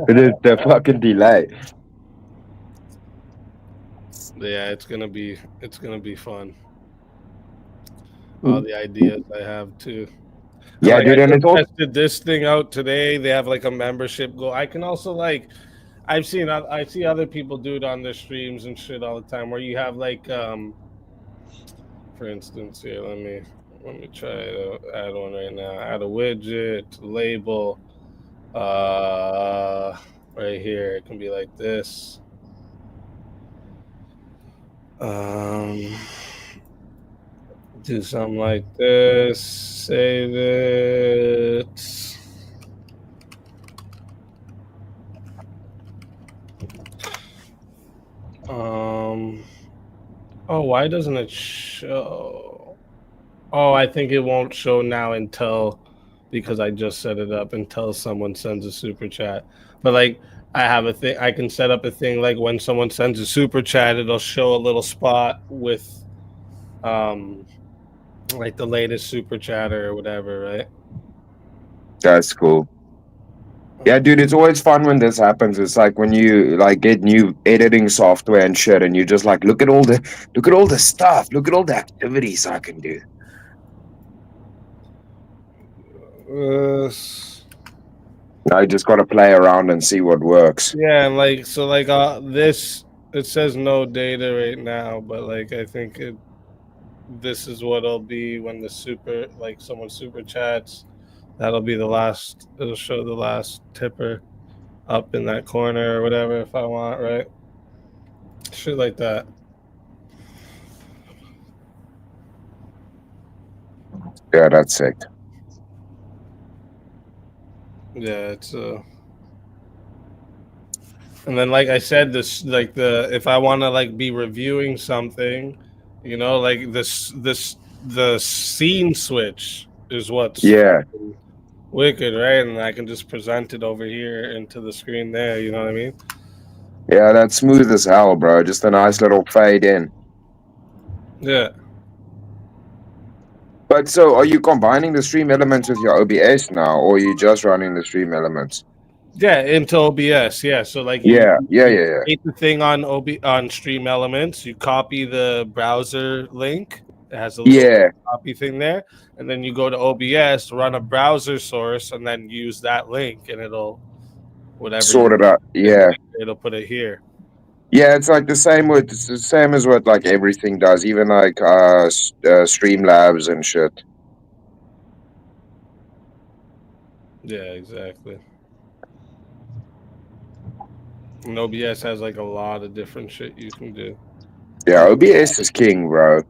It is the fucking delay. Yeah, it's gonna be fun. All the ideas I have too. Yeah, dude, and it's all tested this thing out today. They have like a membership goal. I can also like I see other people do it on their streams and shit all the time where you have like for instance here, let me try to add one right now. Add a widget, label, right here. It can be like this. Do something like this, save it. Oh, why doesn't it show? Oh, I think it won't show now because I just set it up until someone sends a super chat. But like I have a thing, I can set up a thing like when someone sends a super chat, it'll show a little spot with like the latest super chatter or whatever, right? That's cool. Yeah, dude, it's always fun when this happens. It's like when you like get new editing software and shit, and you just like look at all the stuff, look at all the activities I can do. Now you just got to play around and see what works. Yeah, and like so, like this it says no data right now, but like I think this is what it'll be when the super like someone super chats. That'll be the last. It'll show the last tipper up in that corner or whatever if I want, right? Shit like that. Yeah, that's sick. Yeah, it's and then like I said, this like if I want to like be reviewing something, you know, like the scene switch is what's wicked, right? And I can just present it over here into the screen there, you know what I mean? Yeah, that's smooth as hell, bro. Just a nice little fade in. Yeah. But so, are you combining the stream elements with your OBS now, or are you just running the stream elements? Yeah, into OBS. Yeah, so like Yeah. create the thing on on Stream Elements. You copy the browser link. It has a little copy thing there, and then you go to OBS, run a browser source, and then use that link, and it'll whatever Sort it out. Yeah. It'll put it here. Yeah, it's like the same with it's the same as what like everything does, even like Streamlabs and shit. Yeah, exactly. And OBS has like a lot of different shit you can do. Yeah, OBS is king, bro.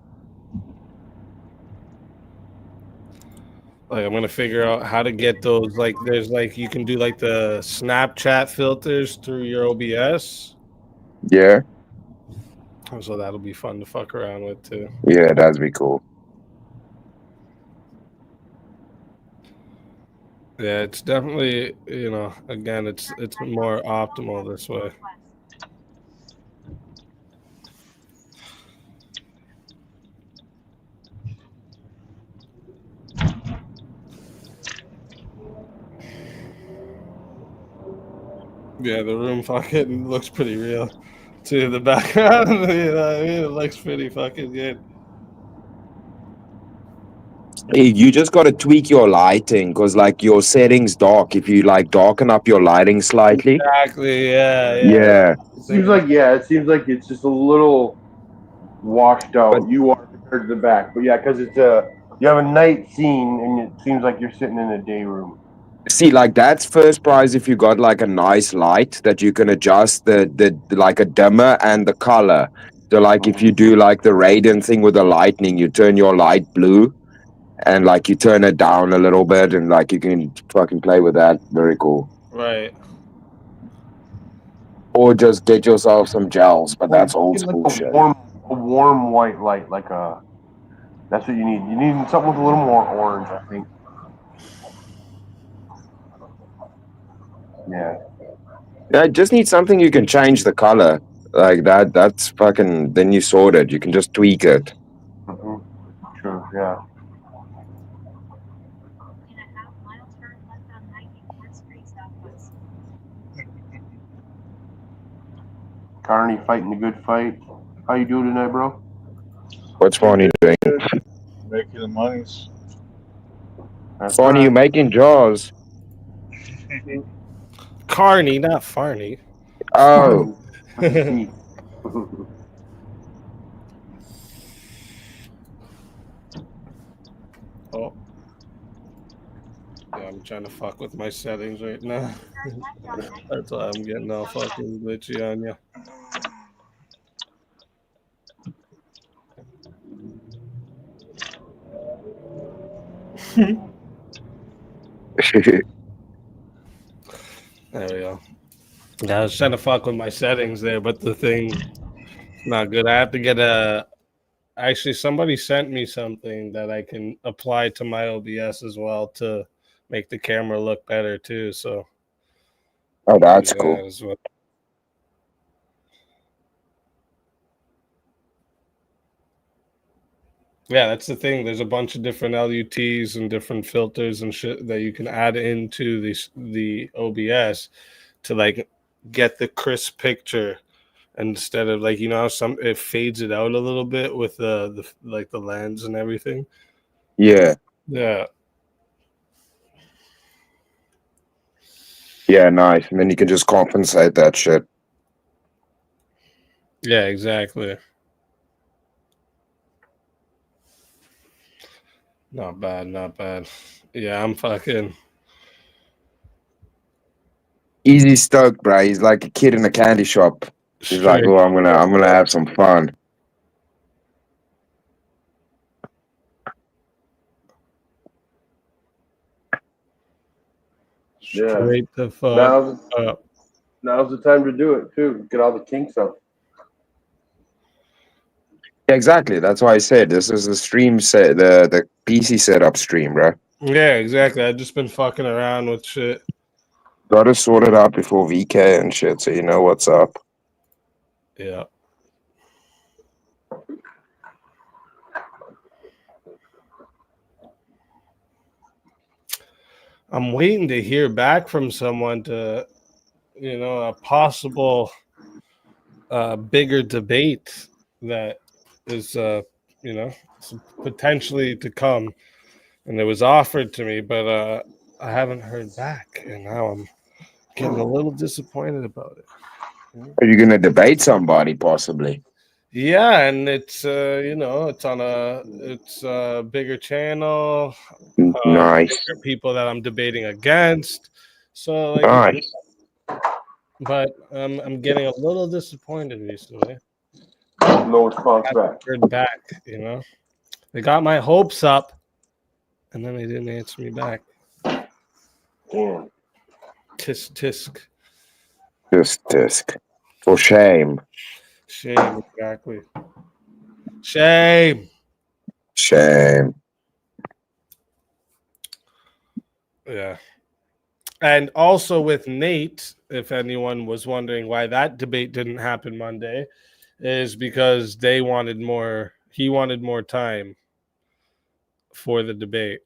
Like I'm gonna figure out how to get those. Like there's like you can do like the Snapchat filters through your OBS. Yeah. So that'll be fun to fuck around with too. Yeah, that'd be cool. Yeah, it's definitely, you know, again, it's more optimal this way. Yeah, the room fucking looks pretty real to the background. You know what I mean? It looks pretty fucking good. Hey, you just got to tweak your lighting because like your settings dark. If you like darken up your lighting slightly. Exactly. Yeah. Yeah. It seems like it's just a little washed out. You are compared to the back, but yeah, because it's you have a night scene and it seems like you're sitting in a day room. See, like that's first prize if you got like a nice light that you can adjust the like a dimmer and the color. So like if you do like the Raiden thing with the lightning, you turn your light blue and like you turn it down a little bit and like you can fucking play with that. Very cool. Right. Or just get yourself some gels, but that's old school shit. A warm white light, like a. That's what you need. You need something with a little more orange, I think. Yeah. Yeah, just need something you can change the color like that. That's fucking. Then you sort it. You can just tweak it. Mm-hmm. True. Yeah. Carney fighting the good fight. How you doing tonight, bro? What's Farney doing? Making the monies. Farney, you making jaws? Carney, not Farney. Oh. Oh. Yeah, I'm trying to fuck with my settings right now. That's why I'm getting all fucking glitchy on you. There we go. Yeah, I was trying to fuck with my settings there, but the thing not good. I have to get a. Actually, somebody sent me something that I can apply to my OBS as well to make the camera look better too. So. Oh, that's cool. As well. Yeah, that's the thing. There's a bunch of different LUTs and different filters and shit that you can add into the OBS to like get the crisp picture instead of like, you know, how some it fades it out a little bit with the like the lens and everything. Yeah. Yeah. Yeah, nice. And then you can just compensate that shit. Yeah, exactly. Not bad, not bad. Yeah, I'm fucking Easy stoked, bro. He's like a kid in a candy shop. He's like, straight. oh, I'm gonna have some fun. Yeah. Straight the fuck up. Now's the time to do it too. Get all the kinks out. Yeah, exactly. That's why I said this is the stream set, the PC setup stream, bro. Yeah, exactly. I've just been fucking around with shit. Got to sort it out before VK and shit, so you know what's up. Yeah. I'm waiting to hear back from someone to, you know, a possible bigger debate that is, you know, potentially to come. And it was offered to me, but I haven't heard back. And now I'm getting a little disappointed about it. Are you gonna debate somebody possibly? Yeah, and it's you know, it's a bigger channel, Nice. bigger people that I'm debating against. So like, Nice. but I'm getting a little disappointed recently. No response back. Heard back, you know. They got my hopes up, and then they didn't answer me back. Damn. Tisk tisk. Tisk. For shame. Shame, exactly. Shame. Shame. Yeah. And also with Nate, if anyone was wondering why that debate didn't happen Monday, is because he wanted more time for the debate.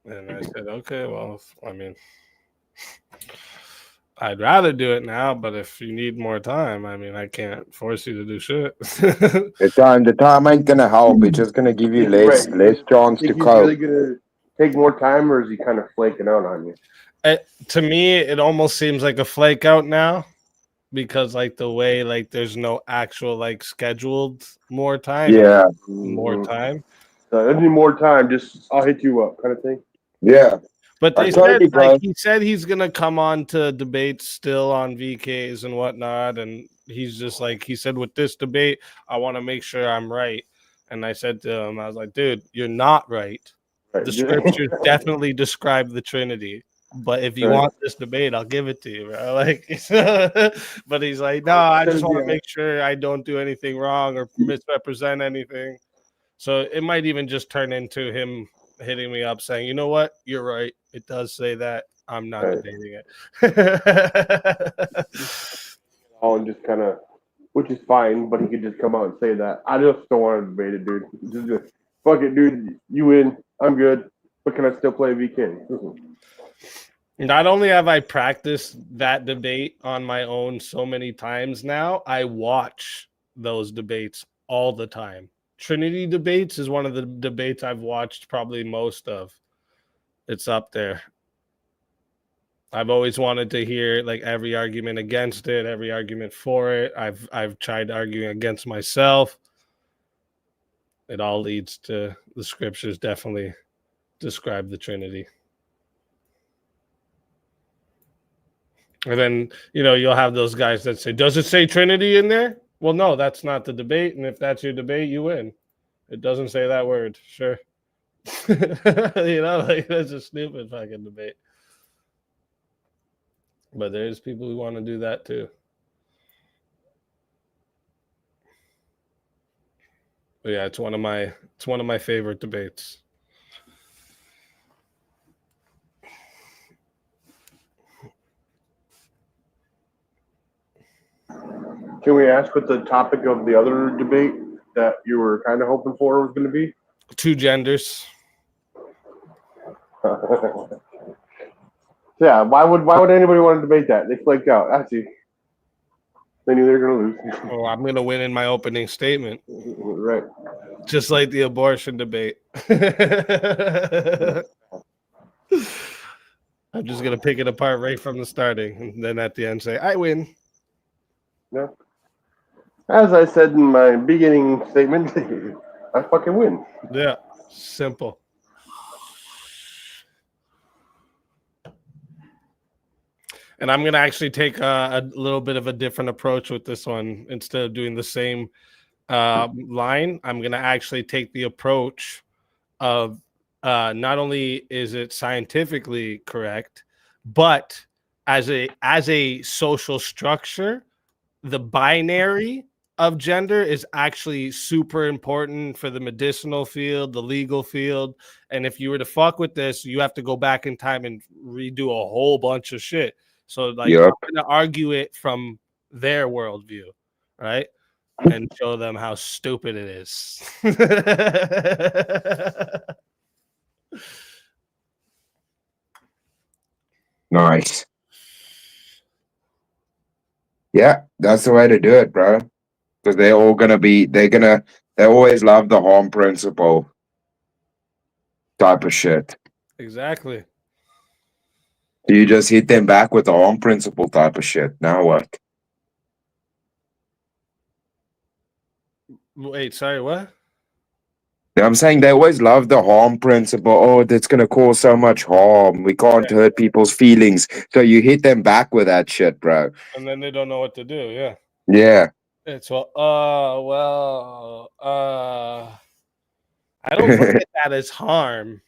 And I said, okay, well, I mean, I'd rather do it now, but if you need more time, I mean, I can't force you to do shit. The time ain't gonna help. It's just gonna give you less chance to Think he's cope. really gonna take more time, or is he kind of flaking out on you? To me, it almost seems like a flake out now because like the way like there's no actual like scheduled more time. Yeah. More time. So I need more time. Just I'll hit you up, kind of thing. Yeah. But they totally, said bro. like he said he's gonna come on to debates still on VKs and whatnot, and he's just like he said with this debate, I want to make sure I'm right. And I said to him, I was like, dude, you're not right. The scriptures definitely describe the Trinity. But if you want this debate, I'll give it to you, bro. Like, but he's like, no, I just want to make sure I don't do anything wrong or misrepresent anything. So it might even just turn into him hitting me up saying, you know what, you're right. It does say that. I'm not debating it. And just kind of, which is fine, but he could just come out and say that. I just don't want to debate it, dude. Just fuck it, dude. You win. I'm good. But can I still play VK? Not only have I practiced that debate on my own so many times now, I watch those debates all the time. Trinity debates is one of the debates I've watched probably most of. It's up there. I've always wanted to hear like every argument against it, every argument for it. I've tried arguing against myself. It all leads to the scriptures definitely describe the Trinity. And then, you know, you'll have those guys that say, does it say Trinity in there? Well, no, that's not the debate. And if that's your debate, you win. It doesn't say that word. Sure. You know, like that's a stupid fucking debate. But there's people who want to do that too. But yeah, it's one of my favorite debates. Can we ask what the topic of the other debate that you were kind of hoping for was going to be? 2 genders. Yeah, why would anybody want to debate that? They flaked out. I see. They knew they were going to lose. Oh, I'm gonna win in my opening statement. Right. Just like the abortion debate. I'm just gonna pick it apart right from the starting, and then at the end say, I win. No. As I said in my beginning statement, I fucking win. Yeah. Simple. And I'm going to actually take a little bit of a different approach with this one. Instead of doing the same line, I'm going to actually take the approach of not only is it scientifically correct, but as a social structure, the binary of gender is actually super important for the medicinal field, the legal field. And if you were to fuck with this, you have to go back in time and redo a whole bunch of shit. So like I'm gonna argue it from their worldview, right? And show them how stupid it is. Nice. Yeah, that's the way to do it, bro. Because they're all gonna be they always love the harm principle type of shit. Exactly. You just hit them back with the harm principle type of shit. Now what? Wait, sorry, what? I'm saying they always love the harm principle. Oh, that's going to cause so much harm. We can't hurt people's feelings. So you hit them back with that shit, bro. And then they don't know what to do. Yeah. Yeah. It's I don't look at that as harm.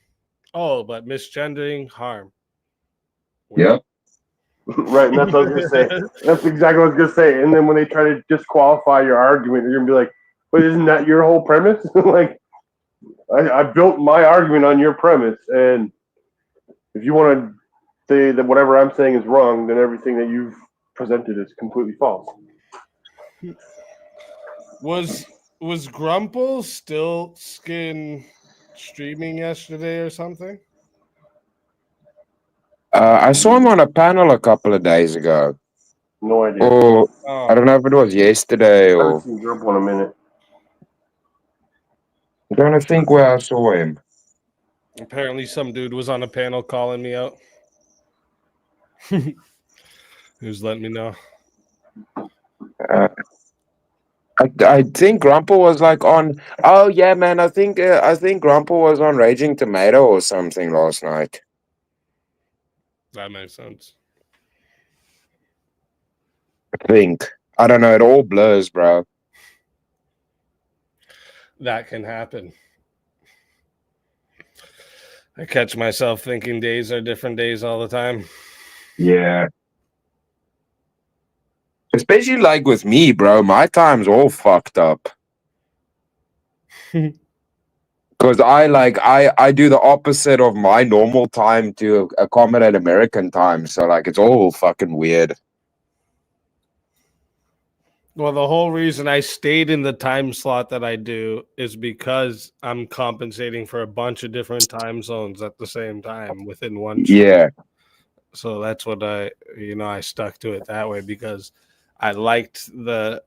Oh, but misgendering, harm. Yep. Right, and that's what I was going to say. That's exactly what I was going to say. And then when they try to disqualify your argument, you're going to be like, but isn't that your whole premise? Like, I built my argument on your premise, and if you want to say that whatever I'm saying is wrong, then everything that you've presented is completely false. Was Grumple still skin streaming yesterday or something? I saw him on a panel a couple of days ago. No idea. Or I don't know if it was yesterday I or haven't seen Grumple in a minute. I'm trying to think where I saw him. Apparently some dude was on a panel calling me out. He was letting me know. I think Grumple was like on. Oh yeah, man. I think Grumple was on Raging Tomato or something last night. That makes sense. I think. I don't know. It all blurs, bro. That can happen. I catch myself thinking days are different days all the time. Yeah. Especially like with me, bro. My time's all fucked up. Because I do the opposite of my normal time to accommodate American time. So like it's all fucking weird. Well, the whole reason I stayed in the time slot that I do is because I'm compensating for a bunch of different time zones at the same time within one show. Yeah. So that's what I stuck to it that way because I liked the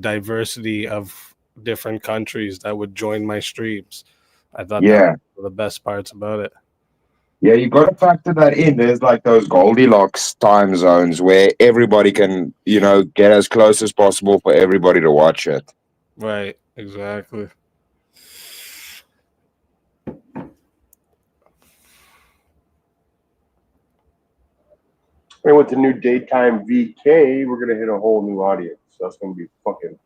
diversity of different countries that would join my streams. I thought that was one of the best parts about it. Yeah, you got to factor that in. There's like those Goldilocks time zones where everybody can, get as close as possible for everybody to watch it. Right, exactly. And with the new daytime VK, we're going to hit a whole new audience. So that's going to be fucking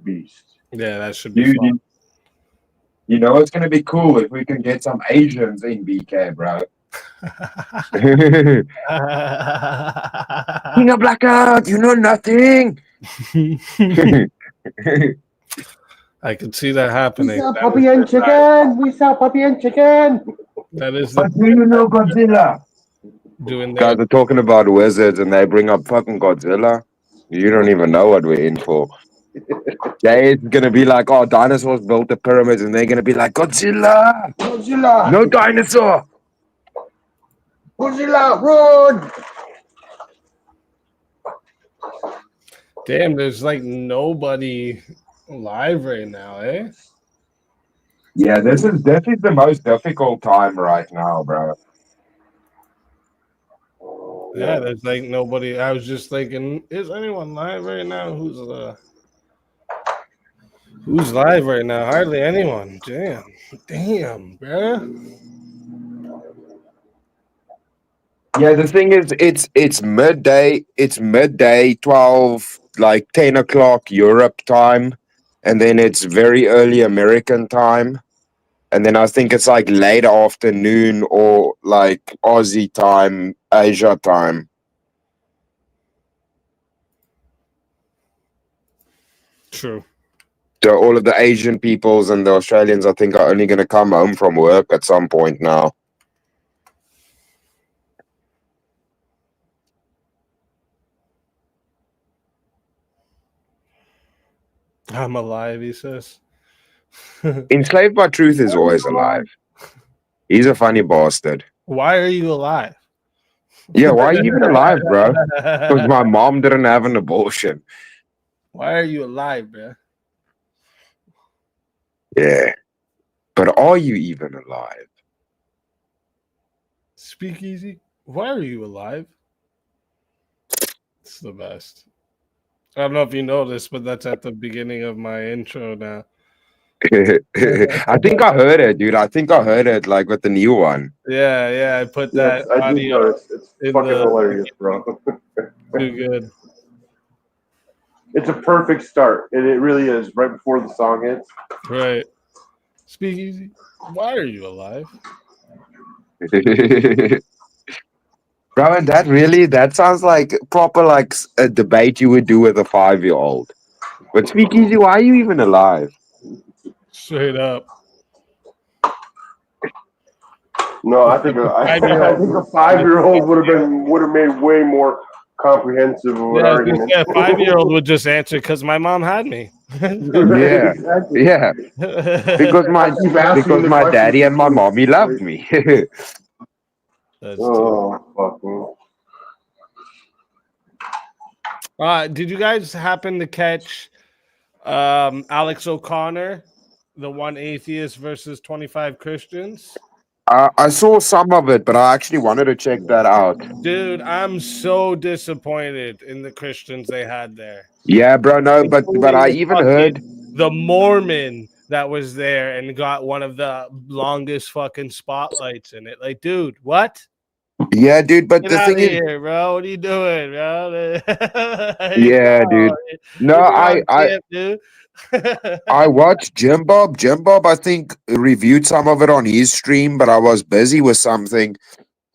beast. Yeah, that should be fun. It's going to be cool if we can get some Asians in BK, bro. King of Blackout, you know nothing. I can see that happening. We sell puppy and chicken. We sell puppy and chicken. That is. But do you know Godzilla? Guys are talking about wizards and they bring up fucking Godzilla. You don't even know what we're in for. They're gonna be like, oh, dinosaurs built the pyramids, and they're gonna be like, Godzilla! Godzilla! No dinosaur! Godzilla, run! Damn, there's like nobody live right now, eh? Yeah, this is the most difficult time right now, bro. Yeah, there's like nobody. I was just thinking, is anyone live right now? Who's live right now? Hardly anyone. Damn, bro. Yeah, the thing is, it's midday. It's midday, 12, like 10 o'clock Europe time, and then it's very early American time, and then I think it's like late afternoon or like Aussie time, Asia time. True. So all of the Asian peoples and the Australians, I think, are only going to come home from work at some point now. I'm alive, he says. Enslaved by Truth is always alive. He's a funny bastard. Why are you alive? Yeah, why are you even alive, bro? Because my mom didn't have an abortion. Why are you alive, bro? Yeah. But are you even alive? SpeakeaZy, why are you alive? It's the best. I don't know if you know this, but that's at the beginning of my intro now. I think I heard it, dude. I think I heard it like with the new one. Yeah, I put that Yes, I did audio notice. It's in fucking the hilarious, bro. too good. It's a perfect start. It really is. Right before the song hits. Right. SpeakeaZy, why are you alive? Bro, and that sounds like proper like a debate you would do with a 5-year-old. But SpeakeaZy, why are you even alive? Straight up. No, I think I think a 5-year-old would have made way more comprehensive of an argument. Yeah, 5-year-old would just answer because my mom had me. Yeah, Exactly. yeah. Because my daddy and my mommy loved me. That's fuck me. Did you guys happen to catch Alex O'Connor, the one atheist versus 25 Christians? I saw some of it, but I actually wanted to check that out. Dude, I'm so disappointed in the Christians they had there. Yeah, bro, no, but I even heard the Mormon that was there and got one of the longest fucking spotlights in it. Like, dude, what? Yeah, dude, but Get the out thing of is, here, bro. What are you doing, bro? yeah, dude. No, dude. I watched Jim Bob. Jim Bob, I think, reviewed some of it on his stream, but I was busy with something.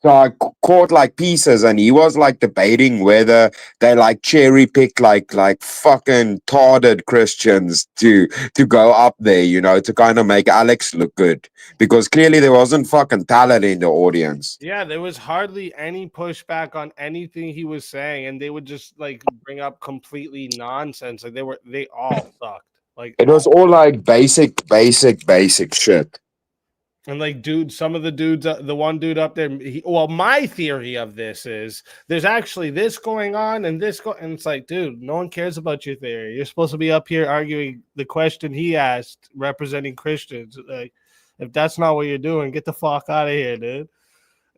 So I caught like pieces, and he was like debating whether they like cherry pick like fucking tarded Christians to go up there, you know, to kind of make Alex look good, because clearly there wasn't fucking talent in the audience. Yeah, there was hardly any pushback on anything he was saying, and they would just like bring up completely nonsense. Like they all sucked. Like It was all like basic shit. And like, dude, some of the dudes, the one dude up there, well, my theory of this is there's actually this going on and this and it's like, dude, no one cares about your theory. You're supposed to be up here arguing the question he asked, representing Christians. Like, if that's not what you're doing, get the fuck out of here, dude.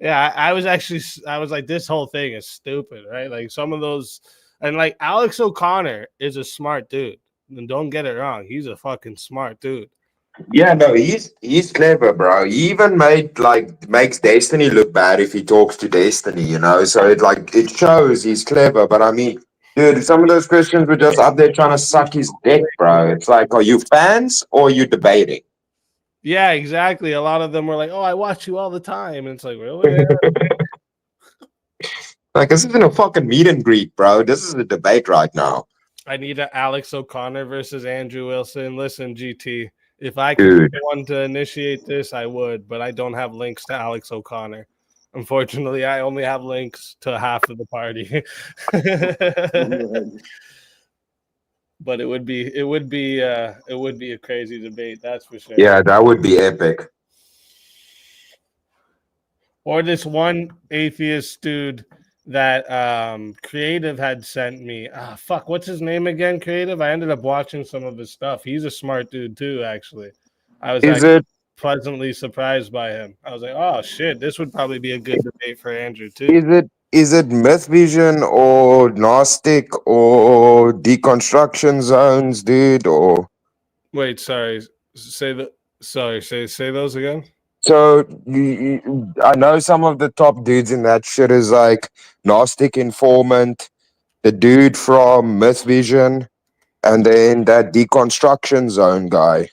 Yeah, I was like, this whole thing is stupid, right? Like some of those, and like Alex O'Connor is a smart dude. And don't get it wrong, he's a fucking smart dude. Yeah, no, he's clever, bro. He even makes Destiny look bad if he talks to Destiny, you know. So it shows he's clever. But I mean, dude, some of those Christians were just up there trying to suck his dick, bro. It's like, are you fans or are you debating? Yeah, exactly. A lot of them were like, "Oh, I watch you all the time," and it's like, really? Like, this isn't a fucking meet and greet, bro. This is a debate right now. I need an Alex O'Connor versus Andrew Wilson. Listen, GT. If I could be the one to initiate this, I would, but I don't have links to Alex O'Connor. Unfortunately, I only have links to half of the party. but it would be a crazy debate, that's for sure. Yeah, that would be epic. Or this one atheist dude that Creative had sent me. Ah, fuck, what's his name again? Creative. I ended up watching some of his stuff. He's a smart dude too, actually. I was Is actually it pleasantly surprised by him. I was like, oh shit, this would probably be a good debate for Andrew too. is it myth vision or Gnostic or deconstruction zones, dude? Or Wait, sorry. Say those again. so I know some of the top dudes in that shit is like Gnostic Informant, the dude from Myth Vision, and then that deconstruction zone guy.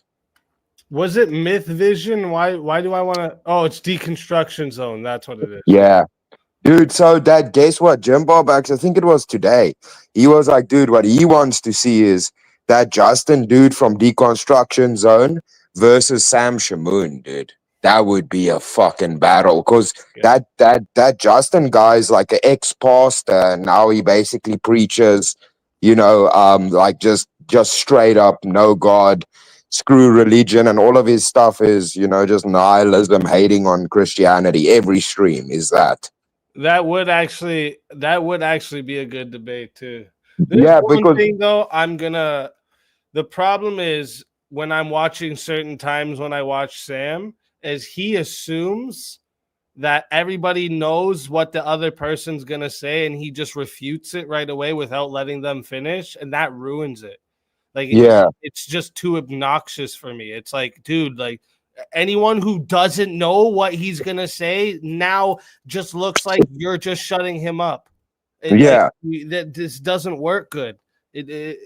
Was it Myth Vision? Why do I want to? Oh, it's Deconstruction Zone. That's what it is. Yeah. Dude, so that guess what? Jim Bob actually, I think it was today. He was like, dude, what he wants to see is that Justin dude from Deconstruction Zone versus Sam Shamoon, dude. That would be a fucking battle. Cause that Justin guy is like an ex-pastor, and now he basically preaches, like just straight up no God, screw religion, and all of his stuff is, just nihilism, hating on Christianity. Every stream is that. That would actually be a good debate too. There's Yeah, one because thing though, the problem is when I'm watching certain times when I watch Sam, is he assumes that everybody knows what the other person's gonna say and he just refutes it right away without letting them finish, and that ruins it. Like yeah, it's just too obnoxious for me. It's like, dude, like anyone who doesn't know what he's gonna say now just looks like you're just shutting him up. yeah, That this doesn't work good.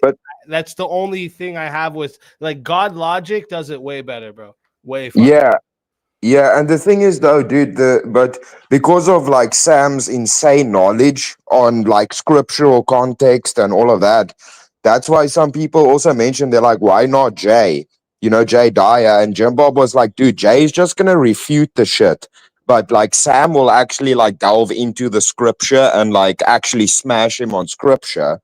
but That's the only thing I have with like God Logic does it way better, bro. Way fucking. yeah, yeah. And the thing is, though, dude, but because of like Sam's insane knowledge on like scriptural context and all of that, that's why some people also mention they're like, why not Jay? Jay Dyer, and Jim Bob was like, dude, Jay's just gonna refute the shit. But like Sam will actually like delve into the scripture and like actually smash him on scripture.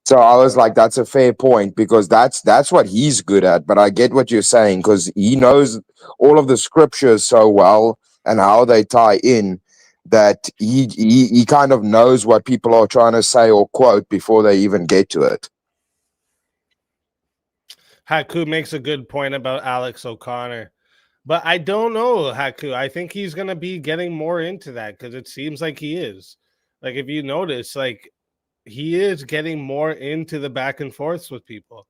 So I was like, that's a fair point because that's what he's good at. But I get what you're saying because he knows all of the scriptures so well and how they tie in that he kind of knows what people are trying to say or quote before they even get to it. Haku makes a good point about Alex O'Connor. But I don't know, Haku. I think he's going to be getting more into that because it seems like he is. Like, if you notice, like, he is getting more into the back and forths with people.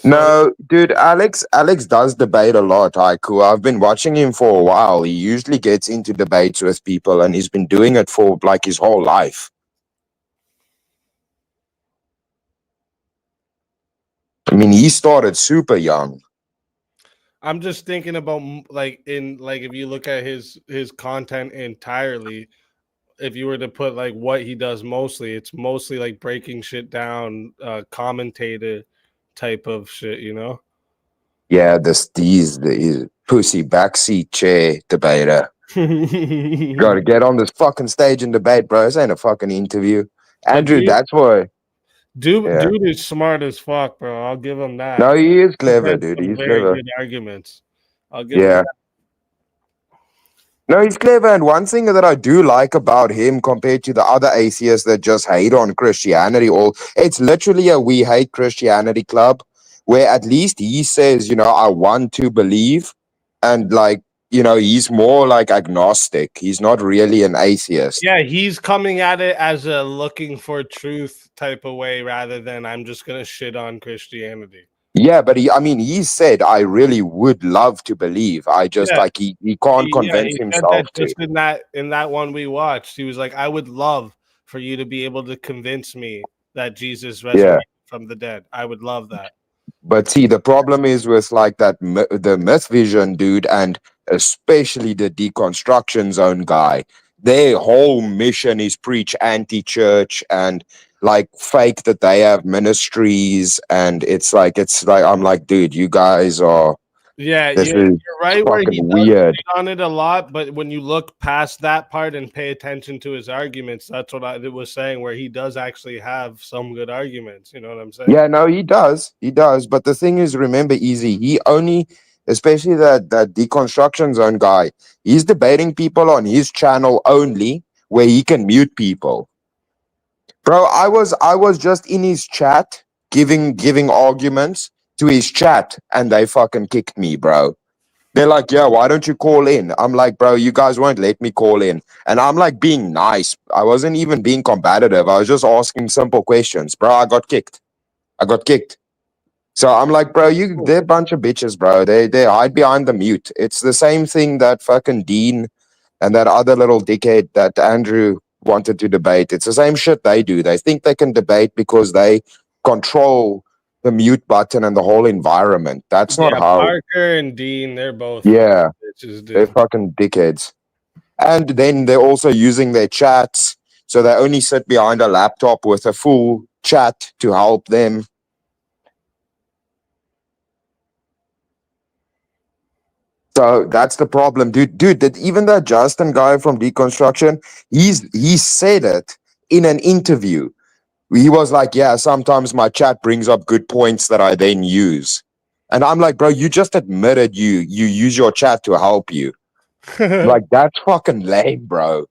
No, dude, Alex does debate a lot, Haiku. I've been watching him for a while. He usually gets into debates with people, and he's been doing it for like his whole life. I mean, he started super young. I'm just thinking about if you look at his content entirely, if you were to put like what he does mostly, it's mostly like breaking shit down, commentator type of shit, Yeah, these pussy backseat chair debater. Got to get on this fucking stage and debate, bro. This ain't a fucking interview, Andrew. That's why. Dude is smart as fuck, bro. I'll give him that. No, he is clever, dude. He's very clever. good arguments. I'll give him Yeah. that. No, he's clever. And one thing that I do like about him compared to the other atheists that just hate on Christianity, it's literally a we hate Christianity club where at least he says, I want to believe. And like, he's more like agnostic. He's not really an atheist. Yeah, he's coming at it as a looking for truth type of way rather than I'm just going to shit on Christianity. Yeah, but he said, I really would love to believe. I just he can't convince himself to. Just in that one we watched, he was like, I would love for you to be able to convince me that Jesus resurrected from the dead. I would love that. But see, the problem is with like the myth vision dude, and especially the deconstruction zone guy. Their whole mission is preach anti-church and like fake that they have ministries, and it's like I'm like, dude, you guys are Yeah, This you're is right where he fucking does weird. shit on it a lot, but when you look past that part and pay attention to his arguments, that's what I was saying, where he does actually have some good arguments. You know what I'm saying? Yeah, no, he does. He does. But the thing is, remember, Easy, he only, especially that deconstruction zone guy, he's debating people on his channel only where he can mute people. Bro, I was just in his chat giving arguments to his chat and they fucking kicked me, bro. They're like, yeah, why don't you call in? I'm like, bro, you guys won't let me call in. And I'm like being nice. I wasn't even being combative. I was just asking simple questions. Bro, I got kicked. I got kicked. So I'm like, bro, they're a bunch of bitches, bro. They hide behind the mute. It's the same thing that fucking Dean and that other little dickhead that Andrew wanted to debate. It's the same shit they do. They think they can debate because they control the mute button and the whole environment. That's not Yeah, how. Parker and Dean, they're both Yeah, bitches, they're dude. fucking dickheads. And then they're also using their chats. So they only sit behind a laptop with a full chat to help them. So that's the problem, dude. That even that Justin guy from Deconstruction, he said it in an interview. He was like, "Yeah, sometimes my chat brings up good points that I then use." And I'm like, "Bro, you just admitted you use your chat to help you. Like that's fucking lame, bro."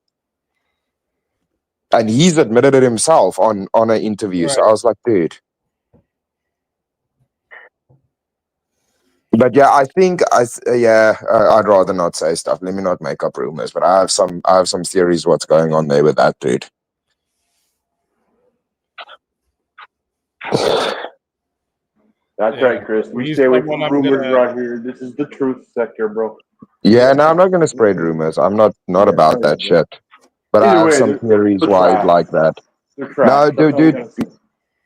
And he's admitted it himself on an interview. So Right. I was like, "Dude." But yeah, I think I'd rather not say stuff. Let me not make up rumors. But I have some theories what's going on there with that dude. That's Yeah. right, Chris. We He's stay away someone from I'm rumors gonna. around here. This is the truth sector, bro. Yeah, no, I'm not gonna spread rumors. I'm not Yeah, about that shit. But I either have way, some theories they're why I'd trash. like that. They're trash. No, That's all you dude. gotta see.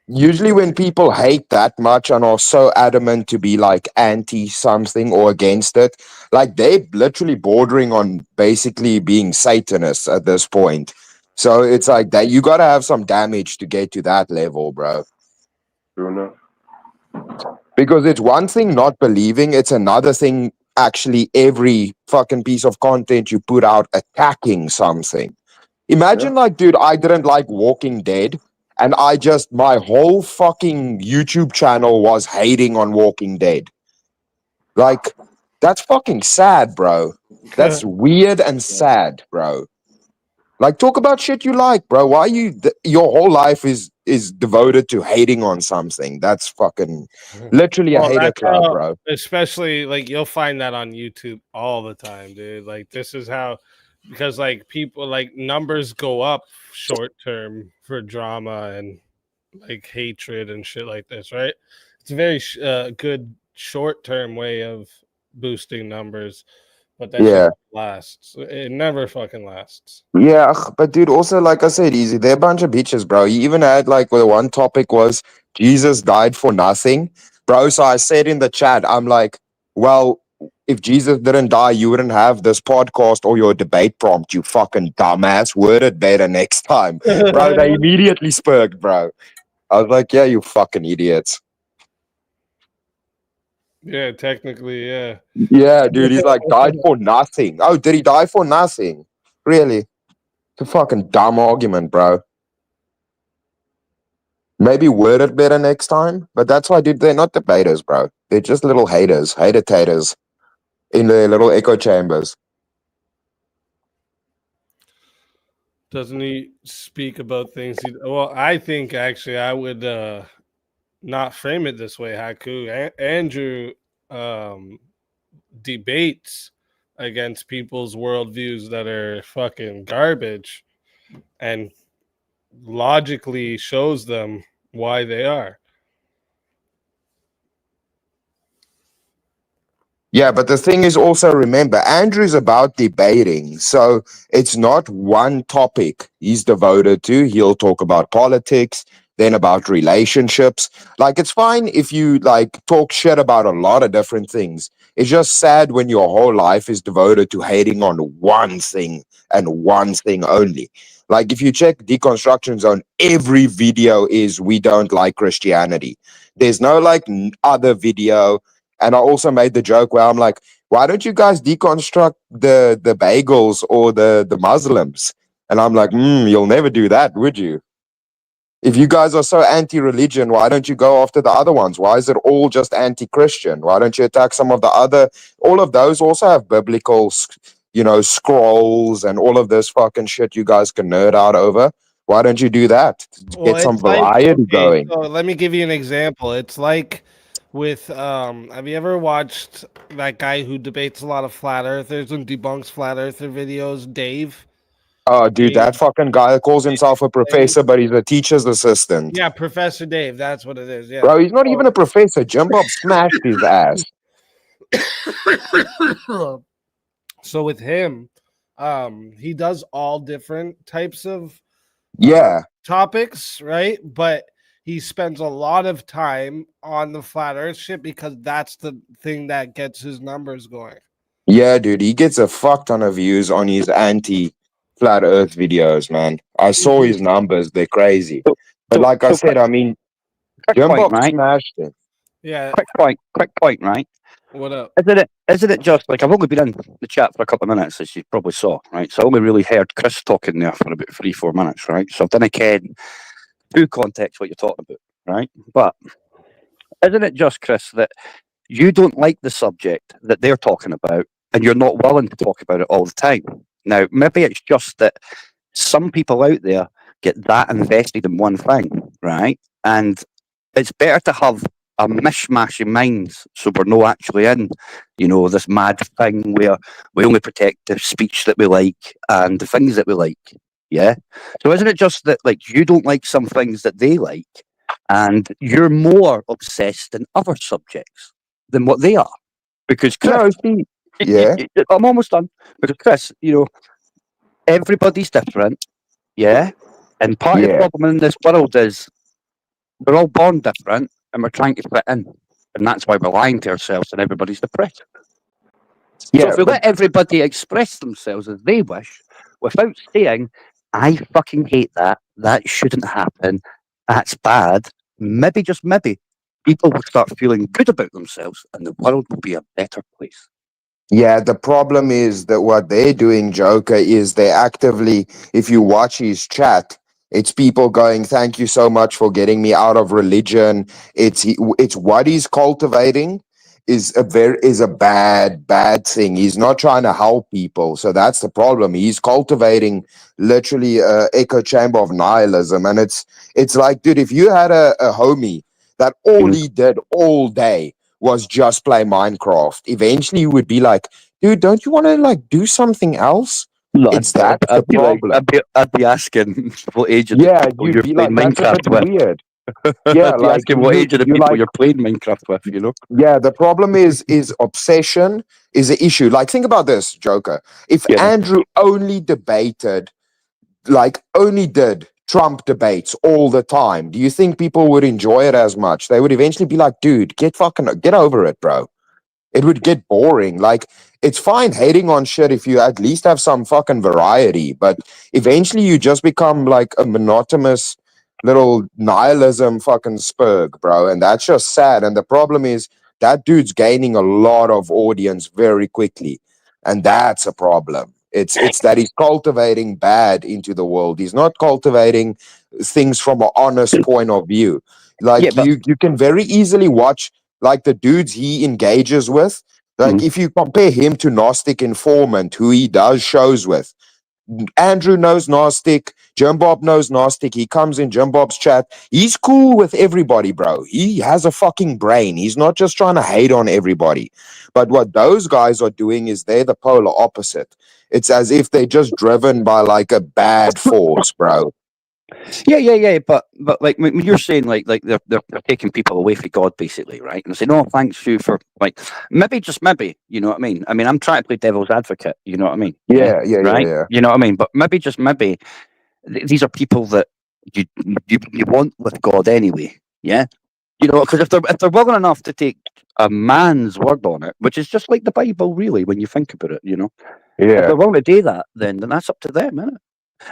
Usually when people hate that much and are so adamant to be like anti something or against it, like they're literally bordering on basically being Satanists at this point. So it's like that you gotta have some damage to get to that level, bro. True enough. Because it's one thing not believing, it's another thing actually every fucking piece of content you put out attacking something. Imagine like, dude, I didn't like Walking Dead and my whole fucking YouTube channel was hating on Walking Dead. Like, that's fucking sad, bro. That's weird and sad, bro. Like, talk about shit you like, bro. Why your whole life is devoted to hating on something? That's fucking literally a Well, hater that's club, how, bro. especially like you'll find that on YouTube all the time, dude. Like this is how, because like people like numbers go up short term for drama and like hatred and shit like this, right? It's a very good short term way of boosting numbers, but that shit Yeah. lasts. It never fucking lasts. Yeah, but dude, also like I said, easy. They're a bunch of bitches, bro. You even had like where one topic was Jesus died for nothing, bro. So I said in the chat, I'm like, well, if Jesus didn't die, you wouldn't have this podcast or your debate prompt. You fucking dumbass. Word it better next time, bro. They immediately spurred, bro. I was like, yeah, you fucking idiots. Yeah, technically, yeah. Yeah, dude. He's like died for nothing. Oh, did he die for nothing? Really? It's a fucking dumb argument, bro. Maybe word it better next time. But that's why, dude, they're not debaters, bro. They're just little haters, hater-taters in their little echo chambers. Doesn't he speak about things? Well, I think actually I would not frame it this way, Haku. Andrew debates against people's worldviews that are fucking garbage and logically shows them why they are. Yeah, but the thing is also remember, Andrew's about debating. So it's not one topic he's devoted to. He'll talk about politics, then about relationships. Like it's fine if you like talk shit about a lot of different things. It's just sad when your whole life is devoted to hating on one thing and one thing only. Like if you check Deconstruction Zone, every video is we don't like Christianity. There's no like other video. And I also made the joke where I'm like, why don't you guys deconstruct the bagels or the Muslims? And I'm like, you'll never do that, would you? If you guys are so anti-religion, why don't you go after the other ones? Why is it all just anti-Christian? Why don't you attack some of the other? All of those also have biblical, scrolls and all of this fucking shit you guys can nerd out over. Why don't you do that to Well, get some it's like, variety okay, going? so let me give you an example. It's like with have you ever watched that guy who debates a lot of flat earthers and debunks flat earther videos, Dave? Oh, dude, Dave, that fucking guy that calls himself a Dave? professor, but he's a teacher's assistant. Yeah, Professor Dave, that's what it is. Yeah. Bro, he's not even a professor. Jim Bob smashed his ass. So with him, he does all different types of Yeah. topics, right? But he spends a lot of time on the flat earth shit because that's the thing that gets his numbers going. Yeah, dude, he gets a fuck ton of views on his anti-flat Earth videos, man. I saw his numbers; they're crazy. But like I said, I mean, Jim point, Bob right? smashed it. Yeah. Quick point, right? What up? Isn't it just like I've only been in the chat for a couple of minutes, as you probably saw, right? So I only really heard Chris talking there for about 3-4 minutes, right? So I didn't care true context what you're talking about, right? But isn't it just, Chris, that you don't like the subject that they're talking about and you're not willing to talk about it all the time? Now, maybe it's just that some people out there get that invested in one thing, right? And it's better to have a mishmash of minds so we're not actually in, this mad thing where we only protect the speech that we like and the things that we like. Yeah. So isn't it just that like you don't like some things that they like and you're more obsessed in other subjects than what they are? Because Chris, yeah, I'm almost done. Because Chris, everybody's different. Yeah. And part of the Yeah. problem in this world is we're all born different and we're trying to fit in. And that's why we're lying to ourselves and everybody's depressed. So Yeah, if we but let everybody express themselves as they wish without saying, I fucking hate that, that shouldn't happen, that's bad, maybe, just maybe, people will start feeling good about themselves and the world will be a better place. yeah, the problem is that what they're doing, Joker, is they actively, if you watch his chat, it's people going, "Thank you so much for getting me out of religion." It's what he's cultivating is a bad thing. He's not trying to help people, so that's the problem. He's cultivating literally a echo chamber of nihilism, and it's like, dude, if you had a homie that all he did all day was just play Minecraft, eventually you would be like, dude, don't you want to like do something else? No, It's that's the I'd be like, problem. I'd be asking what age of Yeah, the people you'd you're be playing like, that's a bit Minecraft with. weird. Yeah, I'd be like asking what age of the you people like, you're playing Minecraft with, yeah, the problem is obsession is an issue. Like, think about this, Joker. If Yeah. Andrew only debated, like only did Trump debates all the time, do you think people would enjoy it as much? They would eventually be like, dude, get over it, bro. It would get boring. Like, it's fine hating on shit if you at least have some fucking variety, but eventually you just become like a monotonous little nihilism fucking spurg, bro. And that's just sad. And the problem is that dude's gaining a lot of audience very quickly. And that's a problem. It's that he's cultivating bad into the world. He's not cultivating things from an honest point of view. Like, you can very easily watch like the dudes he engages with. Like, if you compare him to Gnostic Informant, who he does shows with, Andrew knows Gnostic, Jim Bob knows Gnostic. He comes in Jim Bob's chat. He's cool with everybody, bro. He has a fucking brain. He's not just trying to hate on everybody. But what those guys are doing is they're the polar opposite. It's as if they're just driven by like a bad force, bro. Yeah. But like when you're saying like they're taking people away from God basically, right? And say, no, thanks you for like maybe, just maybe, you know what I mean? I mean, I'm trying to play devil's advocate, you know what I mean? Yeah. Right? You know what I mean? But maybe, just maybe, these are people that you want with God anyway. Yeah. Because if they're willing enough to take a man's word on it, which is just like the Bible, really, when you think about it, if Yeah. they're willing to do that, then that's up to them, isn't it?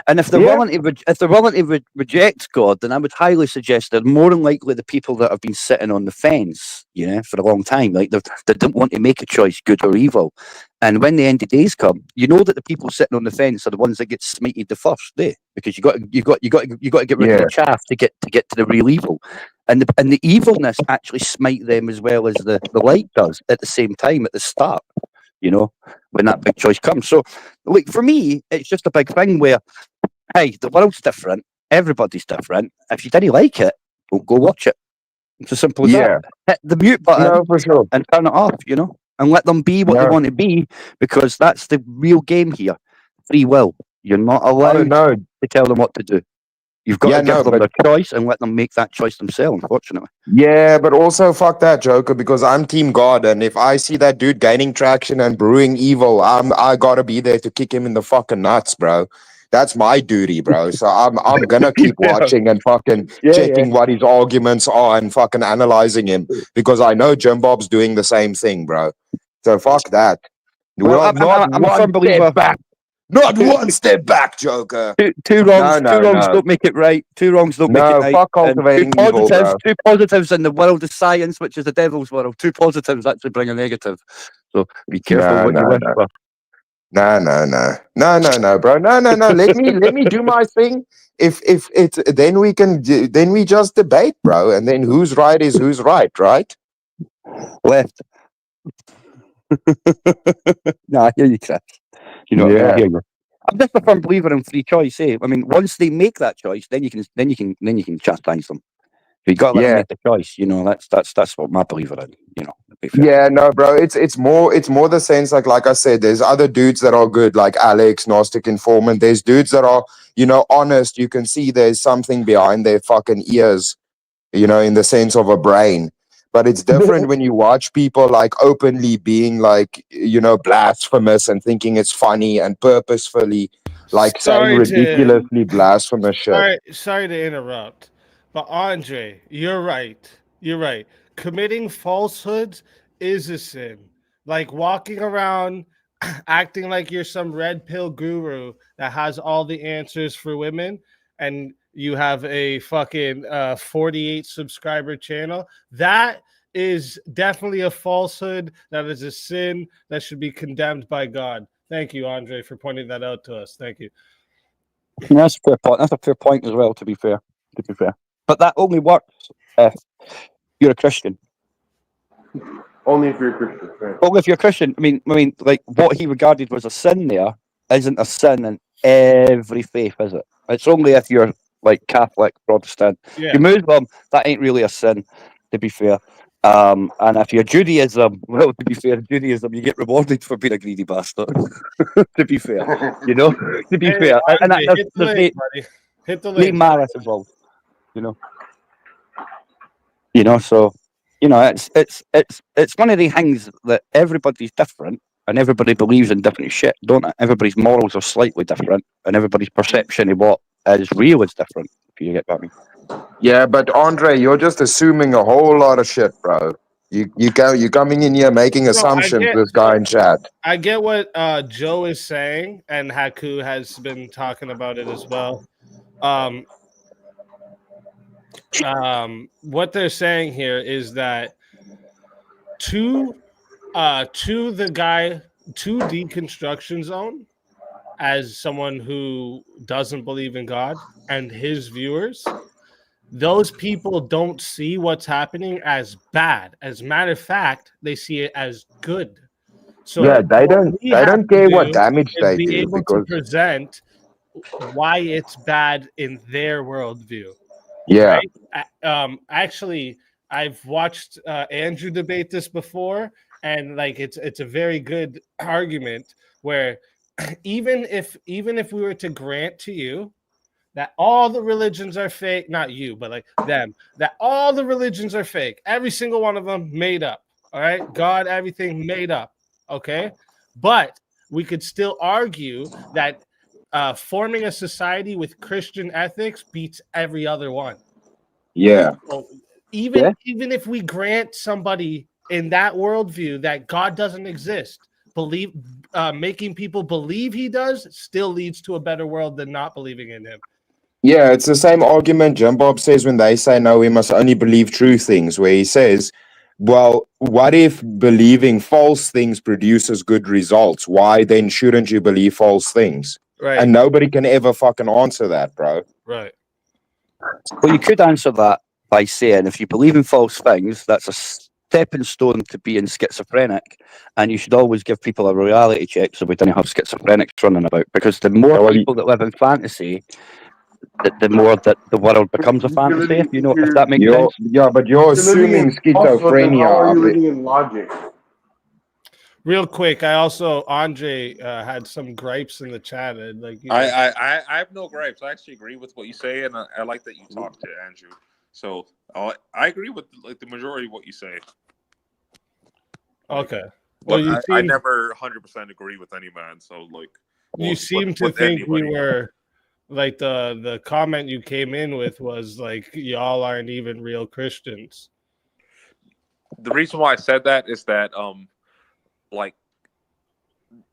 And if they're willing to, reject God, then I would highly suggest they're more than likely the people that have been sitting on the fence, for a long time. Like they don't want to make a choice, good or evil. And when the end of days come, you know that the people sitting on the fence are the ones that get smited the first day, because you got to get rid of the chaff to get to the real evil. And the evilness actually smite them as well as the light does at the same time at the start. When that big choice comes. So, like, for me, it's just a big thing where, hey, the world's different. Everybody's different. If you didn't like it, don't go watch it. It's as simple as that. Hit the mute button for sure. and turn it off, and let them be what they want to be, because that's the real game here. Free will. You're not allowed to tell them what to do. You've got to give them their choice and let them make that choice themselves, unfortunately. Yeah, but also fuck that, Joker, because I'm Team God, and if I see that dude gaining traction and brewing evil, I gotta be there to kick him in the fucking nuts, bro. That's my duty, bro. So I'm gonna keep watching and fucking checking what his arguments are and fucking analyzing him, because I know Jim Bob's doing the same thing, bro. So fuck that. Well, I'm a firm believer. Not one step back, Joker. Two wrongs don't make it right. Two wrongs don't make it right. Fuck cultivating evil, bro. Two positives in the world of science, which is the devil's world. Two positives actually bring a negative. So be careful what you wish for. No, bro. No. Let me do my thing. If it's then we just debate, bro, and then who's right is who's right, right? Left. I hear you, Chris. I hear you. I'm just a firm believer in free choice. I mean, once they make that choice, then you can chastise them. You got to let them make the choice. That's what my believer in. Yeah, no, bro. It's more the sense like I said. There's other dudes that are good, like Alex, Gnostic Informant. There's dudes that are honest. You can see there's something behind their fucking ears. In the sense of a brain. But it's different when you watch people like openly being like, blasphemous and thinking it's funny and purposefully saying ridiculously blasphemous shit. Sorry to interrupt, but Andre, you're right. You're right. Committing falsehoods is a sin. Like walking around acting like you're some red pill guru that has all the answers for women, and you have a fucking 48 subscriber channel. That is definitely a falsehood. That is a sin that should be condemned by God. Thank you, Andre, for pointing that out to us. Thank you. That's a fair point. That's a fair point as well, to be fair. But that only works if you're a Christian. Only if you're a Christian. Right? Only if you're a Christian. I mean, like what he regarded was a sin there isn't a sin in every faith, is it? It's only if you're like Catholic, Protestant. You're Muslim, that ain't really a sin, to be fair. And if you're Judaism, well, to be fair, Judaism, you get rewarded for being a greedy bastard. To be fair, to be fair. And hit the link, buddy. Hit the link. Maris involved, So, it's one of the things that everybody's different and everybody believes in different shit, don't it? Everybody's morals are slightly different and everybody's perception of what is real is different, if you get what I mean. Yeah, but Andre, you're just assuming a whole lot of shit, bro. You're coming in here making assumptions, this guy in chat. I get what Joe is saying, and Haku has been talking about it as well. What they're saying here is that to Deconstruction Zone, as someone who doesn't believe in God, and his viewers, those people don't see what's happening as bad. As a matter of fact, they see it as good. So they don't care what damage they be do able because to present why it's bad in their worldview. Yeah. Right? Actually, I've watched Andrew debate this before, and like it's a very good argument where even if we were to grant to you that all the religions are fake, not you, but like them, that all the religions are fake, every single one of them made up, all right? God, everything made up, okay? But we could still argue that forming a society with Christian ethics beats every other one. Yeah. So even if we grant somebody in that worldview that God doesn't exist, making people believe he does still leads to a better world than not believing in him. Yeah, it's the same argument Jim Bob says when they say, no, we must only believe true things, where he says, well, what if believing false things produces good results? Why then shouldn't you believe false things? Right. And nobody can ever fucking answer that, bro. Right. Well, you could answer that by saying if you believe in false things, that's a stepping stone to being schizophrenic, and you should always give people a reality check so we don't have schizophrenics running about. Because the more people that live in fantasy, the more that the world becomes a fantasy. If that makes sense. Yeah, but you're assuming schizophrenia. How are you living in logic? Real quick, Andre had some gripes in the chat. I have no gripes. I actually agree with what you say, and I like that you talked to Andrew. So I agree with the majority of what you say. Okay. Well, I never 100% agree with any man. So you seem to think we were like the comment you came in with was like y'all aren't even real Christians. The reason why I said that is that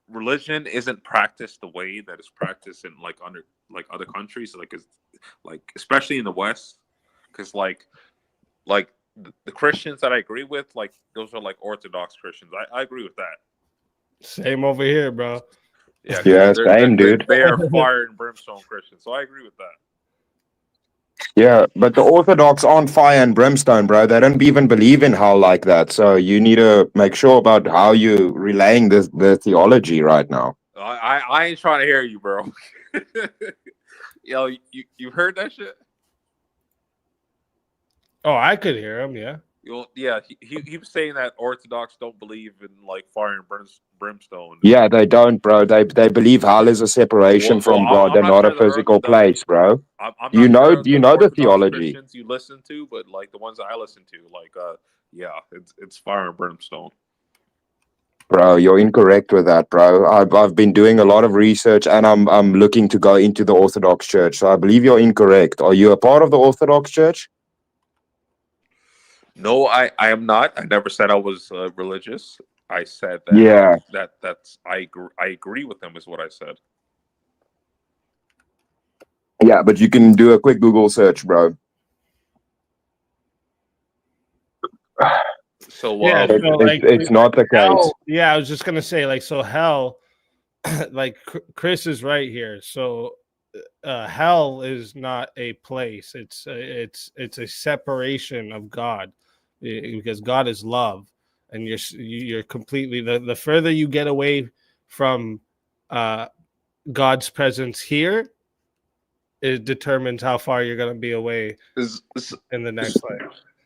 religion isn't practiced the way that it's practiced in other countries, especially in the West, because the Christians that I agree with, those are Orthodox Christians. I agree with that. Same over here, bro. Yeah, same, dude. They are fire and brimstone Christians, so I agree with that. Yeah, but the Orthodox aren't fire and brimstone, bro. They don't even believe in hell like that. So you need to make sure about how you're relaying the theology right now. I ain't trying to hear you, bro. Yo, you heard that shit? Oh, I could hear him. Yeah. He was saying that Orthodox don't believe in fire and brimstone. Yeah, they don't, bro. They believe hell is a separation from God and not a physical place, bro. I'm not You know sure the Orthodox theology. Christians you listen to, but the ones that I listen to, it's fire and brimstone. Bro, you're incorrect with that, bro. I've been doing a lot of research, and I'm looking to go into the Orthodox Church. So I believe you're incorrect. Are you a part of the Orthodox Church? No, I am not. I never said I was religious. I said that I agree with them is what I said. Yeah, but you can do a quick Google search, bro. So it's not the case. Yeah, I was just gonna say so hell, Chris is right here. So hell is not a place. It's a separation of God, because God is love, and you're completely the further you get away from God's presence here, it determines how far you're going to be away in the next life.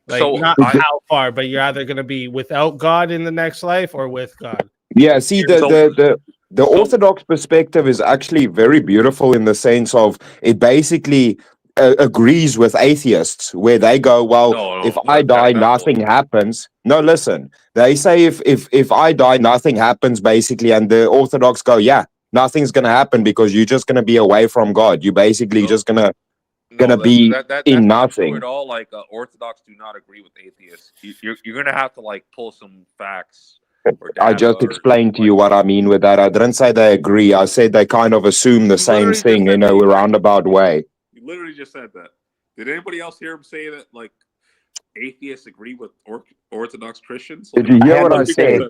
Not how far, but you're either going to be without God in the next life or with God. Yeah, see, the Orthodox perspective is actually very beautiful in the sense of it basically agrees with atheists, where they go, well, if I die, nothing happens. No, listen, they say if I die, nothing happens, basically, and the Orthodox go, yeah, nothing's going to happen because you're just going to be away from God. You're basically just going to be in nothing. Not true at all. Orthodox do not agree with atheists. You're gonna have to pull some facts. I just explained to you what I mean with that. I didn't say they agree. I said they kind of assume the same thing in a roundabout way. You literally just said that. Did anybody else hear him say that atheists agree with Orthodox Christians? Did you hear what I said?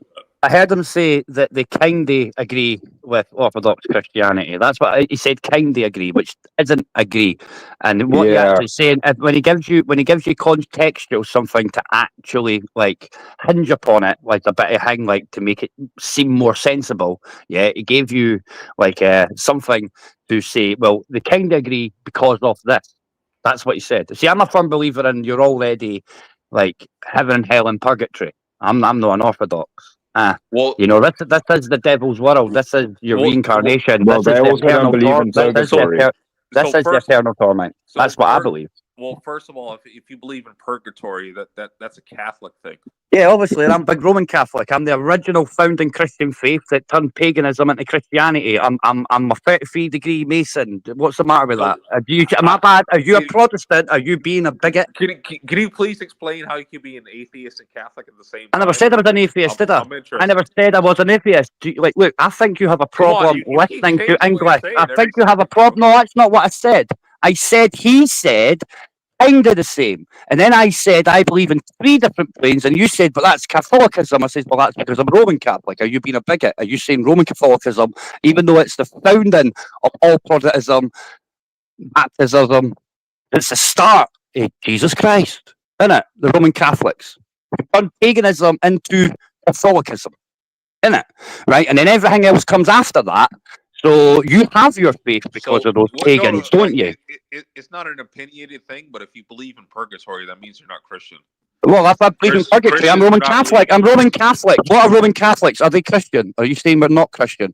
I heard him say that they kinda agree with Orthodox Christianity. That's what he said. Kinda agree, which isn't agree. And what he actually saying, when he gives you contextual something to actually hinge upon it, a bit of hang, to make it seem more sensible. Yeah, he gave you something to say. Well, they kinda agree because of this. That's what he said. See, I'm a firm believer in you're already heaven and hell and purgatory. I'm not an Orthodox. This is the devil's world. This is your reincarnation. Well, this is they the also don't believe in purgatory. This is the eternal torment. That's what I believe. Well, first of all, if you believe in purgatory, that's a Catholic thing. Yeah, obviously, I'm a big Roman Catholic. I'm the original founding Christian faith that turned paganism into Christianity. I'm a 33-degree Mason. What's the matter with that? Am I bad? Are you a Protestant? Are you being a bigot? Can you please explain how you can be an atheist and Catholic at the same I time? never said I was an atheist, did I? I'm interested. I never said I was an atheist. Look, I think you have a problem listening to English. I think you have a problem. No, that's not what I said. I said he said kind of the same. And then I said, I believe in 3 different planes. And you said, but that's Catholicism. I said, well, that's because I'm Roman Catholic. Are you being a bigot? Are you saying Roman Catholicism, even though it's the founding of all Protestantism, baptism, it's the start of Jesus Christ, isn't it? The Roman Catholics. We turned paganism into Catholicism, isn't it? Right? And then everything else comes after that. So you have your faith because of those pagans, don't you? It's not an opinionated thing, but if you believe in purgatory, that means you're not Christian. Well, if I believe in purgatory, I'm Roman Catholic. I'm Roman Catholic. What are Roman Catholics? Are they Christian? Are you saying we're not Christian?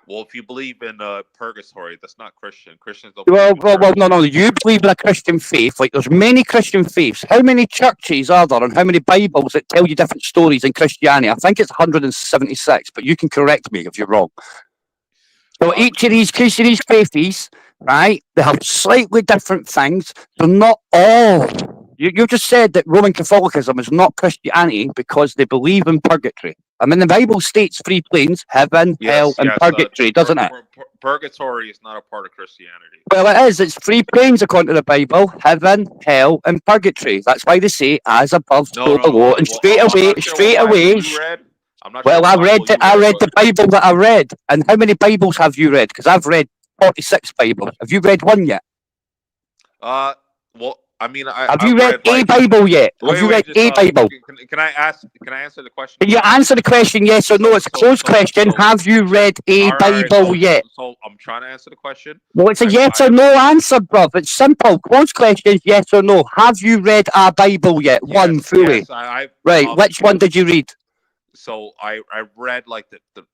Well, if you believe in purgatory, that's not Christian. Christians don't. Well, no. You believe in a Christian faith. Like, there's many Christian faiths. How many churches are there, and how many Bibles that tell you different stories in Christianity? I think it's 176, but you can correct me if you're wrong. So each of these faiths, right, they have slightly different things. They're not all. You just said that Roman Catholicism is not Christianity because they believe in purgatory. I mean, the Bible states 3 planes, heaven, hell, and purgatory, doesn't it? Purgatory is not a part of Christianity. Well, it is. It's 3 planes according to the Bible, heaven, hell, and purgatory. That's why they say, as above, so below. And straight away. Well, I read the Bible that I read. And how many Bibles have you read? Because I've read 46 Bibles. Have you read one yet? Well, I mean, have you read a Bible yet? Have you read a Bible? Can I answer the question? Can you answer the question yes or no? It's a closed question. Have you read a Bible yet? So I'm trying to answer the question. Well, it's a yes or no answer, bruv. It's simple. Closed question, yes or no. Have you read a Bible yet? Yes, one fully. Yes, right. Which one did you read? So I read like the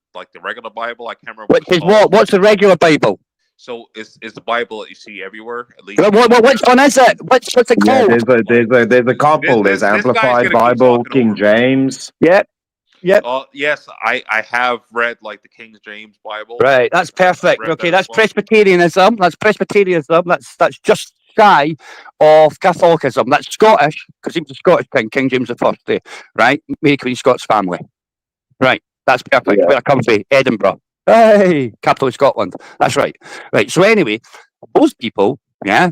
regular Bible. I can't remember. Which is what? What's the regular Bible? So is the Bible that you see everywhere? At least. Which one is it? What's it called? Yeah, there's a couple. There's Amplified Bible, King James. Yep. Yes, I have read like the King James Bible. Right. That's perfect. Okay, that's Presbyterianism. That's Presbyterianism. That's just shy of Catholicism. That's Scottish because he was a Scottish king, King James I. Right, Mary Queen Scots family. Right. That's perfect. Yeah. Where I come from, Edinburgh. Hey, capital of Scotland. That's right. Right. So anyway, those people, yeah,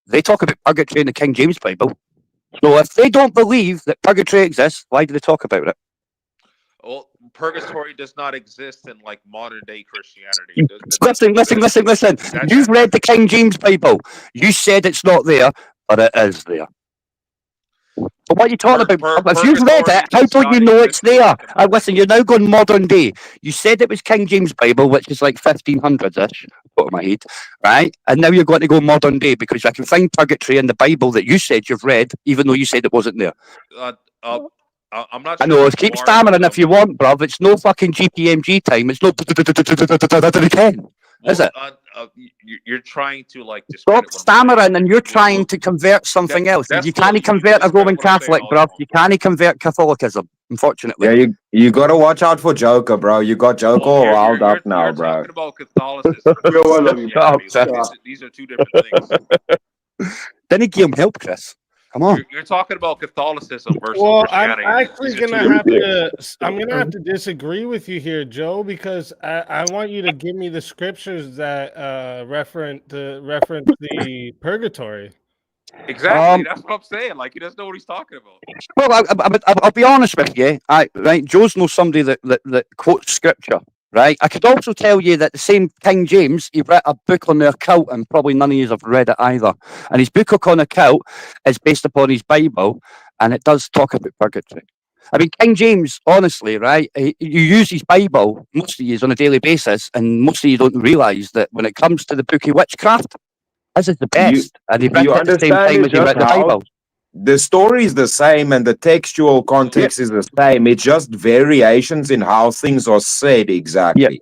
they talk about purgatory in the King James Bible. So if they don't believe that purgatory exists, why do they talk about it? Well, purgatory does not exist in like modern day Christianity. Listen. You've read the King James Bible. You said it's not there, but it is there. But what are you talking about? If you've read it, how don't you know it's there? Listen, you're now going modern day. You said it was King James Bible, which is like 1500s-ish, out of my head, right? And now you're going to go modern day because I can find purgatory in the Bible that you said you've read, even though you said it wasn't there. I'm not. I know. Keep stammering if you want, bruv. It's no fucking GPMG time. It's no. Is it? You're trying to like stop stammering, and you're trying to convert something else. You can't convert a Roman Catholic, bruv. You can't convert Catholicism, unfortunately. Yeah, you gotta watch out for Joker, bro. You got Joker all riled up now, you're bro. Talking about Catholicism. These are 2 different things. Then he gave him help, Chris. Come on. You're talking about Catholicism versus I'm Christianity. actually gonna have to disagree with you here, Joe, because I want you to give me the scriptures that reference the purgatory. Exactly. That's what I'm saying. Like, he doesn't know what he's talking about. Well, I'll be honest with you. Right, Joe's knows somebody that quotes scripture. Right. I could also tell you that the same King James, he wrote a book on the occult, and probably none of you have read it either. And his book on occult is based upon his Bible, and it does talk about purgatory. I mean, King James, honestly, right? You use his Bible, most of you, on a daily basis, and most of you don't realise that when it comes to the book of witchcraft, this is the best. And he read it at the same time as he read the Bible. The story is the same and the textual context is the same. It's just variations in how things are said exactly.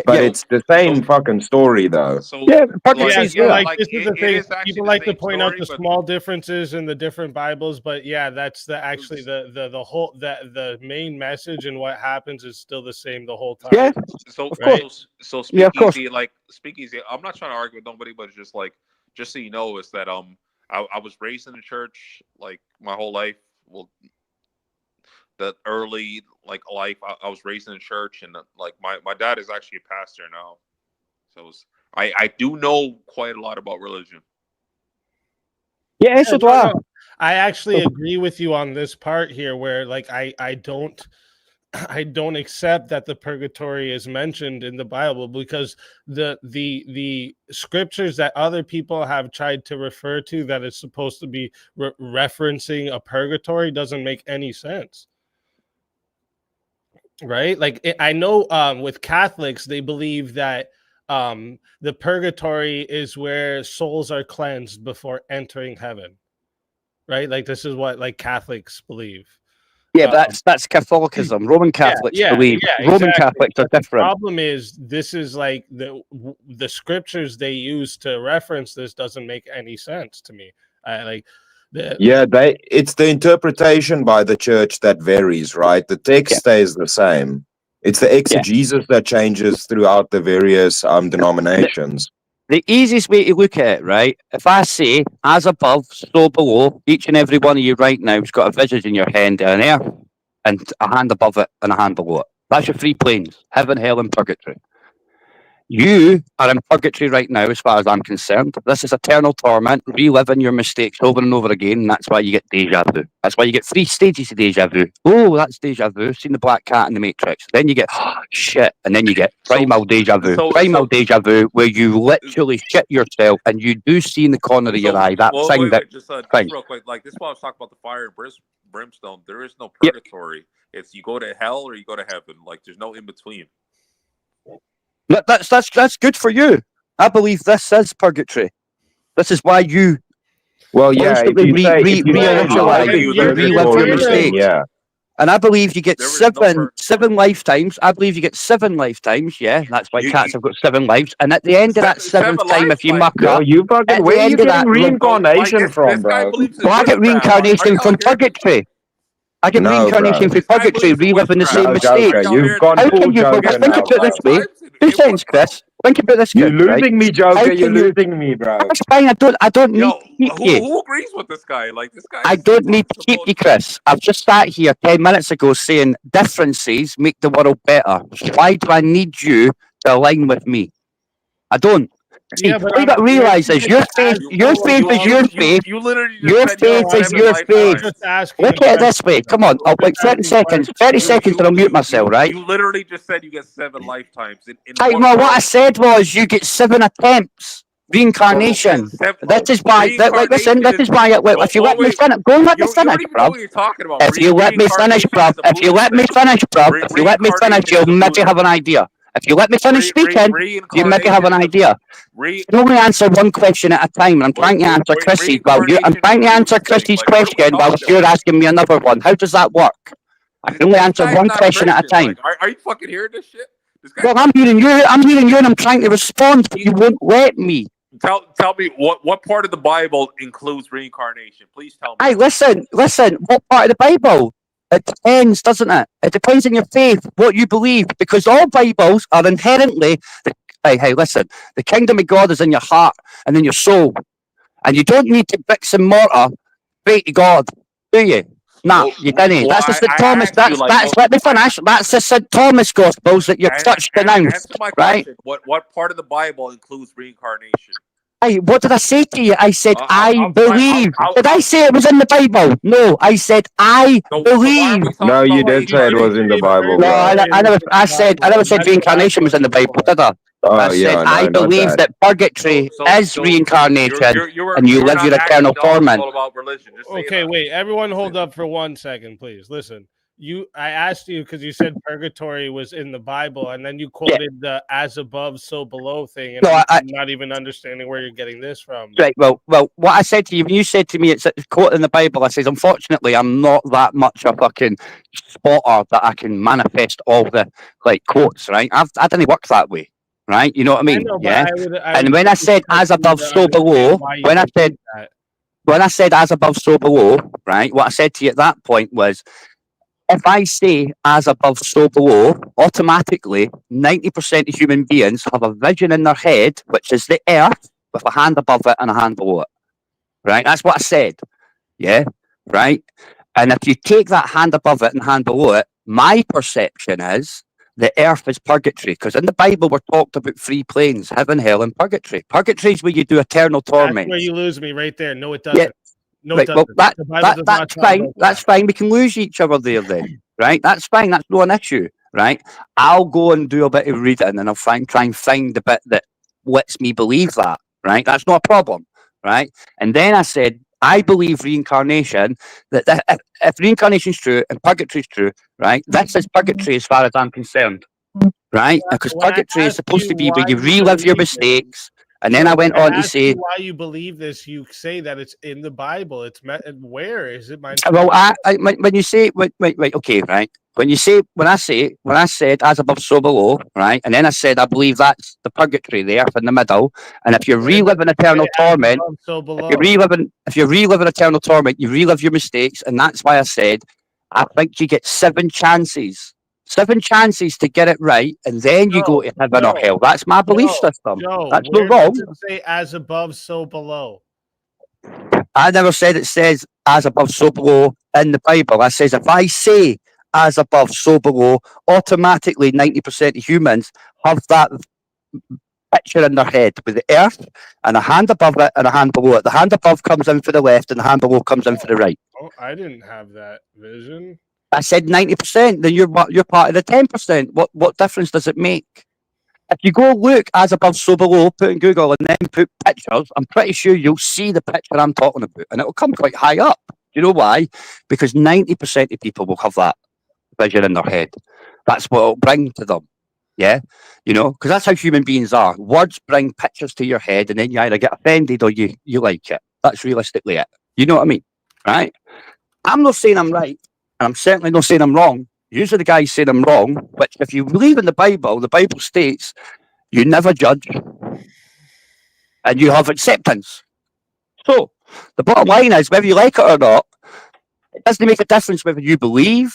But it's the same fucking story, though. So Yeah, like, so yeah, like like this is the it thing. is actually People the like to same point out story, the but small differences in the different Bibles, but yeah, that's actually the whole the main message and what happens is still the same the whole time. Yeah, so of course. so Yeah, of course. speakeasy. I'm not trying to argue with nobody, but it's just like, just so you know, is that I was raised in the church like my whole life. Well, the early like life, I was raised in the church, and like my dad is actually a pastor now, so I do know quite a lot about religion. Yeah, so do I. No. I actually agree with you on this part here, where like I don't accept that the purgatory is mentioned in the Bible, because the scriptures that other people have tried to refer to that is supposed to be referencing a purgatory doesn't make any sense. Right? Like I know with Catholics, they believe that the purgatory is where souls are cleansed before entering heaven. Right? Like this is what like Catholics believe. Yeah, but that's Catholicism. Roman Catholics believe. Roman Exactly. Catholics are But the different. problem is this is like the scriptures they use to reference this doesn't make any sense to me. It's the interpretation by the church that varies, right? The text stays the same. It's the exegesis that changes throughout the various denominations. The easiest way to look at it, right? If I say, as above, so below, each and every one of you right now has got a visage in your hand and an earth, and a hand above it and a hand below it. That's your three planes: heaven, hell, and purgatory. You are in purgatory right now, as far as I'm concerned. This is eternal torment, reliving your mistakes over and over again, and that's why you get deja vu. That's why you get 3 stages of deja vu. Oh, that's deja vu. Seen the black cat in the Matrix. Then you get, oh, shit, and then you get primal deja vu. Primal deja vu, where you literally shit yourself, and you do see in the corner of your eye that thing that... Just real quick, like this is why I was talking about the fire and brimstone. There is no purgatory. It's you go to hell or you go to heaven. Like there's no in between. That's good for you. I believe this is purgatory. This is why you constantly relive your mistakes. Yeah. And I believe you get seven lifetimes. I believe you get 7 lifetimes. Yeah, that's why cats have got 7 lives. And at the end of that 7th time, if you muck up, where are you getting reincarnation from, bro? Well, I get reincarnation from purgatory. I get reincarnation from purgatory, reliving the same mistake. You've gone How full can you? Joker Think of it this way. 2 seconds, Chris. Think about this. You're losing me, Joker. How You're can you- losing me, bro. That's fine. I don't need to keep you. Who agrees with this guy? Like this guy. I don't need to keep you, Chris. I've just sat here 10 minutes ago saying differences make the world better. Why do I need you to align with me? I don't. See, what you got to realise is your faith is your faith. Your faith is your faith. Look at it this way. Come on. I'll like 30 seconds. 30 seconds and I'll mute myself, right? You literally just said you get 7 lifetimes. Right, well, what I said was you get 7 attempts. Reincarnation. That is why. Listen. This is why. If you let me finish, go and let me finish, bruv. If you let me finish, bruv. If you let me finish, bruv. If you let me finish, you'll maybe have an idea. If you let me finish speaking, you maybe have an idea. You can only answer one question at a time. I'm trying to answer Chrissy's. I'm trying to answer Chrissy's question while you're asking me another one. How does that work? I can only answer one question at a time. Are you fucking hearing this shit? Well, I'm hearing you. And I'm trying to respond, but you won't let me. Tell me what part of the Bible includes reincarnation? Please tell me. Hey, listen. What part of the Bible? It depends, doesn't it? It depends on your faith, what you believe, because all Bibles are inherently. Hey, listen. The kingdom of God is in your heart and in your soul, and you don't need to bricks and mortar pray to God, do you? Nah, you didn't. That's the St. Thomas. Let me finish. That's the St. Thomas Gospels that your church denounced, right? What part of the Bible includes reincarnation? Hey, what did I say to you? I said I believe. Did I say it was in the Bible? No, I said I believe. No, you did say it was in the Bible. No, I never said reincarnation was in the Bible, did I? I said I believe that purgatory is reincarnation, and you live your eternal torment. Okay, wait. Everyone hold up for 1 second, please. Listen, I asked you because you said purgatory was in the Bible, and then you quoted the "as above, so below" thing, and No, I'm not even understanding where you're getting this from. Right. Well, what I said to you when you said to me it's quote in the Bible, I says, unfortunately, I'm not that much a fucking spotter that I can manifest all the like quotes. Right. I didn't work that way. Right. You know what I mean? know, but Yeah. I And would when I just said like as you above, to so understand below, why you when I believe said that. as above, so below, right? What I said to you at that point was, if I say as above, so below, automatically 90% of human beings have a vision in their head, which is the earth with a hand above it and a hand below it. Right? That's what I said. Yeah. Right. And if you take that hand above it and hand below it, my perception is the earth is purgatory. Because in the Bible, we're talked about three planes: heaven, hell, and purgatory. Purgatory is where you do eternal That's where torment. you lose me right there. No, it doesn't. Yeah. No, Right. it Well, doesn't. The Bible does not that's talk fine. about That's that. fine. We can lose each other there then. Right. That's fine. That's not an issue. Right. I'll go and do a bit of reading and I'll try and find the bit that lets me believe that. Right. That's not a problem. Right. And then I said, I believe reincarnation, that if reincarnation is true and purgatory is true, right, this is purgatory as far as I'm concerned, right? Because When I purgatory is ask supposed you to be where why you you relive your believe this, mistakes. And then Joe, I when went I on to ask you say, why you believe this, you say that it's in the Bible. It's where is it? well, when you say, wait, okay, right. When I said as above, so below, right, and then I said I believe that's the purgatory, the earth in the middle, and if you're Where does reliving it say eternal as torment, above, so if below? you're reliving eternal torment, you relive your mistakes, and that's why I said I think you get 7 chances. 7 chances to get it right, and then you go to heaven or hell. That's my belief system. Joe, That's where not wrong. does it say as above, so below? I never said it says as above, so below in the Bible. I says if I say as above, so below, automatically 90% of humans have that picture in their head with the earth and a hand above it and a hand below it. The hand above comes in for the left and the hand below comes in for the right. Oh, I didn't have that vision. I said 90%, then you're part of the 10%. What difference does it make? If you go look as above, so below, put in Google and then put pictures, I'm pretty sure you'll see the picture I'm talking about. And it'll come quite high up. Do you know why? Because 90% of people will have that vision in their head. That's what it'll bring to them. Yeah? You know, because that's how human beings are. Words bring pictures to your head and then you either get offended or you like it. That's realistically it. You know what I mean? Right? I'm not saying I'm right. And I'm certainly not saying I'm wrong. Usually the guys saying I'm wrong, which if you believe in the Bible states you never judge and you have acceptance. So the bottom line is whether you like it or not, it doesn't make a difference whether you believe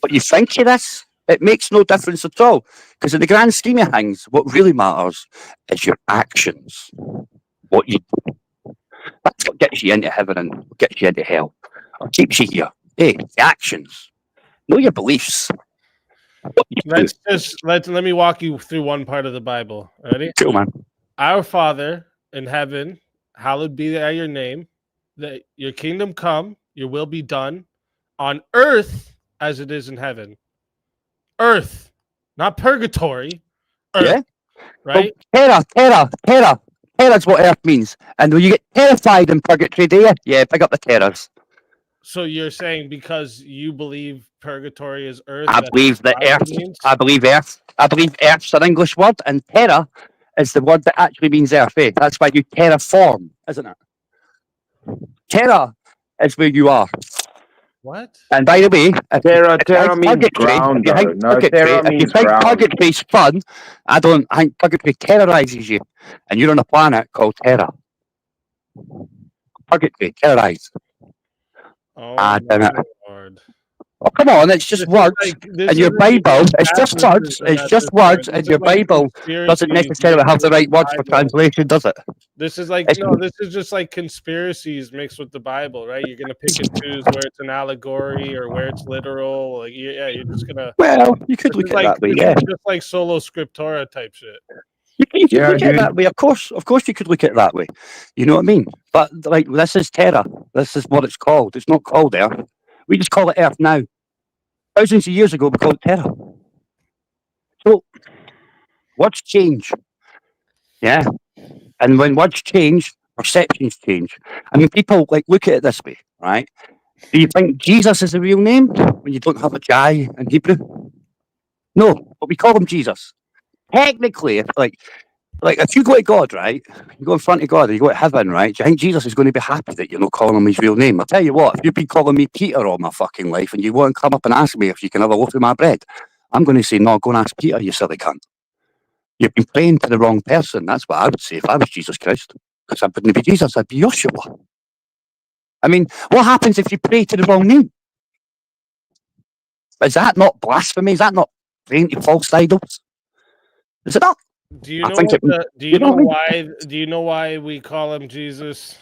what you think it is. It makes no difference at all. Because in the grand scheme of things, what really matters is your actions. What you do. That's what gets you into heaven and what gets you into hell. Or keeps you here. Hey, the actions. Know your beliefs. Let me walk you through one part of the Bible. Ready? Cool, man. Our Father in heaven, hallowed be your name. That your kingdom come, your will be done on earth as it is in heaven. Earth, not purgatory. Earth, Yeah. right? Well, terror. Terror's what earth means. And when you get terrified in purgatory, do you? Yeah, pick up the terrors. So you're saying because you believe purgatory is earth, I believe that earth. means? I believe earth. I believe earth's an English word, and terror is the word that actually means earth. Eh? That's why you terraform, isn't it? Terror is where you are. What? And by the way, if Terra means ground, though. No, terra if you means think ground. purgatory's fun, I think purgatory terrorizes you, and you're on a planet called Terra. Purgatory terrorise. Oh, Damn it. Lord. Oh, come on, it's just words. And your Bible, it's just words. It's just words, and your Bible doesn't necessarily have the right words for translation, does it? This is like this is just like conspiracies mixed with the Bible, right? You're gonna pick and choose where it's an allegory or where it's literal. Like, yeah, you're just gonna. Well, you could look at it that way, yeah. Just like solo scriptura type shit. You could look at it that way, of course you could look at it that way. You know what I mean? But like, this is terror. This is what it's called. It's not called Earth. We just call it Earth now. Thousands of years ago, we called it terror. So, words change. Yeah. And when words change, perceptions change. I mean, people like look at it this way, right? Do you think Jesus is a real name when you don't have a Jai in Hebrew? No, but we call him Jesus. Technically, if if you go to God, right, you go in front of God, or you go to heaven, right, do you think Jesus is going to be happy that you're not calling him his real name? I'll tell you what, if you've been calling me Peter all my fucking life and you want to come up and ask me if you can have a loaf of my bread, I'm going to say, no, go and ask Peter, you silly cunt. You've been praying to the wrong person. That's what I would say if I was Jesus Christ. Because I wouldn't be Jesus, I'd be Joshua. I mean, what happens if you pray to the wrong name? Is that not blasphemy? Is that not praying to false idols? Is it not? Do you I know think what it, the, do you you know know what I mean? why do you know why we call him Jesus?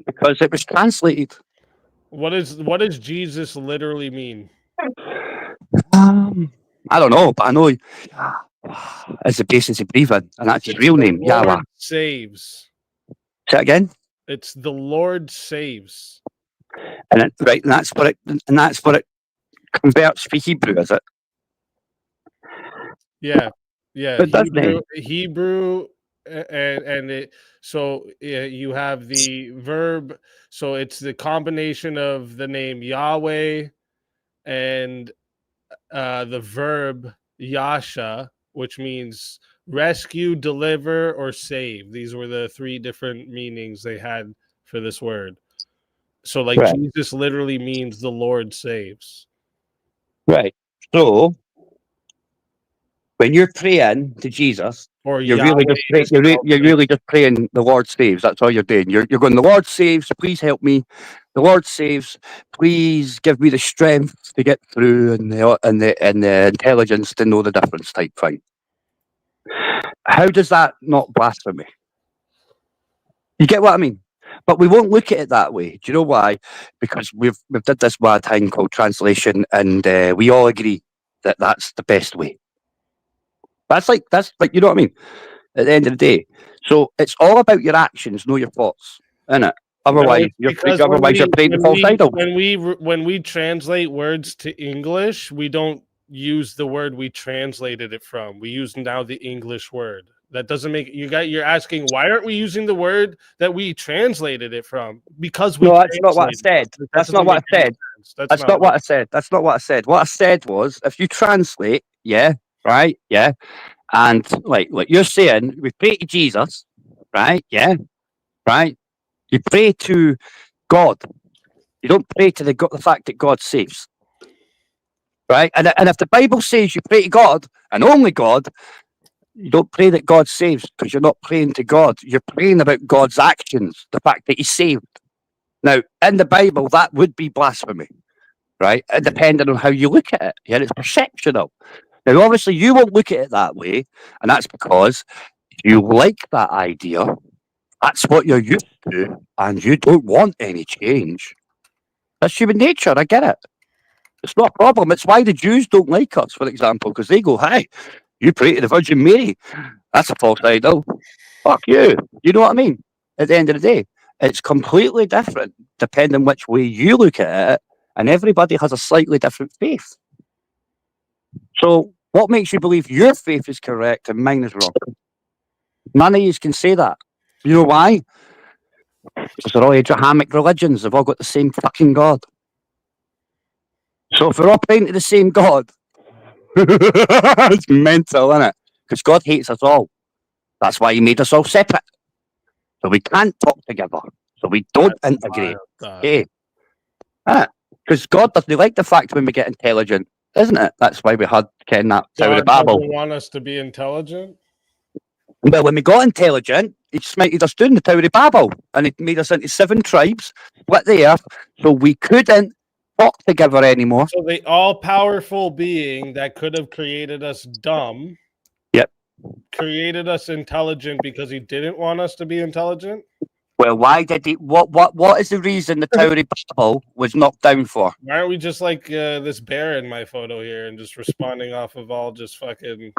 Because it was translated. What does Jesus literally mean? I don't know, but I know it's the basis of breathing, and that's his It's real the name, Yahweh. Lord saves. Say it again. It's the Lord saves. And that's what it converts for Hebrew, is it? Yeah. It does then. Hebrew and it, so you have the verb, so it's the combination of the name Yahweh and the verb Yasha, which means rescue, deliver, or save. These were the three different meanings they had for this word. So, like, Right. Jesus literally means the Lord saves. Right. So when you're praying to Jesus, Or you're really Yahweh just praying, is you're really just praying the Lord saves. That's all you're doing. You're going, the Lord saves, please help me. The Lord saves, please give me the strength to get through and the intelligence to know the difference type thing. How does that not blasphemy? You get what I mean? But we won't look at it that way. Do you know why? Because we've did this bad thing called translation, and we all agree that that's the best way. That's like you know what I mean? At the end of the day, so it's all about your actions, know your thoughts, isn't it? No, Otherwise, it's because you're praying to false idols. when we translate words to English, we don't use the word we translated it from. We use now the English word. That doesn't make you're asking why aren't we using the word that we translated it from? Because we No, that's not what I translated said. it. That That's not doesn't what make I any said. sense. That's not what I said. That's not what I said. What I said was, if you translate, yeah, right, yeah, and like you're saying, we pray to Jesus, right, yeah, right. You pray to God. You don't pray to the fact that God saves, right? And if the Bible says you pray to God and only God, you don't pray that God saves because you're not praying to God. You're praying about God's actions, the fact that He saved. Now, in the Bible, that would be blasphemy, right? And depending on how you look at it, yeah, it's perceptional. Now, obviously, you won't look at it that way, and that's because you like that idea. That's what you're used to, and you don't want any change. That's human nature. I get it. It's not a problem. It's why the Jews don't like us, for example, because they go, "Hey, you pray to the Virgin Mary. That's a false idol. Fuck you." You know what I mean? At the end of the day, it's completely different depending which way you look at it, and everybody has a slightly different faith. So, what makes you believe your faith is correct and mine is wrong? None of you can say that. You know why? Because they're all Abrahamic religions. They've all got the same fucking God. So if we're all praying to the same God, it's mental, isn't it? Because God hates us all. That's why He made us all separate. So we can't talk together. So we don't integrate. Okay. Because God doesn't like the fact when we get intelligent, isn't it? That's why we had that Tower of God Babel. doesn't want us to be intelligent. Well, when we got intelligent, He smited us down the Tower of Babel, and He made us into 7 tribes, split the earth, so we couldn't talk together anymore. So the all-powerful being that could have created us dumb, yep, created us intelligent because He didn't want us to be intelligent. Well, why did He? What is the reason the Tower of Babel was knocked down for? Why aren't we just like this bear in my photo here and just responding off of all just fucking?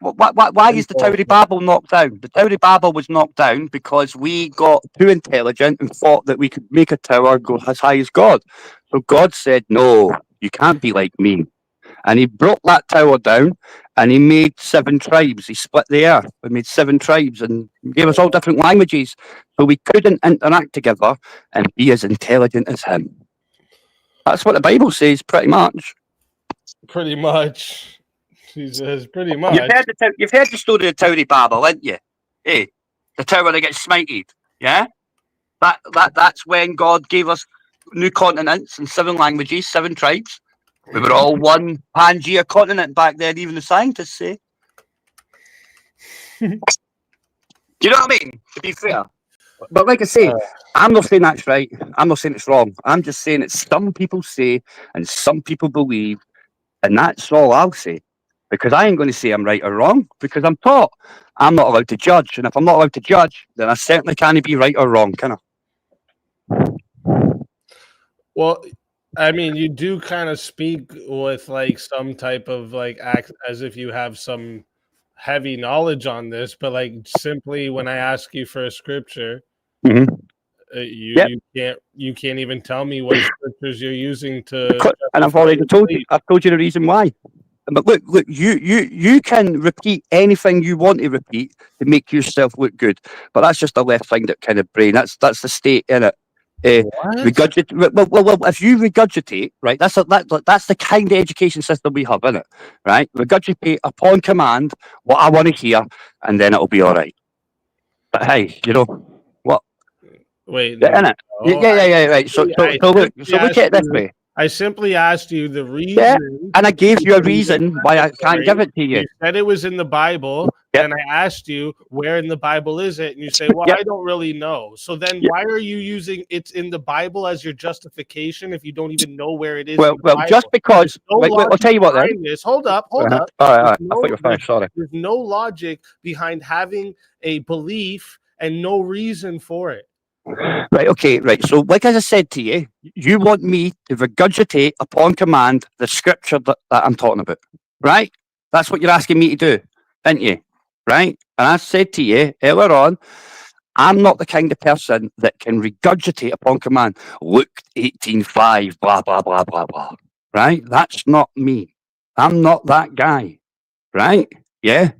Why is the Tower of Babel knocked down? The Tower of Babel was knocked down because we got too intelligent and thought that we could make a tower go as high as God. So God said, "No, you can't be like me." And He brought that tower down, and he made 7 tribes. He split the earth and made 7 tribes and gave us all different languages, so we couldn't interact together and be as intelligent as him. That's what the Bible says, pretty much. Pretty much. He says pretty much. You've heard the story of the Tower of Babel, haven't you? Hey, the tower that gets smited. Yeah, that's when God gave us new continents and 7 languages, 7 tribes. We were all one Pangea continent back then, even the scientists say. Do you know what I mean? To be fair. But like I say, I'm not saying that's right. I'm not saying it's wrong. I'm just saying that some people say and some people believe, and that's all I'll say. Because I ain't going to say I'm right or wrong, because I'm taught I'm not allowed to judge. And if I'm not allowed to judge, then I certainly can't be right or wrong, can I? Well, I mean, you do kind of speak with like some type of like act as if you have some heavy knowledge on this, but like simply when I ask you for a scripture, you can't even tell me what scriptures you're using to. And I've already told you. I've told you the reason why. But look, you can repeat anything you want to repeat to make yourself look good. But that's just a left-handed kind of brain. That's the state in it. Regurgitate. Well, if you regurgitate, right? That's the kind of education system we have, isn't it? Right? Regurgitate upon command what I want to hear, and then it'll be all right. But hey, you know what? Wait, innit? Yeah, right. So look at it this way. I simply asked you the reason. Yeah, and I gave you a reason why I can't give it to you. You said it was in the Bible, and I asked you where in the Bible is it, and you say, "Well, I don't really know." So then, why are you using "it's in the Bible" as your justification if you don't even know where it is? Well, just because. I'll tell you what. Then hold up. All right. I thought you were finished. Sorry. There's no logic behind having a belief and no reason for it. Right, okay, right. So, like as I said to you, you want me to regurgitate upon command the scripture that I'm talking about, right? That's what you're asking me to do, aren't you? Right? And I said to you earlier on, I'm not the kind of person that can regurgitate upon command, Luke 18:5, blah, blah, blah, blah, blah. Right? That's not me. I'm not that guy. Right? Yeah?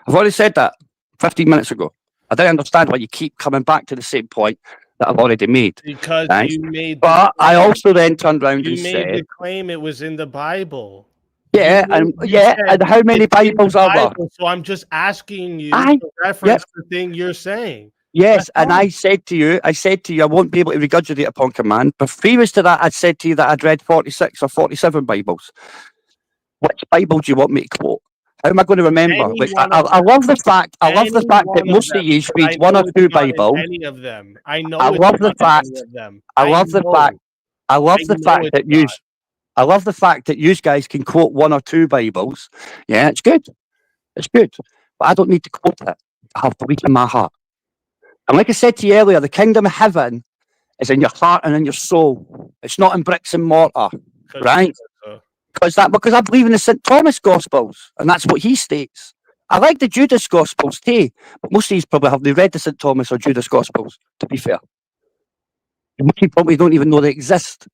I've already said that 15 minutes ago. I don't understand why you keep coming back to the same point that I've already made. Because right? you made. But I also then turned around and said. You made the claim it was in the Bible. Yeah, and how many Bibles are there? So I'm just asking you to reference the thing you're saying. Yes, and I said to you, I won't be able to regurgitate upon command. But previous to that, I'd said to you that I'd read 46 or 47 Bibles. Which Bible do you want me to quote? How am I going to remember? I love the fact. That most of you read 1 or 2 Bibles. Any of them. I know. I love the fact. I love the fact that you guys can quote 1 or 2 Bibles. Yeah, it's good. It's good. But I don't need to quote it. I have belief in my heart. And like I said to you earlier, the kingdom of heaven is in your heart and in your soul. It's not in bricks and mortar, right? Because I believe in the St. Thomas Gospels, and that's what he states. I like the Judas Gospels too, but most of these probably haven't read the St. Thomas or Judas Gospels, to be fair. You probably don't even know they exist.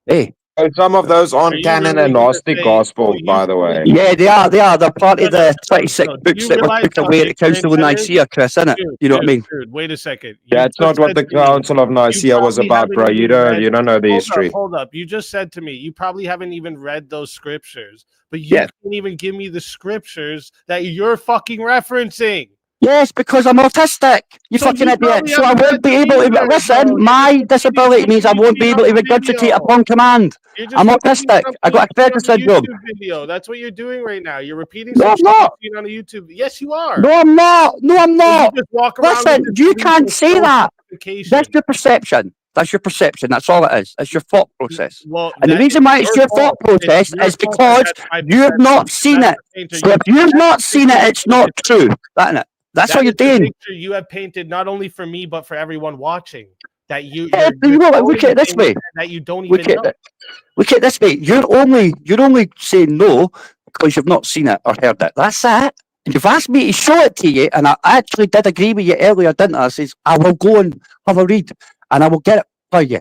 Hey. Some of those aren't canon and Gnostic Gospels, by the way. Yeah, they are. They're part of the 26 books that were put away at the Council of Nicaea, Chris, isn't it? You know what I mean? Dude, wait a second. Yeah, it's not what the Council of Nicaea was about, bro. You don't know the history. Hold up. You just said to me, you probably haven't even read those scriptures, but you can't even give me the scriptures that you're fucking referencing. Yes, because I'm autistic. You fucking idiot. So I won't be able to listen. My disability means I won't be able to regurgitate upon command. I'm autistic. I got Asperger's syndrome. That's what you're doing right now. You're repeating something you've seen on YouTube. Yes, you are. No, I'm not. Listen, you can't say that. That's your perception. That's all it is. It's your thought process. And the reason why it's your thought process is because you've not seen it. So if you've not seen it, it's not true. Isn't it? That's what you're doing. Picture you have painted not only for me but for everyone watching. That look at it this way. That you don't even know. Look at it this way. You're only saying no because you've not seen it or heard it. That's it. And you've asked me to show it to you, and I actually did agree with you earlier, didn't I? I says I will go and have a read, and I will get it for you.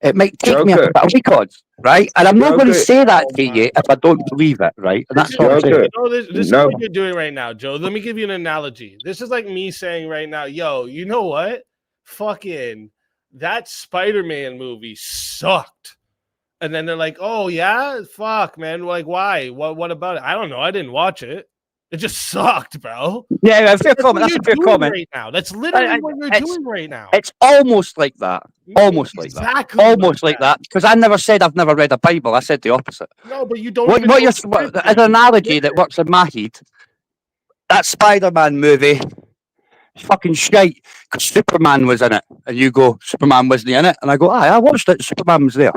It might take me a Joker. couple of records, right? And I'm not going to Joker. say that to you if I don't believe it, right? And that's all I'm saying. Joker. This is No. what you're doing right now, Joe. Let me give you an analogy. This is like me saying right now, yo, you know what? Fucking that Spider-Man movie sucked. And then they're like, oh yeah, fuck, man. Like, why? What about it? I don't know. I didn't watch it. It just sucked, bro. Yeah, fair comment. That's a fair comment. Right now. That's literally what you're doing right now. It's almost like that. Almost like that. Exactly Almost like that. Because I never said I've never read a Bible. I said the opposite. No, but you don't. What even know you're, the scripture. as an analogy that works in my head, that Spider-Man movie, fucking shite. Because Superman was in it, and you go, Superman wasn't in it, and I go, aye, I watched it. Superman was there.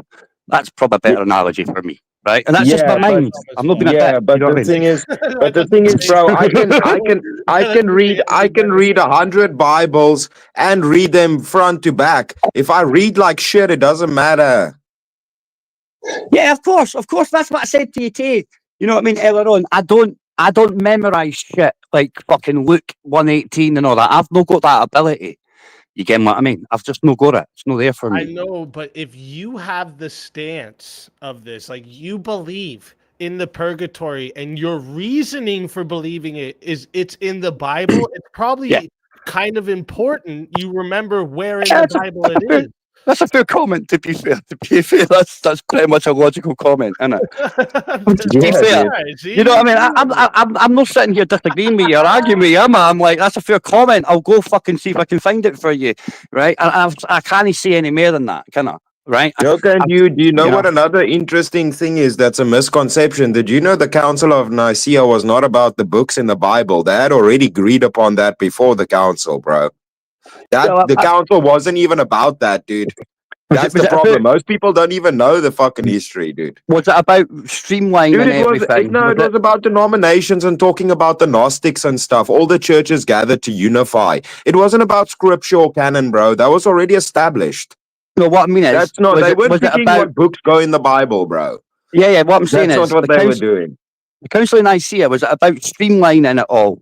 That's probably a better analogy for me, right? And that's just my mind. I'm not being a dick. But You know the what I mean? thing is, bro, I can read 100 Bibles and read them front to back. If I read like shit, it doesn't matter. Yeah, of course. That's what I said to you too. You know what I mean? Earlier on, I don't memorize shit like fucking Luke 1:18 and all that. I've not got that ability. You get what I mean? I've just not got it. It's not there for me. I know, but if you have the stance of this, like you believe in the purgatory and your reasoning for believing it's in the Bible, it's probably kind of important you remember where in the Bible it is. That's a fair comment, to be fair. That's pretty much a logical comment, isn't it? To be fair, you know what I mean? I'm not sitting here disagreeing with you or arguing with you, am I? I'm like, that's a fair comment. I'll go fucking see if I can find it for you, right? And I can't say any more than that, can I? Right? Joker, and do you know what another interesting thing is that's a misconception? Did you know the Council of Nicaea was not about the books in the Bible? They had already agreed upon that before the council, bro. The council wasn't even about that, dude. That's the problem. Most people don't even know the fucking history, dude. Was it about streamlining and everything? No, it was about denominations and talking about the Gnostics and stuff. All the churches gathered to unify. It wasn't about scripture or canon, bro. That was already established. No, what I mean is, that's not. They weren't picking what books go in the Bible, bro. Yeah. What I'm saying is, that's not what they were doing. The Council of Nicaea was about streamlining it all,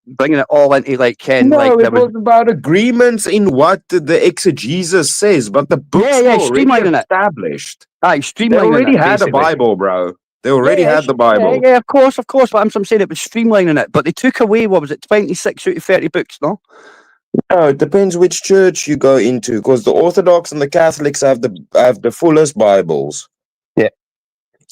bringing it all into like Ken. No, like it was about agreements in what the exegesis says, but the books were already established. Aye, streamlining. They already it, had a basically. Bible, bro. They already had the Bible. Yeah, of course. But I'm saying it was streamlining it, but they took away, what was it, 26 out of 30 books, no? No, it depends which church you go into, because the Orthodox and the Catholics have the fullest Bibles. Yeah.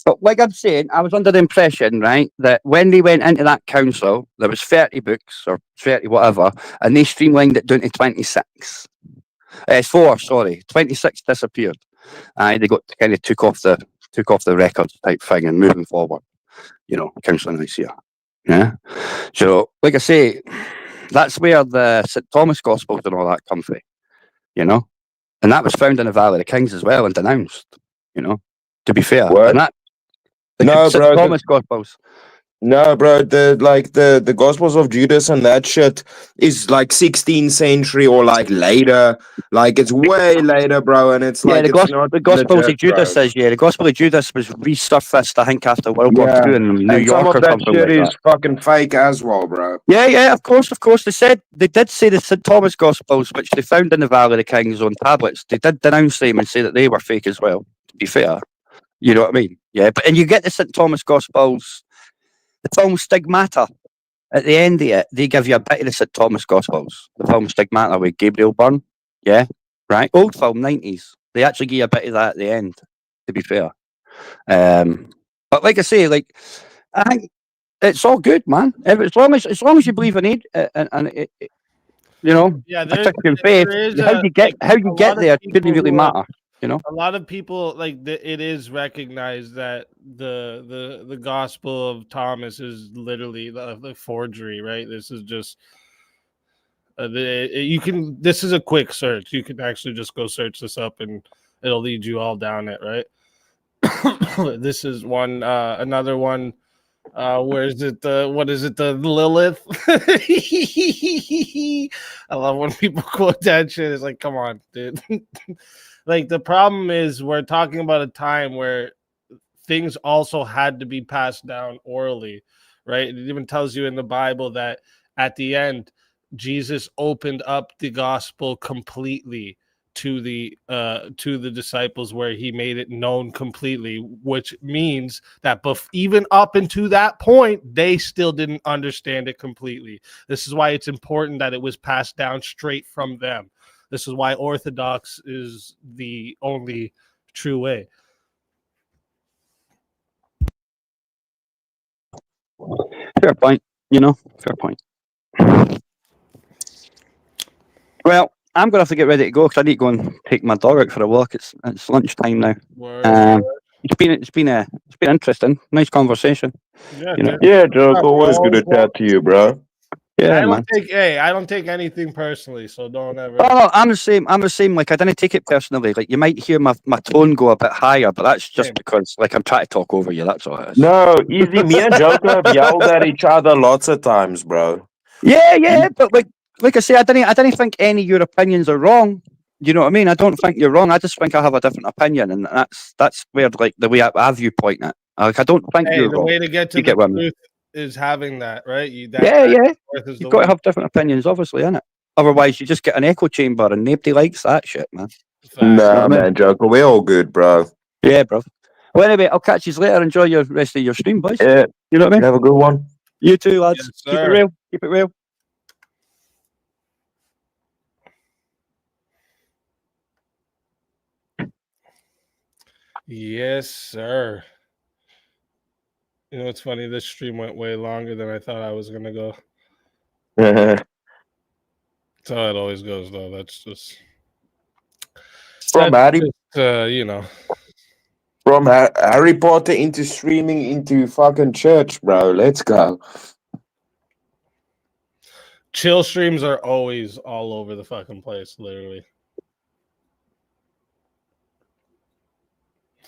But like I'm saying, I was under the impression, right, that when they went into that council, there was 30 books or 30 whatever, and they streamlined it down to 26. 26 disappeared. They got kind of took off the records type thing and moving forward. You know, Council of Nicaea. Yeah. So, like I say, that's where the St. Thomas Gospels and all that come from, you know? And that was found in the Valley of the Kings as well and denounced, you know, to be fair. What? And that, No, St. bro. Thomas Gospels. No, bro, the Gospels of Judas and that shit is like 16th century or like later. Like it's way later, bro, and it's like the Gospels legit, of Judas bro. the Gospel of Judas was resurfaced, I think, after World War II in New and York some of or that something shit like is that. fucking fake as well, bro. Yeah, of course. They did say the St. Thomas Gospels, which they found in the Valley of the Kings on tablets, they did denounce them and say that they were fake as well, to be fair. You know what I mean? Yeah, and you get the St. Thomas Gospels, the film Stigmata. At the end of it, they give you a bit of the St. Thomas Gospels. The film Stigmata with Gabriel Byrne. Yeah, right? Old film, 90s. They actually give you a bit of that at the end, to be fair. But like I say, like, I think it's all good, man. As long as you believe in it, you know, Yeah, a Christian faith, how you get there shouldn't really matter. You know, a lot of people it is recognized that the Gospel of Thomas is literally the forgery, right? This is just this is a quick search. You can actually just go search this up and it'll lead you all down it, right? This is one, another one. Where is it? What is it? The Lilith. I love when people quote that shit. It's like, come on, dude. Like the problem is we're talking about a time where things also had to be passed down orally, right? It even tells you in the Bible that at the end, Jesus opened up the gospel completely to the disciples where he made it known completely, which means that even up into that point, they still didn't understand it completely. This is why it's important that it was passed down straight from them. This is why Orthodox is the only true way. Fair point. Fair point. Well, I'm gonna have to get ready to go because I need to go and take my dog out for a walk. It's lunchtime now. It's been interesting. Nice conversation. Yeah, Joke. Always good to chat to you, bro. Yeah, I don't take anything personally, so don't ever. Oh, I'm the same. Like, I didn't take it personally. Like, you might hear my tone go a bit higher, but that's just because, like, I'm trying to talk over you. That's all it is. No, easy. Me and Joker have yelled at each other lots of times, bro. Yeah, but like I say, I didn't think any of your opinions are wrong. You know what I mean? I don't think you're wrong. I just think I have a different opinion, and that's where, like, the way I viewpoint it. Like, I don't think you're the wrong. way to get to You get the what I mean? truth is having that, right? You've got to have different opinions, obviously, innit? Otherwise, you just get an echo chamber, and nobody likes that shit, man. Nah, man, Joker. We're all good, bro. Yeah, bro. Well, anyway, I'll catch you later. Enjoy your rest of your stream, boys. Yeah, you know what I mean? Have a good one. You too, lads. Yes, Keep it sir. real. Keep it real. Yes, sir. You know, it's funny. This stream went way longer than I thought I was gonna go. That's how it always goes, though. That's just From Harry, from Harry Potter into streaming into fucking church, bro. Let's go. Chill streams are always all over the fucking place, literally.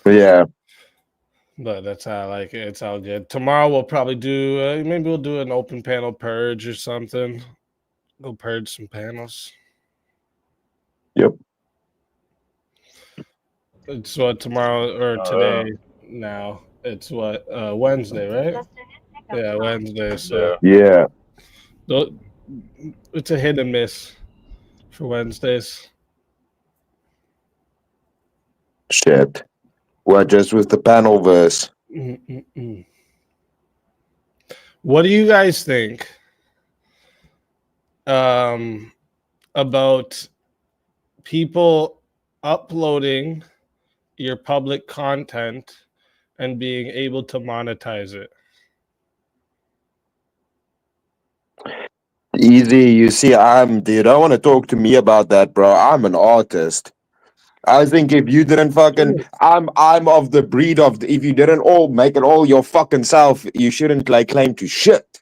Yeah. But that's how I like it. It's all good. Tomorrow we'll probably do maybe we'll do an open panel purge or something. Go purge some panels. Yep. It's what tomorrow or today now. It's what Wednesday, right? Yeah, Wednesday. So Yeah. It's a hit and miss for Wednesdays. Shit. What, just with the panel verse? What do you guys think about people uploading your public content and being able to monetize it? Easy. You see, dude, I want to talk to me about that, bro. I'm an artist. I think if you didn't fucking, I'm of the breed of, if you didn't all make it all your fucking self, you shouldn't lay claim to shit.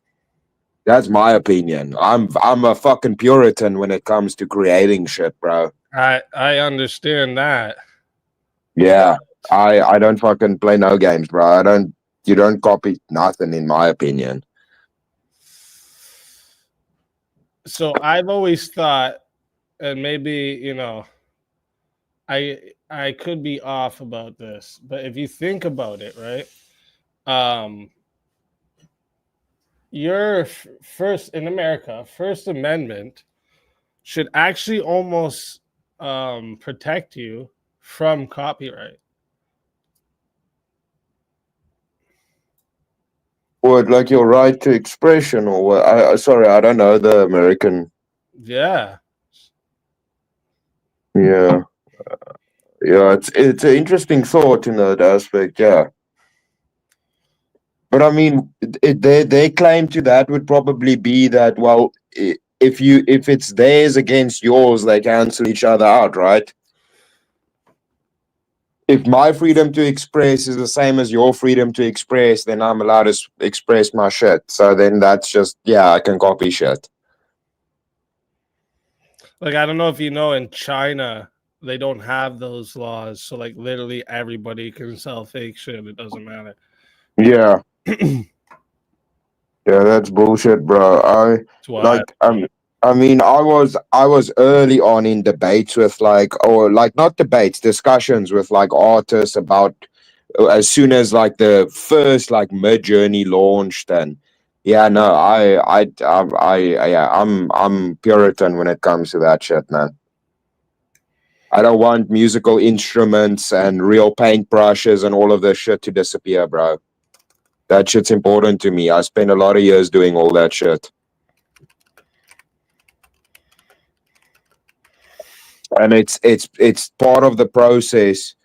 That's my opinion. I'm a fucking Puritan when it comes to creating shit, bro. I understand that. Yeah, I don't fucking play no games, bro. You don't copy nothing, in my opinion. So I've always thought, and maybe, I could be off about this, but if you think about it, right? Your first in America, First Amendment should actually almost protect you from copyright. What, like your right to expression, or what? Sorry, I don't know the American. Yeah. Yeah. Yeah, it's an interesting thought in that aspect, yeah. But I mean, their claim to that would probably be that, well, if it's theirs against yours, they cancel each other out, right? If my freedom to express is the same as your freedom to express, then I'm allowed to express my shit. So then that's just, yeah, I can copy shit. Like, I don't know if you know, in China, they don't have those laws. So, like, literally everybody can sell fake shit. It doesn't matter. Yeah. Yeah, that's bullshit, bro. I mean, I was early on in debates with not debates, discussions with like artists about as soon as like the first like Mid-Journey launched, and yeah, no, I'm Puritan when it comes to that shit, man. I don't want musical instruments and real paintbrushes and all of this shit to disappear, bro. That shit's important to me. I spent a lot of years doing all that shit. And it's part of the process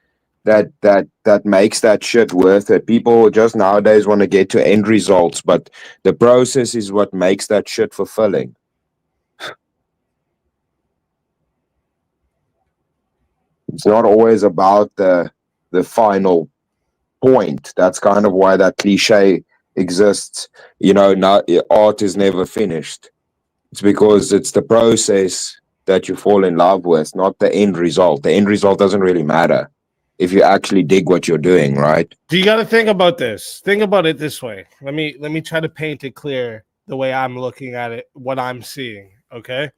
that makes that shit worth it. People just nowadays want to get to end results, but the process is what makes that shit fulfilling. It's not always about the final point. That's kind of why that cliche exists. You know, not, art is never finished. It's because it's the process that you fall in love with, not the end result. The end result doesn't really matter if you actually dig what you're doing, right? Do you got to think about this? Think about it this way. Let me try to paint it clear the way I'm looking at it, what I'm seeing. Okay.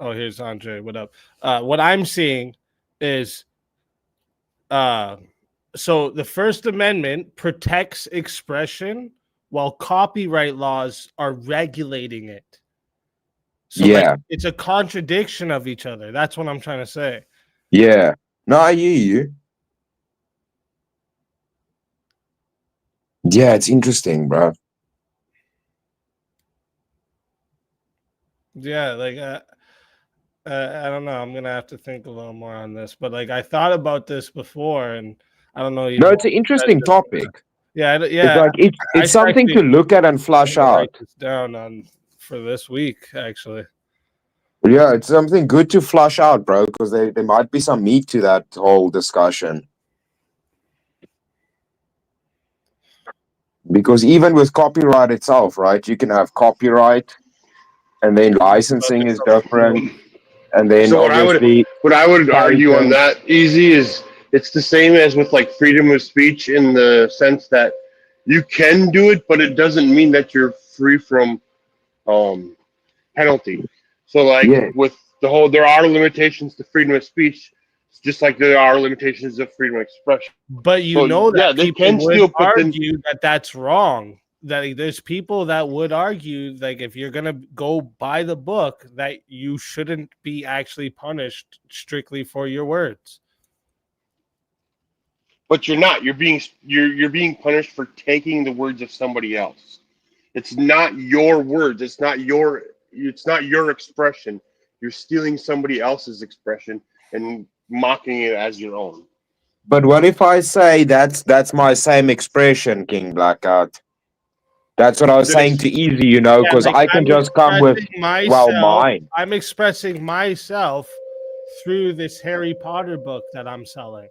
Oh, here's Andre. What up? What I'm seeing is, so the First Amendment protects expression while copyright laws are regulating it. So like, it's a contradiction of each other. That's what I'm trying to say. Yeah. No, I hear you. Yeah, it's interesting, bro. Yeah, like I don't know. I'm gonna have to think a little more on this, but like I thought about this before, and I don't know. No, it's an interesting topic. Yeah, It's yeah. like it's something to look at and flush out. Write this down on for this week, actually. Yeah, it's something good to flush out, bro, because there might be some meat to that whole discussion. Because even with copyright itself, right, you can have copyright, and then licensing is different, and then So obviously what I would argue on patent. that, Easy, is it's the same as with like freedom of speech in the sense that you can do it, but it doesn't mean that you're free from penalty. So like with the whole, there are limitations to freedom of speech, just like there are limitations of freedom of expression. But you So, know that yeah, they people can would still put them. argue that that's wrong. That there's people that would argue, like, if you're gonna go by the book, that you shouldn't be actually punished strictly for your words. But you're not. You're being punished for taking the words of somebody else. It's not your words. It's not your expression. You're stealing somebody else's expression and mocking it as your own. But what if I say that's my same expression, King Blackout? That's what I was saying to Easy, you know, because I can just come with mine. I'm expressing myself through this Harry Potter book that I'm selling.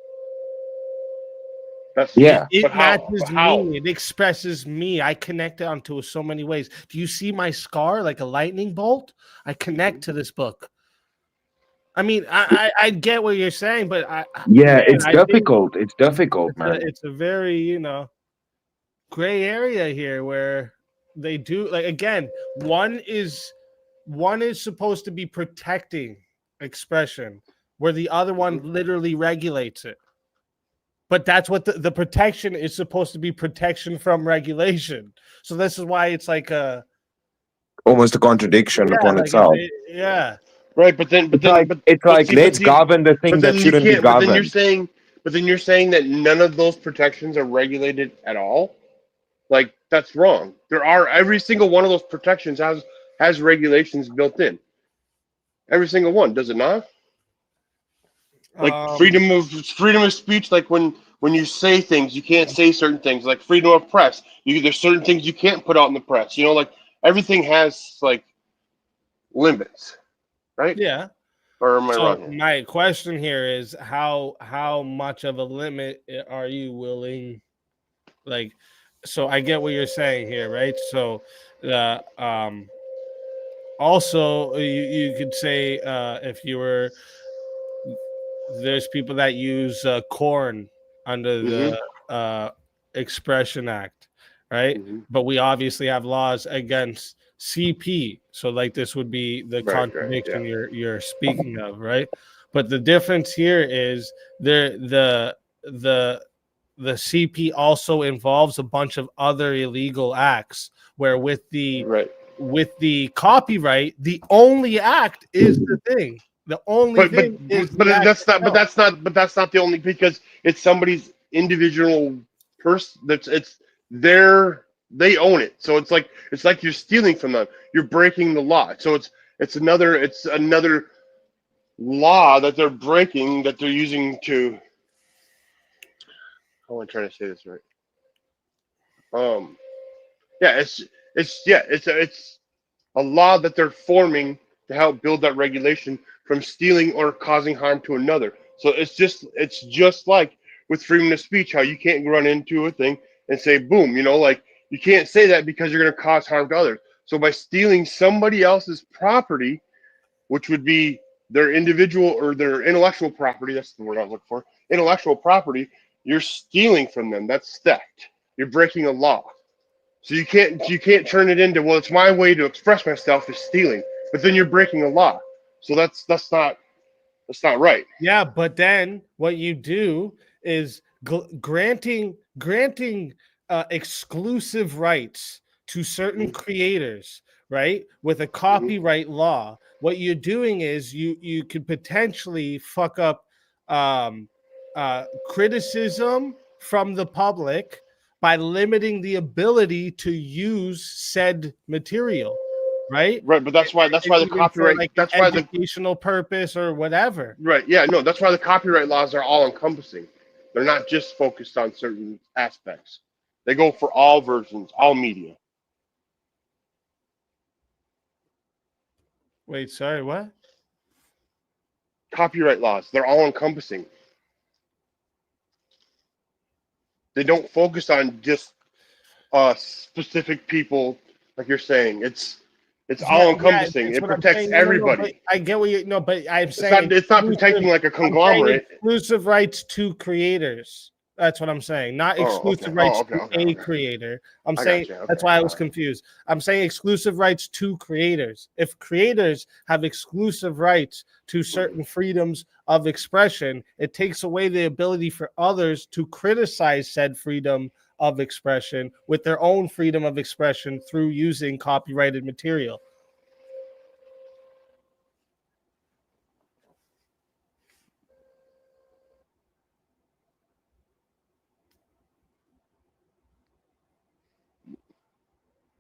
It matches me. It expresses me. I connect it onto so many ways. Do you see my scar like a lightning bolt? I connect to this book. I mean, I get what you're saying, but it's difficult. It's difficult, man. It's a very, gray area here where they do, like, again, one is supposed to be protecting expression, where the other one literally regulates it. But that's what the protection is supposed to be, protection from regulation. So this is why it's like almost a contradiction upon itself. Right, but let's govern the thing that shouldn't be governed. But then you're saying that none of those protections are regulated at all. Like, that's wrong. Every single one of those protections has regulations built in. Every single one, does it not? Like freedom of speech, like when you say things, you can't say certain things. Like freedom of press, there's certain things you can't put out in the press. Like everything has like limits, right? Yeah. Or am I wrong here? My question here is how much of a limit are you willing? Like, so I get what you're saying here, right? So also you could say if you were, there's people that use corn under the Expression Act, right? But we obviously have laws against CP, so like this would be the contradiction you're speaking of, right? But the difference here is the CP also involves a bunch of other illegal acts, where with the copyright, the only act is the thing. The only But thing is that's not the only, because it's somebody's individual person. They own it. So it's like you're stealing from them. You're breaking the law. So it's another law that they're breaking, that they're using to. How am I trying to say this right? Yeah, it's a law that they're forming to help build that regulation from stealing or causing harm to another. So it's just like with freedom of speech, how you can't run into a thing and say boom, like you can't say that because you're going to cause harm to others. So by stealing somebody else's property, which would be their individual or their intellectual property, that's the word I was looking for, intellectual property, you're stealing from them. That's theft. You're breaking a law. So you can't turn it into, well, it's my way to express myself is stealing, but then you're breaking a law. So that's not right. Yeah, but then what you do is granting exclusive rights to certain creators, right? With a copyright law, what you're doing is you could potentially fuck up criticism from the public by limiting the ability to use said material, right? Right, but that's why the Even for, copyright, like, that's an why the educational purpose or whatever. right, yeah, no, that's why the copyright laws are all encompassing. They're not just focused on certain aspects. They go for all versions, all media. Wait, sorry, what? Copyright laws, they're all encompassing. They don't focus on just specific people, like you're saying. It's all encompassing. It's It what I'm protects saying. No, but everybody. I get what you but I'm saying It's not protecting like a I'm saying conglomerate. exclusive rights to creators. That's what I'm saying. Not exclusive rights to a creator. I'm I saying got you. Okay, that's why I was confused. I'm saying exclusive rights to creators. If creators have exclusive rights to certain freedoms of expression, it takes away the ability for others to criticize said freedom of expression with their own freedom of expression through using copyrighted material.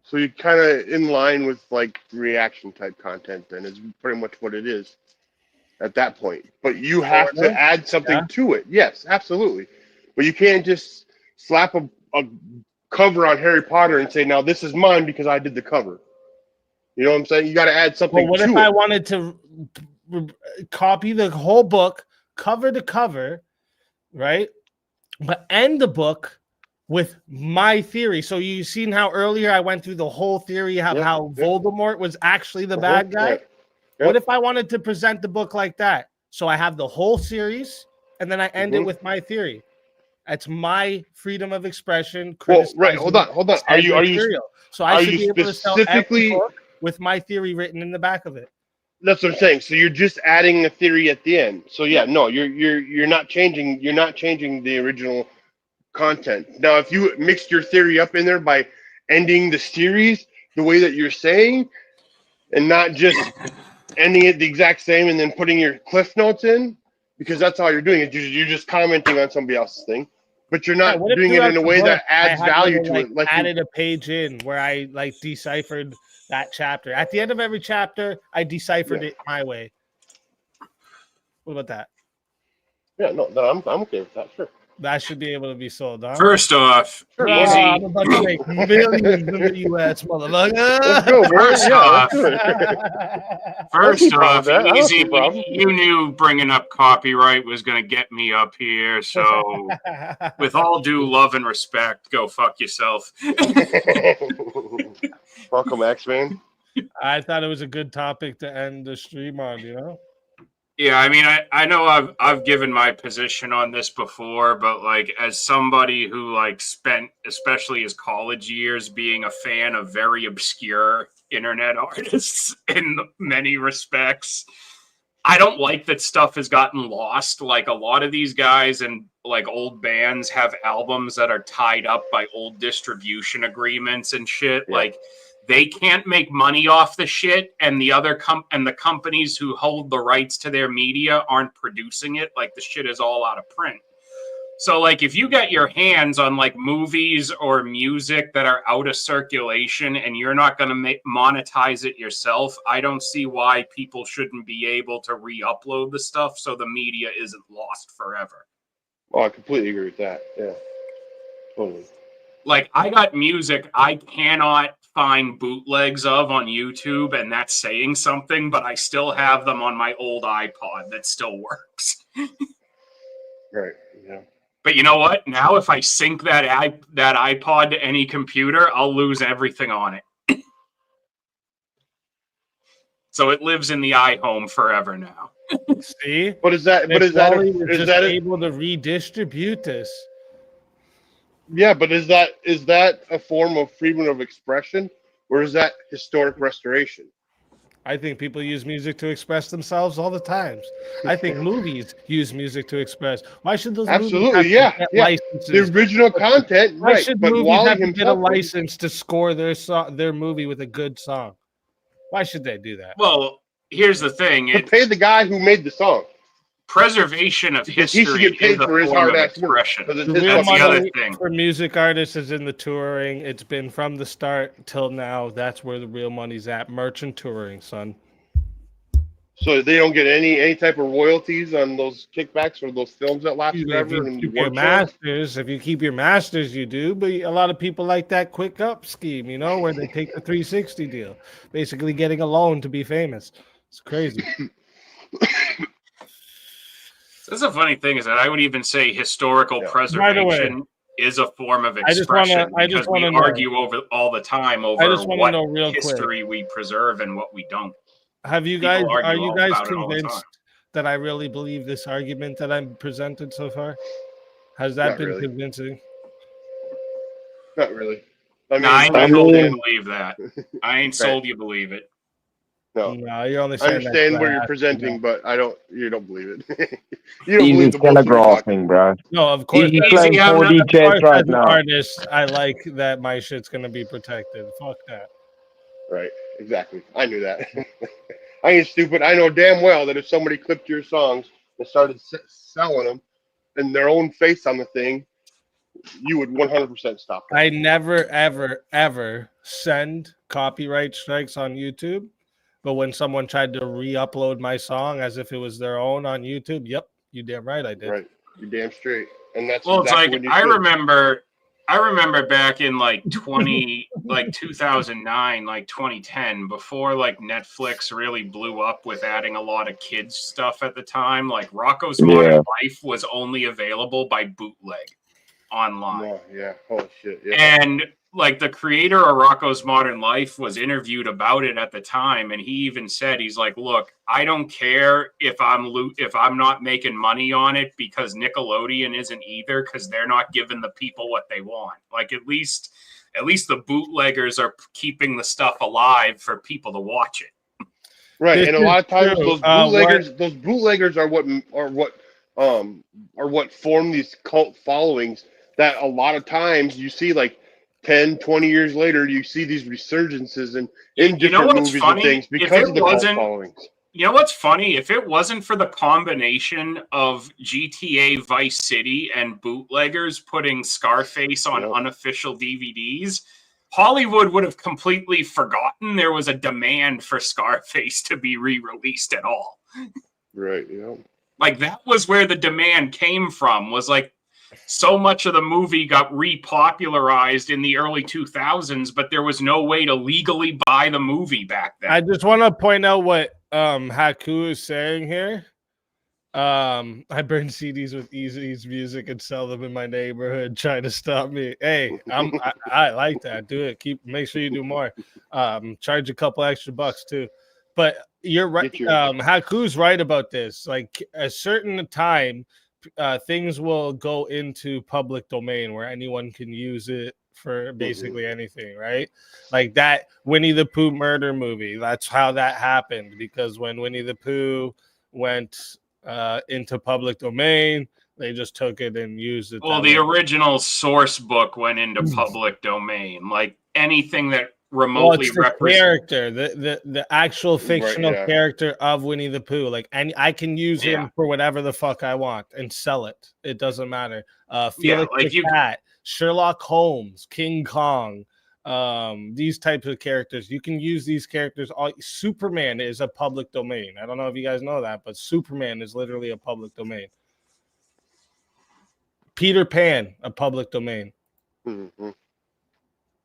So you're kind of in line with like reaction type content. Then is pretty much what it is at that point. But you have to add something to it. Yes, absolutely. But you can't just slap a cover on Harry Potter and say, now this is mine because I did the cover. You know what I'm saying? You got to add something Well, what to if it. I wanted to copy the whole book cover to cover, right? But end the book with my theory. So you seen how earlier I went through the whole theory of how Voldemort was actually the bad guy? Right. What if I wanted to present the book like that? So I have the whole series and then I end it with my theory. That's my freedom of expression. Well, right. Hold on. Are you So I should be able to sell every book with my theory written in the back of it. That's what I'm saying. So you're just adding a theory at the end. So yeah, no, you're not changing. You're not changing the original content. Now, if you mixed your theory up in there by ending the series the way that you're saying, and not just ending it the exact same and then putting your cliff notes in, because that's all you're doing. You're just commenting on somebody else's thing, but you're not doing it in a way that adds value to it. Like added a page in where I like deciphered that chapter. At the end of every chapter, I deciphered it my way. What about that? Yeah, no, I'm okay with that. Sure. That should be able to be sold. Huh? First off, Sure, easy. I'm about to make millions in the U.S., motherfucker. Let's go, First off, easy. You knew bringing up copyright was going to get me up here. So, with all due love and respect, go fuck yourself. Welcome, X-Man. I thought it was a good topic to end the stream on, you know? Yeah, I mean, I know I've given my position on this before, but like as somebody who like spent especially his college years being a fan of very obscure internet artists in many respects, I don't like that stuff has gotten lost. Like a lot of these guys and like old bands have albums that are tied up by old distribution agreements and shit. Yeah. Like they can't make money off the shit, and the other the companies who hold the rights to their media aren't producing it. Like, the shit is all out of print. So, like, if you get your hands on, like, movies or music that are out of circulation and you're not going to monetize it yourself, I don't see why people shouldn't be able to re-upload the stuff so the media isn't lost forever. Oh, I completely agree with that. Yeah, totally. Like, I got music I cannot find bootlegs of on YouTube, and that's saying something, but I still have them on my old iPod that still works. Right, yeah. But you know what? Now if I sync that iPod to any computer, I'll lose everything on it. So it lives in the iHome forever now. See? But is that able to redistribute this? Yeah, but is that a form of freedom of expression, or is that historic restoration? I think people use music to express themselves all the times. I think movies use music to express. Why should those Absolutely, movies have to get licenses? The original content, Why right? should But movies Wally have to get a himself, license to score their movie with a good song? Why should they do that? Well, here's the thing. to pay the guy who made the song. Preservation of Because he should history get paid is a for his form of hard-ass work, expression. 'cause it's The his real That's the other money thing. for music artists is in the touring. It's been from the start till now. That's where the real money's at. Merchant touring, son. So they don't get any type of royalties on those kickbacks or those films that last If forever you and keep your work shows? masters, if you keep your masters, you do. But a lot of people like that quick up scheme, you know, where they take the 360 deal, basically getting a loan to be famous. It's crazy. That's the funny thing is that I would even say historical preservation is a form of I just wanna- expression I just because we wanna know. argue over all the time I over just wanna what know real quick. history we preserve and what we don't. Have you People guys? argue Are you all guys about it all the convinced time. that I really believe this argument that I'm presented so far? Has that Not been really. convincing? Not really. I mean, No, I ain't I sold you understand- believe that. I ain't Right. sold you believe it. No, No, you're only I saying that understand 'cause what I you're asked you presenting, that. but you don't believe it. You don't Easy believe the bullshit you're telegraphing, bro. No, of course. Easy as- playing of 4D chess course, right as an now. artist, I like that my shit's gonna be protected. Fuck that. Right, exactly. I knew that. I ain't stupid. I know damn well that if somebody clipped your songs and started selling them and their own face on the thing, you would 100% stop that. I never, ever, ever send copyright strikes on YouTube. But when someone tried to re-upload my song as if it was their own on YouTube, yep, you damn right I did. Right, you're damn straight. And that's Well, exactly it's when like you I should. remember back in like 2009, like 2010, before like Netflix really blew up with adding a lot of kids stuff at the time. Like Rocco's Modern Life was only available by bootleg online. No, yeah, holy shit, yeah. And like the creator of Rocco's Modern Life was interviewed about it at the time, and he even said, he's like, "Look, I don't care if I'm not making money on it because Nickelodeon isn't either, because they're not giving the people what they want. Like at least the bootleggers are keeping the stuff alive for people to watch it." Right, This and a is lot of times true. those bootleggers are what form these cult followings that a lot of times you see like 10, 20 years later, you see these resurgences in You know different what's movies funny? and things If because it of the cult wasn't- followings. You know what's funny? If it wasn't for the combination of GTA Vice City and bootleggers putting Scarface on unofficial DVDs, Hollywood would have completely forgotten there was a demand for Scarface to be re-released at all. Right, yeah. Like that was where the demand came from, was like so much of the movie got repopularized in the early 2000s, but there was no way to legally buy the movie back then. I just want to point out what Haku is saying here. I burn CDs with Easy's music and sell them in my neighborhood, trying to stop me. Hey, I like that. Do it. Make sure you do more. Charge a couple extra bucks too. But you're right. Haku's right about this. Like a certain time, things will go into public domain where anyone can use it for basically anything, right? Like that Winnie the Pooh murder movie. That's how that happened, because when Winnie the Pooh went into public domain, they just took it and used it. Well, the original source book went into public domain. Like anything that Well, remotely it's the represent. character, the actual fictional yeah. character of Winnie the Pooh. Like, and I can use Yeah. him for whatever the fuck I want and sell it. It doesn't matter. Yeah, Felix like the you. Cat, Sherlock Holmes, King Kong, these types of characters. You can use these characters. Superman is a public domain. I don't know if you guys know that, but Superman is literally a public domain. Peter Pan, a public domain. Mm-hmm.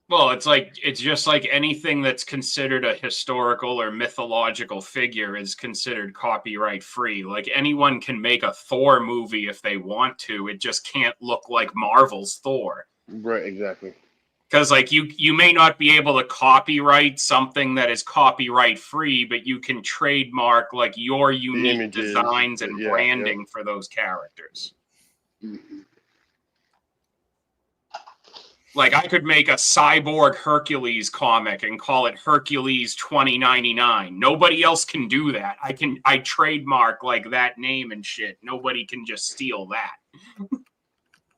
Well, it's just like anything that's considered a historical or mythological figure is considered copyright free. Like anyone can make a Thor movie if they want to. It just can't look like Marvel's Thor. Right, exactly. Because like you may not be able to copyright something that is copyright free, but you can trademark like your unique images, designs and yeah, branding for those characters. Mm-hmm. Like I could make a cyborg Hercules comic and call it Hercules 2099. Nobody else can do that. I trademark like that name and shit. Nobody can just steal that.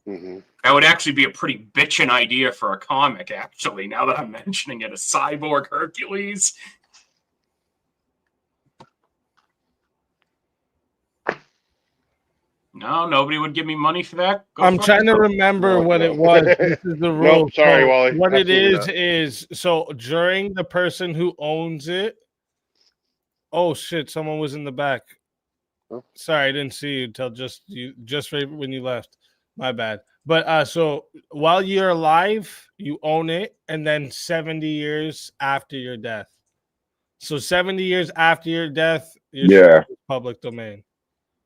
Mm-hmm. That would actually be a pretty bitchin' idea for a comic, actually, now that I'm mentioning it. A cyborg Hercules. No, nobody would give me money for that. I'm trying to remember what it was. This is the rule. Nope, sorry, So Wally. what it Absolutely is so during the person who owns it. Oh shit! Someone was in the back. Sorry, I didn't see you until just right when you left. My bad. But so while you're alive, you own it, and then 70 years after your death. So 70 years after your death, your shit is public domain.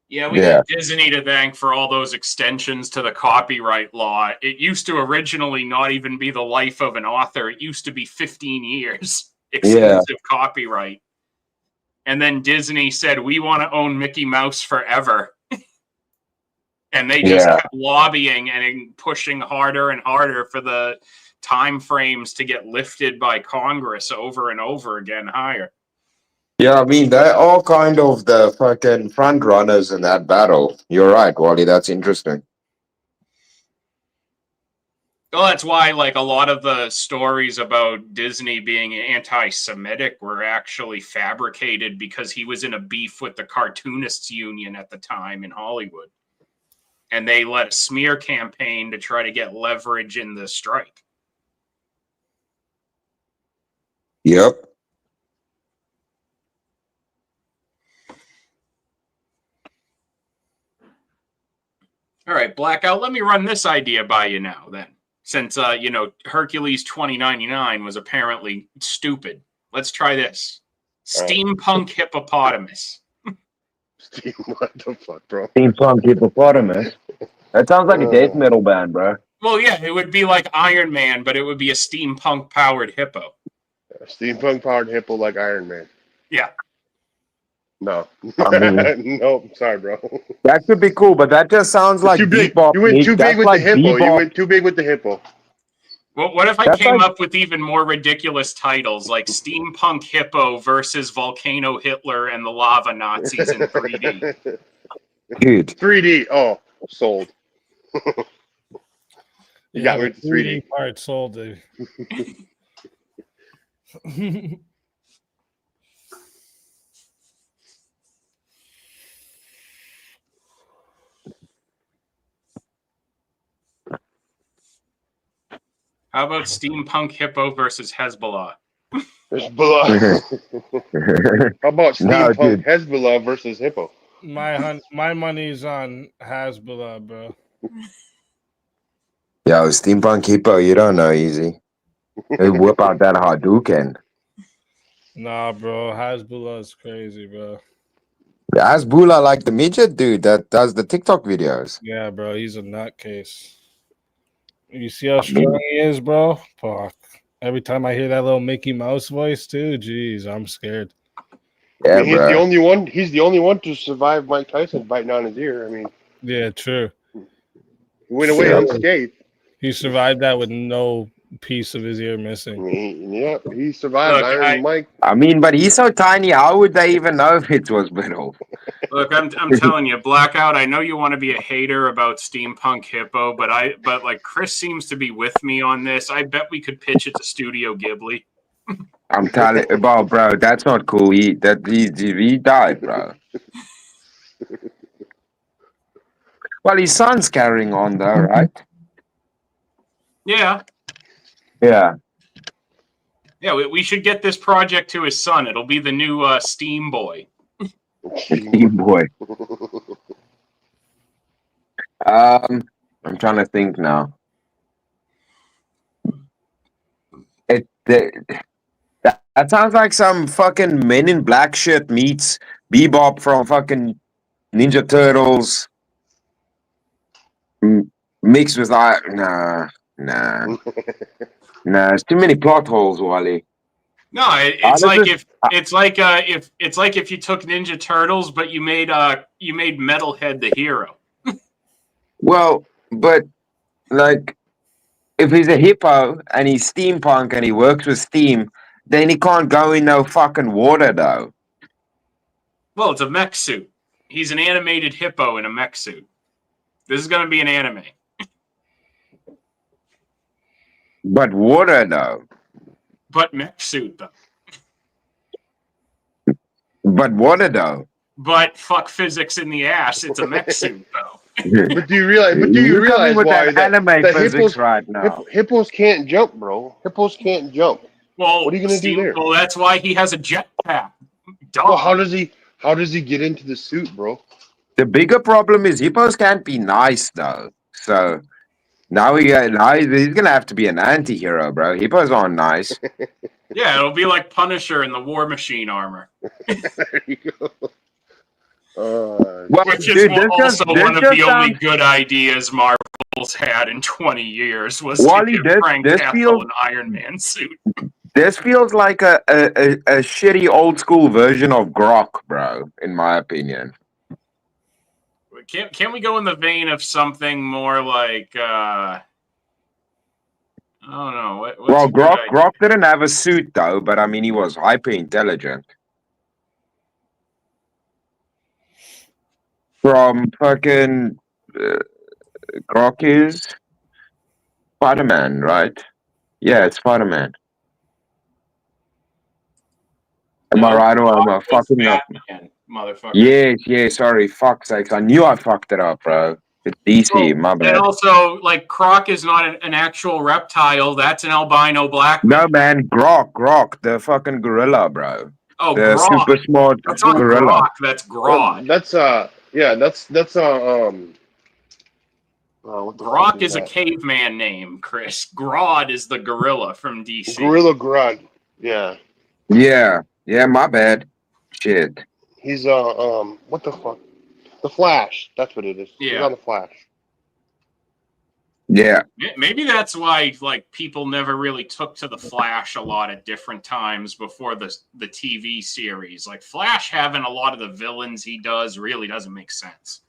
Yeah, we got Disney to thank for all those extensions to the copyright law. It used to originally not even be the life of an author. It used to be 15 years exclusive copyright. And then Disney said, we want to own Mickey Mouse forever. And they just kept lobbying and pushing harder and harder for the time frames to get lifted by Congress over and over again higher. Yeah, I mean, they're all kind of the fucking front runners in that battle. You're right, Wally. That's interesting. Well, that's why, like, a lot of the stories about Disney being anti-Semitic were actually fabricated because he was in a beef with the Cartoonists Union at the time in Hollywood. And they led a smear campaign to try to get leverage in the strike. Yep. All right, Blackout, let me run this idea by you now, then. Since, Hercules 2099 was apparently stupid. Let's try this. Steampunk hippopotamus. What the fuck, bro? Steampunk hippopotamus. That sounds like a death metal band, bro. Well, yeah, it would be like Iron Man, but it would be a steampunk-powered hippo. A steampunk-powered hippo like Iron Man. Yeah. No. I mean, nope, sorry, bro. that could be cool, but that just sounds like too big. bebop. You went too big with like the hippo. bebop. You went too big with the hippo. Well, what if I That's came like- up with even more ridiculous titles, like Steampunk Hippo versus Volcano Hitler and the Lava Nazis in 3D? Dude. 3D. Oh, sold. You got me with the 3D part sold, dude. How about Steampunk Hippo versus Hezbollah? Hezbollah. How about No, Steampunk dude. Hezbollah versus hippo? My money's on Hasbullah, bro. Yo, steampunk hippo, you don't know easy. They whip out that Hadouken. Nah, bro. Hasbullah is crazy, bro. Ask Bula like the midget dude that does the TikTok videos. Yeah, bro. He's a nutcase. You see how strong he is, bro? Fuck. Every time I hear that little Mickey Mouse voice, too, jeez, I'm scared. Yeah, I mean, he's bro. the only one. He's the only one to survive Mike Tyson biting on his ear. I mean, Yeah, true. he went away unscathed. He survived that with no piece of his ear I missing. mean, yeah, he survived Look, Iron Mike. I mean, but he's so tiny, how would they even know if it was brittle? Look, I'm telling you, Blackout, I know you want to be a hater about Steampunk Hippo, but like Chris seems to be with me on this. I bet we could pitch it to Studio Ghibli. I'm telling about, bro, that's not cool. He died, bro. Well, his son's carrying on though, right? Yeah. Yeah. Yeah, we should get this project to his son. It'll be the new Steam Boy. Steam Boy. I'm trying to think now. That sounds like some fucking Men in Black shit meets Bebop from fucking Ninja Turtles mixed with nah. It's too many plot holes, Wally. No, it's like if you took Ninja Turtles, but you made Metalhead the hero. Well, but like, if he's a hippo and he's steampunk and he works with steam, then he can't go in no fucking water, though. Well, it's a mech suit. He's an animated hippo in a mech suit. This is going to be an anime. But water, though. But mech suit, though. But water, though. But fuck physics in the ass. It's a mech suit, though. But do you realize with why that anime that physics hippos, right now? Hippos can't jump, bro. Hippos can't jump. Well, what are you gonna do there? Well, that's why he has a jetpack. Well, how does he get into the suit, bro? The bigger problem is hippos can't be nice, though. So now he's gonna have to be an anti-hero, bro. Hippos aren't nice. Yeah, it'll be like Punisher in the War Machine armor. There you go. Which is also one of the only good ideas Marvel's had in 20 years was Wally, to give Frank Castle an Iron Man suit. This feels like a shitty old school version of Grok, bro, in my opinion. Can't we go in the vein of something more like I don't know. Well, Grok didn't have a suit though, but I mean he was hyper intelligent. From fucking Grok is Spider-Man, right? Yeah, it's Spider-Man. Am I right or am I fucking up? Motherfucker. Yes, sorry, fuck's sakes. I knew I fucked it up, bro. It's DC, my bad. And also, like, Croc is not an actual reptile. That's an albino black man. No, man, Grok, the fucking gorilla, bro. Oh, the Grok. super smart That's not gorilla. Grok, that's Grodd. What the Grok fuck is a that? caveman name, Chris. Grodd is the gorilla from DC. Gorilla Grodd. Yeah. Yeah, my bad. Shit. He's what the fuck? The Flash. That's what it is. He's Yeah. on the Flash. Yeah. Maybe that's why, like, people never really took to the Flash a lot at different times before the TV series. Like, Flash having a lot of the villains he does really doesn't make sense.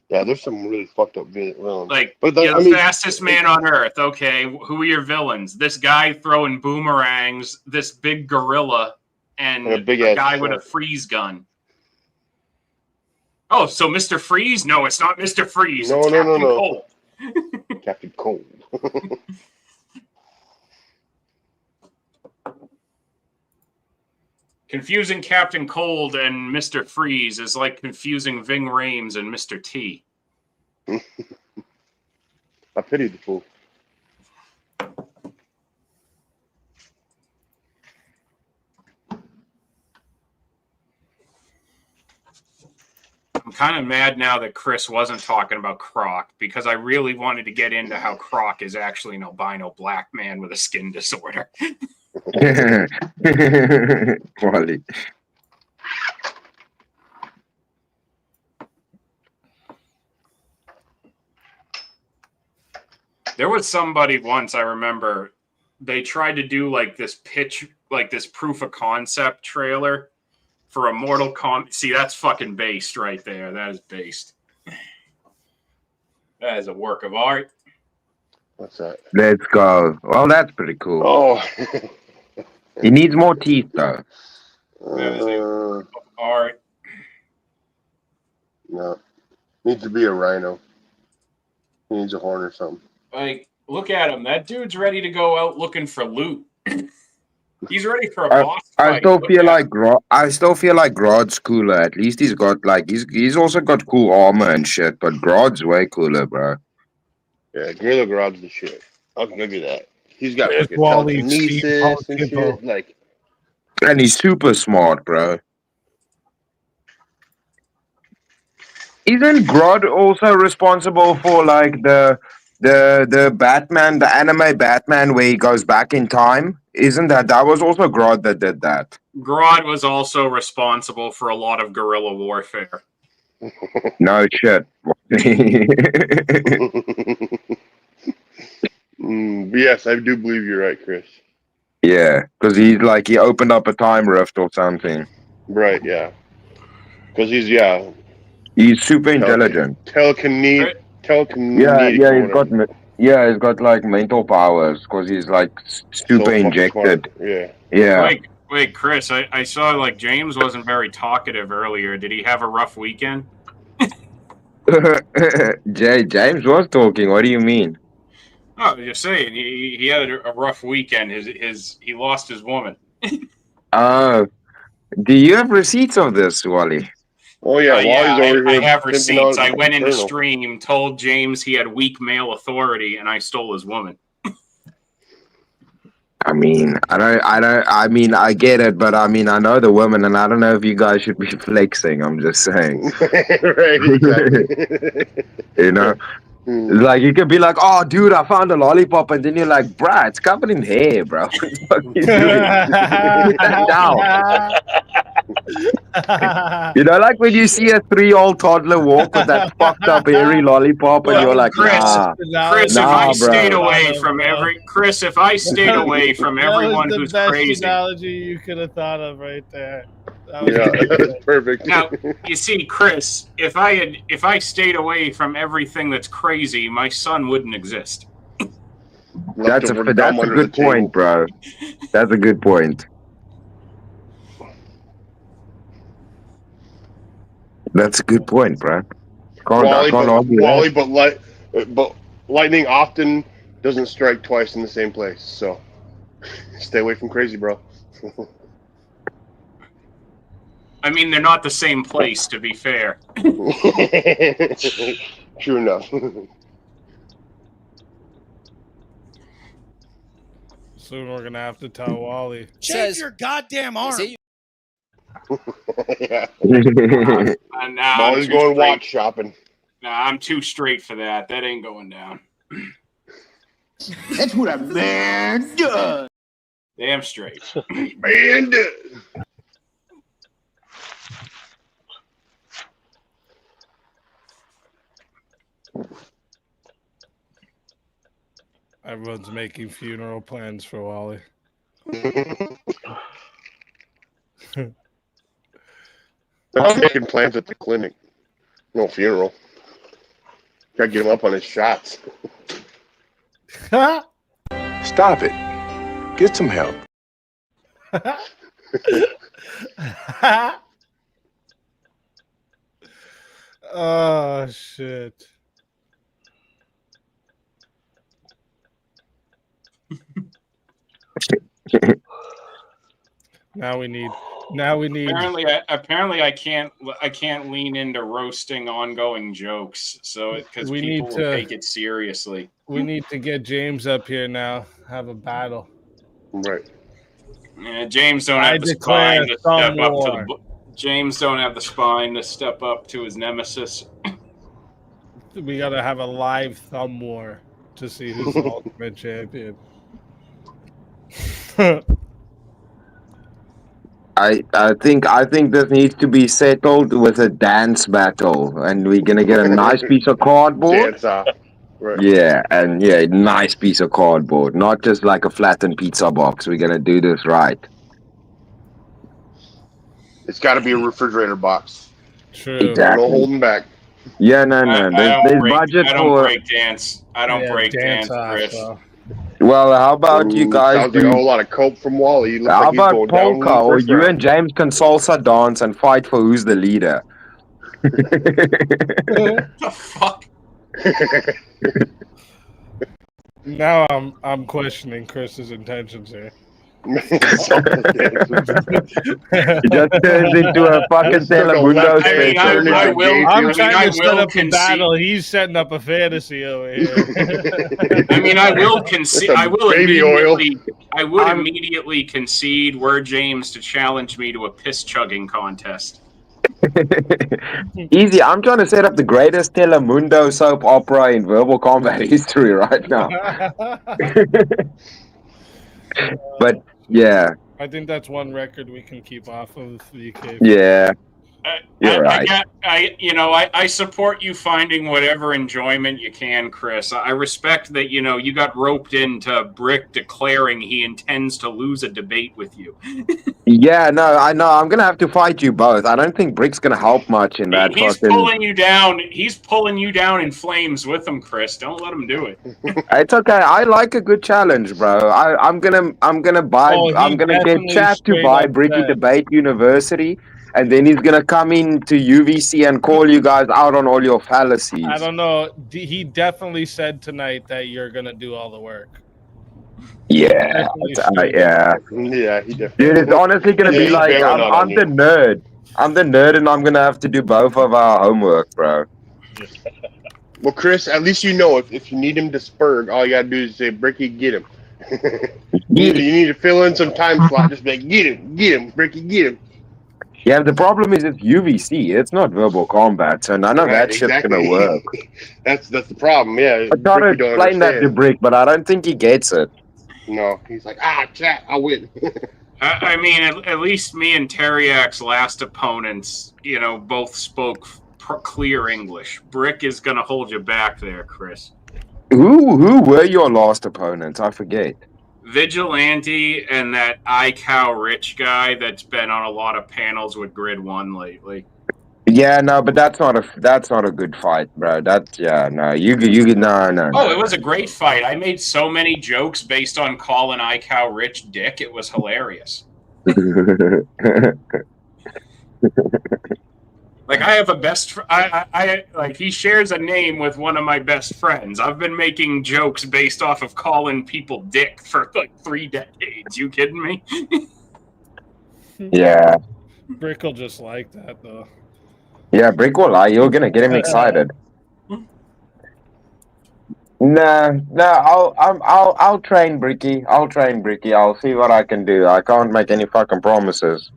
Yeah, there's some really fucked up villains. Like, but you're the fastest man on Earth. Okay, who are your villains? This guy throwing boomerangs, this big gorilla, and a big a ass guy with a shark. freeze gun. Oh, so Mr. Freeze? No, it's not Mr. Freeze. No, it's no, Captain no. Cold. Captain Cold. Confusing Captain Cold and Mr. Freeze is like confusing Ving Rhames and Mr. T. I pity the fool. I'm kind of mad now that Chris wasn't talking about Croc because I really wanted to get into how Croc is actually an albino black man with a skin disorder. Quality. There was somebody once, I remember, they tried to do like this pitch, like this proof of concept trailer for a Mortal Kombat. See, that's fucking based right there. That is based. That is a work of art. What's that? Let's go. Well, that's pretty cool. Oh. He needs more teeth, though. That is a work of art. No. Needs to be a rhino. He needs a horn or something. Like, look at him. That dude's ready to go out looking for loot. He's ready for a I, boss I fight. still Look feel at like I still feel like Grodd's cooler. At least he's got like he's also got cool armor and shit. But Grodd's way cooler, bro. Yeah, Gorilla Grodd's the shit. I'll give you that. He's got There's fucking Wally steampunk telekinesis and hippo. shit. Like, And he's super smart, bro. Isn't Grodd also responsible for like the Batman, the anime Batman, where he goes back in time? Isn't that was also Grodd that did that? Grodd was also responsible for a lot of guerrilla warfare. No shit. but yes, I do believe you're right, Chris. Yeah, because he opened up a time rift or something. Right, yeah. Because he's He's super intelligent. Telekinetic. He's got like mental powers because he's like super fucking injected. smart. Yeah. Yeah. Wait, Chris, I saw like James wasn't very talkative earlier. Did he have a rough weekend? James was talking. What do you mean? Oh, just saying, he had a rough weekend. He lost his woman. Do you have receipts of this, Wally? Oh yeah, yeah, Wally's over I here have pimping receipts. out I went into Eternal. stream, told James he had weak male authority, and I stole his woman. I mean, I get it, but I mean, I know the women, and I don't know if you guys should be flexing. I'm just saying. Right, exactly. You know? Like, you could be like, oh, dude, I found a lollipop, and then you're like, bruh, it's covered in hair, bro. What the fuck are you doing? Put that down. You know, like when you see a 3-year-old toddler walk with that fucked up hairy lollipop, and you're like, Chris, if I stayed bro. away from if I stayed away from everyone that was who's the best crazy. analogy you could have thought of right there. That Yeah, good. that's perfect. Now, you see, Chris, if I stayed away from everything that's crazy, my son wouldn't exist. That's a good point, bro. That's a good point. That's a good point, bro. Wally, but lightning often doesn't strike twice in the same place. So stay away from crazy, bro. I mean, they're not the same place, to be fair. True enough. Soon we're gonna have to tell Wally. Shave your goddamn arm. Yeah. Nah, Wally's going watch shopping. Nah, I'm too straight for that. That ain't going down. That's what a man does. Damn straight. Man does. Everyone's making funeral plans for Wally. I'm making plans at the clinic. No funeral. Gotta get him up on his shots. Stop it. Get some help. Oh shit. Now we need. Apparently, I can't lean into roasting ongoing jokes, so because We people need will to- take it seriously. We need to get James up here now. Have a battle. Right. Yeah, James don't I have the declare spine to thumb step up to war. James don't have the spine to step up to his nemesis. We gotta have a live thumb war to see who's the ultimate champion. I think this needs to be settled with a dance battle, and we're gonna get a nice piece of cardboard. Dance off. Right. Yeah, and nice piece of cardboard, not just like a flattened pizza box. We're gonna do this right. It's got to be a refrigerator box. True. Exactly. No holding back. Yeah, no. There's budget I don't for. break dance. I don't break dance, Chris. Well, how about you guys Sounds like a whole lot of cope from Wally. He looks How like he's about going down in the polka, or first you round. and James can salsa dance and fight for who's the leader? The fuck? Now I'm questioning Chris's intentions here. It just turns into a fucking Telemundo special. I'm trying I to set will up a concede. battle. He's setting up a fantasy over here. I mean, I will concede. I will baby oil. immediately. I would immediately concede were James to challenge me to a piss chugging contest. Easy. I'm trying to set up the greatest Telemundo soap opera in verbal combat history right now. But yeah, I think that's one record we can keep off of VK. yeah, you're right. I support you finding whatever enjoyment you can, Chris. I respect that, you got roped into Brick declaring he intends to lose a debate with you. Yeah, no, I know. I'm gonna have to fight you both. I don't think Brick's gonna help much in that He's fucking. pulling you down. He's pulling you down in flames with him, Chris. Don't let him do it. It's okay. I like a good challenge, bro. I'm gonna buy. Oh, he I'm gonna get definitely chat to straight buy up Bricky said. Debate University, and then he's gonna come into UVC and call you guys out on all your fallacies. I don't know. He definitely said tonight that you're gonna do all the work. Yeah, yeah. Yeah, he definitely. Dude, it's honestly gonna be he's like bailing out I'm on the you. nerd. I'm the nerd, and I'm gonna have to do both of our homework, bro. Well, Chris, at least you know if you need him to spurg, all you gotta do is say, Bricky, get him. you need to fill in some time slot. Just be like, get him, Bricky, get him. Yeah, the problem is it's UVC. It's not verbal combat, so none of that shit's gonna work. That's the problem. Yeah, I try to Bricky don't explain that to understand. Brick, but I don't think he gets it. No, he's like, chat, I win. I mean, at least me and Teriak's last opponents, both spoke clear English. Brick is going to hold you back there, Chris. Who were your last opponents? I forget. Vigilante and that iCow Rich guy that's been on a lot of panels with Grid 1 lately. Yeah, no, but that's not a good fight, bro. No. Oh, it was a great fight. I made so many jokes based on calling iCow Rich dick. It was hilarious. Like, I have a best I like, he shares a name with one of my best friends. I've been making jokes based off of calling people dick for like 3 decades. You kidding me? Yeah. Brick will just like that though. Yeah, Brick will lie. You're gonna get him excited. I'll train Bricky. I'll see what I can do. I can't make any fucking promises.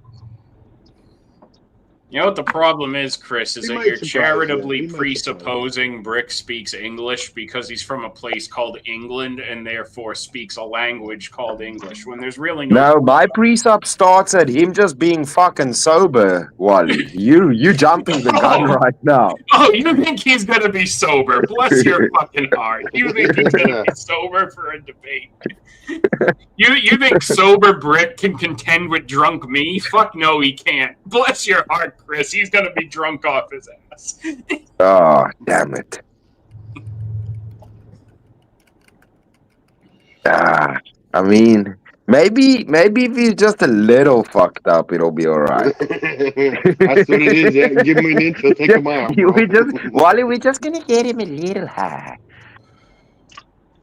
You know what the problem is, Chris, is He that might you're surprise you. charitably He might presupposing Brick speaks English because he's from a place called England and therefore speaks a language called English, when there's really No, my pre-sub starts at him just being fucking sober, Wally. You jumping the gun right now. Oh, you think he's gonna be sober? Bless your fucking heart. You think he's gonna be sober for a debate? You think sober Brick can contend with drunk me? Fuck no, he can't. Bless your heart, Chris. He's gonna be drunk off his ass. Oh, damn it. I mean, maybe if he's just a little fucked up, it'll be alright. That's what it is. Yeah, give him an inch, he'll take him out. Wally, we're just gonna get him a little high.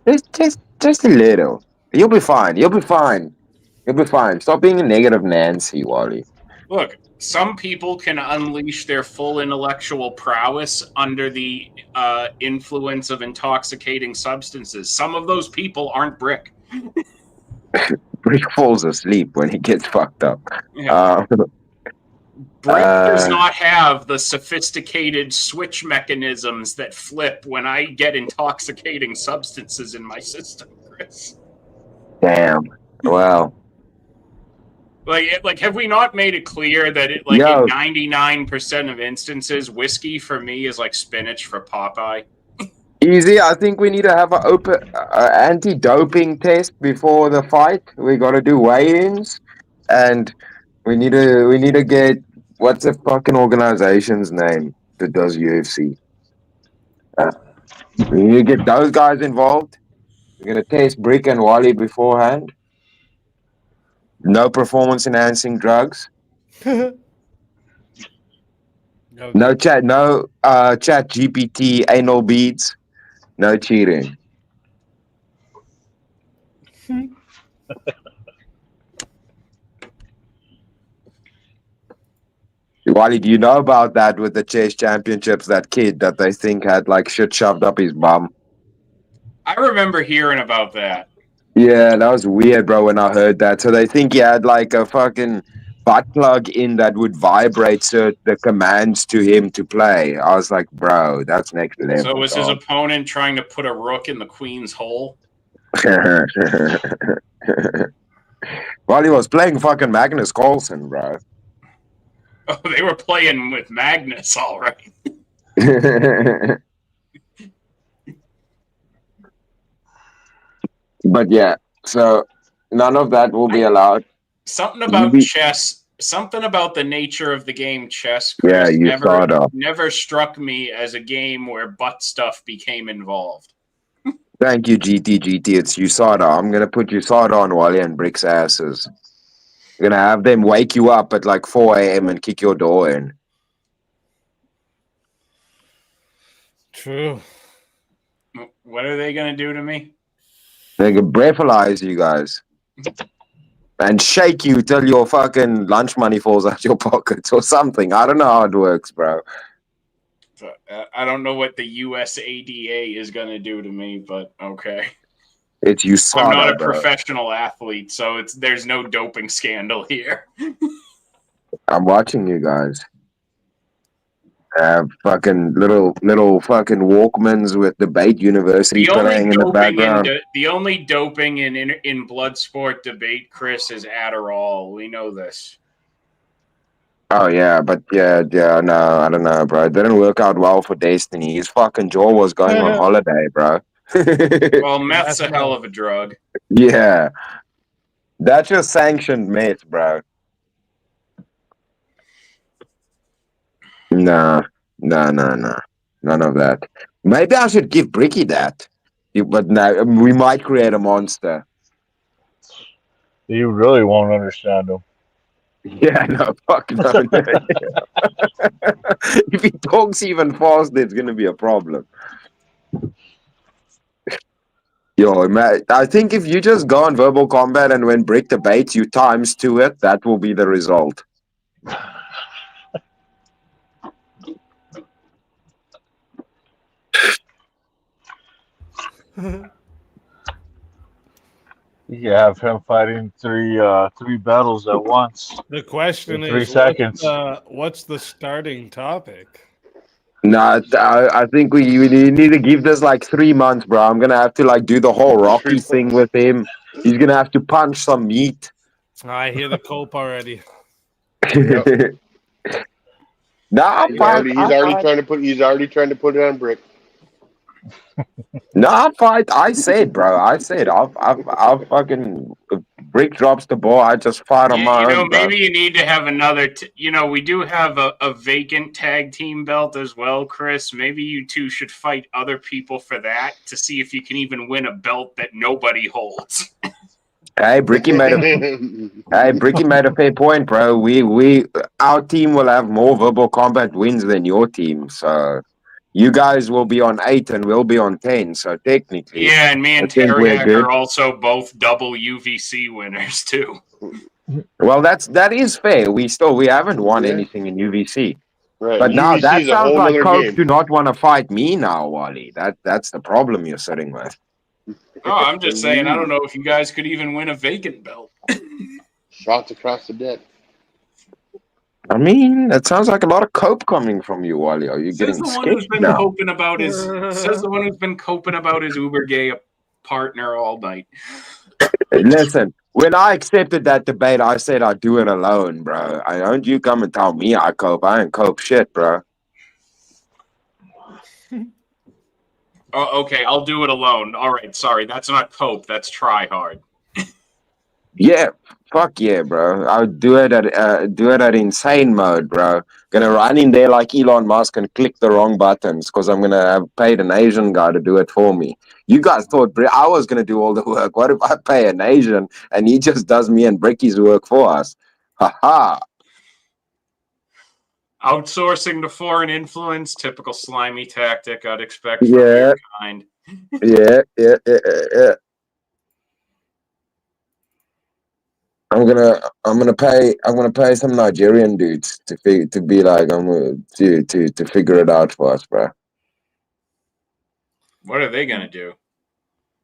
Just a little. You'll be fine. Stop being a negative Nancy, Wally. Look, some people can unleash their full intellectual prowess under the influence of intoxicating substances. Some of those people aren't Brick. Brick falls asleep when he gets fucked up. Yeah. Brick does not have the sophisticated switch mechanisms that flip when I get intoxicating substances in my system, Chris. Damn. Well. Like, have we not made it clear that in 99% of instances, whiskey for me is like spinach for Popeye? Easy. I think we need to have an open anti-doping test before the fight. We got to do weigh-ins, and we need to get what's the fucking organization's name that does UFC. We need to get those guys involved. We're gonna test Brick and Wally beforehand. No performance-enhancing drugs. No chat GPT anal beads. No cheating. Wally, do you know about that with the chess championships? That kid that they think had like shit shoved up his bum. I remember hearing about that. Yeah, that was weird, bro. When I heard that, so they think he had like a fucking butt plug in that would vibrate the commands to him to play. I was like, bro, that's next So level, was his dog. opponent trying to put a rook in the queen's hole? Well, he was playing fucking Magnus Carlsen, bro. Oh, they were playing with Magnus, all right. But yeah, so none of that will be allowed. Something about chess, something about the nature of the game chess, Yeah, Chris, you saw that. never struck me as a game where butt stuff became involved. Thank you, GT. It's USADA. I'm gonna put USADA on Wally and Brick's asses. I'm gonna have them wake you up at like 4 a.m. and kick your door in. True. What are they gonna do to me? They can breathalyze you guys. And shake you till your fucking lunch money falls out your pockets or something. I don't know how it works, bro. I don't know what the USADA is gonna do to me, but okay. It's USADA, I'm not a bro. professional athlete, so there's no doping scandal here. I'm watching you guys. Fucking little fucking Walkmans with Debate University playing in the background. The only doping in blood sport debate, Chris, is Adderall. We know this. Oh yeah, but yeah, no, I don't know, bro. It didn't work out well for Destiny. His fucking jaw was going on holiday, bro. Well, meth's a hell of a drug. Yeah. That's your sanctioned meth, bro. No. None of that. Maybe I should give Bricky that. But no, we might create a monster. You really won't understand him. Yeah, no, fuck no. If he talks even fast, there's gonna be a problem. Yo, man, I think if you just go on verbal combat and when Brick debates, you times 2 it, that will be the result. You have him fighting three battles at once. The question in 3 is, seconds. what's the starting topic? No, I think we need to give this like 3 months, bro. I'm gonna have to like do the whole Rocky thing with him. He's gonna have to punch some meat. I hear the cope already. Yep. Nah, He's already trying to put it on Brick. No, I'll fight. I said, bro. I'll fucking Brick drops the ball. I just fight on my own, bro. Maybe you need to have another. We do have a vacant tag team belt as well, Chris. Maybe you two should fight other people for that to see if you can even win a belt that nobody holds. Hey, Bricky made a fair point, bro. Our team will have more verbal combat wins than your team, so you guys will be on 8 and we'll be on 10. So technically, Yeah, and me and I think we're Terriac good. are also both double UVC winners too. Well, that is fair. We haven't won anything in UVC. Right. But now UVC that is a sounds whole like nother Coke game. do not want to fight me now, Wally. That's the problem you're sitting with. Oh, I'm just saying, I don't know if you guys could even win a vacant belt. Shots across the deck. I mean, that sounds like a lot of cope coming from you, Wally. Are you Says getting the one who's sketchy been now? coping about his coping about his uber gay partner all night. Listen, when I accepted that debate, I said I'd do it alone, bro. Don't you come and tell me I cope. I ain't cope shit, bro. Oh, okay, I'll do it alone. All right, sorry, that's not cope. That's try hard. Yeah, fuck yeah, bro. I'll do it at insane mode, bro. Gonna run in there like Elon Musk and click the wrong buttons because I'm gonna have paid an Asian guy to do it for me. You guys thought I was gonna do all the work. What if I pay an Asian and he just does me and Bricky's work for us? Ha ha. Outsourcing to foreign influence, typical slimy tactic I'd expect from Yeah. your kind. Yeah. I'm gonna pay some Nigerian dudes to be like to figure it out for us, bro. What are they gonna do?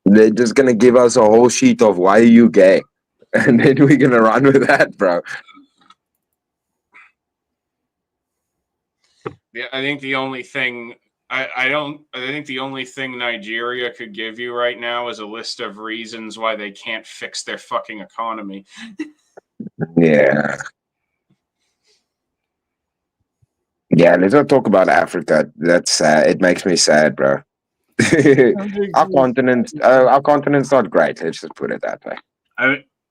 They're just gonna give us a whole sheet of why are you gay, and then we're gonna run with that, bro. Yeah, I think the only thing I think the only thing Nigeria could give you right now is a list of reasons why they can't fix their fucking economy. Yeah. Yeah, let's not talk about Africa. That's sad. It makes me sad, bro. Our continent's not great. Let's just put it that way.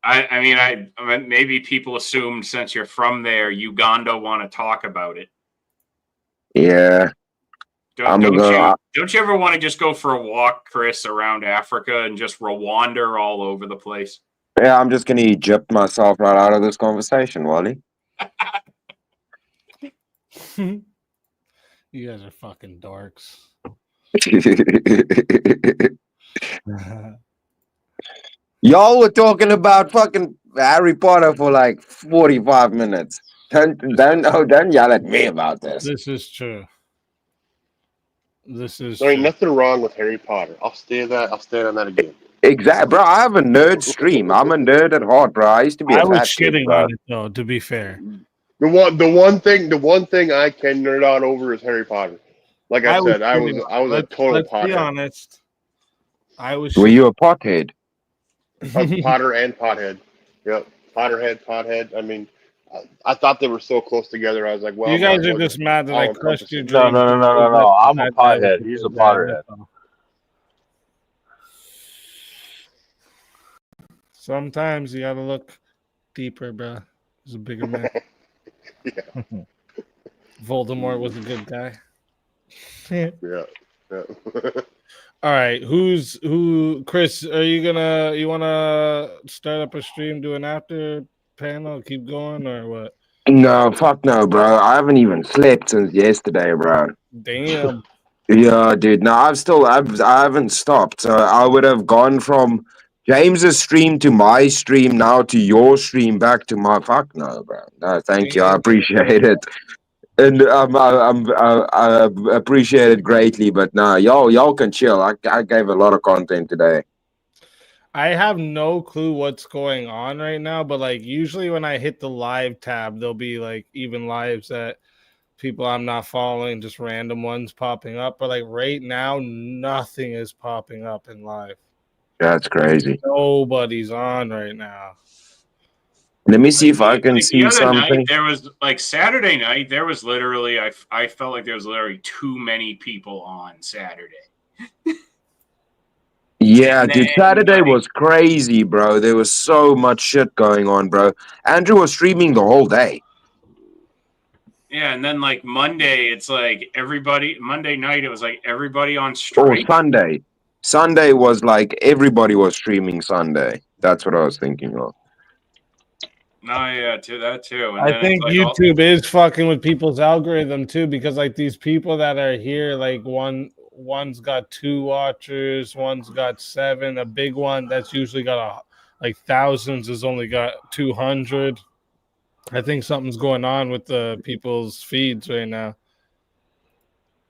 I mean, maybe people assumed since you're from there, Uganda want to talk about it. Yeah. Don't you ever want to just go for a walk, Chris, around Africa and just wander all over the place? Yeah, I'm just gonna Egypt myself right out of this conversation, Wally. You guys are fucking dorks. Y'all were talking about fucking Harry Potter for like 45 minutes. Don't yell at me about this. This is true. This is There ain't true. nothing wrong with Harry Potter. I'll stand on that again. Exactly, bro. I have a nerd stream. I'm a nerd at heart, bro. I used to be a I was fat kid, shitting bro. on it though, to be fair. The one thing I can nerd out over is Harry Potter. Like I said, I was a total Let's pothead. be honest. I was. Were you a pothead? Potter and pothead. Yep, Potterhead, pothead. I mean, I thought they were so close together. I was like, well, You guys are just mad that I crushed your dreams. No. I'm a pothead. He's a Potterhead. Sometimes you gotta look deeper, bro. He's a bigger man. Yeah. Voldemort was a good guy. Yeah. All right, Chris, you wanna start up a stream, do an after panel, keep going, or what? No, fuck no, bro. I haven't even slept since yesterday, bro. Damn. Yeah, dude. No, I haven't stopped. So I would have gone from James's stream to my stream, now to your stream, back to my. Fuck no, bro. No, thank you. I appreciate it, and I appreciate it greatly. But nah, y'all can chill. I gave a lot of content today. I have no clue what's going on right now, but like usually when I hit the live tab, there'll be like even lives that people I'm not following, just random ones popping up. But like right now, nothing is popping up in live. That's crazy. Nobody's on right now. Let me see if I can The see other something. night, there was like Saturday night, there was literally I felt like there was literally too many people on Saturday. Yeah, dude, Saturday was crazy, bro. There was so much shit going on, bro. Andrew was streaming the whole day. Yeah, and then like Monday, it's like Monday night, it was like everybody on Or strike. Sunday. Sunday was like everybody was streaming Sunday. That's what I was thinking of. No, yeah, that too. And I then think it's like YouTube is fucking with people's algorithm too, because like these people that are here, like one's got 2 watchers, one's got 7. A big one that's usually got like thousands has only got 200. I think something's going on with the people's feeds right now.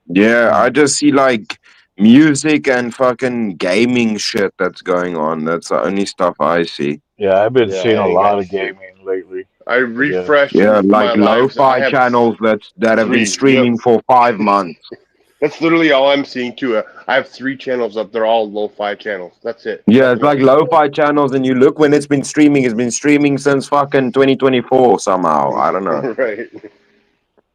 Yeah, I just see like music and fucking gaming shit that's going on. That's the only stuff I see. Yeah, I've been seeing I a ain't lot got of gaming lately. I refreshed Yeah, my like lives. I lo-fi have channels that have been 3. streaming Yep. for 5 months. That's literally all I'm seeing too. I have 3 channels up. They're all lo-fi channels. That's it. Yeah, it's like lo-fi channels, and you look when it's been streaming since fucking 2024 somehow. I don't know. Right.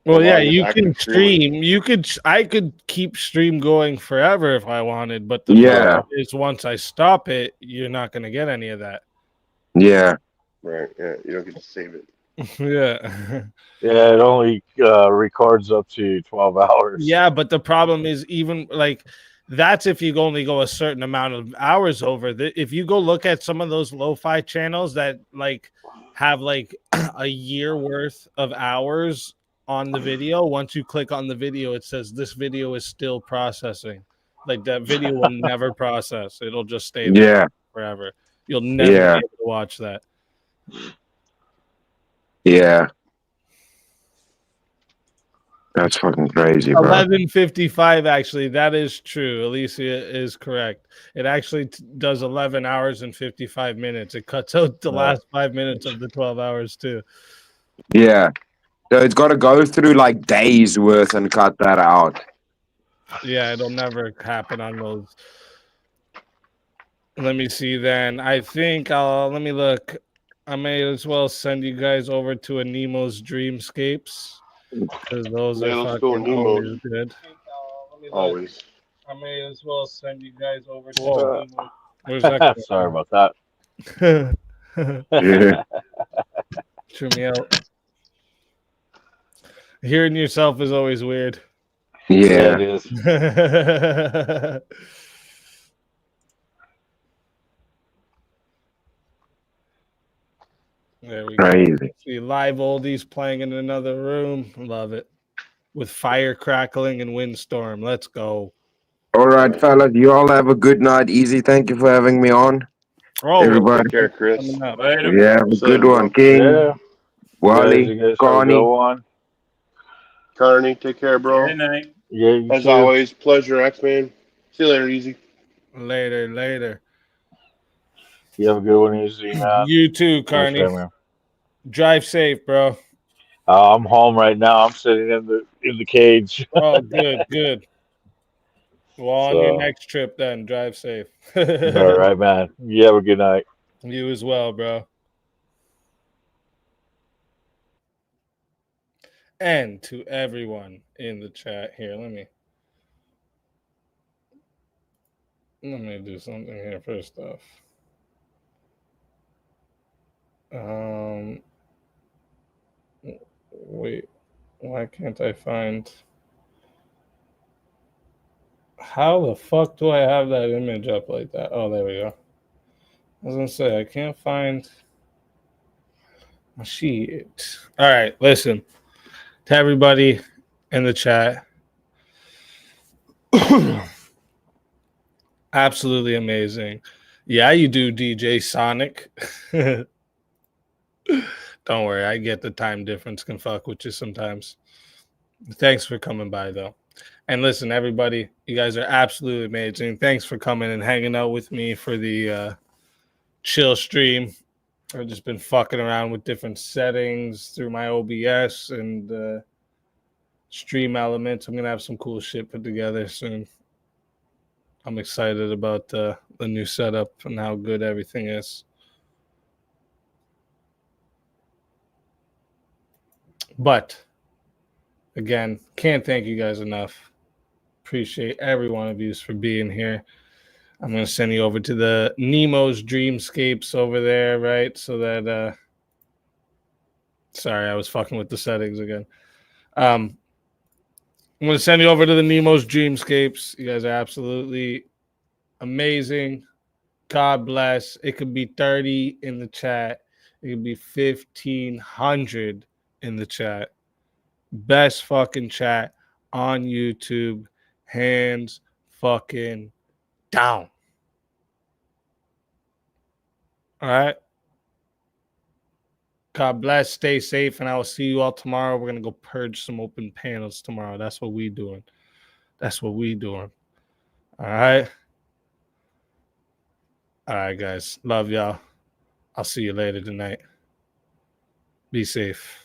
Well, The yeah, longest you active can streamer. stream. I could keep stream going forever if I wanted, but the Yeah. problem is once I stop it, you're not going to get any of that. Yeah. Right. Yeah. You don't get to save it. Yeah. Yeah, it only records up to 12 hours. Yeah, but the problem is even like that's if you only go a certain amount of hours over. If you go look at some of those lo-fi channels that like have like a year worth of hours on the video, once you click on the video, it says this video is still processing. Like that video will never process. It'll just stay there Yeah. forever. You'll never be able to watch that. Yeah. That's fucking crazy, bro. 11:55. Actually, that is true. Alicia is correct. It actually does 11 hours and 55 minutes. It cuts out the last 5 minutes of the 12 hours too. Yeah. So it's got to go through like days worth and cut that out. Yeah, it'll never happen on those. Let me see then. I think let me look. I may as well send you guys over to a Nemo's Dreamscapes because those Yeah, are let's go fucking Nemo's. always good. Always. I may as well send you guys over to Whoa. Nemo's. Where's that? Sorry about that. Chew me out. Hearing yourself is always weird. Yeah, it is. There we Crazy. go. See live oldies playing in another room. Love it. With fire crackling and windstorm. Let's go. All right, fellas. You all have a good night. Easy. Thank you for having me on. Oh, Everybody. Take care, Chris. coming up. Yeah, have a good Later, one. bro. King, Yeah. Wally, You guys have a Connie. good one. Carney, take care, bro. Good night. Yeah, you As too. always, pleasure, X-Man. See you later, Easy. Later. You have a good one, Easy, man. You too, Thanks Carney. for having me. Drive safe, bro. I'm home right now. I'm sitting in the cage. Oh, good. Well, on your So, next trip then, drive safe. all right, man. You have a good night. You as well, bro. And to everyone in the chat here, let me do something here first off. Wait, why can't I find? How the fuck do I have that image up like that? Oh, there we go. I was gonna say I can't find. Shit. All right, listen to everybody in the chat. Absolutely amazing. Yeah, you do, DJ Sonic. Don't worry, I get the time difference can fuck with you sometimes. Thanks for coming by, though. And listen, everybody, you guys are absolutely amazing. Thanks for coming and hanging out with me for the chill stream. I've just been fucking around with different settings through my OBS and stream elements. I'm going to have some cool shit put together soon. I'm excited about the new setup and how good everything is. But again, can't thank you guys enough. Appreciate every one of you for being here. I'm going to send you over to the Nemo's Dreamscapes over there, right? So that, sorry, I was fucking with the settings again. I'm going to send you over to the Nemo's Dreamscapes. You guys are absolutely amazing. God bless. It could be 30 in the chat. It could be 1,500 in the chat. Best fucking chat on YouTube. Hands fucking down. All right. God bless. Stay safe. And I will see you all tomorrow. We're going to go purge some open panels tomorrow. That's what we doing. All right. All right, guys. Love y'all. I'll see you later tonight. Be safe.